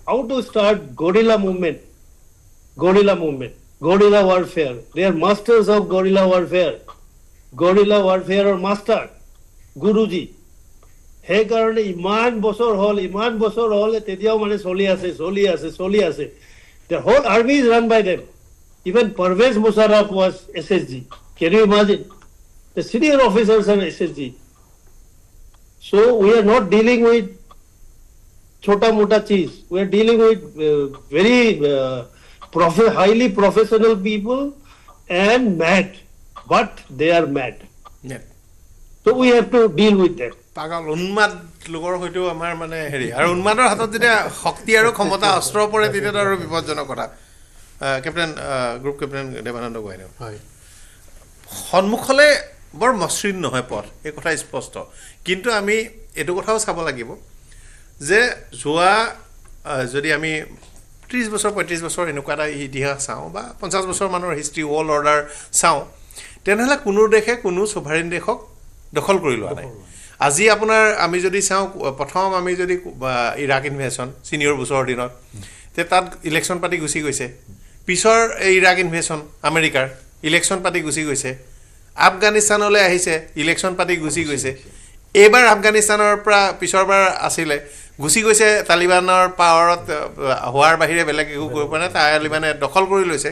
how to start guerrilla warfare they are masters of guerrilla warfare or master guruji he karone iman bosor hol tediao mane soli ase the whole army is run by them even Parvez Musharraf was SSG Can you imagine? The senior officers are SSG. So we are not dealing with chota mota cheese. We are dealing with very highly professional people and mad. But they are mad. Yeah. So we have to deal with them. পাগল উন্মাদ লোকৰ হয়তো আমাৰ মানে হেৰি আৰু উন্মাদৰ হাতত যেতিয়া শক্তি আৰু ক্ষমতা অস্ত্ৰ পৰে তেতিয়া আৰু বিপদজনক কথা captain group captain Devananda Gohain হয় সন্মুখলে বৰ মসৃণ নহয় পথ এই কথা স্পষ্ট কিন্তু আমি এটো কথাও চাব লাগিব যে যোৱা যদি আমি 30 বছৰ 35 বছৰ এনেকুৱা এটা ইতিহাস চাওঁ বা 50 বছৰ মানৰ হিষ্ট্ৰী ৱৰ্ল্ড অৰ্ডাৰ চাওঁ তেনেহলে কোনো দেশে কোনো সোভাৰেইন দেশক দখল কৰি লোৱা নাই আজি আপোনাৰ আমি যদি চাওঁ প্ৰথম আমি যদি ইৰাক ইনভেশন সিনিয়ৰ বুছৰ দিনত তে তাত ইলেকশন পাৰ্টি গুছি গৈছে পিছৰ ইৰাক ইনভেশন আমেৰিকাৰ ইলেকশন পাৰ্টি গুছি গৈছে আফগানিস্তানলৈ আহিছে ইলেকশন পাৰ্টি গুছি গৈছে এবাৰ আফগানিস্তানৰ পৰা পিছৰবাৰ আছিল গুছি গৈছে তালিবানৰ পাৱাৰত হোৱাৰ বাহিৰে বেলেগ একো কৰিব পৰা নাই তালিবানে দখল কৰি লৈছে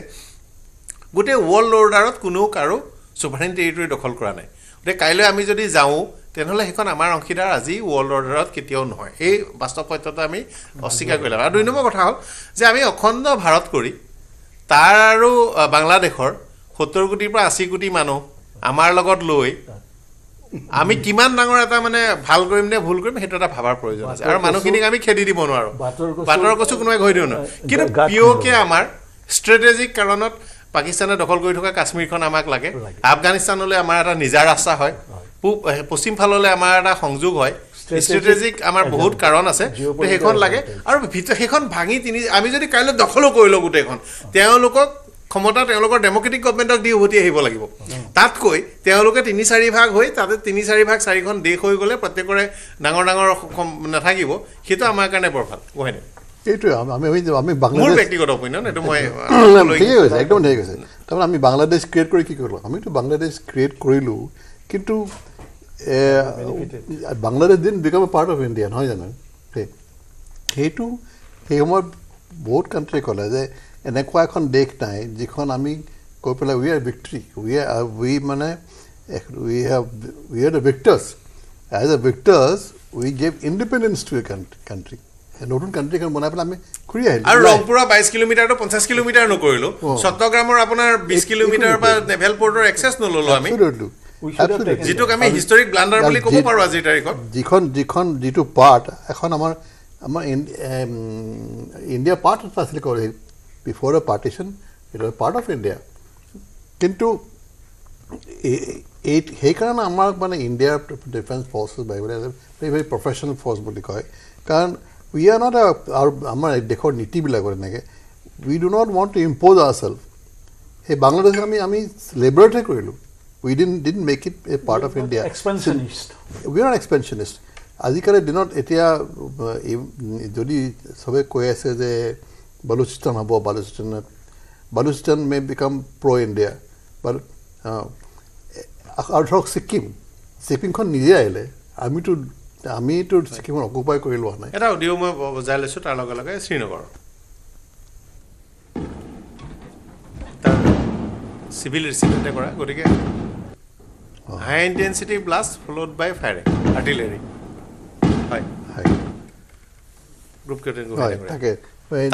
গোটে ৱৰ্ল্ড অৰ্ডাৰত কোনো কাৰো সোভাৰেইন টেৰিটৰি দখল কৰা নাই তে কাইলৈ আমি যদি যাওঁ তেনেহলে হেখন আমাৰ অংশীদাৰ আজি ৱৰ্ল্ড অৰ্ডাৰত কেতিয়াও নহয় এই বাস্তৱ সত্যতা আমি অস্বীকাৰ কৰিলা আৰু দুই নম্বৰ কথা হ'ল যে আমি অখণ্ড ভাৰত কৰি তাৰ আৰু বাংলাদেশৰ 70 কোটিৰ পৰা 80 কোটি মানুহ আমাৰ লগত লৈ আমি কিমান ডাঙৰ এটা মানে ভাল কৰিম নে ভুল কৰিম হেটো এটা ভাবাৰ প্ৰয়োজন আছে আৰু মানুহখিনিক আমি খেদি দিব নোৱাৰো বাটৰ কচু কোনোই ঘই দিও না কিন্তু পিওকে আমাৰ ষ্ট্ৰেটেজিক কাৰণত পাকিস্তানে দখল কৰি থকা কাশ্মীৰখন আমাক লাগে আফগানিস্তানলৈ আমাৰ এটা নিজা ৰাস্তা হয় পশ্চিম ফাললৈ আমাৰ এটা সংযোগ হয় ষ্ট্ৰেটেজিক আমাৰ বহুত কাৰণ আছে হেখন লাগে আৰু হেখন ভাঙি তিনি আমি যদি কাইলৈ দখল কৰিলো গুটেখন তেওঁলোকক ক্ষমতা তেওঁলোকৰ ডেমক্ৰেটিক গভৰ্ণমেণ্টক দি উভতি আহিব লাগিব তাতকৈ তেওঁলোকে 3-4 ভাগ হৈ তাতে 3-4 ভাগ 4খন দেশ হৈ গলে প্ৰত্যেকৰে ডাঙৰ ডাঙৰ নাথাকিব হেতু আমাৰ কাৰণে বৰ ভাল গোহাঁই এইটো আমি বাংলাদেশ মোৰ ব্যক্তিগত অপিনিয়ন এটো মই ঠিক আছে একদম ঠিক আছে তাৰমানে আমি বাংলাদেশ ক্ৰিয়েট কৰি কি কৰিলো আমিতো বাংলাদেশ ক্ৰিয়েট কৰিলো কিন্তু Bangladesh didn't become a part of India নহয় জানো সেইটো সেই সময়ত বহুত কাণ্ট্ৰি ক'লে যে এনেকুৱা এখন দেশ নাই যিখন আমি কৈ পেলাই we are victory we মানে we are the victors as a victors we gave independence to a country নতুন কাণ্ট্ৰি এখন বনাই পেলাই আমি ঘূৰি আহিলো আৰু ৰংপুৰা 22 কিলোমিটাৰটো 50 কিলোমিটাৰ নকৰিলো চট্টগ্ৰামৰ আপোনাৰ 20 কিলোমিটাৰ বা নেভেল পোৰ্টৰ এক্সেছ নললো আমি যেটো আমি হিষ্টৰিক ব্লান্ডাৰ বুলি ক'ব পাৰো আজি তাৰিখত যিখন যিটো পাৰ্ট এখন আমাৰ ইণ্ডিয়া পাৰ্ট আছিল কৰে before a partition it was part of India কিন্তু এই সেইকাৰণে আমাৰ মানে ইণ্ডিয়াৰ defence forces very professional force বুলি কয় কাৰণ we are not আমাৰ দেশৰ নীতিবিলাকৰ এনেকৈ we do not want to impose ourselves সেই বাংলাদেশ আমি লিবাৰেট কৰিলোঁ we didn't make it a part of India expansionist we are not expansionist আজিকালি দিনত এতিয়া যদি সবে কৈ আছে যে Baluchistan habo Baluchistan may become pro India but our Sikkim kon nije aile আমি তো Sikkim occupy কৰি লোৱা নাই এটা অডিও মই বজাই লৈছো তাৰ লগে লগে শ্ৰীনগৰ সিভিল ৰিসিডেন্টে কৰা গতিকে হাই ইন্টেন্সিটি ব্লাষ্ট ফলোড বাই ফায়াৰিং আৰ্টিলাৰি হয় গ্ৰুপ কেটেন থাকে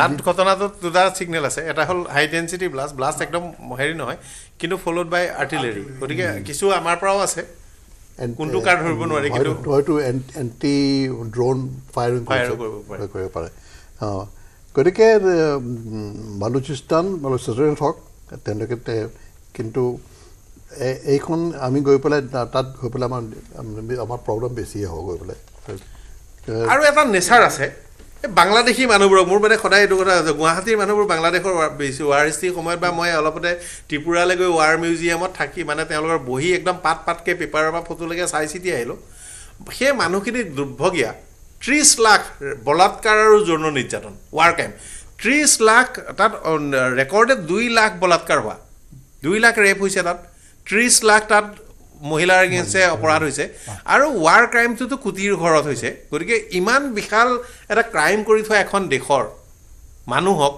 তাত ঘটনাটো দুটা সিগনেল আছে এটা হল হাই ডেন্সিটি ব্লাষ্ট একদম হেৰি নহয় কিন্তু ফলোড বাই আৰ্টিলাৰি গতিকে কিছু আমাৰ পৰাও আছে কোনটো কাৰ ধৰিব নোৱাৰি কিন্তু হয়তো এন্টি ড্ৰোন ফায়াৰিং কৰিব পাৰে গতিকে বালুচিস্তান হওক তেওঁলোকে কিন্তু এইখন আমি গৈ পেলাই তাত গৈ পেলাই আমাৰ প্ৰব্লেম বেছি হ'ব গৈ পেলাই আৰু এটা নেচাৰ আছে বাংলাদেশী মানুহবোৰ মোৰ মানে সদায় এইটো কথা গুৱাহাটীৰ মানুহবোৰ বাংলাদেশৰ ৱাৰ হিষ্ট্ৰী সময়ত বা মই অলপতে ত্ৰিপুৰালৈ গৈ ৱাৰ মিউজিয়ামত থাকি মানে তেওঁলোকৰ বহি একদম পাতকে পেপাৰৰ পৰা ফটোলৈকে চাই চিতি আহিলোঁ সেই মানুহখিনি দুৰ্ভগীয়া 30 লাখ বলাৎকাৰ আৰু যৌন নিৰ্যাতন ৱাৰ ক্ৰাইম 30 লাখ তাত ৰেকৰ্ডেড 2 লাখ বলাৎকাৰ হোৱা 2 লাখ ৰেপ হৈছে তাত 30 লাখ তাত মহিলাৰ এগেইনষ্টে অপৰাধ হৈছে আৰু ৱাৰ ক্ৰাইমটোতো কুটিৰ ঘৰত হৈছে গতিকে ইমান বিশাল এটা ক্ৰাইম কৰি থোৱা এখন দেশৰ মানুহক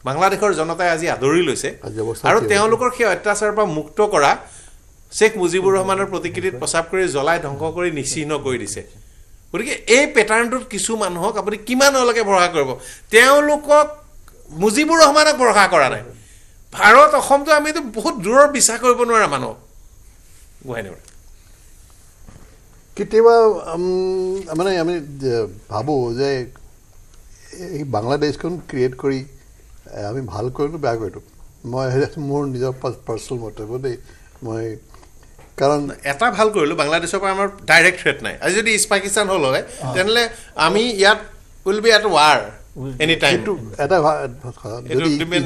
বাংলাদেশৰ জনতাই আজি আদৰি লৈছে আৰু তেওঁলোকৰ সেই অত্যাচাৰৰ পৰা মুক্ত কৰা শেখ মুজিবুৰ ৰহমানৰ প্ৰতিকৃতিত প্ৰচাৰ কৰি জ্বলাই ধ্বংস কৰি নিচিহ্ন কৰি দিছে গতিকে এই পেটাৰ্ণটোত কিছু মানুহক আপুনি কিমানলৈকে ভৰসা কৰিব তেওঁলোকক মুজিবুৰ ৰহমানক ভৰসা কৰা নাই ভাৰত অসমটো আমিতো বহুত দূৰৰ বিশ্বাস কৰিব নোৱাৰা মানুহ গুৱাহাটীৰ কেতিয়াবা মানে আমি ভাবোঁ যে এই বাংলাদেশখন ক্ৰিয়েট কৰি আমি ভাল কৰিলোঁ বেয়া কৰিলোঁ মই মোৰ নিজৰ পাৰ্চনেল মতে দেই মই কাৰণ এটা ভাল কৰিলোঁ বাংলাদেশৰ পৰা আমাৰ ডাইৰেক্ট থ্ৰেট নাই আজি যদি ইষ্ট পাকিস্তান হ'ল হয় তেনেহ'লে আমি ইয়াত will be at war any time এটা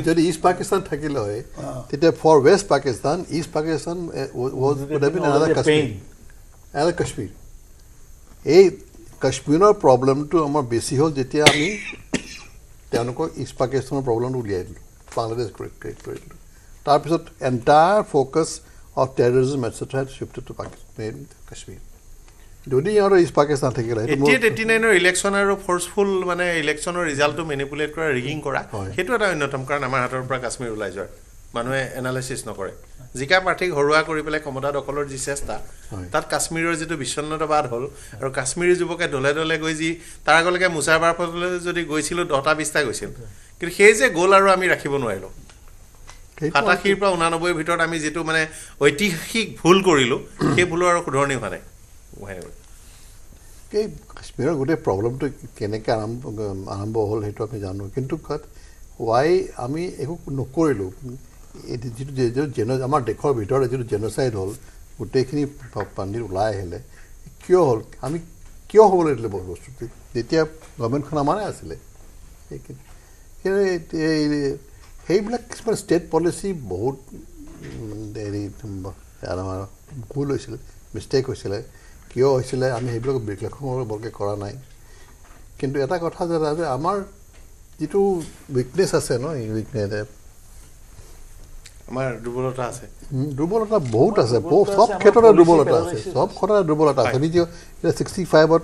যদি ইষ্ট পাকিস্তান থাকিলে হয় তেতিয়া for west Pakistan east Pakistan Kashmir এই কাশ্মীৰৰ প্ৰব্লেমটো আমাৰ বেছি হ'ল যেতিয়া আমি তেওঁলোকক ইষ্ট পাকিস্তানৰ প্ৰব্লেমটো উলিয়াই দিলোঁ বাংলাদেশ ক্ৰিয়েট কৰি দিলোঁ তাৰপিছত entire focus of terrorism etcetera shifted to Kashmir যদি সিহঁতৰ ইষ্ট পাকিস্তান থাকিলে 89ৰ ইলেকশ্যন আৰু ফ'ৰ্চফুল মানে ইলেকশ্যনৰ ৰিজাল্টটো মেনিপুলেট কৰা ৰিগিং কৰা সেইটো এটা অন্যতম কাৰণ আমাৰ হাতৰ পৰা কাশ্মীৰ ওলাই যোৱাৰ মানুহে এনালাইচিছ নকৰে জিকা প্ৰাৰ্থীক হৰুৱা কৰি পেলাই ক্ষমতা দখলৰ যি চেষ্টা তাত কাশ্মীৰৰ যিটো বিচ্ছন্নতাবাদ হ'ল আৰু কাশ্মীৰী যুৱকে দলে দলে গৈ যি তাৰ আগলৈকে মুছাৰবাৰফলৈ যদি গৈছিলোঁ 10টা 20টা গৈছিল কিন্তু সেই যে গ'ল আৰু আমি ৰাখিব নোৱাৰিলোঁ 87ৰ পৰা 89ৰ ভিতৰত আমি যিটো মানে ঐতিহাসিক ভুল কৰিলোঁ সেই ভুলৰ আৰু শুধৰণি হোৱা নাই এই কাশ্মীৰৰ গোটেই প্ৰব্লেমটো কেনেকৈ আৰম্ভ হ'ল সেইটো আমি জানো কিন্তু ৱাই আমি একো নকৰিলোঁ যিটো আমাৰ দেশৰ ভিতৰত যিটো জেন'চাইড হ'ল গোটেইখিনি পানীত ওলাই আহিলে কিয় হ'ল আমি কিয় হ'বলৈ দিলে বহু বস্তুটো যেতিয়া গভৰ্ণমেণ্টখন আমাৰে আছিলে সেইবিলাক কিছুমান ষ্টেট পলিচি বহুত হেৰি আমাৰ ভুল হৈছিল মিষ্টেক হৈছিলে কিয় হৈছিলে আমি সেইবিলাক বিশ্লেষণ বৰকৈ কৰা নাই কিন্তু এটা কথা যে আমাৰ যিটো উইকনেছ আছে ন এই উইকনেছ আমাৰ দুৰ্বলতা আছে দুৰ্বলতা বহুত আছে সব ক্ষেত্ৰতে দুৰ্বলতা আছে সব ক্ষেত্ৰতে দুৰ্বলতা আছে আমি যে 65ত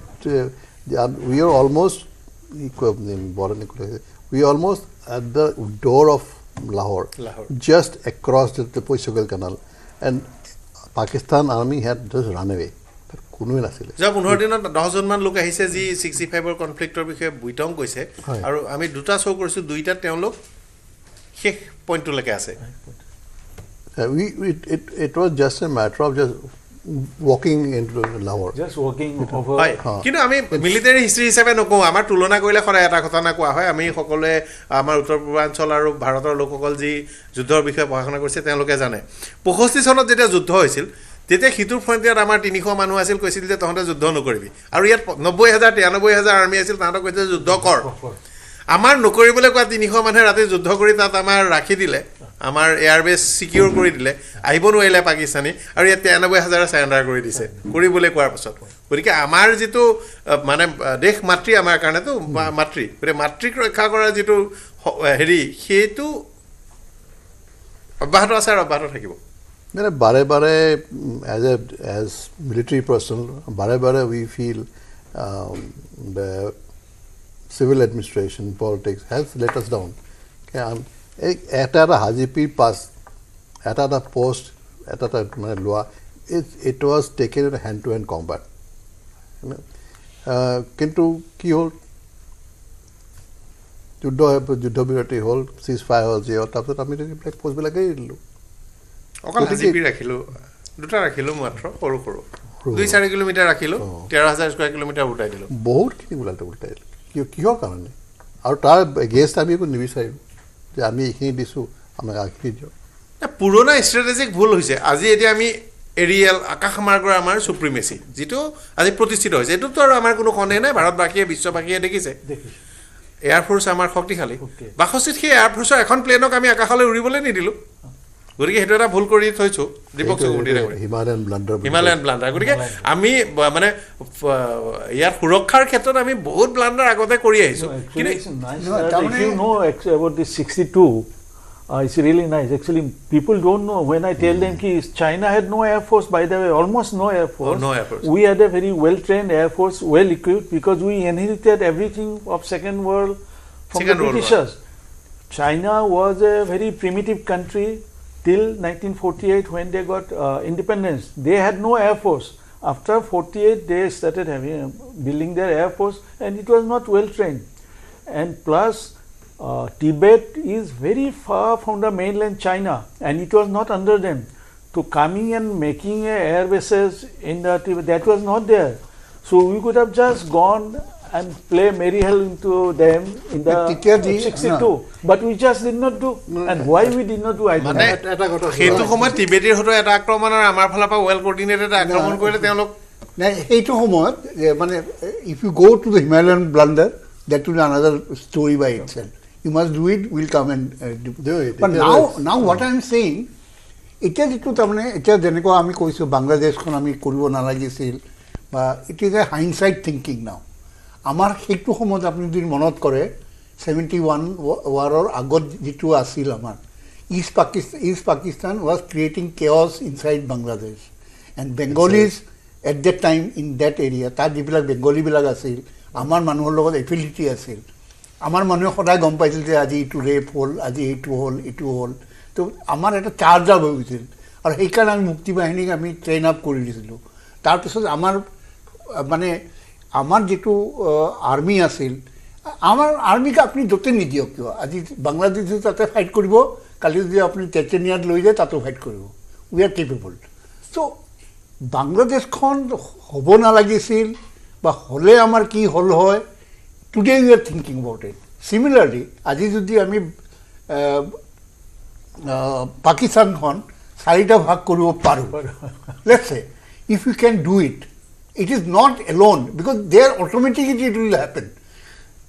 we are almost we are almost at the door of Lahore. Just across the Portugal Canal, and Pakistan army had just run away. কোনোৱে নাছিলে যা 15 দিনত 10 জন মান লোক আহিছে যি 65ৰ কনফ্লিক্টৰ বিষয়ে বুইটং কৈছে আৰু আমি দুটা শ্ব' কৰিছোঁ দুইটা তেওঁলোক শেষ পইণ্টলৈকে আছে it was just a matter of just walking into Lahore. Just walking over. কিন্তু আমি মিলিটাৰী হিষ্ট্ৰী হিচাপে নকওঁ আমাৰ তুলনা কৰিলে সদায় এটা ঘটনা কোৱা হয় আমি সকলোৱে আমাৰ উত্তৰ পূৰ্বাঞ্চল আৰু ভাৰতৰ লোকসকল যি যুদ্ধৰ বিষয়ে পঢ়া শুনা কৰিছে তেওঁলোকে জানে 65 চনত যেতিয়া যুদ্ধ হৈছিল তেতিয়া সিটোৰ ফ্ৰণ্টিয়াৰত আমাৰ 300 মানুহ আছিল কৈছিল যে তহঁতে যুদ্ধ নকৰিবি আৰু ইয়াত 90,000 93,000 আৰ্মি আছিল তাহাঁতক কৈছে যুদ্ধ কৰ আমাৰ নকৰিবলৈ কোৱা 300 মানুহে ৰাতি যুদ্ধ কৰি তাত আমাৰ ৰাখি দিলে আমাৰ এয়াৰবেছ সিকিউৰ কৰি দিলে আহিব নোৱাৰিলে পাকিস্তানী আৰু ইয়াত 93,000 সাৰেণ্ডাৰ কৰি দিছে কৰিবলৈ কোৱাৰ পাছত গতিকে আমাৰ যিটো মানে দেশ মাতৃ আমাৰ কাৰণেতো মাতৃ গতিকে মাতৃক ৰক্ষা কৰাৰ যিটো হেৰি সেইটো অব্যাহত আছে আৰু অব্যাহত থাকিব মানে বাৰে বাৰে এজ মিলিটাৰী পাৰ্চন বাৰে বাৰে উই feel the civil administration politics has let us down এটা হাজিপিৰ পাছ এটা পোষ্ট এটা মানে লোৱা it was taken in hand to hand combat কিন্তু কি হ'ল যুদ্ধ বিৰতি হ'ল ceasefire হ'ল যে তাৰপিছত আমি ব্লেক পোষ্টবিলাকেই দিলোঁ অকল হাজিপি ৰাখিলোঁ দুটা ৰাখিলোঁ মাত্ৰ সৰু সৰু 2-4 কিলোমিটাৰ ৰাখিলোঁ 13,000 স্কয়াৰ কিলোমিটাৰ উঠাই দিলোঁ বহুতখিনি উল্টাই দিলোঁ কিহৰ কাৰণে আৰু তাৰ এগেইনষ্ট আমি একো নিবিচাৰিলোঁ যে আমি এইখিনি দিছোঁ আমাক আগখিনি দিয়ক পুৰণা ষ্ট্ৰেটেজিক ভুল হৈছে আজি এতিয়া আমি এৰিয়েল আকাশ মাৰ্গৰ আমাৰ সুপ্ৰিমেচি যিটো আজি প্ৰতিষ্ঠিত হৈছে এইটোতো আৰু আমাৰ কোনো সন্দেহ নাই ভাৰতবাসীয়ে বিশ্ববাসীয়ে দেখিছে এয়াৰফ'ৰ্চ আমাৰ শক্তিশালী বাসস্থিত সেই এয়াৰফ'ৰ্চৰ এখন প্লেনক আমি আকাশলৈ উৰিবলৈ নিদিলোঁ গতিকে সেইটো এটা ভুল কৰি থৈছোঁ দীপক চৌধুৰীয়ে হিমালয়ান ব্লাণ্ডাৰ গতিকে আমি মানে ইয়াৰ সুৰক্ষাৰ ক্ষেত্ৰত আমি বহুত ব্লাণ্ডাৰ আগতে কৰি আহিছোঁ It's really nice. Actually, people don't know. When I tell them that China had no air force, by the way, almost no air force. No air force. We had a very well-trained air force, well-equipped, because we inherited everything of Second World from the Britishers. China was a very primitive country till 1948 when they got independence. They had no air force. After 48, they started building their air force, and it was not well trained. And plus, Tibet is very far from the mainland China, and it was not under them. To coming and making air bases in the Tibet, that was not there. So we could have just gone and play merry hell into them in the 62. But we just did not do. And why we did not do, I don't know. সেইটো সময়ত টিবেটৰ হতো এটা আক্ৰমণ আৰু আমাৰ ফালৰ পৰা well কোঅৰ্ডিনেটেড আক্ৰমণ কৰিলে তেওঁলোক সেইটো সময়ত মানে if you go to the Himalayan blunder, that will be another story by itself. You must do it, we'll come and do it. But now what I am saying, এতিয়া যেটো তাৰমানে এতিয়া যেনেকৈ আমি কৈছো বাংলাদেশখন আমি কৰিব নালাগিছিল বা ইট ইজ এ হাইণ্ডসাইট থিংকিং নাও আমাৰ সেইটো সময়ত আপুনি যদি মনত কৰে 71 ওয়াৰৰ আগত যেটো আছিল আমাৰ East Pakistan was creating chaos inside Bangladesh, and Bengalis at that time in that area, তাৰ যিবিলাক বেংগলী বিলাক আছিল আমাৰ মানুহৰ লগত এফিলিটি আছিল আমাৰ মানুহে সদায় গম পাইছিল যে আজি ইটো ৰেপ হ'ল আজি ইটো হ'ল তো আমাৰ এটা চাৰ্জ আপ হৈ গৈছিল আৰু সেইকাৰণে আমি মুক্তি বাহিনীক আমি ট্ৰেইন আপ কৰি দিছিলোঁ তাৰপিছত আমাৰ মানে আমাৰ যেটো আৰ্মি আছিল আমাৰ আৰ্মিক আপুনি য'তে নিদিয়ক কিয় আজি বাংলাদেশে তাতে ফাইট কৰিব কালি যদি আপুনি চেচেনিয়াত লৈ যায় তাতো ফাইট কৰিব উই আৰ কেপেবল সো বাংলাদেশখন হ'ব নালাগিছিল বা হ'লে আমাৰ কি হ'ল হয় today we are thinking about it similarly আজি যদি আমি পাকিস্তানখন চাৰিটা ভাগ কৰিব পাৰোঁ let's say if you can do it, it is not alone because there automatically it will happen.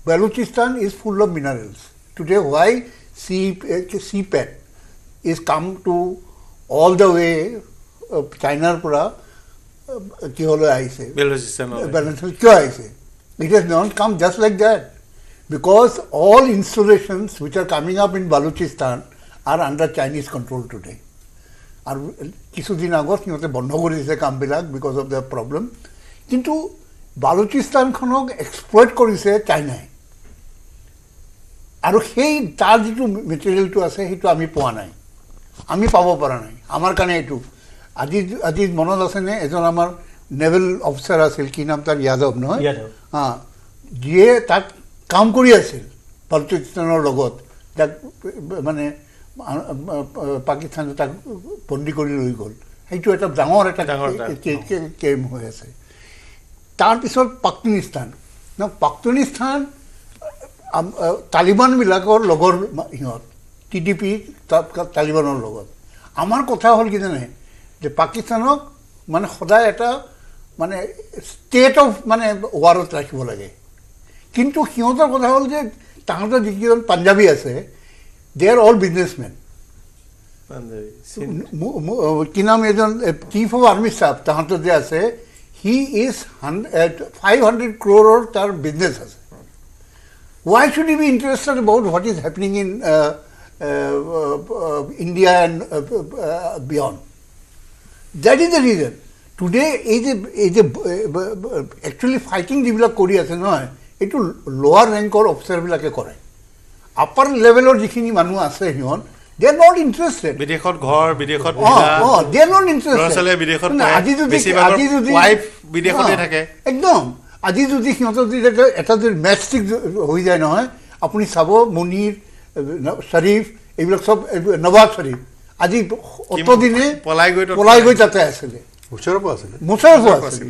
Balochistan is full of minerals. Today why CPET is come to all the way China pura ki holo aise Balochistan kyo aise it has not come just like that because all installations which are coming up in Balochistan are under Chinese control today. আর কিছুদিন আগত সিহঁতে বন্ধ কৰি দিছে কামবিলাক because of the problem কিন্তু বালুচিস্তানখনক exploit কৰিছে চাইনাই আৰু সেই তাৰ যিটো মেটেৰিয়েলটো আছে সেইটো আমি পোৱা নাই আমি পাব পৰা নাই আমাৰ কাৰণে এইটো আজি মনত আছেনে এজন আমাৰ নেভেল অফিচাৰ আছিল কি নাম তাৰ যাদৱ নহয় যিয়ে তাক কাম কৰি আছিল বালুচিস্তানৰ লগত তাক মানে পাকিস্তানে তাক বন্দী কৰি লৈ গ'ল সেইটো এটা ডাঙৰ এটা কেম হৈ আছে তাৰপিছত পাকিস্তান তালিবানবিলাকৰ লগৰ সিহঁত টিডিপি তালিবানৰ লগত আমাৰ কথা হ'ল কি জানে যে পাকিস্তানক মানে সদায় এটা মানে ষ্টেট অফ মানে ৱাৰত ৰাখিব লাগে কিন্তু সিহঁতৰ কথা হ'ল যে তাহাঁতৰ যিকেইজন পাঞ্জাবী আছে they are all businessmen. কি নাম এজন চিফ অফ আৰ্মি ষ্টাফ তাহাঁতৰ যে আছে he is 500 crore তাৰ বিজনেছ আছে why should he be interested about what is happening in India and beyond? That is the reason today is a actually fighting যিবিলাক কৰি আছে নহয় এইটো লোৱাৰ ৰেংকৰ অফিচাৰবিলাকে কৰে upper level or যিখিনি মানুহ আছে Hiyon they are not interested বিদেশত ঘৰ বিদেশত they are not interested ৰসলে বিদেশত আজি যদি ওয়াইফ বিদেশতে থাকে একদম আজি যদি হিয়ন যদি এটা যে ম্যাচটিক হৈ যায় নহয় আপুনি চাব মুনিৰ শৰীফ এইবিলাক সব নৱাজ শৰীফ আজি অত দিনে পলাই গৈ তাতে আছিল মুছাৰফ আছিল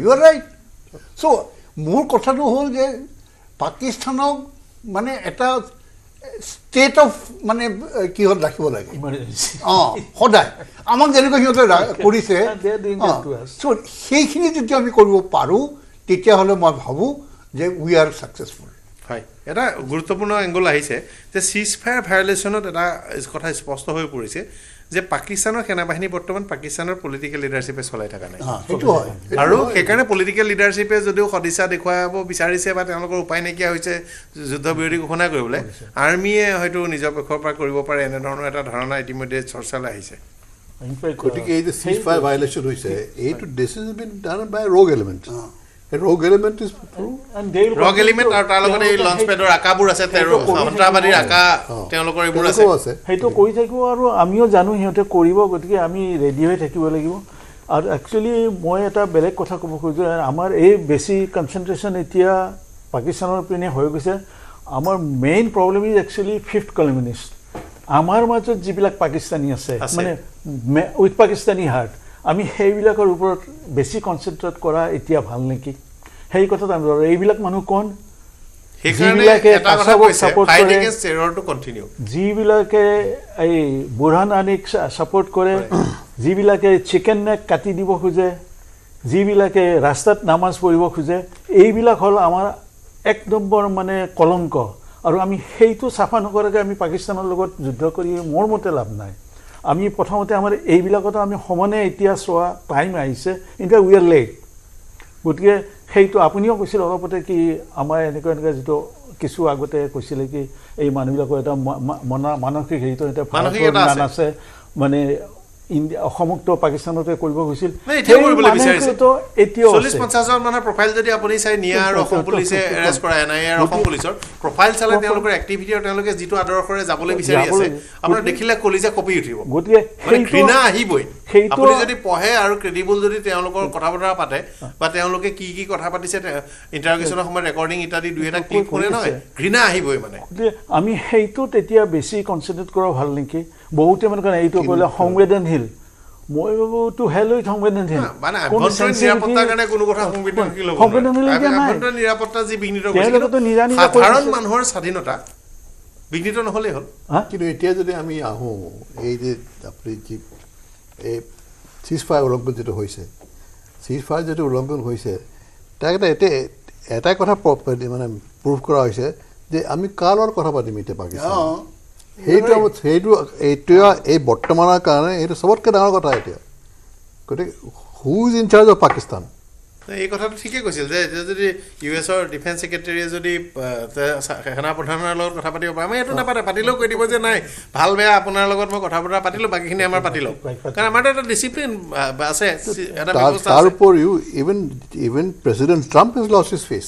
you are right so মোৰ কথাটো হ'ল যে পাকিস্তানক মানে এটা state of মানে কি হল ৰাখিব লাগে সদায় আমাক যেনেকৈ সিহঁতে কৰিছে সো সেইখিনি যদি আমি কৰিব পাৰোঁ তেতিয়াহ'লে মই ভাবোঁ যে উই আৰ ছাকচেছফুল হয় এটা গুৰুত্বপূৰ্ণ এংগল আহিছে যে চিজফায়াৰ ভায়োলেশ্যনত এটা কথা স্পষ্ট হৈ পৰিছে যে পাকিস্তানৰ সেনাবাহিনী বৰ্তমান পাকিস্তানৰ পলিটিকেল লিডাৰশ্বিপে চলাই থকা নাই আৰু সেইকাৰণে পলিটিকেল লিডাৰশ্বিপে যদিও সদিচ্ছা দেখুৱাব বিচাৰিছে বা তেওঁলোকৰ উপায় নাইকিয়া হৈছে যুদ্ধ বিৰতি ঘোষণা কৰিবলৈ আৰ্মিয়ে হয়তো নিজৰ পক্ষৰ পৰা কৰিব পাৰে এনেধৰণৰ এটা ধাৰণা ইতিমধ্যে চৰ্চালৈ আহিছে গতিকে এই যে চিজফায়াৰ ভায়োলেশ্যন হৈছে এইটো ডিচিজন বিন ডান বাই ৰোগ element rogue element is true. Rogue element আৰু তাৰ লগতে এই লঞ্চ পেডৰ আকাবোৰ আছে সন্ত্ৰাসবাদীৰ আকা তেওঁলোকৰ এইবোৰ আছে সেইটো কৰি থাকিব আৰু আমিও জানো সিহঁতে কৰিব গতিকে আমি ৰেডি হৈ থাকিব লাগিব আৰু একচুৱেলি মই এটা বেলেগ কথা ক'ব খোজো আমাৰ এই বেছি কনচেন্ট্ৰেশ্যন এতিয়া পাকিস্তানৰ পিনে হৈ গৈছে আমাৰ main problem is actually fifth communist আমাৰ মাজত যিবিলাক পাকিস্তানী আছে মানে উইথ পাকিস্তানী হাৰ্ট আমি সেইবিলাকৰ ওপৰত বেছি কনচেন্ট্ৰেট কৰা এতিয়া ভাল নেকি সেই কথাটো আমি এইবিলাক মানুহ কোন যিবিলাকে যিবিলাকে এই বুৰহান আনিক ছাপোৰ্ট কৰে যিবিলাকে চিকেন নেক কাটি দিব খোজে যিবিলাকে ৰাস্তাত নামাজ পঢ়িব খোজে এইবিলাক হ'ল আমাৰ এক নম্বৰ মানে কলংক আৰু আমি সেইটো চাফা নকৰাকৈ আমি পাকিস্তানৰ লগত যুদ্ধ কৰি মোৰ মতে লাভ নাই আমি প্ৰথমতে আমাৰ এইবিলাকতো আমি সমানে এতিয়া চোৱা টাইম আহিছে এতিয়া উই আৰ লেট গতিকে সেইটো আপুনিও কৈছিল অলপতে কি আমাৰ এনেকুৱা যিটো কিছু আগতে কৈছিলে কি এই মানুহবিলাকৰ এটা মানসিক হেৰিটো এটা জ্ঞান আছে মানে ইণ্ডিয়া অসমুক্ত পাকিস্তানতে কৰিব গৈছিল এতিয়াও 40-50জন মানৰ প্ৰফাইল যদি আপুনি চাই নিয়া আৰু অসম পুলিচে এৰেষ্ট কৰা এনআইএ আৰু অসম পুলিচৰ প্ৰফাইল চালে তেওঁলোকৰ এক্টিভিটি আৰু তেওঁলোকে যিটো আদৰ্শৰে যাবলৈ বিচাৰি আছে আপোনাৰ দেখিলে কলিজা কপি উঠিব গতিকে ঘৃণা আহিবই আপুনি যদি পঢ়ে আৰু ক্ৰেডিবল যদি তেওঁলোকৰ কথা বতৰা পাতে বা তেওঁলোকে কি কি কথা পাতিছে ইণ্টাৰগেশ্যনৰ সময়ত ৰেকৰ্ডিং ইত্যাদি দুই এটা ক্লিপ শুনে নহয় ঘৃণা আহিবই মানে আমি সেইটো তেতিয়া বেছি কনচেন্ট্ৰেট কৰা ভাল নেকি বহুতে মানে এইটো ক'লে সংবেদনশীল মই ভাবো টু হেল উইথ সংবেদনশীল মানে আভ্যন্তৰীণ নিৰাপত্তাৰ কাৰণে কোনো কথা সংবেদনশীল হ'ব আভ্যন্তৰীণ নিৰাপত্তা যি বিঘ্নিত কৰিছে সাধাৰণ মানুহৰ স্বাধীনতা বিঘ্নিত নহ'লেই হ'ল কিন্তু এতিয়া যদি আমি আহোঁ এই যে আপুনি যি এই চিজফায়াৰ উলংঘন যিটো হৈছে চিজফায়াৰ যিটো উলংঘন হৈছে তাক এতিয়া এটাই কথা মানে প্ৰুভ কৰা হৈছে যে আমি কাৰ লগত কথা পাতিম এতিয়া পাকিস্তান সেইটো এই বৰ্তমানৰ কাৰণে এইটো চবতকৈ ডাঙৰ কথা এতিয়া গতিকে who is in charge of Pakistan এই কথাটো ঠিকেই কৈছিল যে যদি US-ৰ ডিফেন্স ছেক্ৰেটাৰীয়ে যদি সেনা প্ৰধানৰ লগত কথা পাতিব পাৰে আমি এইটো নাপাতে পাতিলেও কৈ দিব যে নাই ভাল বেয়া আপোনাৰ লগত মই কথা বতৰা পাতিলোঁ বাকীখিনি আমাৰ পাতি লওক কাৰণ আমাৰ এটা ডিচিপ্লিন আছে এটা ব্যৱস্থা তাৰ উপৰিও even president Trump has lost his face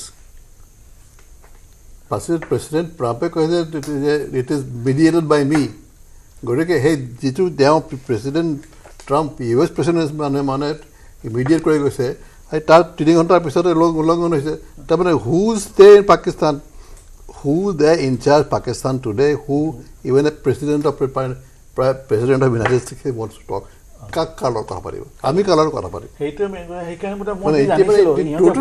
president ট্ৰাম্পে কয় যে it is mediated by me গতিকে সেই যিটো তেওঁ প্ৰেচিডেণ্ট ট্ৰাম্প US প্ৰেচিডেণ্ট মানে মিডিয়েট কৰি গৈছে তাৰ 3 ঘণ্টাৰ পিছতে উলংঘন হৈছে তাৰমানে who stay in Pakistan who they in charge Pakistan today who even a president of United States wants to talk কাক কাৰ লগত কথা পাতিব আমি কাৰ লগত কথা পাতিম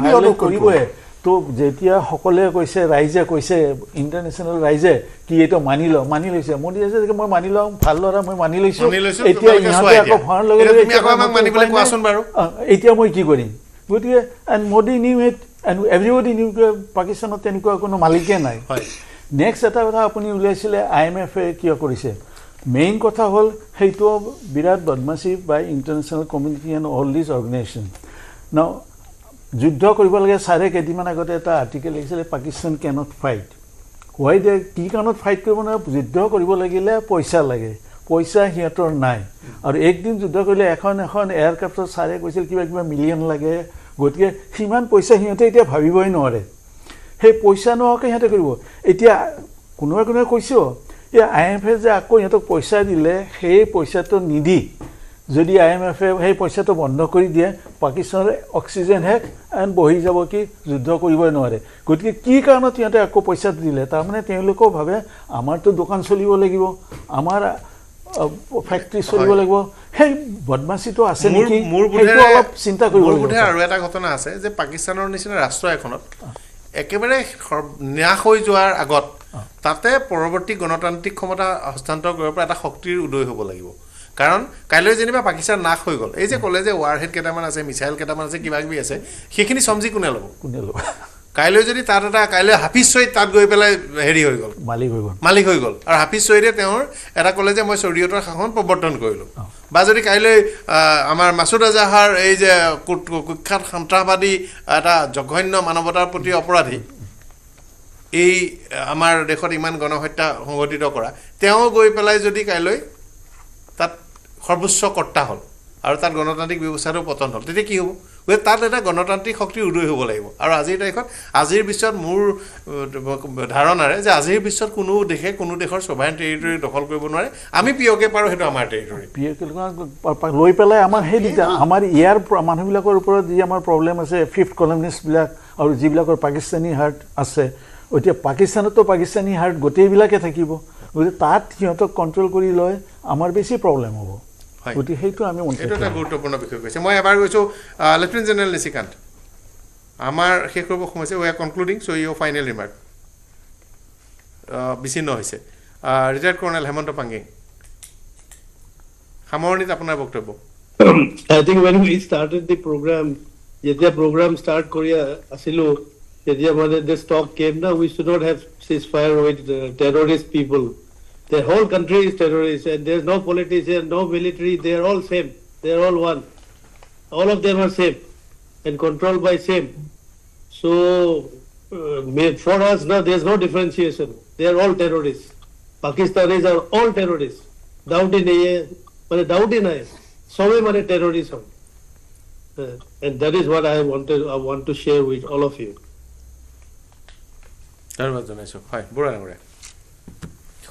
সেইটোৱে তো যেতিয়া সকলোৱে কৈছে ৰাইজে কৈছে ইণ্টাৰনেশ্যনেল ৰাইজে কি এইটো মানি লৈছে মোদী আছে যে মই মানি লওঁ ভাল ল'ৰা মই মানি লৈছোঁ এতিয়া ইহঁতে আকৌ ভৰাৰ লগে এতিয়া মই কি কৰিম গতিকে and Modi knew it and everybody new পাকিস্তানত তেনেকুৱা কোনো মালিকে নাই নেক্সট এটা কথা আপুনি উলিয়াইছিলে IMF-এ কিয় কৰিছে মেইন কথা হ'ল সেইটো বিৰাট বদমাচি by international community and all this organisation now যুদ্ধ কৰিব লাগে ছাৰে কেইদিনমান আগতে এটা আৰ্টিকেল লিখিছিলে পাকিস্তান কেনট ফাইট হোৱাই দে কি কাৰণত ফাইট কৰিব নোৱাৰে যুদ্ধ কৰিব লাগিলে পইচা লাগে পইচা সিহঁতৰ নাই আৰু একদিন যুদ্ধ কৰিলে এখন এয়াৰক্ৰাফ্টত ছাৰে কৈছিল কিবা মিলিয়ন লাগে গতিকে সিমান পইচা সিহঁতে এতিয়া ভাবিবই নোৱাৰে সেই পইচা নোহোৱাকৈ সিহঁতে কৰিব এতিয়া কোনোবাই কৈছোঁ এই IMF-এ যে আকৌ সিহঁতক পইচা দিলে সেই পইচাটো নিদি যদি IMF-এ সেই পইচাটো বন্ধ কৰি দিয়ে পাকিস্তানৰ অক্সিজেন শেষ এণ্ড বহি যাব কি যুদ্ধ কৰিবই নোৱাৰে গতিকে কি কাৰণত সিহঁতে আকৌ পইচা দিলে তাৰমানে তেওঁলোকেও ভাবে আমাৰতো দোকান চলিব লাগিব আমাৰ ফেক্টৰী চলিব লাগিব সেই বদমাচিটো আছে নেকি সেইটো অলপ চিন্তা কৰিব লাগিব আৰু এটা ঘটনা আছে যে পাকিস্তানৰ নিচিনা ৰাষ্ট্ৰ এখনত একেবাৰে ন্যাস হৈ যোৱাৰ আগত তাতে পৰৱৰ্তী গণতান্ত্ৰিক ক্ষমতা হস্তান্তৰ কৰাৰ পৰা এটা শক্তিৰ উদয় হ'ব লাগিব কাৰণ কাইলৈ যেনিবা পাকিস্তান নাশ হৈ গ'ল এই যে ক'লে যে ৱাৰহেড কেইটামান আছে মিছাইল কেইটামান আছে কিবা কিবি আছে সেইখিনি চমজি কোনে ল'ব কাইলৈ যদি তাত এটা কাইলৈ হাফিজ চৈয়দ তাত গৈ পেলাই হেৰি হৈ গ'ল মালিক হৈ গ'ল আৰু হাফিজ চৈয়দে তেওঁৰ এটা ক'লে যে মই শৰীয়তৰ শাসন প্ৰৱৰ্তন কৰিলোঁ বা যদি কাইলৈ আমাৰ মাছুদ আজাহাৰ এই যে কুখ্যাত সন্ত্ৰাসবাদী এটা জঘন্য মানৱতাৰ প্ৰতি অপৰাধী এই আমাৰ দেশত ইমান গণহত্যা সংঘটিত কৰা তেওঁ গৈ পেলাই যদি কাইলৈ তাত সৰ্বোচ্চ কৰ্তা হ'ল আৰু তাত গণতান্ত্ৰিক ব্যৱস্থাটো পতন হ'ল তেতিয়া কি হ'ব গতিকে তাত এটা গণতান্ত্ৰিক শক্তিৰ উদয় হ'ব লাগিব আৰু আজিৰ তাৰিখত আজিৰ বিশ্বত মোৰ ধাৰণাৰে যে আজিৰ বিশ্বত কোনো দেশে কোনো দেশৰ ছভাৰেইন টেৰিটৰি দখল কৰিব নোৱাৰে আমি পিঅ'কে পাৰোঁ সেইটো আমাৰ টেৰিটৰি লৈ পেলাই আমাৰ সেই আমাৰ ইয়াৰ মানুহবিলাকৰ ওপৰত যি আমাৰ প্ৰব্লেম আছে ফিফ্থ কলমনিষ্টবিলাক আৰু যিবিলাকৰ পাকিস্তানী হাৰ্ট আছে এতিয়া পাকিস্তানতো পাকিস্তানী হাৰ্ট গোটেইবিলাকে থাকিব গতিকে তাত সিহঁতক কণ্ট্ৰল কৰি লয় আমাৰ বেছি প্ৰব্লেম হ'ব গতিকে সেইটো আমি এইটো এটা গুৰুত্বপূৰ্ণ বিষয় কৈছে মই এবাৰ কৈছোঁ লেফটেনেণ্ট জেনেৰেল নিশিকান্ত আমাৰ শেষ কৰিব সময় হৈছে we are concluding so' Euro final remark বিচ্ছিন্ন হৈছে ৰিটায়াৰ্ড কৰ্ণেল হেমন্ত পাংগিং সামৰণিত আপোনাৰ বক্তব্য I think when we started the program, যেতিয়া program start কৰি আছিলোঁ তেতিয়া মানে this talk came now we should not have ceasefire with terrorist people. The whole country is terrorist and there's no politician, no military, they're all same. They're all one. All of them are same and controlled by same. So for us now there's no differentiation. They're all terrorists. Pakistanis are all terrorists. Doubt in a doubt in a সবে মানে terrorism. And that is what I want to share with all of you. ধন্যবাদ জনাইছোঁ হয় বুঢ়াঙৰে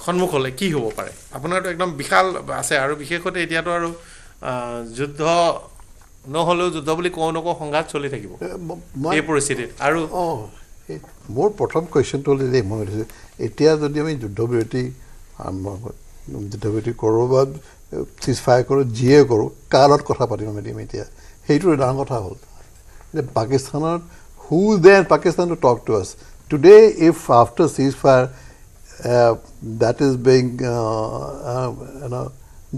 সন্মুখলৈ কি হ'ব পাৰে আপোনাৰতো একদম বিশাল আছে আৰু বিশেষতে এতিয়াতো আৰু যুদ্ধ নহ'লেও যুদ্ধ বুলি কওঁ নকওঁ সংঘাত চলি থাকিব এই পৰিস্থিতিত আৰু মোৰ প্ৰথম কুৱেশ্যনটো হ'ল যে মই এতিয়া যদি আমি যুদ্ধবিৰতি কৰোঁ বা চিজফায়াৰ কৰোঁ যিয়ে কৰোঁ কাৰ লগত কথা পাতিম আমি এতিয়া সেইটো ডাঙৰ কথা হ'ল যে পাকিস্তানত who then Pakistan to talk to us today if after ceasefire that is being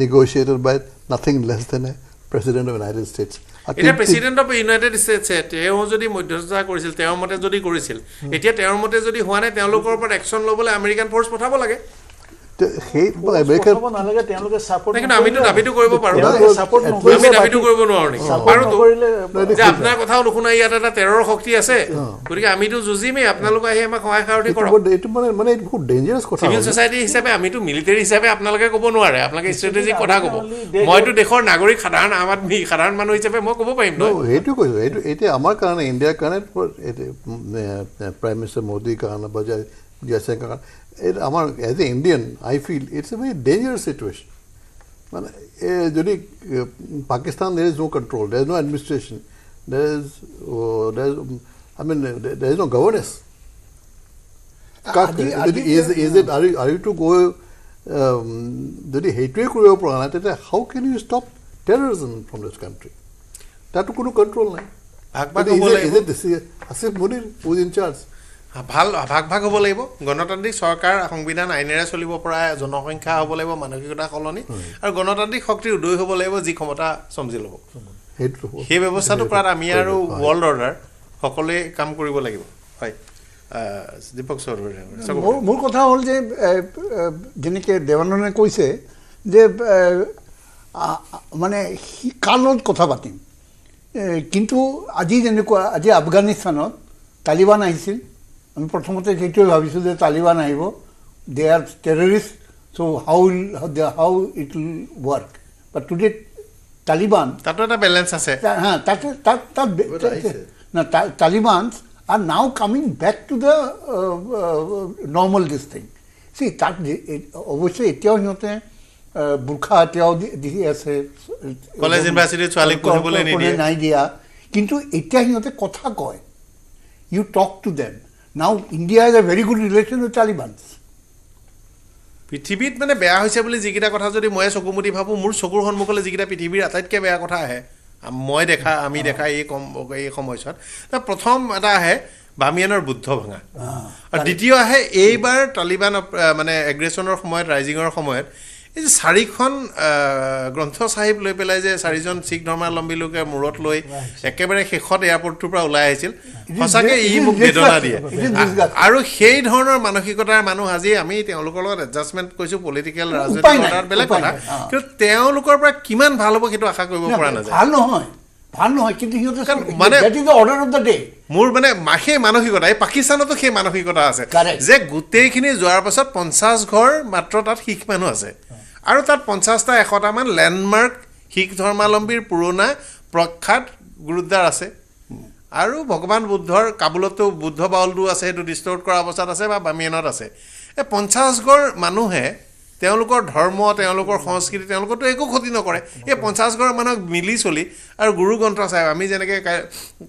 negotiated by nothing less than a president of the United States. এটা প্ৰেচিডেণ্ট অফ ইউনাইটেড ষ্টেটছে তেওঁ যদি মধ্যস্থতা কৰিছিল তেওঁৰ মতে যদি কৰিছিল এতিয়া তেওঁৰ মতে যদি হোৱা নাই তেওঁলোকৰ ওপৰত একশ্যন ল'বলৈ আমেৰিকান ফ'ৰ্চ পঠাব লাগে আমিতো দাবীটো কৰিব পাৰোঁ আমি দাবীটো কৰিব নোৱাৰোঁ নেকি যে আপোনাৰ কথাও নুশুনা ইয়াত এটা টেৰৰৰ শক্তি আছে গতিকে আমিতো যুঁজিমেই আপোনালোকে আহি আমাক সহায় সাৰথি কৰক চিভিল ছ'চাইটি হিচাপে আমিতো মিলিটেৰী হিচাপে আপোনালোকে ক'ব নোৱাৰে আপোনালোকে ষ্ট্ৰেটেজিক কথা ক'ব মইতো দেশৰ নাগৰিক সাধাৰণ মানুহ হিচাপে মই ক'ব পাৰিম নহয় সেইটো কৈছোঁ এইটো এতিয়া আমাৰ কাৰণে ইণ্ডিয়াৰ কাৰণে প্ৰাইম মিনিষ্টাৰ মোদীৰ কাৰণে বা জয়শংকৰ কাৰণে আমার as a Indian I feel it's a very dangerous situation মানে যদি Pakistan there is no control there is no administration there is I mean there is no governance are you to go যদি সেইটোৱে কৰিব পৰা নাই তেতিয়া how can you stop terrorism from this country তাতো কোনো কণ্ট্ৰল নাই Asif Munir who's in charge ভাল ভাগ হ'ব লাগিব গণতান্ত্ৰিক চৰকাৰ সংবিধান আইনেৰে চলিব পৰা জনসংখ্যা হ'ব লাগিব মানসিকতা সলনি আৰু গণতান্ত্ৰিক শক্তিৰ উদয় হ'ব লাগিব যি ক্ষমতা চমজি ল'ব সেই ব্যৱস্থাটো কৰাত আমি আৰু ৱৰ্ল্ড অৰ্ডাৰ সকলোৱে কাম কৰিব লাগিব হয় দীপক চৌধুৰী মোৰ কথা হ'ল যে যেনেকৈ দেৱানন্দে কৈছে যে মানে কাৰ লগত কথা পাতিম কিন্তু আজি যেনেকুৱা আজি আফগানিস্তানত তালিবান আহিছিল আমি প্ৰথমতে সেইটোৱে ভাবিছোঁ যে তালিবান আহিব they are terrorist so' how it will work but today Taliban তাতো এটা বেলেঞ্চ আছে তালিবানছ are now coming back to the normal this thing. See, that obviously এতিয়াও সিহঁতে বুৰ্খা এতিয়াও দি আছে কলেজ ইউনিভাৰ্চিটিত ছোৱালীক পঢ়িবলৈ নাই দিয়া কিন্তু এতিয়া সিহঁতে কথা কয় you talk to them. Now India has a very good relation with Talibans. পৃথিৱীত মানে বেয়া হৈছে বুলি যিকেইটা কথা যদি মই চকুমুটি ভাবোঁ মোৰ চকুৰ সন্মুখলৈ যিকেইটা পৃথিৱীৰ আটাইতকৈ বেয়া কথা আহে মই দেখা আমি দেখা এই সময়ছোৱাত প্ৰথম এটা আহে বামিয়ানৰ বুদ্ধ ভঙা আৰু দ্বিতীয় আহে এইবাৰ তালিবান মানে এগ্ৰেছনৰ সময়ত ৰাইজিঙৰ সময়ত এই যে 4খন গ্ৰন্থ চাহিব লৈ পেলাই যে 4জন শিখ ধৰ্মাৱলম্বী লোকে মূৰত লৈ একেবাৰে শেষত এয়াৰপৰ্টটোৰ পৰা ওলাই আহিছিল সঁচাকৈ ই মোক বেদনা দিয়ে আৰু সেই ধৰণৰ মানসিকতাৰ মানুহ আজি আমি তেওঁলোকৰ লগত এডজাষ্টমেণ্ট কৈছোঁ পলিটিকেল ৰাজনৈতিক বেলেগ কথা কিন্তু তেওঁলোকৰ পৰা কিমান ভাল হ'ব সেইটো আশা কৰিব পৰা নাযায় ভাল নহয় কিন্তু মানে মোৰ মানে সেই মানসিকতা এই পাকিস্তানতো সেই মানসিকতা আছে যে গোটেইখিনি যোৱাৰ পাছত 50 ঘৰ মাত্ৰ তাত শিখ মানুহ আছে আৰু তাত 50টা 100টামান লেণ্ডমাৰ্ক শিখ ধৰ্মাৱলম্বীৰ পুৰণা প্ৰখ্যাত গুৰুদ্বাৰ আছে আৰু ভগৱান বুদ্ধৰ কাবুলতো বুদ্ধ বাউলটো আছে, সেইটো ডিষ্টৰ্ট কৰা অৱস্থাত আছে বা বামিয়ানত আছে। এই 50 ঘৰ মানুহে তেওঁলোকৰ ধৰ্ম, তেওঁলোকৰ সংস্কৃতি, তেওঁলোকৰতো একো ক্ষতি নকৰে। এই 50 ঘৰ মানুহক মিলি চলি আৰু গুৰু গ্ৰন্থ চাহেব, আমি যেনেকৈ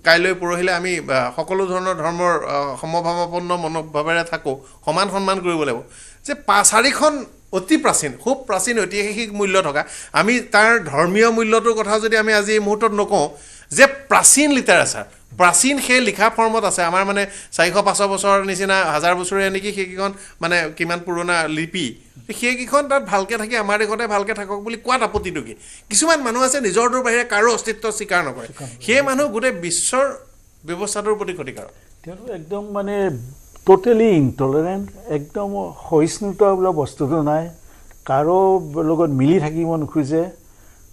কাইলৈ পৰহিলে আমি সকলো ধৰণৰ ধৰ্মৰ সমভাৱাপন্ন মনোভাৱেৰে থাকোঁ, সমান সন্মান কৰিব লাগিব। যে 4খন অতি প্ৰাচীন, খুব প্ৰাচীন ঐতিহাসিক মূল্য থকা, আমি তাৰ ধৰ্মীয় মূল্যটোৰ কথা যদি আমি আজি এই মুহূৰ্তত নকওঁ, যে প্ৰাচীন লিটাৰেচাৰ, প্ৰাচীন সেই লিখা ফৰ্মত আছে। আমাৰ মানে 400-500 বছৰৰ নিচিনা 1000 বছৰীয়া নেকি সেইকেইখন, মানে কিমান পুৰণা লিপি, সেইকেইখন তাত ভালকৈ থাকি আমাৰ দেশতে ভালকৈ থাকক বুলি কোৱাত আপত্তিটো কি? কিছুমান মানুহ আছে নিজৰটোৰ বাহিৰে কাৰো অস্তিত্ব স্বীকাৰ নকৰে, সেই মানুহ গোটেই বিশ্বৰ ব্যৱস্থাটোৰ প্ৰতি ক্ষতিকাৰক। তেওঁলোক একদম মানে টোটেলি ইনটলাৰেণ্ট, একদম সহিষ্ণুতা বোলা বস্তুটো নাই, কাৰো লগত মিলি থাকিব নোখোজে।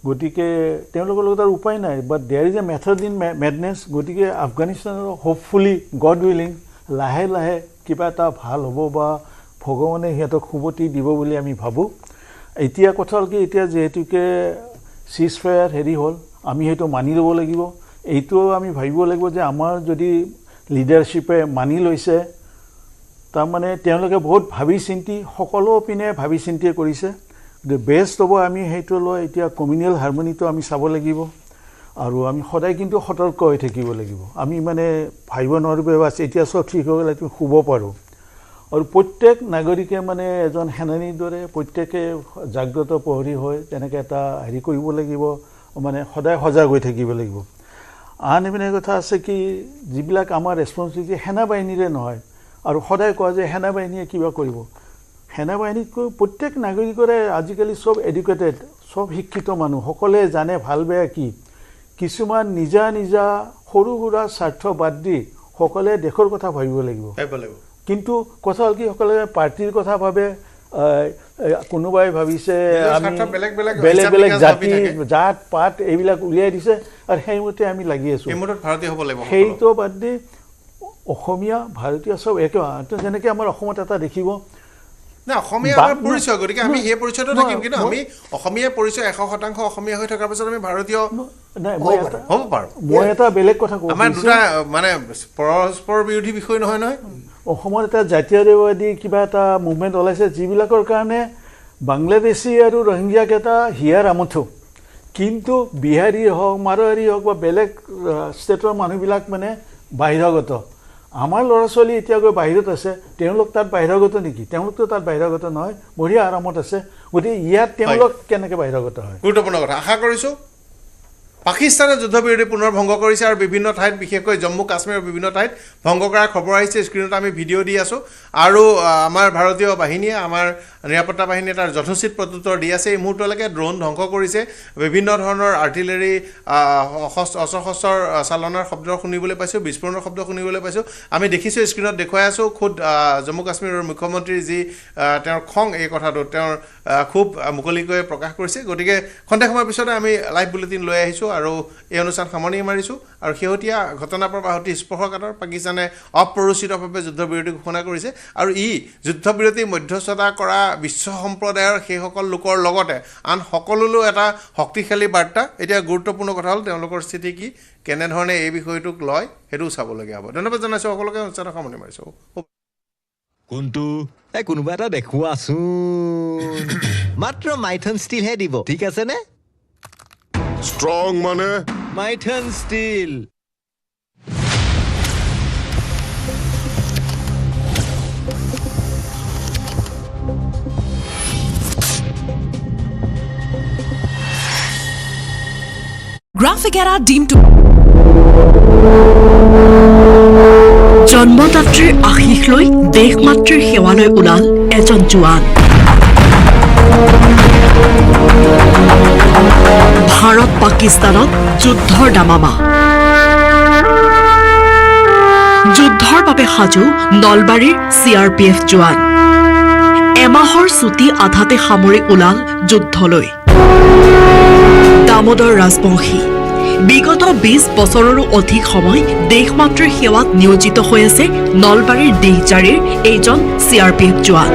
গতিকে তেওঁলোকৰ লগত আৰু উপায় নাই, but there is a method in madness. গতিকে আফগানিস্তানৰ হোপফুলি গড উইলিং লাহে লাহে কিবা এটা ভাল হ'ব বা ভগৱানে সিহঁতক সুমতি দিব বুলি আমি ভাবোঁ। এতিয়া কথা হ'ল কি, এতিয়া যিহেতুকে চিজফায়াৰ হ'ল, আমি সেইটো মানি ল'ব লাগিব। এইটো আমি ভাবিব লাগিব যে আমাৰ যদি লিডাৰশ্বিপে মানি লৈছে, তাৰমানে তেওঁলোকে বহুত ভাবি চিন্তি, সকলো পিনে ভাবি চিন্তিয়ে কৰিছে। বেষ্ট হ'ব আমি সেইটো লৈ এতিয়া কমিউনেল হাৰমনিটো আমি চাব লাগিব আৰু আমি সদায় কিন্তু সতৰ্ক হৈ থাকিব লাগিব। আমি মানে ভাবিব নোৱাৰিব আছে এতিয়া চব ঠিক হৈ গ'লে আমি শুব পাৰোঁ। আৰু প্ৰত্যেক নাগৰিকে মানে এজন সেনানীৰ দৰে প্ৰত্যেকে জাগ্ৰত প্ৰহৰী হৈ তেনেকৈ এটা কৰিব লাগিব, মানে সদায় সজাগ হৈ থাকিব লাগিব। আন এপিনে কথা আছে কি, যিবিলাক আমাৰ ৰেছপনচিবিলিটি সেনাবাহিনীৰে নহয়, আৰু সদায় কোৱা যে সেনাবাহিনীয়ে কিবা কৰিব, সেনাবাহিনীতকৈ প্ৰত্যেক নাগৰিকৰে আজিকালি চব এডুকেটেড, চব শিক্ষিত মানুহ, সকলোৱে জানে ভাল বেয়া কি। কিছুমান নিজা নিজা সৰু সুৰা স্বাৰ্থ বাদ দি সকলোৱে দেশৰ কথা ভাবিব লাগিব। কিন্তু কথা হ'ল কি, সকলোৱে পাৰ্টিৰ কথা ভাবে, কোনোবাই ভাবিছে আমি বেলেগ বেলেগ জাতি জাত পাত এইবিলাক উলিয়াই দিছে আৰু সেইমতে আমি লাগি আছোঁ। সেইটো বাদ দি অসমীয়া ভাৰতীয় চব একে, যেনেকৈ আমাৰ অসমত এটা দেখিব না অসমীয়া পৰিচয়, গতিকে আমি সেই পৰিচয়টো থাকিম, কিন্তু আমি অসমীয়া পৰিচয় 100% অসমীয়া হৈ থকাৰ পিছত আমি ভাৰতীয় হ'ব পাৰোঁ। মই এটা বেলেগ কথা কওঁ, আমাৰ দুটা মানে পৰস্পৰ বিৰোধী বিষয় নহয় নহয়। অসমত এটা জাতীয়তাবাদী কিবা এটা মুভমেণ্ট ওলাইছে, যিবিলাকৰ কাৰণে বাংলাদেশী আৰু ৰোহিংগীয়াক এটা হিয়াৰ আমঠু, কিন্তু বিহাৰী হওক, মাৰোৱাৰী হওক বা বেলেগ ষ্টেটৰ মানুহবিলাক মানে বাহিৰাগত। আমাৰ ল'ৰা ছোৱালী এতিয়া গৈ বাহিৰত আছে, তেওঁলোক তাত বাহিৰাগত নেকি? তেওঁলোকতো তাত বাহিৰাগত নহয়, বঢ়িয়া আৰামত আছে। গতিকে ইয়াত তেওঁলোক কেনেকৈ বাহিৰাগত হয়? গুৰুত্বপূৰ্ণ কথা। আশা কৰিছোঁ পাকিস্তানে যুদ্ধবিৰতি পুনৰ ভংগ কৰিছে আৰু বিভিন্ন ঠাইত, বিশেষকৈ জম্মু কাশ্মীৰৰ বিভিন্ন ঠাইত ভংগ কৰাৰ খবৰ আহিছে। স্ক্ৰীণত আমি ভিডিঅ' দি আছোঁ আৰু আমাৰ ভাৰতীয় বাহিনীয়ে, আমাৰ নিৰাপত্তা বাহিনীয়ে তাৰ যথোচিত প্ৰত্যুত্তৰ দি আছে। এই মুহূৰ্তলৈকে ড্ৰোন ধ্বংস কৰিছে, বিভিন্ন ধৰণৰ আৰ্টিলাৰী অস্ত্ৰ শস্ত্ৰৰ চালনাৰ শব্দ শুনিবলৈ পাইছোঁ, বিস্ফোৰণৰ শব্দ শুনিবলৈ পাইছোঁ। আমি দেখিছোঁ, স্ক্ৰীণত দেখুৱাই আছোঁ, খুদ জম্মু কাশ্মীৰৰ মুখ্যমন্ত্ৰীৰ যি তেওঁৰ খং, এই কথাটো তেওঁৰ খুব মুকলিকৈ প্ৰকাশ কৰিছে। গতিকে খন্তেক সময়ৰ পিছতে আমি লাইভ বুলেটিন লৈ আহিছোঁ আৰু এই অনুষ্ঠান সামৰণি মাৰিছোঁ। আৰু শেহতীয়া ঘটনাৰ পৰা অতি স্পৰ্শকাতৰ, পাকিস্তানে অপ্ৰৰোচিতভাৱে যুদ্ধবিৰতি ঘোষণা কৰিছে আৰু ই যুদ্ধবিৰতি মধ্যস্থতা কৰা বিশ্ব সম্প্ৰদায়ৰ সেইসকল লোকৰ লগতে আন সকলোলৈও এটা শক্তিশালী বাৰ্তা। এতিয়া গুৰুত্বপূৰ্ণ কথা হ'ল তেওঁলোকৰ স্থিতি কি, কেনেধৰণে এই বিষয়টোক লয়, সেইটোও চাবলগীয়া হ'ব। ধন্যবাদ জনাইছোঁ সকলোকে, অনুষ্ঠানৰ সামৰণি মাৰিছোঁ। কোনটো কোনোবা এটা দেখুৱাচোন, মাত্ৰ মাইথন ষ্টিলহে দিব, ঠিক আছে নে? ষ্ট্ৰং মানে মাইথন ষ্টিল। গ্ৰাফিক এৰা ডিমটো জন্মদাত্ৰীৰ আশীষ লৈ দেশমাতৃৰ সেৱালৈ ওলাল এজন জোৱান। ভাৰত পাকিস্তানত যুদ্ধৰ দামামা, যুদ্ধৰ বাবে সাজু নলবাৰীৰ CRPF জোৱান। এমাহৰ ছুটি আধাতে সামৰি ওলাল যুদ্ধলৈ। দামোদৰ ৰাজবংশী বিগত 20 বছৰৰো অধিক সময় দেশমাতৃৰ সেৱাত নিয়োজিত হৈ আছে নলবাৰীৰ দিহজাৰীৰ এইজন CRPF জোৱান।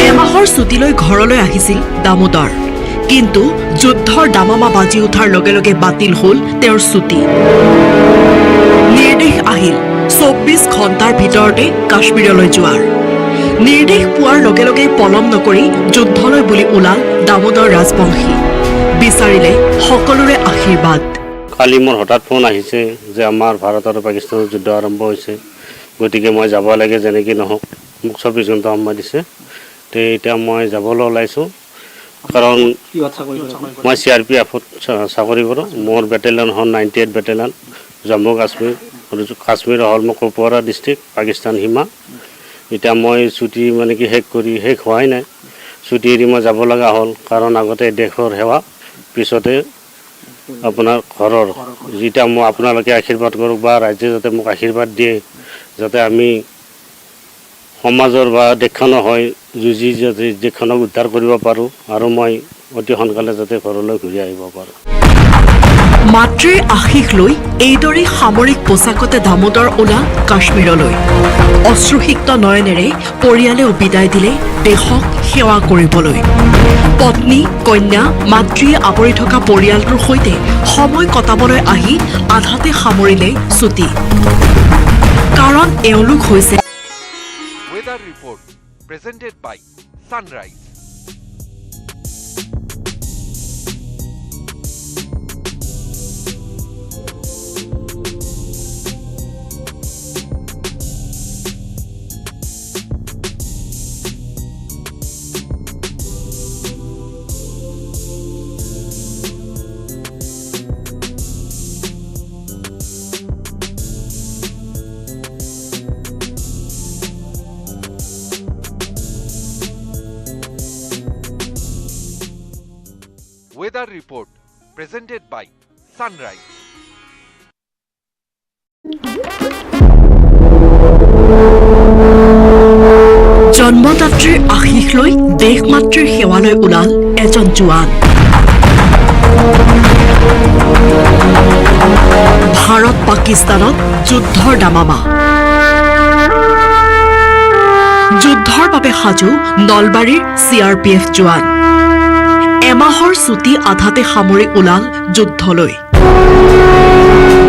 এমাহৰ ছুটীলৈ ঘৰলৈ আহিছিল দামোদৰ, কিন্তু যুদ্ধৰ দামামা বাজি উঠাৰ লগে লগে বাতিল হ'ল তেওঁৰ ছুটি নিৰ্দেশ আহিল 24 ঘণ্টাৰ ভিতৰতে কাশ্মীৰলৈ যোৱাৰ নিৰ্দেশ পোৱাৰ লগে লগে পলম নকৰি যুদ্ধলৈ বুলি ওলাল দামোদৰ ৰাজবংশী বিচাৰিলে সকলোৰে আশীৰ্বাদ কালি মোৰ হঠাৎ ফোন আহিছে যে আমাৰ ভাৰত আৰু পাকিস্তানৰ যুদ্ধ আৰম্ভ হৈছে গতিকে মই যাব লাগে যেনেকৈ নহওক মোক 24 ঘণ্টা সময় দিছে তে এতিয়া মই যাবলৈ ওলাইছোঁ কাৰণ মই CRPFত চাকৰি কৰোঁ মোৰ বেটেলিয়ন হ'ল 98 বেটেলিয়ন জম্মু কাশ্মীৰ হ'ল মোৰ কুপৱাৰা ডিষ্ট্ৰিক্ট পাকিস্তান সীমা এতিয়া মই ছুটি মানে কি শেষ হোৱাই নাই ছুটি এৰি মই যাব লগা হ'ল কাৰণ আগতে দেশৰ সেৱা পিছতে আপোনাৰ ঘৰৰ যেটা মই আপোনালোকে আশীৰ্বাদ কৰক বা ৰাজ্যে যাতে মোক আশীৰ্বাদ দিয়ে যাতে আমি সমাজৰ বা দেশখনৰ হয় যুঁজি যাতে দেশখনক উদ্ধাৰ কৰিব পাৰোঁ আৰু মই অতি সোনকালে যাতে ঘৰলৈ ঘূৰি আহিব পাৰোঁ মাতৃৰ আশীষ লৈ এইদৰে সামৰিক পোছাকতে দামোদৰ ওলাল কাশ্মীৰলৈ অশ্ৰুসিক্ত নয়নেৰে পৰিয়ালেও বিদায় দিলে দেশক সেৱা কৰিবলৈ পত্নী কন্যা মাতৃয়ে আৱৰি থকা পৰিয়ালটোৰ সৈতে সময় কটাবলৈ আহি আধাতে সামৰিলে ছুটি কাৰণ এওঁলোক হৈছে Weather report presented by Sunrise. Weather report presented by Sunrise. জন্মদাত্ৰীৰ আশীষ লৈ দেশ মাতৃৰ সেৱালৈ ওলাল এজন জোৱান ভাৰত পাকিস্তানত যুদ্ধৰ দামামা যুদ্ধৰ বাবে সাজু নলবাৰীৰ CRPF জোৱান এমাহৰ ছুটি আধাতে সামৰি ওলাল যুদ্ধলৈ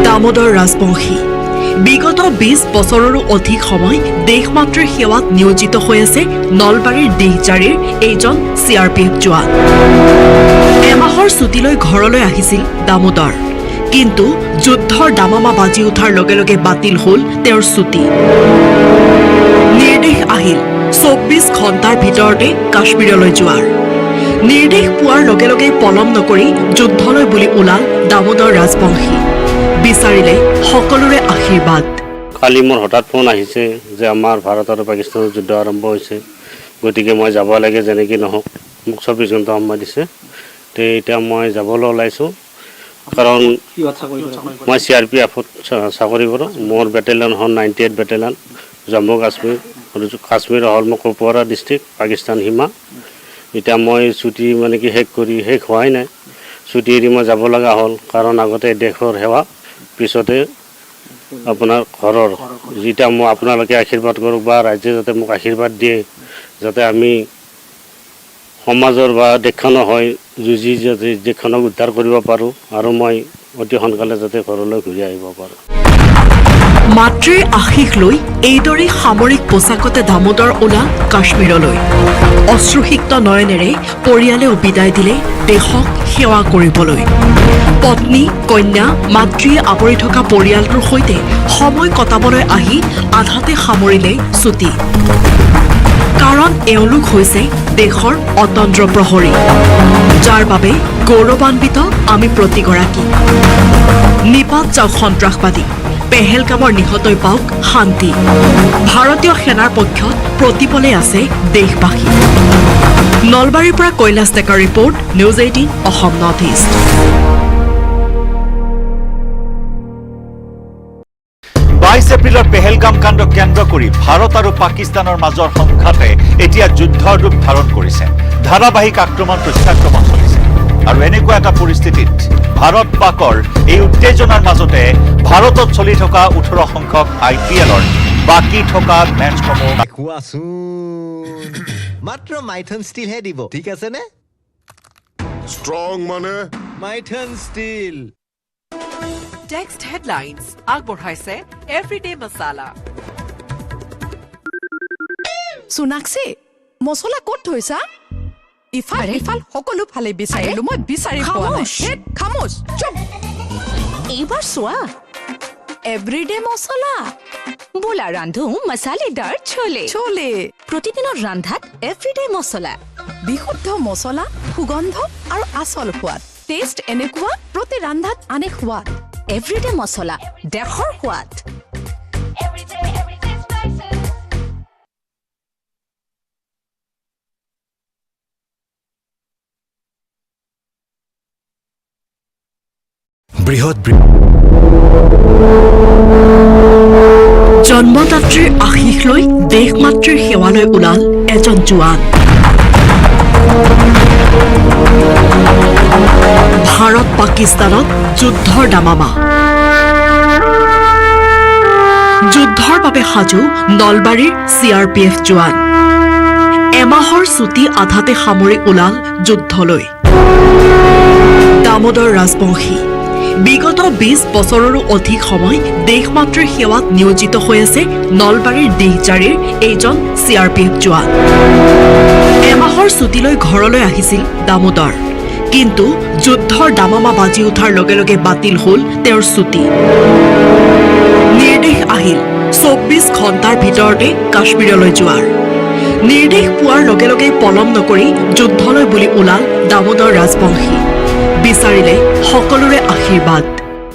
দামোদৰ ৰাজবংশী বিগত 20 বছৰৰো অধিক সময় দেশমাতৃৰ সেৱাত নিয়োজিত হৈ আছে নলবাৰীৰ দিহজাৰীৰ এইজন CRPF জোৱান এমাহৰ ছুটিলৈ ঘৰলৈ আহিছিল দামোদৰ কিন্তু যুদ্ধৰ দামামা বাজি উঠাৰ লগে লগে বাতিল হ'ল তেওঁৰ ছুটি নিৰ্দেশ আহিল 24 ঘণ্টাৰ ভিতৰতে কাশ্মীৰলৈ যোৱাৰ নিৰ্দেশ পোৱাৰ লগে লগে পলম নকৰি যুদ্ধলৈ বুলি ওলাল দামোদৰ ৰাজবংশী বিচাৰিলে সকলোৰে আশীৰ্বাদ কালি মোৰ হঠাৎ ফোন আহিছে যে আমাৰ ভাৰত আৰু পাকিস্তানৰ যুদ্ধ আৰম্ভ হৈছে গতিকে মই যাব লাগে যেনেকৈ নহওক মোক 24 ঘণ্টা সময় দিছে তে এতিয়া মই যাবলৈ ওলাইছোঁ কাৰণ মই CRPFত চাকৰি কৰোঁ মোৰ বেটেলিয়ন হ'ল 98 বেটেলিয়ন জম্মু কাশ্মীৰ হ'ল মোৰ কুপৱাৰা ডিষ্ট্ৰিক্ট পাকিস্তান সীমা এতিয়া মই ছুটি মানে কি শেষ হোৱাই নাই ছুটি এৰি মই যাব লগা হ'ল কাৰণ আগতে দেশৰ সেৱা পিছতে আপোনাৰ ঘৰৰ যেটা মই আপোনালোকে আশীৰ্বাদ কৰক বা ৰাজ্যে যাতে মোক আশীৰ্বাদ দিয়ে যাতে আমি সমাজৰ বা দেশখনৰ হয় যুঁজি যাতে দেশখনক উদ্ধাৰ কৰিব পাৰোঁ আৰু মই অতি সোনকালে যাতে ঘৰলৈ ঘূৰি আহিব পাৰোঁ মাতৃৰ আশীষ লৈ এইদৰে সামৰিক পোছাকতে দামোদৰ ওলাল কাশ্মীৰলৈ অশ্ৰুসিক্ত নয়নেৰে পৰিয়ালেও বিদায় দিলে দেশক সেৱা কৰিবলৈ পত্নী কন্যা মাতৃয়ে আৱৰি থকা পৰিয়ালটোৰ সৈতে সময় কটাবলৈ আহি আধাতে সামৰিলে ছুটি কাৰণ এওঁলোক হৈছে দেশৰ অতন্ত্ৰ প্ৰহৰী যাৰ বাবে গৌৰৱান্বিত আমি প্ৰতিগৰাকী নিপাত যাওক সন্ত্ৰাসবাদী পেহেলগামৰ নিহতই পাওক শান্তি ভাৰতীয় সেনাৰ পক্ষত প্ৰতিপলে আছে দেশবাসী নলবাৰীৰ পৰা কৈলাশ ডেকাৰ report News 18 Assam north east 22 এপ্ৰিলৰ পেহেলগাম কাণ্ড কেন্দ্ৰ কৰি ভাৰত আৰু পাকিস্তানৰ মাজৰ সংঘাতে এতিয়া যুদ্ধৰ ৰূপ ধাৰণ কৰিছে ধাৰাবাহিক আক্ৰমণ প্ৰত্যাক্ৰমণ চলিছে আৰু এনেকুৱা এটা পৰিস্থিতিত ভাৰত পাকৰ এই উত্তেজনাৰ মাজতে ভাৰতত চলি থকা 18 সংখ্যক IPLৰ বাকি থকা মেচসমূহ মাত্ৰ মাইথন ষ্টিলহে দিব ঠিক আছে নে Strong মানে Myton Steel. Text headlines আগবঢ়াইছে Everyday Masala. Sunakse, মছলা ক'ত থৈছা? ইফাল সকলো ফালে বিচাৰিলো মই বিচাৰি পোৱা নাই। খামোছ চুপ। এইবাৰ চোৱা এভৰিডে মছলা বোলা ৰান্ধো মছালেদাৰ চলে প্ৰতিদিনৰ ৰান্ধাত এভৰিডে মছলা বিশুদ্ধ মছলা সুগন্ধ আৰু আচল সোৱাদ টেষ্ট এনেকুৱা প্ৰতি ৰান্ধাত আনে সোৱাদ এভৰিডে মছলা দেশৰ সোৱাদ জন্মদাত্ৰীৰ আশীষ লৈ দেশমাতৃৰ সেৱালৈ ওলাল এজন জোৱান ভাৰত পাকিস্তানত যুদ্ধৰ দামামা যুদ্ধৰ বাবে সাজু নলবাৰীৰ CRPF জোৱান এমাহৰ ছুটি আধাতে সামৰি ওলাল যুদ্ধলৈ দামোদৰ ৰাজবংশী বিগত 20 বছৰৰো অধিক সময় দেশমাতৃৰ সেৱাত নিয়োজিত হৈ আছে নলবাৰীৰ দিহজাৰীৰ এইজন CRPF জোৱান এমাহৰ ছুটিলৈ ঘৰলৈ আহিছিল দামোদৰ কিন্তু যুদ্ধৰ দামামা বাজি উঠাৰ লগে লগে বাতিল হ'ল তেওঁৰ ছুটি নিৰ্দেশ আহিল 24 ঘণ্টাৰ ভিতৰতে কাশ্মীৰলৈ যোৱাৰ নিৰ্দেশ পোৱাৰ লগে লগে পলম নকৰি যুদ্ধলৈ বুলি ওলাল দামোদৰ ৰাজবংশী বিচাৰিলে সকলোৰে আশীৰ্বাদ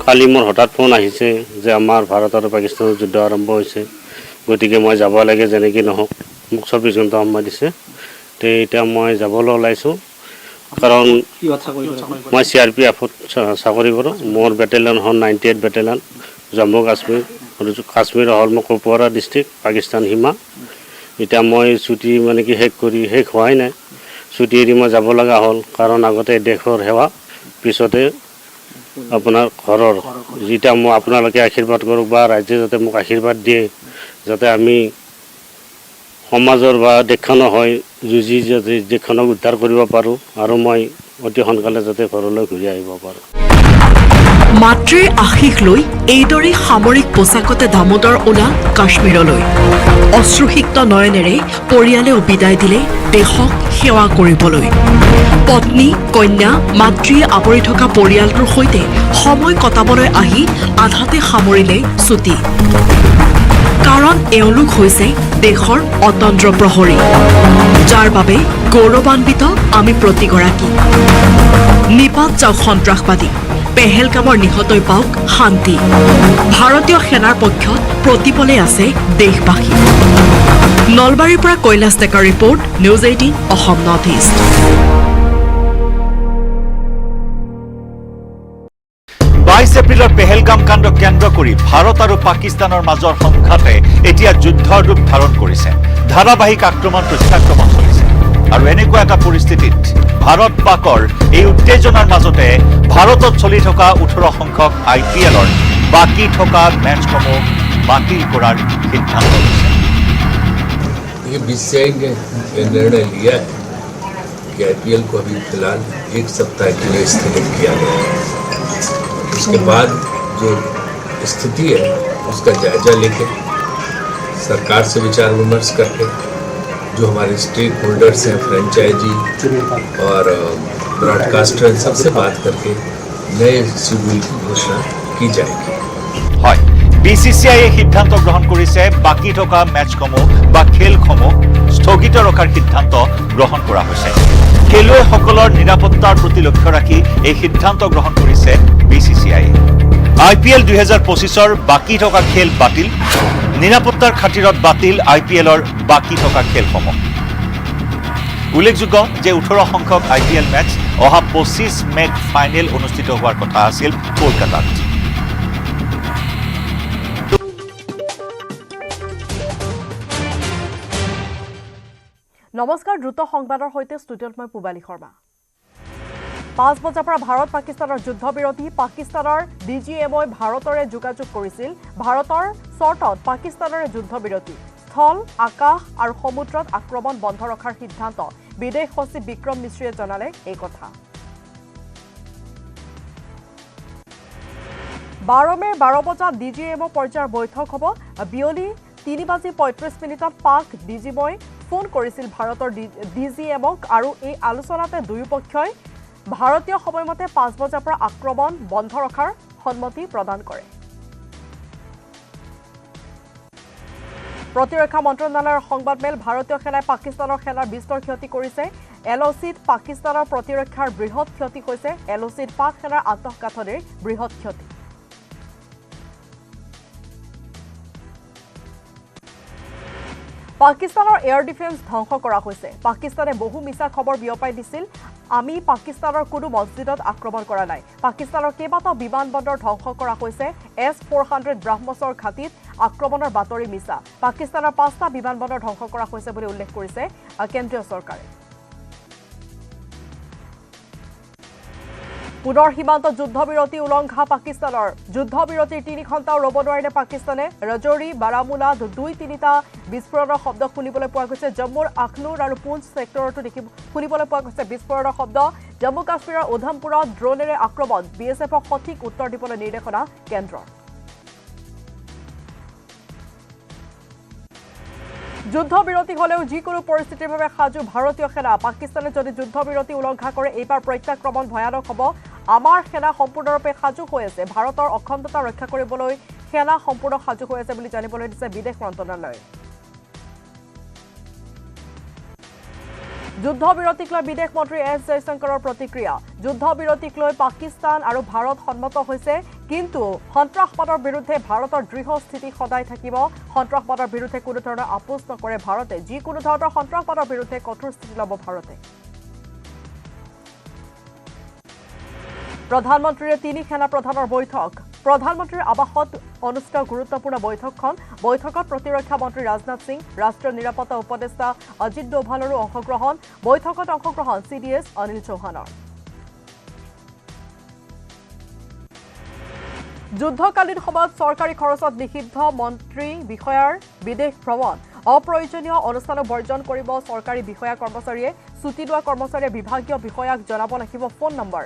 কালি মোৰ হঠাৎ ফোন আহিছে যে আমাৰ ভাৰত আৰু পাকিস্তানৰ যুদ্ধ আৰম্ভ হৈছে গতিকে মই যাব লাগে যেনেকৈ নহওক মোক 24 ঘণ্টা সময় দিছে তে এতিয়া মই যাবলৈ ওলাইছোঁ কাৰণ মই CRPFত চাকৰি কৰোঁ মোৰ বেটেলিয়ন হ'ল 98 বেটেলিয়ন জম্মু কাশ্মীৰ হ'ল মোৰ কুপৱাৰা ডিষ্ট্ৰিক্ট পাকিস্তান সীমা এতিয়া মই ছুটি মানে কি শেষ হোৱাই নাই ছুটি এৰি মই যাব লগা হ'ল কাৰণ আগতে দেশৰ সেৱা পিছতে আপোনাৰ ঘৰৰ যেটা মই আপোনালোকে আশীৰ্বাদ কৰক বা ৰাজ্যে যাতে মোক আশীৰ্বাদ দিয়ে যাতে আমি সমাজৰ বা দেশখনৰ হয় যুঁজি যাতে দেশখনক উদ্ধাৰ কৰিব পাৰোঁ আৰু মই অতি সোনকালে যাতে ঘৰলৈ ঘূৰি আহিব পাৰোঁ মাতৃৰ আশীষ লৈ এইদৰে সামৰিক পোছাকতে দামোদৰ ওলাল কাশ্মীৰলৈ অশ্ৰুসিক্ত নয়নেৰে পৰিয়ালে বিদায় দিলে দেশক সেৱা কৰিবলৈ পত্নী কন্যা মাতৃয়ে আৱৰি থকা পৰিয়ালটোৰ সৈতে সময় কটাবলৈ আহি আধাতে সামৰিলে ছুটি কাৰণ এওঁলোক হৈছে দেশৰ অতন্ত্ৰ প্ৰহৰী যাৰ বাবে গৌৰৱান্বিত আমি প্ৰতিগৰাকী নিপাত যাওক সন্ত্ৰাসবাদী পেহেলগামৰ নিহতই পাওক শান্তি ভাৰতীয় সেনাৰ পক্ষত প্ৰতিপলে আছে দেশবাসী নলবাৰীৰ পৰা কৈলাশ ডেকাৰ report News 18 Assam north east 22 এপ্ৰিলৰ পেহেলগাম কাণ্ড কেন্দ্ৰ কৰি ভাৰত আৰু পাকিস্তানৰ মাজৰ সংঘাতে এতিয়া যুদ্ধৰ ৰূপ ধাৰণ কৰিছে ধাৰাবাহিক আক্ৰমণ প্ৰত্যাক্ৰমণ চলিছে আৰু এনেকুৱা এটা পৰিস্থিতিত ভাৰত পাকৰ এই উত্তেজনাৰ মাজতে ভাৰতত চলি থকা 18 সংখ্যক IPLৰ বাকি থকা মেচসমূহ বাতিল কৰাৰ সিদ্ধান্ত লৈছে ये BCCI ने निर्णय लिया है कि IPL को अभी फिलहाल 1 सप्ताह के लिए स्थगित किया गया है उसके बाद जो स्थिति है उसका जायजा लेके सरकार से विचार विमर्श करके जो हमारे स्टेक होल्डर्स हैं फ्रेंचाइजी और ब्रॉडकास्टर सबसे बात करके नए शेड्यूल की घोषणा की जाएगी হয় BCCI সিদ্ধান্ত গ্ৰহণ কৰিছে বাকি থকা মেচসমূহ বা খেলসমূহ স্থগিত ৰখাৰ সিদ্ধান্ত গ্ৰহণ কৰা হৈছে খেলুৱৈসকলৰ নিৰাপত্তাৰ প্ৰতি লক্ষ্য ৰাখি এই সিদ্ধান্ত গ্ৰহণ কৰিছে BCCI IPL 2025ৰ বাকি থকা খেল বাতিল নিৰাপত্তাৰ খাতিৰত বাতিল IPLৰ বাকি থকা খেলসমূহ উল্লেখযোগ্য যে 18 সংখ্যক IPL মেচ অহা 25 মেত ফাইনেল অনুষ্ঠিত হোৱাৰ কথা আছিল কলকাতাত নমস্কাৰ দ্ৰুত সংবাদৰ সৈতে ষ্টুডিঅ'ত মই পুবালী শৰ্মা 5 বজাৰ পৰা ভাৰত পাকিস্তানৰ যুদ্ধবিৰতি পাকিস্তানৰ DGMই ভাৰতৰে যোগাযোগ কৰিছিল ভাৰতৰ চৰ্তত পাকিস্তানৰে যুদ্ধবিৰতি স্থল আকাশ আৰু সমুদ্ৰত আক্ৰমণ বন্ধ ৰখাৰ সিদ্ধান্ত বিদেশ সচিব বিক্ৰম মিশ্ৰীয়ে জনালে এই কথা 12 মেৰ 12 বজাত ডিজিএমঅ পৰ্যায়ৰ বৈঠক হ'ব বিয়লি 3:35 পাক ডিজিমই ফোন কৰিছিল ভাৰতৰ ডিজিএমক আৰু এই আলোচনাতে দুয়োপক্ষই ভাৰতীয় সময়মতে 5 বজাৰ পৰা আক্ৰমণ বন্ধ ৰখাৰ সন্মতি প্ৰদান কৰে প্ৰতিৰক্ষা মন্ত্ৰণালয়ৰ সংবাদমেল ভাৰতীয় সেনাই পাকিস্তানৰ সেনাৰ বিস্তৰ ক্ষতি কৰিছে এলঅচিত পাকিস্তানৰ প্ৰতিৰক্ষাৰ বৃহৎ ক্ষতি হৈছে এলঅচিত পাক সেনাৰ আন্তঃগাঁথনিৰ বৃহৎ ক্ষতি পাকিস্তানৰ এয়াৰ ডিফেন্স ধ্বংস কৰা হৈছে পাকিস্তানে বহু মিছা খবৰ বিয়পাই দিছিল আমি পাকিস্তানৰ কোনো মছজিদত আক্ৰমণ কৰা নাই পাকিস্তানৰ কেইবাটাও বিমানবন্দৰ ধ্বংস কৰা হৈছে S-400 ব্ৰহ্মছৰ ঘাটিত আক্ৰমণৰ বাতৰি মিছা পাকিস্তানৰ 5টা বিমানবন্দৰ ধ্বংস কৰা হৈছে বুলি উল্লেখ কৰিছে কেন্দ্ৰীয় চৰকাৰে পুনৰ সীমান্ত যুদ্ধবিৰতি উলংঘা পাকিস্তানৰ যুদ্ধবিৰতিৰ 3 ঘণ্টাও ৰ'ব নোৱাৰিলে পাকিস্তানে ৰজৌৰি বাৰামুলাত 2-3টা বিস্ফোৰণৰ শব্দ শুনিবলৈ পোৱা গৈছে জম্মুৰ আখনুৰ আৰু পুঞ্চ সেক্টৰতো শুনিবলৈ পোৱা গৈছে বিস্ফোৰণৰ শব্দ জম্মু কাশ্মীৰৰ উধমপুৰত ড্ৰোনেৰে আক্ৰমণ বিএছএফক সঠিক উত্তৰ দিবলৈ নিৰ্দেশনা কেন্দ্ৰৰ যুদ্ধবিৰতি হলেও যিকোনো পৰিস্থিতিৰ বাবে সাজু ভাৰতীয় সেনা পাকিস্তানে যদি যুদ্ধবিৰতি উলংঘা কৰে এইবাৰ প্ৰত্যাক্ৰমণ ভয়ানক হ'ব আমাৰ সেনা সম্পূৰ্ণৰূপে সাজু হৈ আছে ভাৰতৰ অখণ্ডতা ৰক্ষা কৰিবলৈ সেনা সম্পূৰ্ণ সাজু হৈ আছে বুলি জানিবলৈ দিছে বিদেশ মন্ত্ৰণালয়ে যুদ্ধবিৰতিক লৈ বিদেশ মন্ত্ৰী এছ জয়শংকৰৰ প্ৰতিক্ৰিয়া যুদ্ধবিৰতিক লৈ পাকিস্তান আৰু ভাৰত সন্মত হৈছে কিন্তু সন্ত্ৰাসবাদৰ বিৰুদ্ধে ভাৰতৰ দৃঢ় স্থিতি সদায় থাকিব সন্ত্ৰাসবাদৰ বিৰুদ্ধে কোনো ধৰণৰ আপোচ নকৰে ভাৰতে যিকোনো ধৰণৰ সন্ত্ৰাসবাদৰ বিৰুদ্ধে কঠোৰ স্থিতি ল'ব ভাৰতে প্ৰধানমন্ত্ৰীৰ 3 সেনা প্ৰধানৰ বৈঠক প্ৰধানমন্ত্ৰীৰ আবাসত অনুষ্ঠিত গুৰুত্বপূৰ্ণ বৈঠকত প্ৰতিৰক্ষা মন্ত্ৰী ৰাজনাথ সিং ৰাষ্ট্ৰীয় নিৰাপত্তা উপদেষ্টা অজিত ডোভালৰো অংশগ্ৰহণ বৈঠকত অংশগ্ৰহণ CDS অনিল চৌহানৰ যুদ্ধকালীন সময়ত চৰকাৰী খৰচত নিষিদ্ধ মন্ত্ৰী বিষয়াৰ বিদেশ ভ্ৰমণ অপ্ৰয়োজনীয় অনুষ্ঠান বৰ্জন কৰিব চৰকাৰী বিষয়া কৰ্মচাৰীয়ে ছুটি লোৱা কৰ্মচাৰীয়ে বিভাগীয় বিষয়াক জনাব লাগিব ফোন নম্বৰ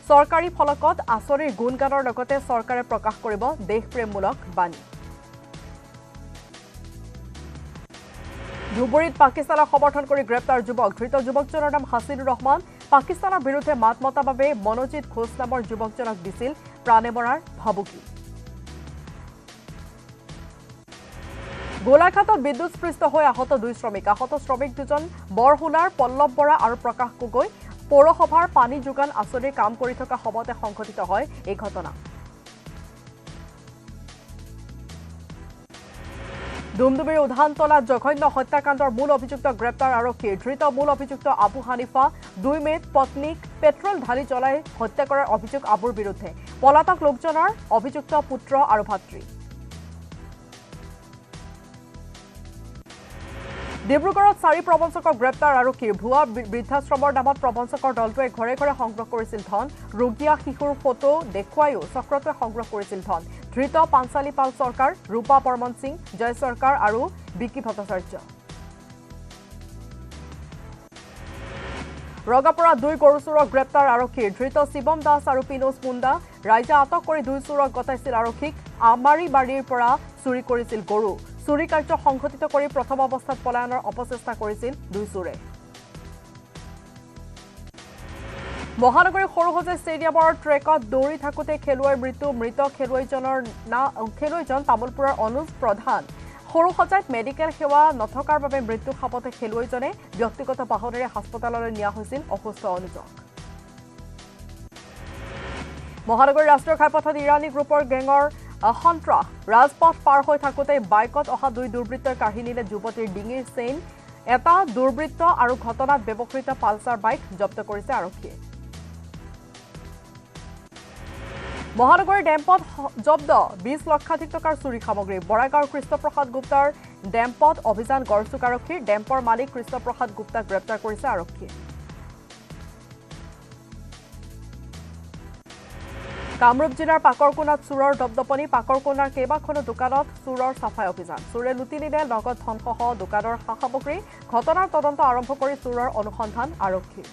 চৰকাৰী ফলকত আঁচনিৰ গুণগানৰ লগতে চৰকাৰে প্ৰকাশ কৰিব দেশপ্ৰেমমূলক বাণী ধুবুৰীত পাকিস্তানক সমৰ্থন কৰি গ্ৰেপ্তাৰ যুৱক ধৃত যুৱকজনৰ নাম হাছিনুৰ ৰহমান পাকিস্তানৰ বিৰুদ্ধে মাত মতাৰ বাবে মনোজিত ঘোষ নামৰ যুৱকজনক দিছিল প্ৰাণে মৰাৰ ভাবুকি গোলাঘাটত বিদ্যুৎস্পৃষ্ট হৈ আহত 2 শ্ৰমিক আহত শ্ৰমিক দুজন বৰহুলাৰ পল্লৱ বৰা আৰু প্ৰকাশ গগৈ পৌৰসভাৰ পানী যোগান আঁচনিৰ কাম কৰি থকা সময়তে সংঘটিত হয় এই ঘটনা ডুমডুমিৰ উধানতলাত জঘন্য হত্যাকাণ্ডৰ মূল অভিযুক্ত গ্ৰেপ্তাৰ আৰক্ষীৰ ধৃত মূল অভিযুক্ত আবু হানিফা 2 মেত পত্নীক পেট্ৰল ঢালি জ্বলাই হত্যা কৰাৰ অভিযোগ আবুৰ বিৰুদ্ধে পলাতক লোকজনৰ অভিযুক্ত পুত্ৰ আৰু ভাতৃ ডিব্ৰুগড়ত 4 প্ৰবঞ্চকক গ্ৰেপ্তাৰ আৰক্ষীৰ ভুৱা বৃদ্ধাশ্ৰমৰ নামত প্ৰবঞ্চকৰ দলটোৱে ঘৰে ঘৰে সংগ্ৰহ কৰিছিল ধন ৰোগীয়া শিশুৰ ফটো দেখুৱাইও চক্ৰটোৱে সংগ্ৰহ কৰিছিল ধন ধৃত পাঞ্চালী পাল চৰকাৰ ৰূপা বৰ্মন সিং জয় চৰকাৰ আৰু বিকি ভট্টাচাৰ্য ৰগাপুৰা 2 গৰু চোৰক গ্ৰেপ্তাৰ আৰক্ষীৰ ধৃত শিৱম দাস আৰু পিনোজ মুণ্ডা ৰাইজে আটক কৰি 2 চোৰক গতাইছিল আৰক্ষীক আমাৰী বাৰীৰ পৰা চুৰি কৰিছিল গৰু চুৰি কাৰ্য সংঘটিত কৰি প্ৰথম অৱস্থাত পলায়নৰ অপচেষ্টা কৰিছিল 2 চোৰে মহানগৰীৰ সৰুসজাই ষ্টেডিয়ামৰ ট্ৰেকত দৌৰি থাকোঁতে খেলুৱৈৰ মৃত খেলুৱৈজন তামুলপুৰৰ অনুজ প্ৰধান সৰুসজাইত মেডিকেল সেৱা নথকাৰ বাবে মৃত্যু সাপতে খেলুৱৈজনে ব্যক্তিগত বাহনেৰে হাস্পতাললৈ নিয়া হৈছিল অসুস্থ অনুজক মহানগৰীৰ ৰাষ্ট্ৰীয় ঘাইপথত ইৰানী গ্ৰুপৰ গেঙৰ সন্ত্ৰাস ৰাজপথ পাৰ হৈ থাকোঁতে বাইকত অহা 2 দুৰ্বৃত্তই কাঢ়ি নিলে যুৱতীৰ ডিঙিৰ চেইন এটা দুৰ্বৃত্ত আৰু ঘটনাত ব্যৱহৃত পালচাৰ বাইক জব্দ কৰিছে আৰক্ষীয়ে মহানগৰীৰ ডেম্পত জব্দ 20 লক্ষাধিক টকাৰ চুৰি সামগ্ৰী বৰাগাঁৱৰ কৃষ্ণপ্ৰসাদ গুপ্তাৰ ডেম্পত অভিযান গড়চুক আৰক্ষীৰ ডেম্পৰ মালিক কৃষ্ণপ্ৰসাদ গুপ্তাক গ্ৰেপ্তাৰ কৰিছে আৰক্ষীয়ে কামৰূপ জিলাৰ পাকৰকোনাত চোৰৰ দপদপনি পাকৰকোনাৰ কেইবাখনো দোকানত চোৰৰ চাফাই অভিযান চোৰে লুটি নিলে নগদ ধনসহ দোকানৰ সা সামগ্ৰী ঘটনাৰ তদন্ত আৰম্ভ কৰি চোৰৰ অনুসন্ধান আৰক্ষীৰ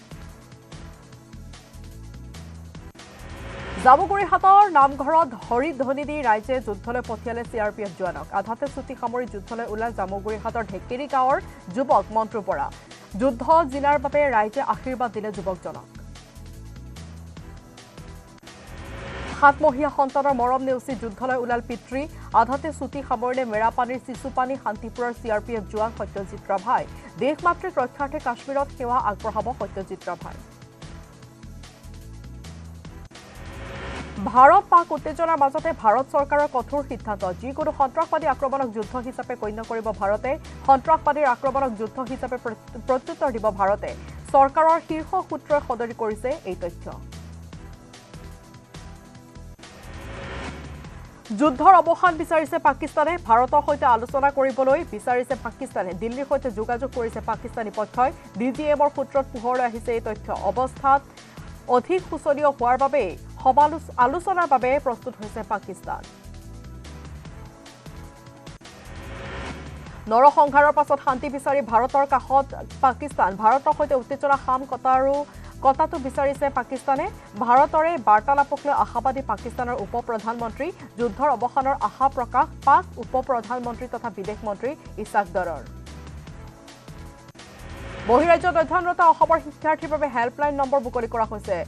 জামুগুৰিহাটৰ নামঘৰত হৰিধ্বনি দি ৰাইজে যুদ্ধলৈ পঠিয়ালে CRPF জোৱানক আধাতে ছুটি সামৰি যুদ্ধলৈ ওলাল জামুগুৰিহাটৰ ঢেকেৰী গাঁৱৰ যুৱক মন্টু বৰা যুদ্ধ জিলাৰ বাবে ৰাইজে আশীৰ্বাদ দিলে যুৱকজনক সাতমহীয়া সন্তানৰ মৰম নেওচি যুদ্ধলৈ ওলাল পিতৃ আধাতে ছুটি সামৰিলে মেৰাপানীৰ চিচুপানী শান্তিপুৰৰ CRPF জোৱান সত্যজিৎ ৰাভাই দেশমাতৃক ৰক্ষাৰ্থে কাশ্মীৰত সেৱা আগবঢ়াব সত্যজিৎ ৰাভাই ভাৰত পাক উত্তেজনাৰ মাজতে ভাৰত চৰকাৰৰ কঠোৰ সিদ্ধান্ত যিকোনো সন্ত্ৰাসবাদী আক্ৰমণক যুদ্ধ হিচাপে গণ্য কৰিব ভাৰতে সন্ত্ৰাসবাদীৰ আক্ৰমণক যুদ্ধ হিচাপে প্ৰত্যুত্তৰ দিব ভাৰতে চৰকাৰৰ শীৰ্ষ সূত্ৰই সদৰি কৰিছে এই তথ্য যুদ্ধৰ অৱসান বিচাৰিছে পাকিস্তানে ভাৰতৰ সৈতে আলোচনা কৰিবলৈ বিচাৰিছে পাকিস্তানে দিল্লীৰ সৈতে যোগাযোগ কৰিছে পাকিস্তানী পক্ষই DGMৰ সূত্ৰত পোহৰলৈ আহিছে এই তথ্য অৱস্থাত অধিক শোচনীয় হোৱাৰ বাবে আলোচনাৰ বাবে প্ৰস্তুত হৈছে পাকিস্তান নৰসংহাৰৰ পাছত শান্তি বিচাৰি ভাৰতৰ কাষত পাকিস্তান ভাৰতৰ সৈতে উত্তেজনা শাম কটাটো বিচাৰিছে পাকিস্তানে ভাৰতৰে বাৰ্তালাপক লৈ আশাবাদী পাকিস্তানৰ উপ প্ৰধানমন্ত্ৰী যুদ্ধৰ অৱসানৰ আশা প্ৰকাশ পাক উপ প্ৰধানমন্ত্ৰী তথা বিদেশ মন্ত্ৰী ইছাক দৰৰ বহিৰাজ্যত অধ্যয়নৰত অসমৰ শিক্ষাৰ্থীৰ বাবে হেল্পলাইন নম্বৰ মুকলি কৰা হৈছে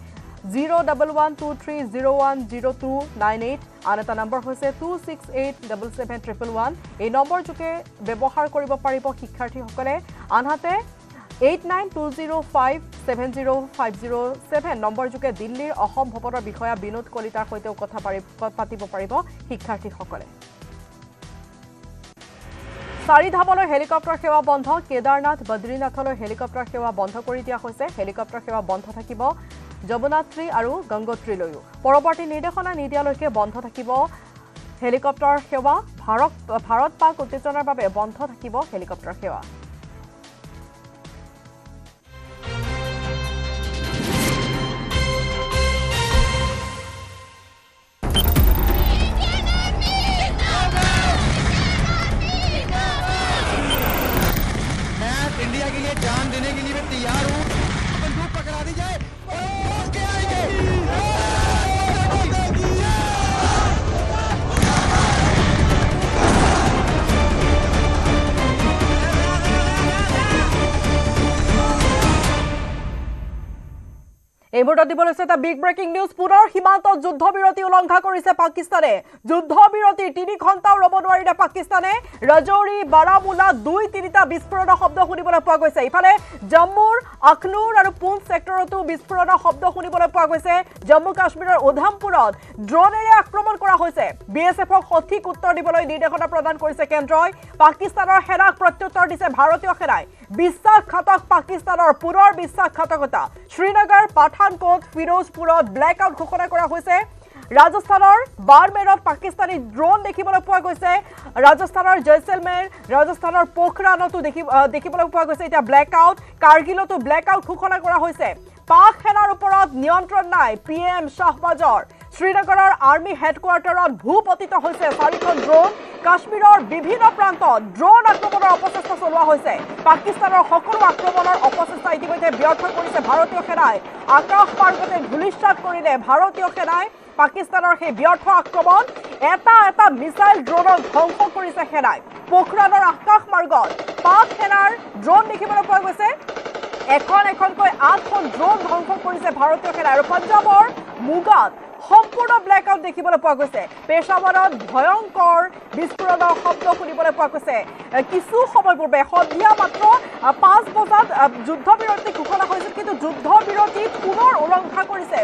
01123010298 আন এটা নম্বৰ হৈছে 2687711 এই নম্বৰ যোগে ব্যৱহাৰ কৰিব পাৰিব শিক্ষাৰ্থীসকলে আনহাতে 8920570507 নম্বৰ যোগে দিল্লীৰ অসম ভৱনৰ বিষয়া বিনোদ কলিতাৰ সৈতেও কথা পাতিব পাৰিব শিক্ষাৰ্থীসকলে চাৰিধামলৈ হেলিকপ্টাৰ সেৱা বন্ধ কেদাৰনাথ বদ্ৰীনাথলৈ হেলিকপ্টাৰ সেৱা বন্ধ কৰি দিয়া হৈছে হেলিকপ্টাৰ সেৱা বন্ধ থাকিব যমুনাত্ৰী আৰু গংগোত্ৰীলৈও পৰৱৰ্তী নিৰ্দেশনা নিদিয়ালৈকে বন্ধ থাকিব হেলিকপ্টাৰ সেৱা ভাৰত পাক উত্তেজনাৰ বাবে বন্ধ থাকিব হেলিকপ্টাৰ সেৱা इंडिया के लिए जान देने के लिए मैं तैयार हूँ बंदूक पकड़ा दी जाए এই মুহূৰ্তত দিব লৈছে এটা বিগ ব্ৰেকিং নিউজ পুনৰ সীমান্তত যুদ্ধবিৰতি উলংঘা কৰিছে পাকিস্তানে যুদ্ধবিৰতি 3 ঘণ্টাও ৰ'ব নোৱাৰিলে পাকিস্তানে ৰাজৌৰি বাৰামুলা 2-3টা বিস্ফোৰণৰ শব্দ শুনিবলৈ পোৱা গৈছে ইফালে জম্মুৰ আখনুৰ আৰু পুঞ্চ সেক্টৰতো বিস্ফোৰণৰ শব্দ শুনিবলৈ পোৱা গৈছে জম্মু কাশ্মীৰৰ উধামপুৰত ড্ৰোনেৰে আক্ৰমণ কৰা হৈছে বিএছএফক সঠিক উত্তৰ দিবলৈ নিৰ্দেশনা প্ৰদান কৰিছে কেন্দ্ৰই পাকিস্তানৰ সেনাক প্ৰত্যুত্তৰ দিছে ভাৰতীয় সেনাই বিশ্বাসঘাতক পাকিস্তানৰ পুনৰ বিশ্বাসঘাতকতা শ্ৰীনগৰ পাঠানকোট ফিৰোজপুৰত ব্লেকআউট ঘোষণা কৰা হৈছে ৰাজস্থানৰ বাৰমেৰত পাকিস্তানী ড্ৰোন দেখিবলৈ পোৱা গৈছে ৰাজস্থানৰ জয়সলমেৰ ৰাজস্থানৰ পোখৰাণতো দেখিবলৈ পোৱা গৈছে এতিয়া ব্লেকআউট কাৰ্গিলতো ব্লেকআউট ঘোষণা কৰা হৈছে পাক সেনাৰ ওপৰত নিয়ন্ত্ৰণ নাই PM শাহবাজৰ শ্ৰীনগৰৰ আৰ্মি হেডকোৱাৰ্টাৰত ভূপতিত হৈছে 4খন ড্ৰোন কাশ্মীৰৰ বিভিন্ন প্ৰান্তত ড্ৰোন আক্ৰমণৰ অপচেষ্টা চলোৱা হৈছে পাকিস্তানৰ সকলো আক্ৰমণৰ অপচেষ্টা ইতিমধ্যে ব্যৰ্থ কৰিছে ভাৰতীয় সেনাই আকাশ মাৰ্গতে ধূলিসাৎ কৰিলে ভাৰতীয় সেনাই পাকিস্তানৰ সেই ব্যৰ্থ আক্ৰমণ এটা মিসাইল ড্ৰোনক ধ্বংস কৰিছে সেনাই পোখৰাণৰ আকাশ মাৰ্গত পাক সেনাৰ ড্ৰোন দেখিবলৈ পোৱা গৈছে এখনকৈ 8খন ড্ৰোন ধ্বংস কৰিছে ভাৰতীয় সেনাই আৰু পঞ্জাবৰ মুগাত সম্পূৰ্ণ ব্লেকআউট দেখিবলৈ পোৱা গৈছে পেশাৱাৰত ভয়ংকৰ বিস্ফোৰণৰ শব্দ শুনিবলৈ পোৱা গৈছে কিছু সময় পূৰ্বে সন্ধিয়া মাত্ৰ 5 বজাত যুদ্ধবিৰতি ঘোষণা হৈছিল কিন্তু যুদ্ধবিৰতি পুনৰ উলংঘা কৰিছে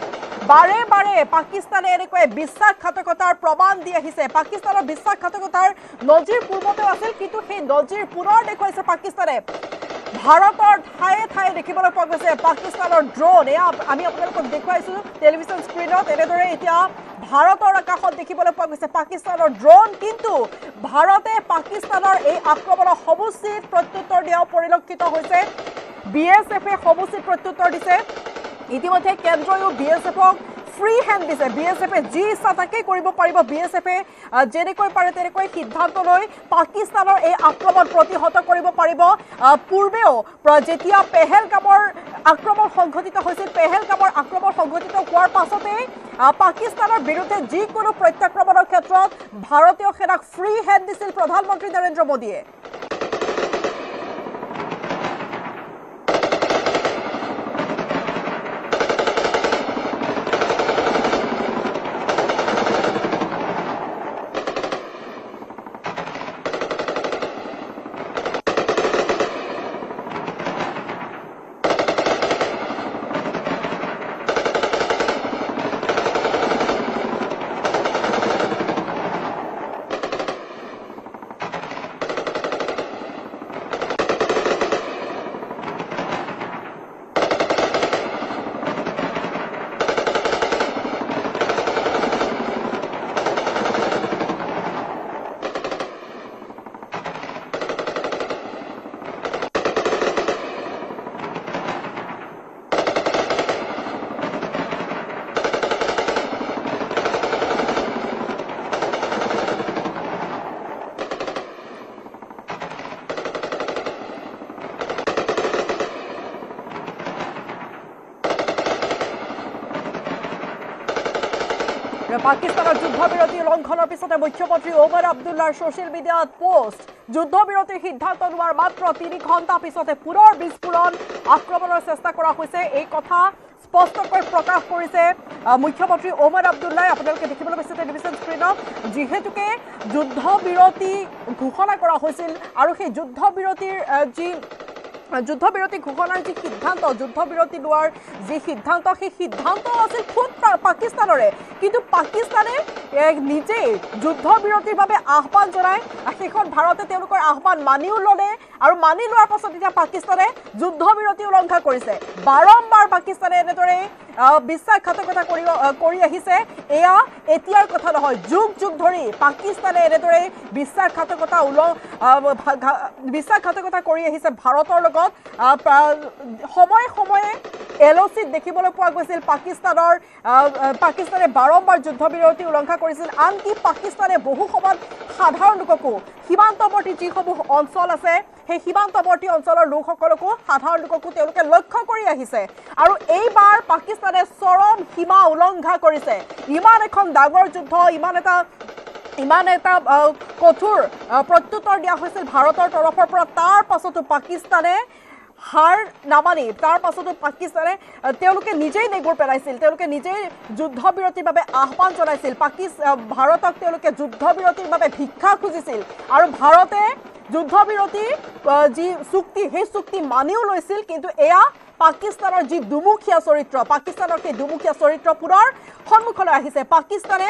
বাৰে বাৰে পাকিস্তানে এনেকৈ বিশ্বাসঘাতকতাৰ প্ৰমাণ দি আহিছে পাকিস্তানৰ বিশ্বাসঘাতকতাৰ নজিৰ পূৰ্বতেও আছিল কিন্তু সেই নজিৰ পুনৰ দেখুৱাইছে পাকিস্তানে ভাৰতৰ ঠায়ে ঠায়ে দেখিবলৈ পোৱা গৈছে পাকিস্তানৰ ড্ৰোন এয়া আমি আপোনালোকক দেখুৱাইছো টেলিভিছন স্ক্ৰীনত এনেদৰে এতিয়া ভাৰতৰ আকাশত দেখিবলৈ পোৱা গৈছে পাকিস্তানৰ ড্ৰোন কিন্তু ভাৰতে পাকিস্তানৰ এই আক্ৰমণৰ সমুচিত প্ৰত্যুত্তৰ দিয়াও পৰিলক্ষিত হৈছে বিএছএফে সমুচিত প্ৰত্যুত্তৰ দিছে ইতিমধ্যে কেন্দ্ৰয়ো বিএছএফক ফ্ৰী হেণ্ড দিছে BSF-এ যি ইচ্ছা তাকেই কৰিব পাৰিব BSF-এ যেনেকৈ পাৰে তেনেকৈ সিদ্ধান্ত লৈ পাকিস্তানৰ এই আক্ৰমণ প্ৰতিহত কৰিব পাৰিব পূৰ্বেও যেতিয়া পেহেলগামৰ আক্ৰমণ সংঘটিত হৈছিল পেহেলগামৰ আক্ৰমণ সংঘটিত হোৱাৰ পাছতে পাকিস্তানৰ বিৰুদ্ধে যিকোনো প্ৰত্যাক্ৰমণৰ ক্ষেত্ৰত ভাৰতীয় সেনাক ফ্ৰী হেণ্ড দিছিল প্ৰধানমন্ত্ৰী নৰেন্দ্ৰ মোদীয়ে পাকিস্তানৰ যুদ্ধবিৰতি উলংঘনৰ পিছতে মুখ্যমন্ত্ৰী ওমৰ আব্দুল্লাৰ সোশ্যাল মিডিয়াত পোষ্ট যুদ্ধবিৰতিৰ সিদ্ধান্ত লোৱাৰ মাত্ৰ 3 ঘণ্টা পিছতে পুনৰ বিস্ফোৰণ আক্ৰমণৰ চেষ্টা কৰা হৈছে এই কথা স্পষ্টকৈ প্ৰকাশ কৰিছে মুখ্যমন্ত্ৰী ওমৰ আব্দুল্লাই আপোনালোকে দেখিবলৈ পাইছে টেলিভিছন স্ক্ৰীনত যিহেতুকে যুদ্ধবিৰতি ঘোষণা কৰা হৈছিল আৰু সেই যুদ্ধবিৰতি ঘোষণাৰ যি সিদ্ধান্ত যুদ্ধবিৰতি লোৱাৰ যি সিদ্ধান্ত সেই সিদ্ধান্ত আছিল খুব পাকিস্তানৰে কিন্তু পাকিস্তানে নিজেই যুদ্ধবিৰতিৰ বাবে আহ্বান জনায় সেইখন ভাৰতে তেওঁলোকৰ আহ্বান মানিও ল'লে আৰু মানি লোৱাৰ পাছত এতিয়া পাকিস্তানে যুদ্ধবিৰতি উলংঘা কৰিছে বাৰম্বাৰ পাকিস্তানে এনেদৰে বিশ্বাসঘাতকতা কৰি আহিছে এয়া এতিয়াৰ কথা নহয় যুগ যুগ ধৰি পাকিস্তানে এনেদৰে বিশ্বাসঘাতকতা কৰি আহিছে ভাৰতৰ লগত সময়ে সময়ে LOCত দেখিবলৈ পোৱা গৈছিল পাকিস্তানে বাৰম্বাৰ যুদ্ধবিৰতি উলংঘা কৰিছিল আনকি পাকিস্তানে বহু সময়ত সাধাৰণ লোককো সীমান্তৱৰ্তী যিসমূহ অঞ্চল আছে সেই সীমান্তৱৰ্তী অঞ্চলৰ লোকসকলকো সাধাৰণ লোককো তেওঁলোকে লক্ষ্য কৰি আহিছে আৰু এইবাৰ পাকিস্তানে চৰম সীমা উলংঘা কৰিছে ইমান এখন ডাঙৰ যুদ্ধ ইমান এটা কঠোৰ প্ৰত্যুত্তৰ দিয়া হৈছিল ভাৰতৰ তৰফৰ পৰা তাৰ পাছতো পাকিস্তানে হাৰ নামানি তাৰ পাছতো পাকিস্তানে তেওঁলোকে নিজেই নেগুৰ পেলাইছিল তেওঁলোকে নিজেই যুদ্ধবিৰতিৰ বাবে আহ্বান জনাইছিল ভাৰতক তেওঁলোকে যুদ্ধবিৰতিৰ বাবে ভিক্ষা খুজিছিল আৰু ভাৰতে যুদ্ধবিৰতি যি চুক্তি সেই চুক্তি মানিও লৈছিল কিন্তু এয়া পাকিস্তানৰ যি দুমুখীয়া চৰিত্ৰ পাকিস্তানৰ সেই দুমুখীয়া চৰিত্ৰ পুনৰ সন্মুখলৈ আহিছে পাকিস্তানে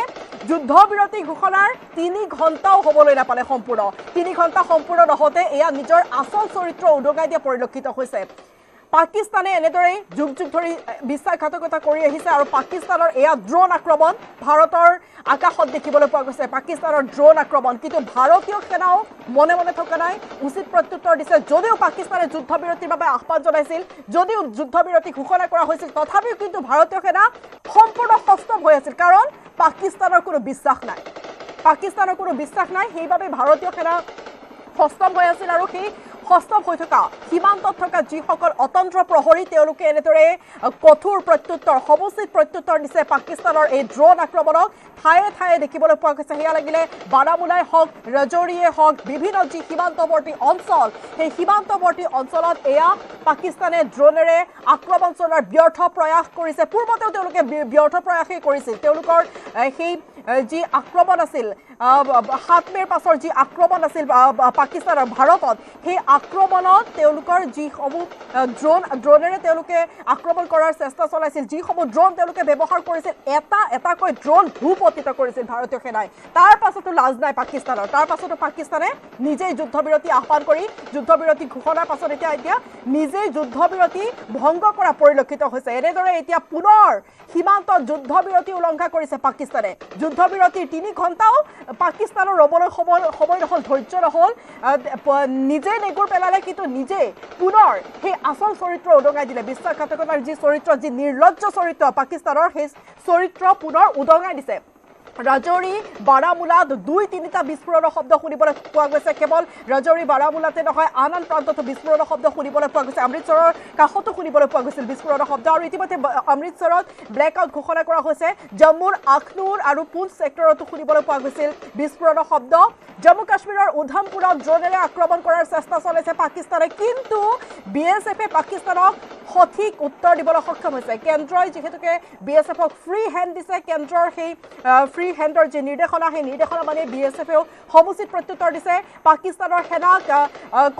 যুদ্ধবিৰতি ঘোষণাৰ 3 ঘণ্টাও হ'বলৈ নাপালে সম্পূৰ্ণ 3 ঘণ্টা সম্পূৰ্ণ নহওঁতে এয়া নিজৰ আচল চৰিত্ৰ উদগাই দিয়া পৰিলক্ষিত হৈছে পাকিস্তানে এনেদৰে যুগ যুগ ধৰি বিশ্বাসঘাতকতা কৰি আহিছে আৰু পাকিস্তানৰ এয়া ড্ৰোন আক্ৰমণ ভাৰতৰ আকাশত দেখিবলৈ পোৱা গৈছে পাকিস্তানৰ ড্ৰোন আক্ৰমণ কিন্তু ভাৰতীয় সেনাও মনে মনে থকা নাই উচিত প্ৰত্যুত্তৰ দিছে যদিও পাকিস্তানে যুদ্ধবিৰতিৰ বাবে আহ্বান জনাইছিল যদিও যুদ্ধবিৰতি ঘোষণা কৰা হৈছিল তথাপিও কিন্তু ভাৰতীয় সেনা সম্পূৰ্ণ সষ্টম হৈ আছিল কাৰণ পাকিস্তানৰ কোনো বিশ্বাস নাই সেইবাবে ভাৰতীয় সেনা সষ্টম হৈ আছিল আৰু সেই হস্তম হৈ থকা সীমান্তত থকা যিসকল অতন্ত্ৰ প্ৰহৰী তেওঁলোকে এনেদৰে কঠোৰ প্ৰত্যুত্তৰ সমুচিত প্ৰত্যুত্তৰ দিছে পাকিস্তানৰ এই ড্ৰোন আক্ৰমণক ঠায়ে ঠায়ে দেখিবলৈ পোৱা গৈছে সেয়া লাগিলে বাৰামুলাই হওক ৰজৌৰিয়ে হওক বিভিন্ন যি সীমান্তৱৰ্তী অঞ্চল সেই সীমান্তৱৰ্তী অঞ্চলত এয়া পাকিস্তানে ড্ৰোনেৰে আক্ৰমণ চলোৱাৰ ব্যৰ্থ প্ৰয়াস কৰিছে পূৰ্বতেও তেওঁলোকে ব্যৰ্থ প্ৰয়াসেই কৰিছিল তেওঁলোকৰ সেই যি আক্ৰমণ আছিল 7 মেৰ পাছৰ যি আক্ৰমণ আছিল পাকিস্তানৰ ভাৰতত সেই আক্ৰমণত তেওঁলোকৰ যিসমূহ ড্ৰোনেৰে তেওঁলোকে আক্ৰমণ কৰাৰ চেষ্টা চলাইছিল যিসমূহ ড্ৰোন তেওঁলোকে ব্যৱহাৰ কৰিছিল এটাকৈ ড্ৰোন ভূপতিত কৰিছিল ভাৰতীয় সেনাই তাৰ পাছতো লাজ নাই পাকিস্তানৰ তাৰ পাছতো পাকিস্তানে নিজেই যুদ্ধবিৰতি আহ্বান কৰি যুদ্ধবিৰতি ঘোষণাৰ পাছত এতিয়া নিজেই যুদ্ধবিৰতি ভংগ কৰা পৰিলক্ষিত হৈছে এনেদৰে এতিয়া পুনৰ সীমান্তত যুদ্ধবিৰতি উলংঘা কৰিছে পাকিস্তানে যুদ্ধবিৰতিৰ 3 ঘণ্টাও পাকিস্তানৰ ৰবলৈ সময় নহ'ল ধৈৰ্য নহ'ল নিজে নেগুৰ পেলালে কিন্তু নিজে পুনৰ সেই আচল চৰিত্ৰ উদঙাই দিলে বিশ্বাসঘাতকতাৰ যি চৰিত্ৰ যি নিৰ্লজ্জ চৰিত্ৰ পাকিস্তানৰ সেই চৰিত্ৰ পুনৰ উদঙাই দিছে ৰাজৌৰি বাৰামুলাত 2-3টা বিস্ফোৰণৰ শব্দ শুনিবলৈ পোৱা গৈছে কেৱল ৰাজৌৰি বাৰামুলাতে নহয় আন প্ৰান্ততো বিস্ফোৰণৰ শব্দ শুনিবলৈ পোৱা গৈছে অমৃতসৰৰ কাষতো শুনিবলৈ পোৱা গৈছিল বিস্ফোৰণৰ শব্দ আৰু ইতিমধ্যে অমৃতসৰত ব্লেক আউট ঘোষণা কৰা হৈছে জম্মুৰ আখনুৰ আৰু পুঞ্চ ছেক্টৰতো শুনিবলৈ পোৱা গৈছিল বিস্ফোৰণৰ শব্দ জম্মু কাশ্মীৰৰ উধামপুৰত ড্ৰোনেৰে আক্ৰমণ কৰাৰ চেষ্টা চলাইছে পাকিস্তানে কিন্তু বিএছএফে পাকিস্তানক সঠিক উত্তৰ দিবলৈ সক্ষম হৈছে কেন্দ্ৰই যিহেতুকে বিএছএফক ফ্ৰী হেণ্ড দিছে কেন্দ্ৰৰ সেই ফ্ৰী হেণ্ডৰ যে নিৰ্দেশনা সেই নিৰ্দেশনা মানে বিএছএফেও সমুচিত প্ৰত্যুত্তৰ দিছে পাকিস্তানৰ সেনাক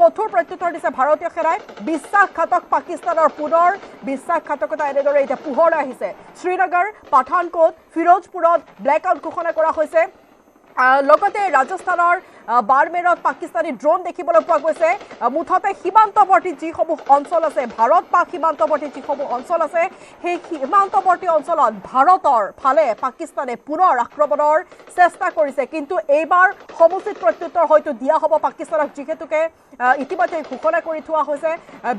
কঠোৰ প্ৰত্যুত্তৰ দিছে ভাৰতীয় সেনাই বিশ্বাসঘাতক পাকিস্তানৰ পুনৰ বিশ্বাসঘাতকতা এনেদৰে এতিয়া পোহৰলৈ আহিছে শ্ৰীনগৰ পাঠানকোট ফিৰোজপুৰত ব্লেক আউট ঘোষণা কৰা হৈছে লগতে ৰাজস্থানৰ বাৰমেৰত পাকিস্তানী ড্ৰোন দেখিবলৈ পোৱা গৈছে মুঠতে সীমান্তৱৰ্তী যিসমূহ অঞ্চল আছে ভাৰত পাক সীমান্তৱৰ্তী যিসমূহ অঞ্চল আছে সেই সীমান্তৱৰ্তী অঞ্চলত ভাৰতৰ ফালে পাকিস্তানে পুনৰ আক্ৰমণৰ চেষ্টা কৰিছে কিন্তু এইবাৰ সমুচিত প্ৰত্যুত্তৰ হয়তো দিয়া হ'ব পাকিস্তানক যিহেতুকে ইতিমধ্যে ঘোষণা কৰি থোৱা হৈছে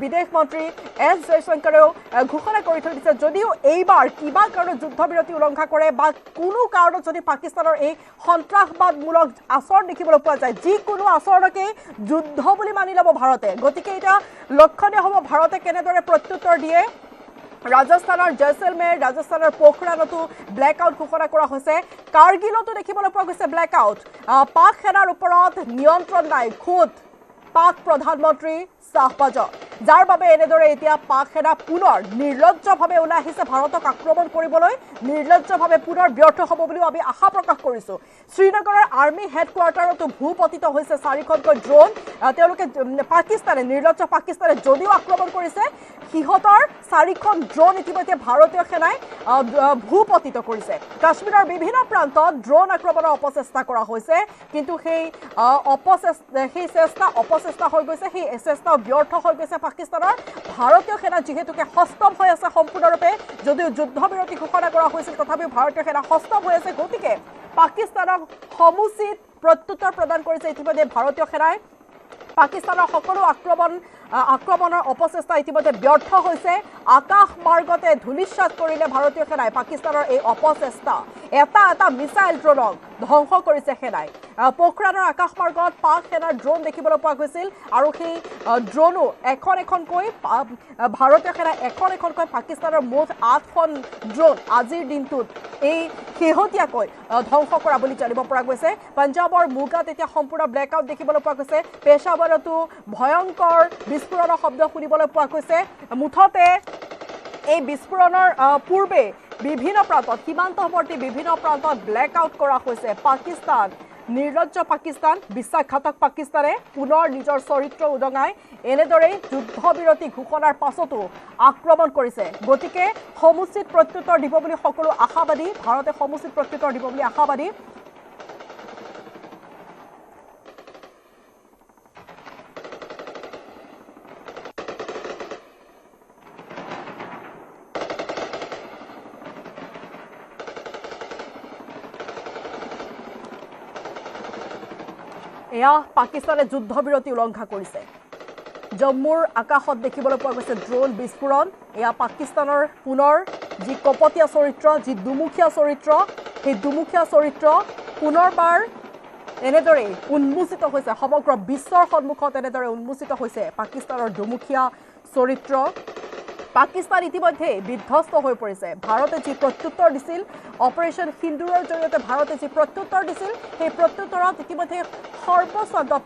বিদেশ মন্ত্ৰী এছ জয়শংকৰেও ঘোষণা কৰি থৈ দিছে যদিও এইবাৰ কিবা কাৰণত যুদ্ধবিৰতি উলংঘা কৰে বা কোনো কাৰণত যদি পাকিস্তানৰ এই সন্ত্ৰাসবাদমূলক আচৰণ দেখিবলৈ পোৱা যায় যিকোনো আচৰণকে যুদ্ধ বুলি মানি ল'ব ভাৰতে গতিকে এটা লক্ষণীয় হ'ব ভাৰতে কেনেদৰে প্ৰত্যুত্তৰ দিয়ে ৰাজস্থানৰ জয়সলমেৰ ৰাজস্থানৰ পোখৰাণতো ব্লেক আউট ঘোষণা কৰা হৈছে কাৰ্গিলতো দেখিবলৈ পোৱা গৈছে ব্লেক আউট পাক সেনাৰ ওপৰত নিয়ন্ত্ৰণ নাই খুদ পাক প্ৰধানমন্ত্ৰী শাহবাজ যাৰ বাবে এনেদৰে এতিয়া পাক সেনা পুনৰ নিৰ্লজ্জভাৱে ওলাই আহিছে ভাৰতক আক্ৰমণ কৰিবলৈ নিৰ্লজ্জভাৱে পুনৰ ব্যৰ্থ হ'ব বুলিও আমি আশা প্ৰকাশ কৰিছোঁ শ্ৰীনগৰৰ আৰ্মি হেডকোৱাৰ্টাৰতো ভূপতিত হৈছে 4খনকৈ ড্ৰোন তেওঁলোকে পাকিস্তানে নিৰ্লজ্জ পাকিস্তানে যদিও আক্ৰমণ কৰিছে সিহঁতৰ 4খন ড্ৰোন ইতিমধ্যে ভাৰতীয় সেনাই ভূপতিত কৰিছে কাশ্মীৰৰ বিভিন্ন প্ৰান্তত ড্ৰোন আক্ৰমণৰ অপচেষ্টা কৰা হৈছে কিন্তু সেই চেষ্টা অপচেষ্টা হৈ গৈছে সেই চেষ্টা ব্যৰ্থ হৈ গৈছে পাকিস্তানৰ ভাৰতীয় সেনা যিহেতুকে হস্তম হৈ আছে সম্পূৰ্ণৰূপে যদিও যুদ্ধবিৰতি ঘোষণা কৰা হৈছিল তথাপিও ভাৰতীয় সেনা হস্তম হৈ আছে গতিকে পাকিস্তানক সমুচিত প্ৰত্যুত্তৰ প্ৰদান কৰিছে ইতিমধ্যে ভাৰতীয় সেনাই পাকিস্তানৰ সকলো আক্ৰমণৰ অপচেষ্টা ইতিমধ্যে ব্যৰ্থ হৈছে আকাশ মাৰ্গতে ধূলিসাৎ কৰিলে ভাৰতীয় সেনাই পাকিস্তানৰ এই অপচেষ্টা এটা মিছাইল ড্ৰোনক ধ্বংস কৰিছে সেনাই পোখৰাণৰ আকাশ মাৰ্গত পাক সেনাৰ ড্ৰোন দেখিবলৈ পোৱা গৈছিল আৰু সেই ড্ৰোনো এখনকৈ ভাৰতীয় সেনাই এখনকৈ পাকিস্তানৰ মুঠ 8খন ড্ৰোন আজিৰ দিনটোত এই শেহতীয়াকৈ ধ্বংস কৰা বুলি জানিব পৰা গৈছে পঞ্জাৱৰ মুগাত এতিয়া সম্পূৰ্ণ ব্লেক আউট দেখিবলৈ পোৱা গৈছে পেছাৱাৰতো ভয়ংকৰ বিস্ফোৰণৰ শব্দ শুনিবলৈ পোৱা গৈছে মুঠতে এই বিস্ফোৰণৰ পূৰ্বে বিভিন্ন প্ৰান্তত সীমান্তৱৰ্তী বিভিন্ন প্ৰান্তত ব্লেক আউট কৰা হৈছে পাকিস্তান নিৰ্লজ্জ পাকিস্তান বিশ্বাসঘাতক পাকিস্তানে পুনৰ নিজৰ চৰিত্ৰ উদঙাই এনেদৰেই যুদ্ধবিৰতি ঘোষণাৰ পাছতো আক্ৰমণ কৰিছে গতিকে সমুচিত প্ৰত্যুত্তৰ দিব বুলি সকলো আশাবাদী ভাৰতে সমুচিত প্ৰত্যুত্তৰ দিব বুলি আশাবাদী এয়া পাকিস্তানে যুদ্ধবিৰতি উলংঘা কৰিছে জম্মুৰ আকাশত দেখিবলৈ পোৱা গৈছে ড্ৰোন বিস্ফোৰণ এয়া পাকিস্তানৰ পুনৰ যি কপটীয়া চৰিত্ৰ যি দুমুখীয়া চৰিত্ৰ সেই দুমুখীয়া চৰিত্ৰ পুনৰবাৰ এনেদৰে উন্মোচিত হৈছে সমগ্ৰ বিশ্বৰ সন্মুখত এনেদৰে উন্মোচিত হৈছে পাকিস্তানৰ দুমুখীয়া চৰিত্ৰ পাকিস্তান ইতিমধ্যে বিধ্বস্ত হৈ পৰিছে ভাৰতে যি প্ৰত্যুত্তৰ দিছিল অপাৰেশ্যন সিন্দুৰৰ জৰিয়তে ভাৰতে যি প্ৰত্যুত্তৰ দিছিল সেই প্ৰত্যুত্তৰত ইতিমধ্যে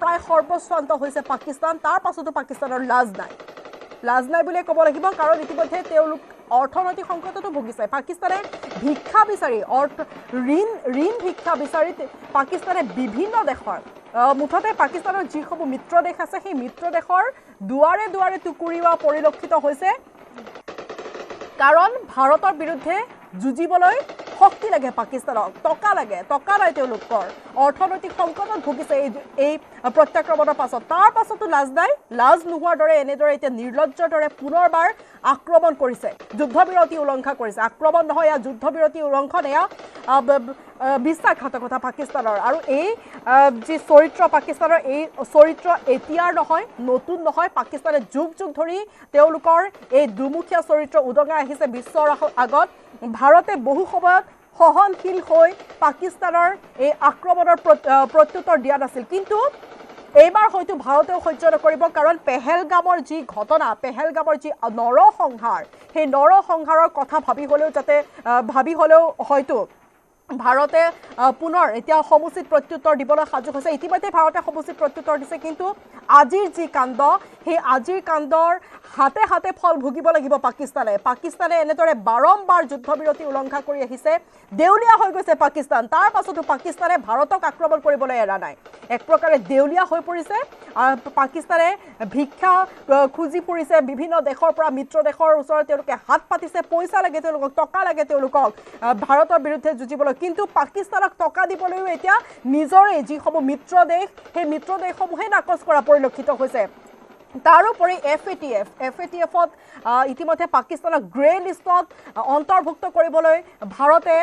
প্ৰায় সৰ্বস্বান্ত হৈছে পাকিস্তান তাৰ পাছতো পাকিস্তানৰ লাজ নাই বুলিয়ে ক'ব লাগিব কাৰণ ইতিমধ্যে তেওঁলোক অৰ্থনৈতিক সংকটতো ভুগিছে পাকিস্তানে ভিক্ষা বিচাৰি ঋণ ভিক্ষা বিচাৰি পাকিস্তানে বিভিন্ন দেশৰ মুঠতে পাকিস্তানৰ যিসমূহ মিত্ৰ দেশ আছে সেই মিত্ৰ দেশৰ দুৱাৰে দুৱাৰে টুকুৰিওৱা পৰিলক্ষিত হৈছে কাৰণ ভাৰতৰ বিৰুদ্ধে যুঁজিবলৈ শক্তি লাগে পাকিস্তানক টকা নাই তেওঁলোকৰ অৰ্থনৈতিক সংকটত ভুগিছে এই প্ৰত্যাক্ৰমণৰ পাছত তাৰ পাছতো লাজ নোহোৱাৰ দৰে এনেদৰে এতিয়া নিৰ্লজ্জৰ দৰে পুনৰবাৰ আক্ৰমণ কৰিছে যুদ্ধবিৰতি উলংঘা কৰিছে আক্ৰমণ নহয় এয়া যুদ্ধবিৰতি উলংঘন এয়া বিশ্বাসঘাতকতা পাকিস্তানৰ আৰু এই যি চৰিত্ৰ পাকিস্তানৰ এই চৰিত্ৰ এতিয়াৰ নহয় নতুন নহয় পাকিস্তানে যুগ যুগ ধৰি তেওঁলোকৰ এই দুমুখীয়া চৰিত্ৰ উদঙাই আহিছে বিশ্বৰ আগত ভাৰতে বহু সময়ত সহনশীল হৈ পাকিস্তানৰ এই আক্ৰমণৰ প্ৰত্যুত্তৰ দিয়া নাছিল কিন্তু এইবাৰ হয়তো ভাৰতেও সহ্য নকৰিব কাৰণ পেহেলগামৰ যি ঘটনা পেহেলগামৰ যি নৰসংহাৰ সেই নৰসংহাৰৰ কথা ভাবি হ'লেও হয়তো ভাৰতে পুনৰ এতিয়া সমুচিত প্ৰত্যুত্তৰ দিবলৈ সাজু হৈছে ইতিমধ্যে ভাৰতে সমুচিত প্ৰত্যুত্তৰ দিছে কিন্তু আজিৰ যি কাণ্ড সেই আজিৰ কাণ্ডৰ হাতে হাতে ফল ভুগিব লাগিব পাকিস্তানে এনেদৰে বাৰম্বাৰ যুদ্ধবিৰতি উলংঘা কৰি আহিছে দেউলীয়া হৈ গৈছে পাকিস্তান তাৰ পাছতো পাকিস্তানে ভাৰতক আক্ৰমণ কৰিবলৈ এৰা নাই এক প্ৰকাৰে দেউলীয়া হৈ পৰিছে পাকিস্তানে ভিক্ষা খুজি ফুৰিছে বিভিন্ন দেশৰ পৰা মিত্ৰ দেশৰ ওচৰত তেওঁলোকে হাত পাতিছে পইচা লাগে তেওঁলোকক টকা লাগে তেওঁলোকক ভাৰতৰ বিৰুদ্ধে যুঁজিবলৈ কিন্তু পাকিস্তানক টকা দিবলৈও এতিয়া নিজৰে যিসমূহ মিত্ৰ দেশ সেই মিত্ৰ দেশসমূহে নাকচ কৰা পৰিলক্ষিত হৈছে তাৰোপৰি FATFত ইতিমধ্যে পাকিস্তানক গ্ৰে লিষ্টত অন্তৰ্ভুক্ত কৰিবলৈ ভাৰতে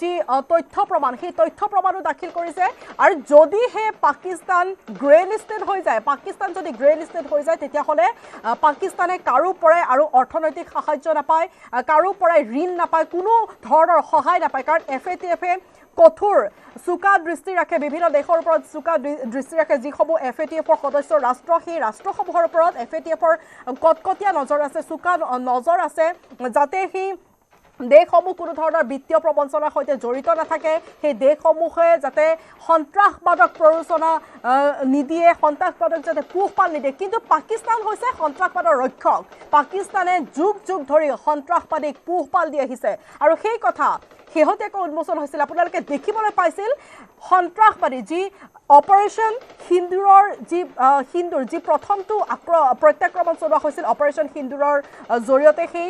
যি তথ্য প্ৰমাণ সেই তথ্য প্ৰমাণো দাখিল কৰিছে আৰু যদিহে পাকিস্তান গ্ৰে লিষ্টেড হৈ যায় তেতিয়াহ'লে পাকিস্তানে কাৰো পৰাই আৰু অৰ্থনৈতিক সাহায্য নাপায় কাৰো পৰাই ঋণ নাপায় কোনো ধৰণৰ সহায় নাপায় কাৰণ FATFে কঠোৰ চুকা দৃষ্টি ৰাখে বিভিন্ন দেশৰ ওপৰত চুকা দৃষ্টি ৰাখে যিসমূহ FATFৰ সদস্য ৰাষ্ট্ৰ সেই ৰাষ্ট্ৰসমূহৰ ওপৰত FATFৰ কটকটীয়া নজৰ আছে চুকা নজৰ আছে যাতে সেই দেশসমূহ কোনো ধৰণৰ বিত্তীয় প্ৰবঞ্চনাৰ সৈতে জড়িত নাথাকে সেই দেশসমূহে যাতে সন্ত্ৰাসবাদক প্ৰৰোচনা নিদিয়ে সন্ত্ৰাসবাদক যাতে পোহপাল নিদিয়ে কিন্তু পাকিস্তান হৈছে সন্ত্ৰাসবাদৰ ৰক্ষক পাকিস্তানে যুগ যুগ ধৰি সন্ত্ৰাসবাদীক পোহপাল দি আহিছে আৰু সেই কথা শেহতীয়াকৈ উন্মোচন হৈছিল আপোনালোকে দেখিবলৈ পাইছিল সন্ত্ৰাসবাদী যি অপাৰেশ্যন সিন্দুৰ যি প্ৰথমটো প্ৰত্যাক্ৰমণ চলোৱা হৈছিল অপাৰেশ্যন সিন্দুৰৰ জৰিয়তে সেই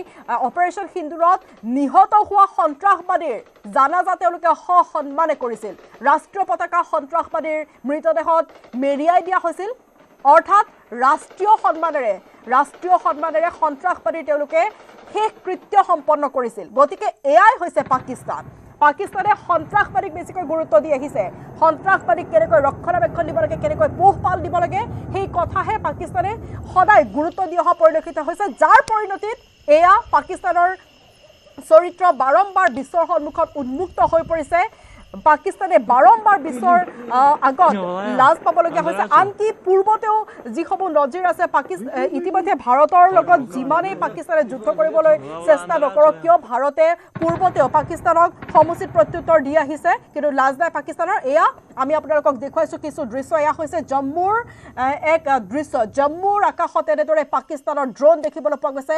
অপাৰেশ্যন সিন্দুৰত নিহত হোৱা সন্ত্ৰাসবাদীৰ জানাজা তেওঁলোকে সন্মানে কৰিছিল ৰাষ্ট্ৰীয় পতাকা সন্ত্ৰাসবাদীৰ মৃতদেহত মেৰিয়াই দিয়া হৈছিল অৰ্থাৎ ৰাষ্ট্ৰীয় সন্মানেৰে সন্ত্ৰাসবাদীৰ তেওঁলোকে শেষ কৃত্য সম্পন্ন কৰিছিল গতিকে এয়াই হৈছে পাকিস্তানে সন্ত্ৰাসবাদীক বেছিকৈ গুৰুত্ব দি আহিছে সন্ত্ৰাসবাদীক কেনেকৈ ৰক্ষণাবেক্ষণ দিব লাগে কেনেকৈ পোহপাল দিব লাগে সেই কথাহে পাকিস্তানে সদায় গুৰুত্ব দি অহা পৰিলক্ষিত হৈছে যাৰ পৰিণতিত এয়া পাকিস্তানৰ চৰিত্ৰ বাৰম্বাৰ বিশ্বৰ সন্মুখত উন্মুক্ত হৈ পৰিছে পাকিস্তানে বাৰম্বাৰ বিশ্বৰ আগত লাজ পাবলগীয়া হৈছে আনকি পূৰ্বতেও যিসমূহ নজিৰ আছে ইতিমধ্যে ভাৰতৰ লগত যিমানেই পাকিস্তানে যুদ্ধ কৰিবলৈ চেষ্টা নকৰক কিয় ভাৰতে পূৰ্বতেও পাকিস্তানক সমুচিত প্ৰত্যুত্তৰ দি আহিছে কিন্তু লাজ নাই পাকিস্তানৰ এয়া আমি আপোনালোকক দেখুৱাইছোঁ কিছু দৃশ্য এয়া হৈছে জম্মুৰ এক দৃশ্য জম্মুৰ আকাশত এনেদৰে পাকিস্তানৰ ড্ৰোন দেখিবলৈ পোৱা গৈছে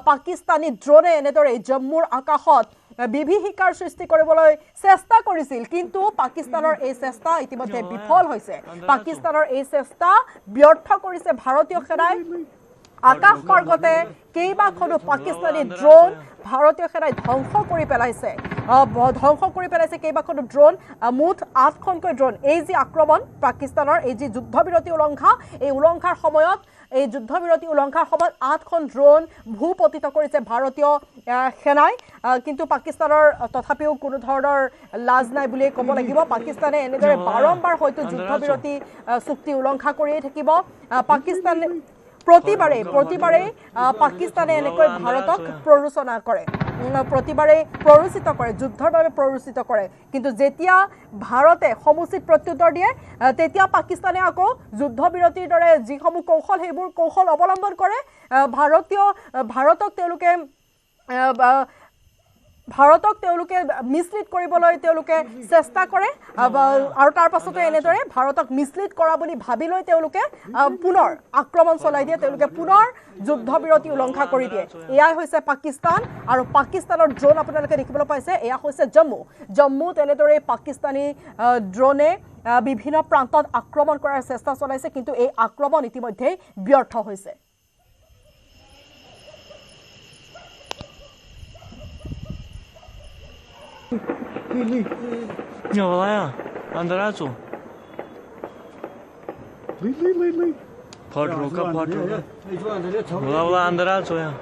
পাকিস্তানী ড্ৰোনে এনেদৰে জম্মুৰ আকাশত বিভীষিকাৰ সৃষ্টি কৰিবলৈ চেষ্টা কৰিছিল কিন্তু পাকিস্তানৰ এই চেষ্টা ইতিমধ্যে বিফল হৈছে পাকিস্তানৰ এই চেষ্টা ব্যৰ্থ কৰিছে ভাৰতীয় সেনাই আকাশ মাৰ্গতে কেইবাখনো পাকিস্তানী ড্ৰোন ভাৰতীয় সেনাই ধ্বংস কৰি পেলাইছে কেইবাখনো ড্ৰোন মুঠ 8খনকৈ ড্ৰোন এই যি আক্ৰমণ পাকিস্তানৰ এই যি যুদ্ধবিৰতি উলংঘা এই উলংঘাৰ সময়ত এই যুদ্ধবিৰতি উলংঘাৰ সময়ত 8খন ড্ৰোন ভূপতিত কৰিছে ভাৰতীয় সেনাই কিন্তু পাকিস্তানৰ তথাপিও কোনো ধৰণৰ লাজ নাই বুলিয়ে ক'ব লাগিব পাকিস্তানে এনেদৰে বাৰম্বাৰ হয়তো যুদ্ধবিৰতি চুক্তি উলংঘা কৰিয়ে থাকিব পাকিস্তানে প্ৰতিবাৰে পাকিস্তানে এনেকৈ ভাৰতক প্ৰৰোচনা কৰে প্ৰতিবাৰে প্ৰৰোচিত কৰে যুদ্ধৰ বাবে প্ৰৰোচিত কৰে কিন্তু যেতিয়া ভাৰতে সমুচিত প্ৰত্যুত্তৰ দিয়ে তেতিয়া পাকিস্তানে আকৌ যুদ্ধবিৰতিৰ দৰে যিসমূহ কৌশল সেইবোৰ কৌশল অৱলম্বন কৰে ভাৰতক তেওঁলোকে মিছলিড কৰিবলৈ তেওঁলোকে চেষ্টা কৰে আৰু তাৰ পাছতে এনেদৰে ভাৰতক মিছলিড কৰা বুলি ভাবি লৈ তেওঁলোকে পুনৰ আক্ৰমণ চলাই দিয়ে তেওঁলোকে পুনৰ যুদ্ধবিৰতি উলংঘা কৰি দিয়ে এয়াই হৈছে পাকিস্তান আৰু পাকিস্তানৰ ড্ৰোন আপোনালোকে দেখিবলৈ পাইছে এয়া হৈছে জম্মুত এনেদৰে পাকিস্তানী ড্ৰোনে বিভিন্ন প্ৰান্তত আক্ৰমণ কৰাৰ চেষ্টা চলাইছে কিন্তু এই আক্ৰমণ ইতিমধ্যে ব্যৰ্থ হৈছে你要来呀？安德拉走。跑住个跑住个。我安德拉走呀。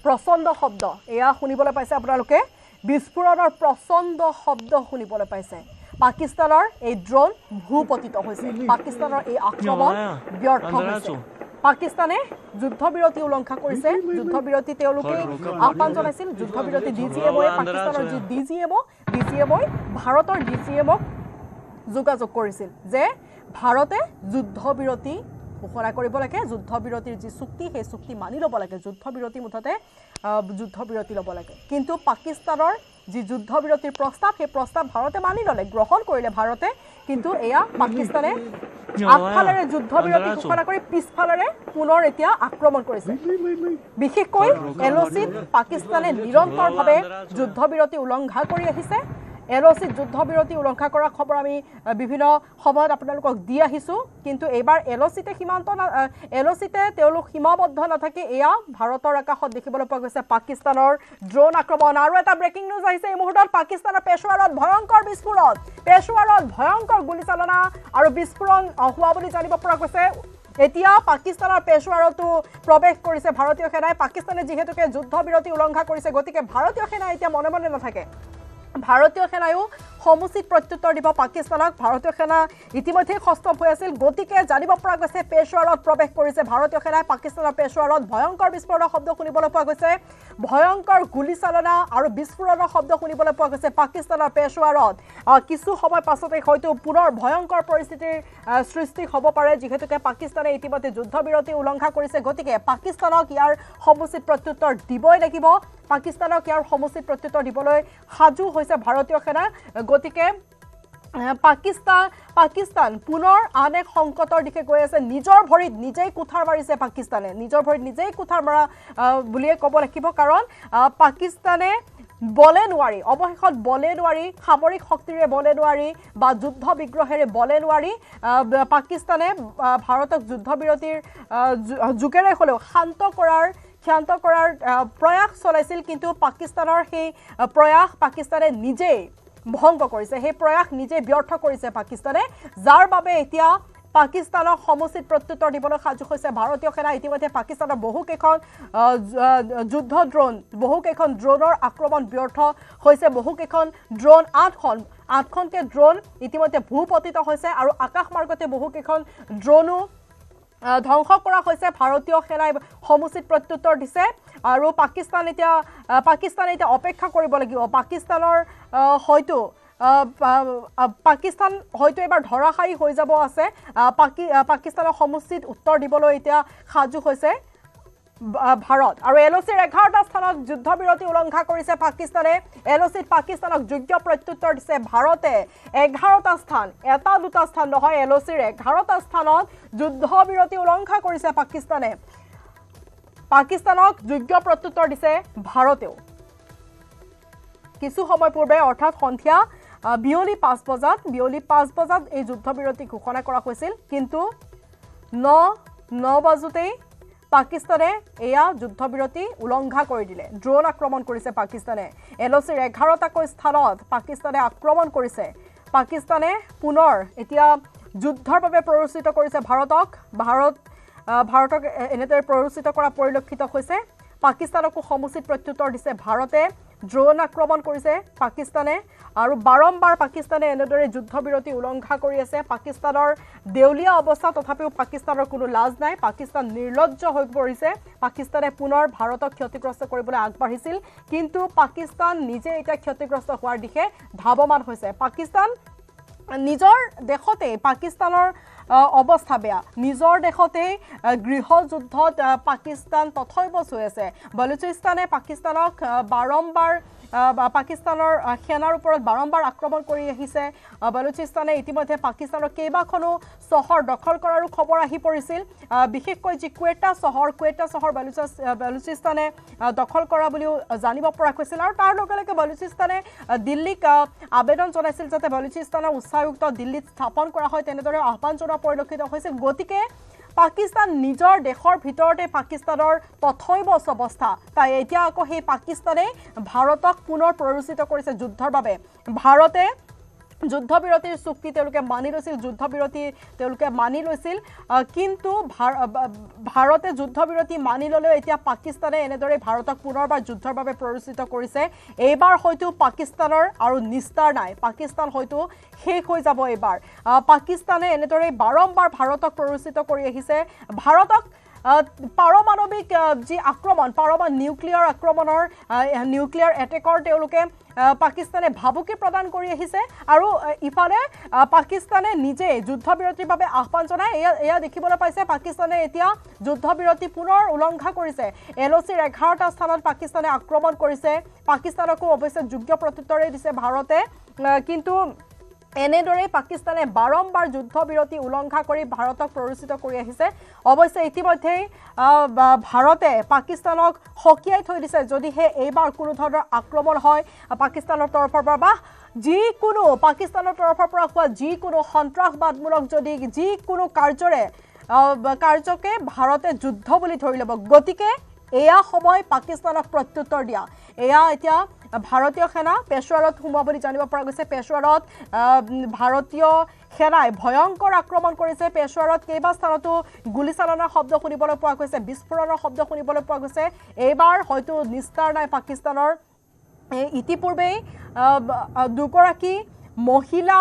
প্ৰচণ্ড শব্দ এয়া শুনিবলৈ পাইছে আপোনালোকে বিস্ফোৰণৰ প্ৰচণ্ড শব্দ শুনিবলৈ পাইছে পাকিস্তানৰ এই ড্ৰোন ভূপতিত হৈছে পাকিস্তানৰ এই আক্ৰমণ ব্যৰ্থ হৈছে পাকিস্তানে যুদ্ধবিৰতি উলংঘা কৰিছে যুদ্ধবিৰতি তেওঁলোকে আহ্বান জনাইছিল যুদ্ধবিৰতি ডিজিএমঅ পাকিস্তানৰ যি ডিজিএমঅ ভাৰতৰ ডিজিএমক যোগাযোগ কৰিছিল যে ভাৰতে যুদ্ধবিৰতি ঘোষণা কৰিব লাগে যুদ্ধবিৰতিৰ যি চুক্তি সেই চুক্তি মানি ল'ব লাগে যুদ্ধবিৰতি মুঠতে যুদ্ধবিৰতি ল'ব লাগে কিন্তু পাকিস্তানৰ যি যুদ্ধবিৰতিৰ প্ৰস্তাৱ সেই প্ৰস্তাৱ ভাৰতে মানি ল'লে গ্ৰহণ কৰিলে ভাৰতে কিন্তু এয়া পাকিস্তানে আগফালেৰে যুদ্ধবিৰতি ঘোষণা কৰি পিছফালেৰে পুনৰ এতিয়া আক্ৰমণ কৰিছে বিশেষকৈ এলচিত পাকিস্তানে নিৰন্তৰভাৱে যুদ্ধবিৰতি উলংঘা কৰি আহিছে এলচিত যুদ্ধবিৰতি উলংঘা কৰাৰ খবৰ আমি বিভিন্ন সময়ত আপোনালোকক দি আহিছোঁ কিন্তু এইবাৰ এলচিতে এলচিতে তেওঁলোক সীমাবদ্ধ নাথাকি এয়া ভাৰতৰ আকাশত দেখিবলৈ পোৱা গৈছে পাকিস্তানৰ ড্ৰোন আক্ৰমণ আৰু এটা ব্ৰেকিং নিউজ আহিছে এই মুহূৰ্তত পাকিস্তানৰ পেছোৱাৰত ভয়ংকৰ বিস্ফোৰণ পেছোৱাৰত ভয়ংকৰ গুলীচালনা আৰু বিস্ফোৰণ হোৱা বুলি জানিব পৰা গৈছে এতিয়া পাকিস্তানৰ পেছোৱাৰতো প্ৰৱেশ কৰিছে ভাৰতীয় সেনাই পাকিস্তানে যিহেতুকে যুদ্ধবিৰতি উলংঘা কৰিছে গতিকে ভাৰতীয় সেনা এতিয়া মনে মনে নাথাকে ভাৰতীয় সেনায়ো সমুচিত প্ৰত্যুত্তৰ দিব পাকিস্তানক ভাৰতীয় সেনা ইতিমধ্যে সষ্টম হৈ আছিল গতিকে জানিব পৰা গৈছে পেছোৱাৰত প্ৰৱেশ কৰিছে ভাৰতীয় সেনাই পাকিস্তানৰ পেছোৱাৰত ভয়ংকৰ বিস্ফোৰণৰ শব্দ শুনিবলৈ পোৱা গৈছে ভয়ংকৰ গুলীচালনা আৰু বিস্ফোৰণৰ শব্দ শুনিবলৈ পোৱা গৈছে পাকিস্তানৰ পেছোৱাৰত কিছু সময় পাছতে হয়তো পুনৰ ভয়ংকৰ পৰিস্থিতিৰ সৃষ্টি হ'ব পাৰে যিহেতুকে পাকিস্তানে ইতিমধ্যে যুদ্ধবিৰতি উলংঘা কৰিছে গতিকে পাকিস্তানক ইয়াৰ সমুচিত প্ৰত্যুত্তৰ দিবই লাগিব পাকিস্তানক ইয়াৰ সমুচিত প্ৰত্যুত্তৰ দিবলৈ সাজু হৈছে ভাৰতীয় সেনা গতিকে পাকিস্তান পুনৰ আন এক সংকটৰ দিশে গৈ আছে নিজৰ ভৰিত নিজেই কুঠাৰ মাৰিছে পাকিস্তানে নিজৰ ভৰিত নিজেই কুঠাৰ মাৰা বুলিয়ে ক'ব লাগিব কাৰণ পাকিস্তানে বলে নোৱাৰি অৱশেষত বলে নোৱাৰি সামৰিক শক্তিৰে বলে নোৱাৰি বা যুদ্ধ বিগ্ৰহেৰে বলে নোৱাৰি পাকিস্তানে ভাৰতক যুদ্ধবিৰতিৰ যোগেৰে হ'লেও শান্ত কৰাৰ প্ৰয়াস চলাইছিল কিন্তু পাকিস্তানৰ সেই প্ৰয়াস পাকিস্তানে নিজেই ভংগ কৰিছে সেই প্ৰয়াস নিজে ব্যৰ্থ কৰিছে পাকিস্তানে যাৰ বাবে এতিয়া পাকিস্তানক সমুচিত প্ৰত্যুত্তৰ দিবলৈ সাজু হৈছে ভাৰতীয় সেনা ইতিমধ্যে পাকিস্তানৰ বহুকেইখন বহুকেইখন ড্ৰোনৰ আক্ৰমণ ব্যৰ্থ হৈছে বহুকেইখন ড্ৰোন আঠখনকে ড্ৰোন ইতিমধ্যে ভূপতিত হৈছে আৰু আকাশমাৰ্গতে বহুকেইখন ড্ৰোনো ধ্বংস কৰা হৈছে ভাৰতীয় সেনাই সমুচিত প্ৰত্যুত্তৰ দিছে আৰু পাকিস্তানে এতিয়া অপেক্ষা কৰিব লাগিব পাকিস্তান হয়তো এবাৰ ধৰাশায়ী হৈ যাব আছে পাকিস্তানৰ সমুচিত উত্তৰ দিবলৈ এতিয়া সাজু হৈছে ভাৰত আৰু এলচিৰ 11টা স্থানত যুদ্ধবিৰতি উলংঘা কৰিছে পাকিস্তানে এলচিত পাকিস্তানক যোগ্য প্ৰত্যুত্তৰ দিছে ভাৰতে 11টা স্থান এটা দুটা স্থান নহয় এলচিৰ 11টা স্থানত যুদ্ধবিৰতি উলংঘা কৰিছে পাকিস্তানক যোগ্য প্ৰত্যুত্তৰ দিছে ভাৰতেও কিছু সময় পূৰ্বে অৰ্থাৎ সন্ধিয়া বিয়লি 5 বজাত এই যুদ্ধবিৰতি ঘোষণা কৰা হৈছিল কিন্তু 9 বাজুতেই পাকিস্তানে এয়া যুদ্ধবিৰতি উলংঘা কৰি দিলে ড্ৰোন আক্ৰমণ কৰিছে পাকিস্তানে এলচিৰ 11টাকৈ স্থানত পাকিস্তানে আক্ৰমণ কৰিছে পাকিস্তানে পুনৰ এতিয়া যুদ্ধৰ বাবে প্ৰৰোচিত কৰিছে ভাৰতক এনেদৰে প্ৰৰোচিত কৰা পৰিলক্ষিত হৈছে পাকিস্তানকো সমুচিত প্ৰত্যুত্তৰ দিছে ভাৰতে ড্ৰোন আক্ৰমণ কৰিছে পাকিস্তানে আৰু বাৰম্বাৰ পাকিস্তানে এনেদৰে যুদ্ধবিৰতি উলংঘা কৰি আছে পাকিস্তানৰ দেউলীয়া অৱস্থা তথাপিও পাকিস্তানৰ কোনো লাজ নাই পাকিস্তান নিৰ্লজ্জ হৈ পৰিছে পাকিস্তানে পুনৰ ভাৰতক ক্ষতিগ্ৰস্ত কৰিবলৈ আগবাঢ়িছিল কিন্তু পাকিস্তান নিজে এতিয়া ক্ষতিগ্ৰস্ত হোৱাৰ দিশে ধাৱমান হৈছে পাকিস্তান নিজৰ দেশতে পাকিস্তানৰ অৱস্থা বেয়া নিজৰ দেশতে গৃহযুদ্ধত পাকিস্তান তথৈবচ হৈ আছে বলুচিস্তানে পাকিস্তানক বাৰম্বাৰ পাকিস্তানৰ সেনাৰ ওপৰত বাৰম্বাৰ আক্ৰমণ কৰি আহিছে বলুচিস্তানে ইতিমধ্যে পাকিস্তানৰ কেইবাখনো চহৰ দখল কৰাৰো খবৰ আহি পৰিছিল বিশেষকৈ যি কুৱেটা চহৰ বলুচিস্তানে দখল কৰা বুলিও জানিব পৰা গৈছিল আৰু তাৰ লগে লগে বলুচিস্তানে দিল্লীক আবেদন জনাইছিল যাতে বলুচিস্তানৰ উচ্চায়ুক্ত দিল্লীত স্থাপন কৰা হয় তেনেদৰে আহ্বান জনোৱা পৰিলক্ষিত হৈছিল গতিকে পাকিস্তান নিজৰ দেশৰ ভিতৰতে পাকিস্তানৰ তথৈবচ অৱস্থা তাই এতিয়া আকৌ সেই পাকিস্তানে ভাৰতক পুনৰ প্ৰৰোচিত কৰিছে যুদ্ধৰ বাবে ভাৰতে যুদ্ধবিৰতিৰ চুক্তি তেওঁলোকে মানি লৈছিল যুদ্ধবিৰতি তেওঁলোকে মানি লৈছিল কিন্তু ভাৰতে যুদ্ধবিৰতি মানি ললেও এতিয়া পাকিস্তানে এনেদৰে ভাৰতক পুনৰবাৰ যুদ্ধৰ বাবে প্ৰৰোচিত কৰিছে এইবাৰ হয়তো পাকিস্তানৰ আৰু নিস্তাৰ নাই পাকিস্তান হয়তো শেষ হৈ যাব এইবাৰ পাকিস্তানে এনেদৰে বাৰম্বাৰ ভাৰতক প্ৰৰোচিত কৰি আহিছে ভাৰতক পাৰমাণৱিক যি আক্ৰমণ নিউক্লিয়াৰ আক্ৰমণৰ নিউক্লিয়াৰ এটেকৰ তেওঁলোকে পাকিস্তানে ভাবুকি প্ৰদান কৰি আহিছে আৰু ইফালে পাকিস্তানে নিজে যুদ্ধবিৰতিৰ বাবে আহ্বান জনায় এয়া দেখিবলৈ পাইছে পাকিস্তানে এতিয়া যুদ্ধবিৰতি পুনৰ উলংঘা কৰিছে এলঅচিৰ 11টা স্থানত পাকিস্তানে আক্ৰমণ কৰিছে পাকিস্তানকো অৱশ্যে যোগ্য প্ৰত্যুত্তৰে দিছে ভাৰতে কিন্তু এনেদৰে পাকিস্তানে বাৰম্বাৰ যুদ্ধবিৰতি উলংঘা কৰি ভাৰতক প্ৰৰোচিত কৰি আহিছে অৱশ্যে ইতিমধ্যে ভাৰতে পাকিস্তানক হকিয়াই থৈ দিছে যদিহে এইবাৰ কোনো ধৰণৰ আক্ৰমণ হয় পাকিস্তানৰ তৰফৰ পৰা বা যিকোনো পাকিস্তানৰ তৰফৰ পৰা হোৱা যিকোনো সন্ত্ৰাসবাদমূলক যদি যিকোনো কাৰ্যকে ভাৰতে যুদ্ধ বুলি ধৰি ল'ব গতিকে এয়া সময় পাকিস্তানক প্ৰত্যুত্তৰ দিয়া এয়া এতিয়া ভাৰতীয় সেনা পেশোৱাৰত সোমোৱা বুলি জানিব পৰা গৈছে পেশোৱাৰত ভাৰতীয় সেনাই ভয়ংকৰ আক্ৰমণ কৰিছে পেশোৱাৰত কেইবা স্থানতো গুলীচালনাৰ শব্দ শুনিবলৈ পোৱা গৈছে বিস্ফোৰণৰ শব্দ শুনিবলৈ পোৱা গৈছে এইবাৰ হয়তো নিস্তাৰ নাই পাকিস্তানৰ ইতিপূৰ্বেই দুগৰাকী মহিলা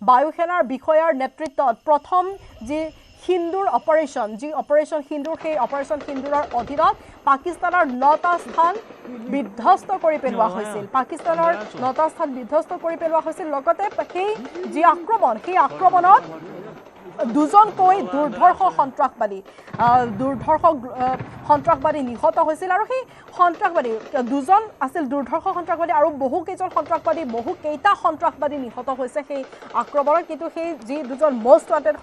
বায়ুসেনাৰ বিষয়াৰ নেতৃত্বত প্ৰথম যি হিন্দুৰ অপাৰেশ্যন হিন্দুৰ সেই অপাৰেশ্যন হিন্দুৰৰ অধীনত পাকিস্তানৰ 9টা স্থান বিধ্বস্ত কৰি পেলোৱা হৈছিল পাকিস্তানৰ 9টা স্থান বিধ্বস্ত কৰি পেলোৱা হৈছিল লগতে সেই যি আক্ৰমণ সেই আক্ৰমণত দুজনকৈ দুৰ্ধৰ্ষ সন্ত্ৰাসবাদী নিহত হৈছিল আৰু সেই সন্ত্ৰাসবাদী দুজন আছিল দুৰ্ধৰ্ষ সন্ত্ৰাসবাদী আৰু বহুকেইটা সন্ত্ৰাসবাদী নিহত হৈছে সেই আক্ৰমণত কিন্তু সেই যি দুজন মোষ্ট ৱান্টেড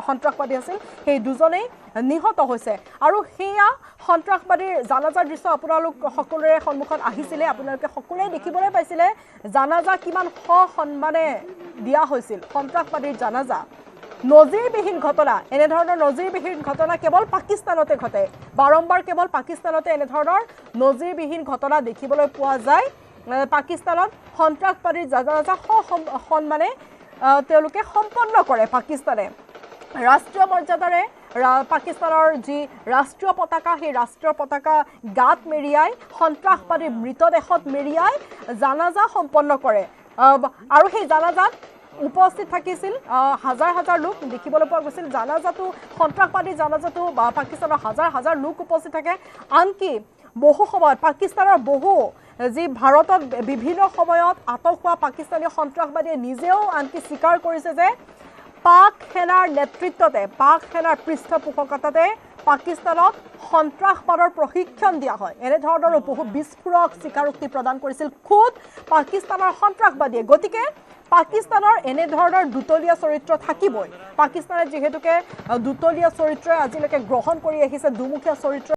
সন্ত্ৰাসবাদী আছিল সেই দুজনেই নিহত হৈছে আৰু সেয়া সন্ত্ৰাসবাদীৰ জানাজাৰ দৃশ্য আপোনালোক সকলোৰে সন্মুখত আহিছিলে আপোনালোকে সকলোৱে দেখিবলৈ পাইছিলে জানাজা কিমান সন্মানে দিয়া হৈছিল সন্ত্ৰাসবাদীৰ জানাজা নজিৰবিহীন ঘটনা এনেধৰণৰ নজিৰবিহীন ঘটনা কেৱল পাকিস্তানতে ঘটে বাৰম্বাৰ কেৱল পাকিস্তানতে এনেধৰণৰ নজিৰবিহীন ঘটনা দেখিবলৈ পোৱা যায় পাকিস্তানত সন্ত্ৰাসবাদীৰ জানাজা সন্মানে তেওঁলোকে সম্পন্ন কৰে পাকিস্তানে ৰাষ্ট্ৰীয় মৰ্যাদাৰে পাকিস্তানৰ যি ৰাষ্ট্ৰীয় পতাকা সেই ৰাষ্ট্ৰীয় পতাকা গাত মেৰিয়াই সন্ত্ৰাসবাদীৰ মৃতদেহত মেৰিয়াই জানাজা সম্পন্ন কৰে আৰু সেই জানাজাত উপস্থিত থাকিছিল হাজাৰ হাজাৰ লোক দেখিবলৈ পোৱা গৈছিল জানাজাটো সন্ত্ৰাসবাদী জানাজাটো পাকিস্তানৰ হাজাৰ হাজাৰ লোক উপস্থিত থাকে আনকি বহু সময়ত পাকিস্তানৰ যি ভাৰতত বিভিন্ন সময়ত আটক হোৱা পাকিস্তানী সন্ত্ৰাসবাদীয়ে নিজেও আনকি স্বীকাৰ কৰিছে যে পাক সেনাৰ নেতৃত্বতে পাক সেনাৰ পৃষ্ঠপোষকতাতে পাকিস্তানত সন্ত্ৰাসবাদৰ প্ৰশিক্ষণ দিয়া হয় এনেধৰণৰ বহু বিস্ফোৰক স্বীকাৰোক্তি প্ৰদান কৰিছিল খুদ পাকিস্তানৰ সন্ত্ৰাসবাদীয়ে গতিকে পাকিস্তানৰ এনেধৰণৰ দুতলীয়া চৰিত্ৰ থাকিবই পাকিস্তানে যিহেতুকে দুতলীয়া চৰিত্ৰ আজিলৈকে গ্ৰহণ কৰি আহিছে দুমুখীয়া চৰিত্ৰ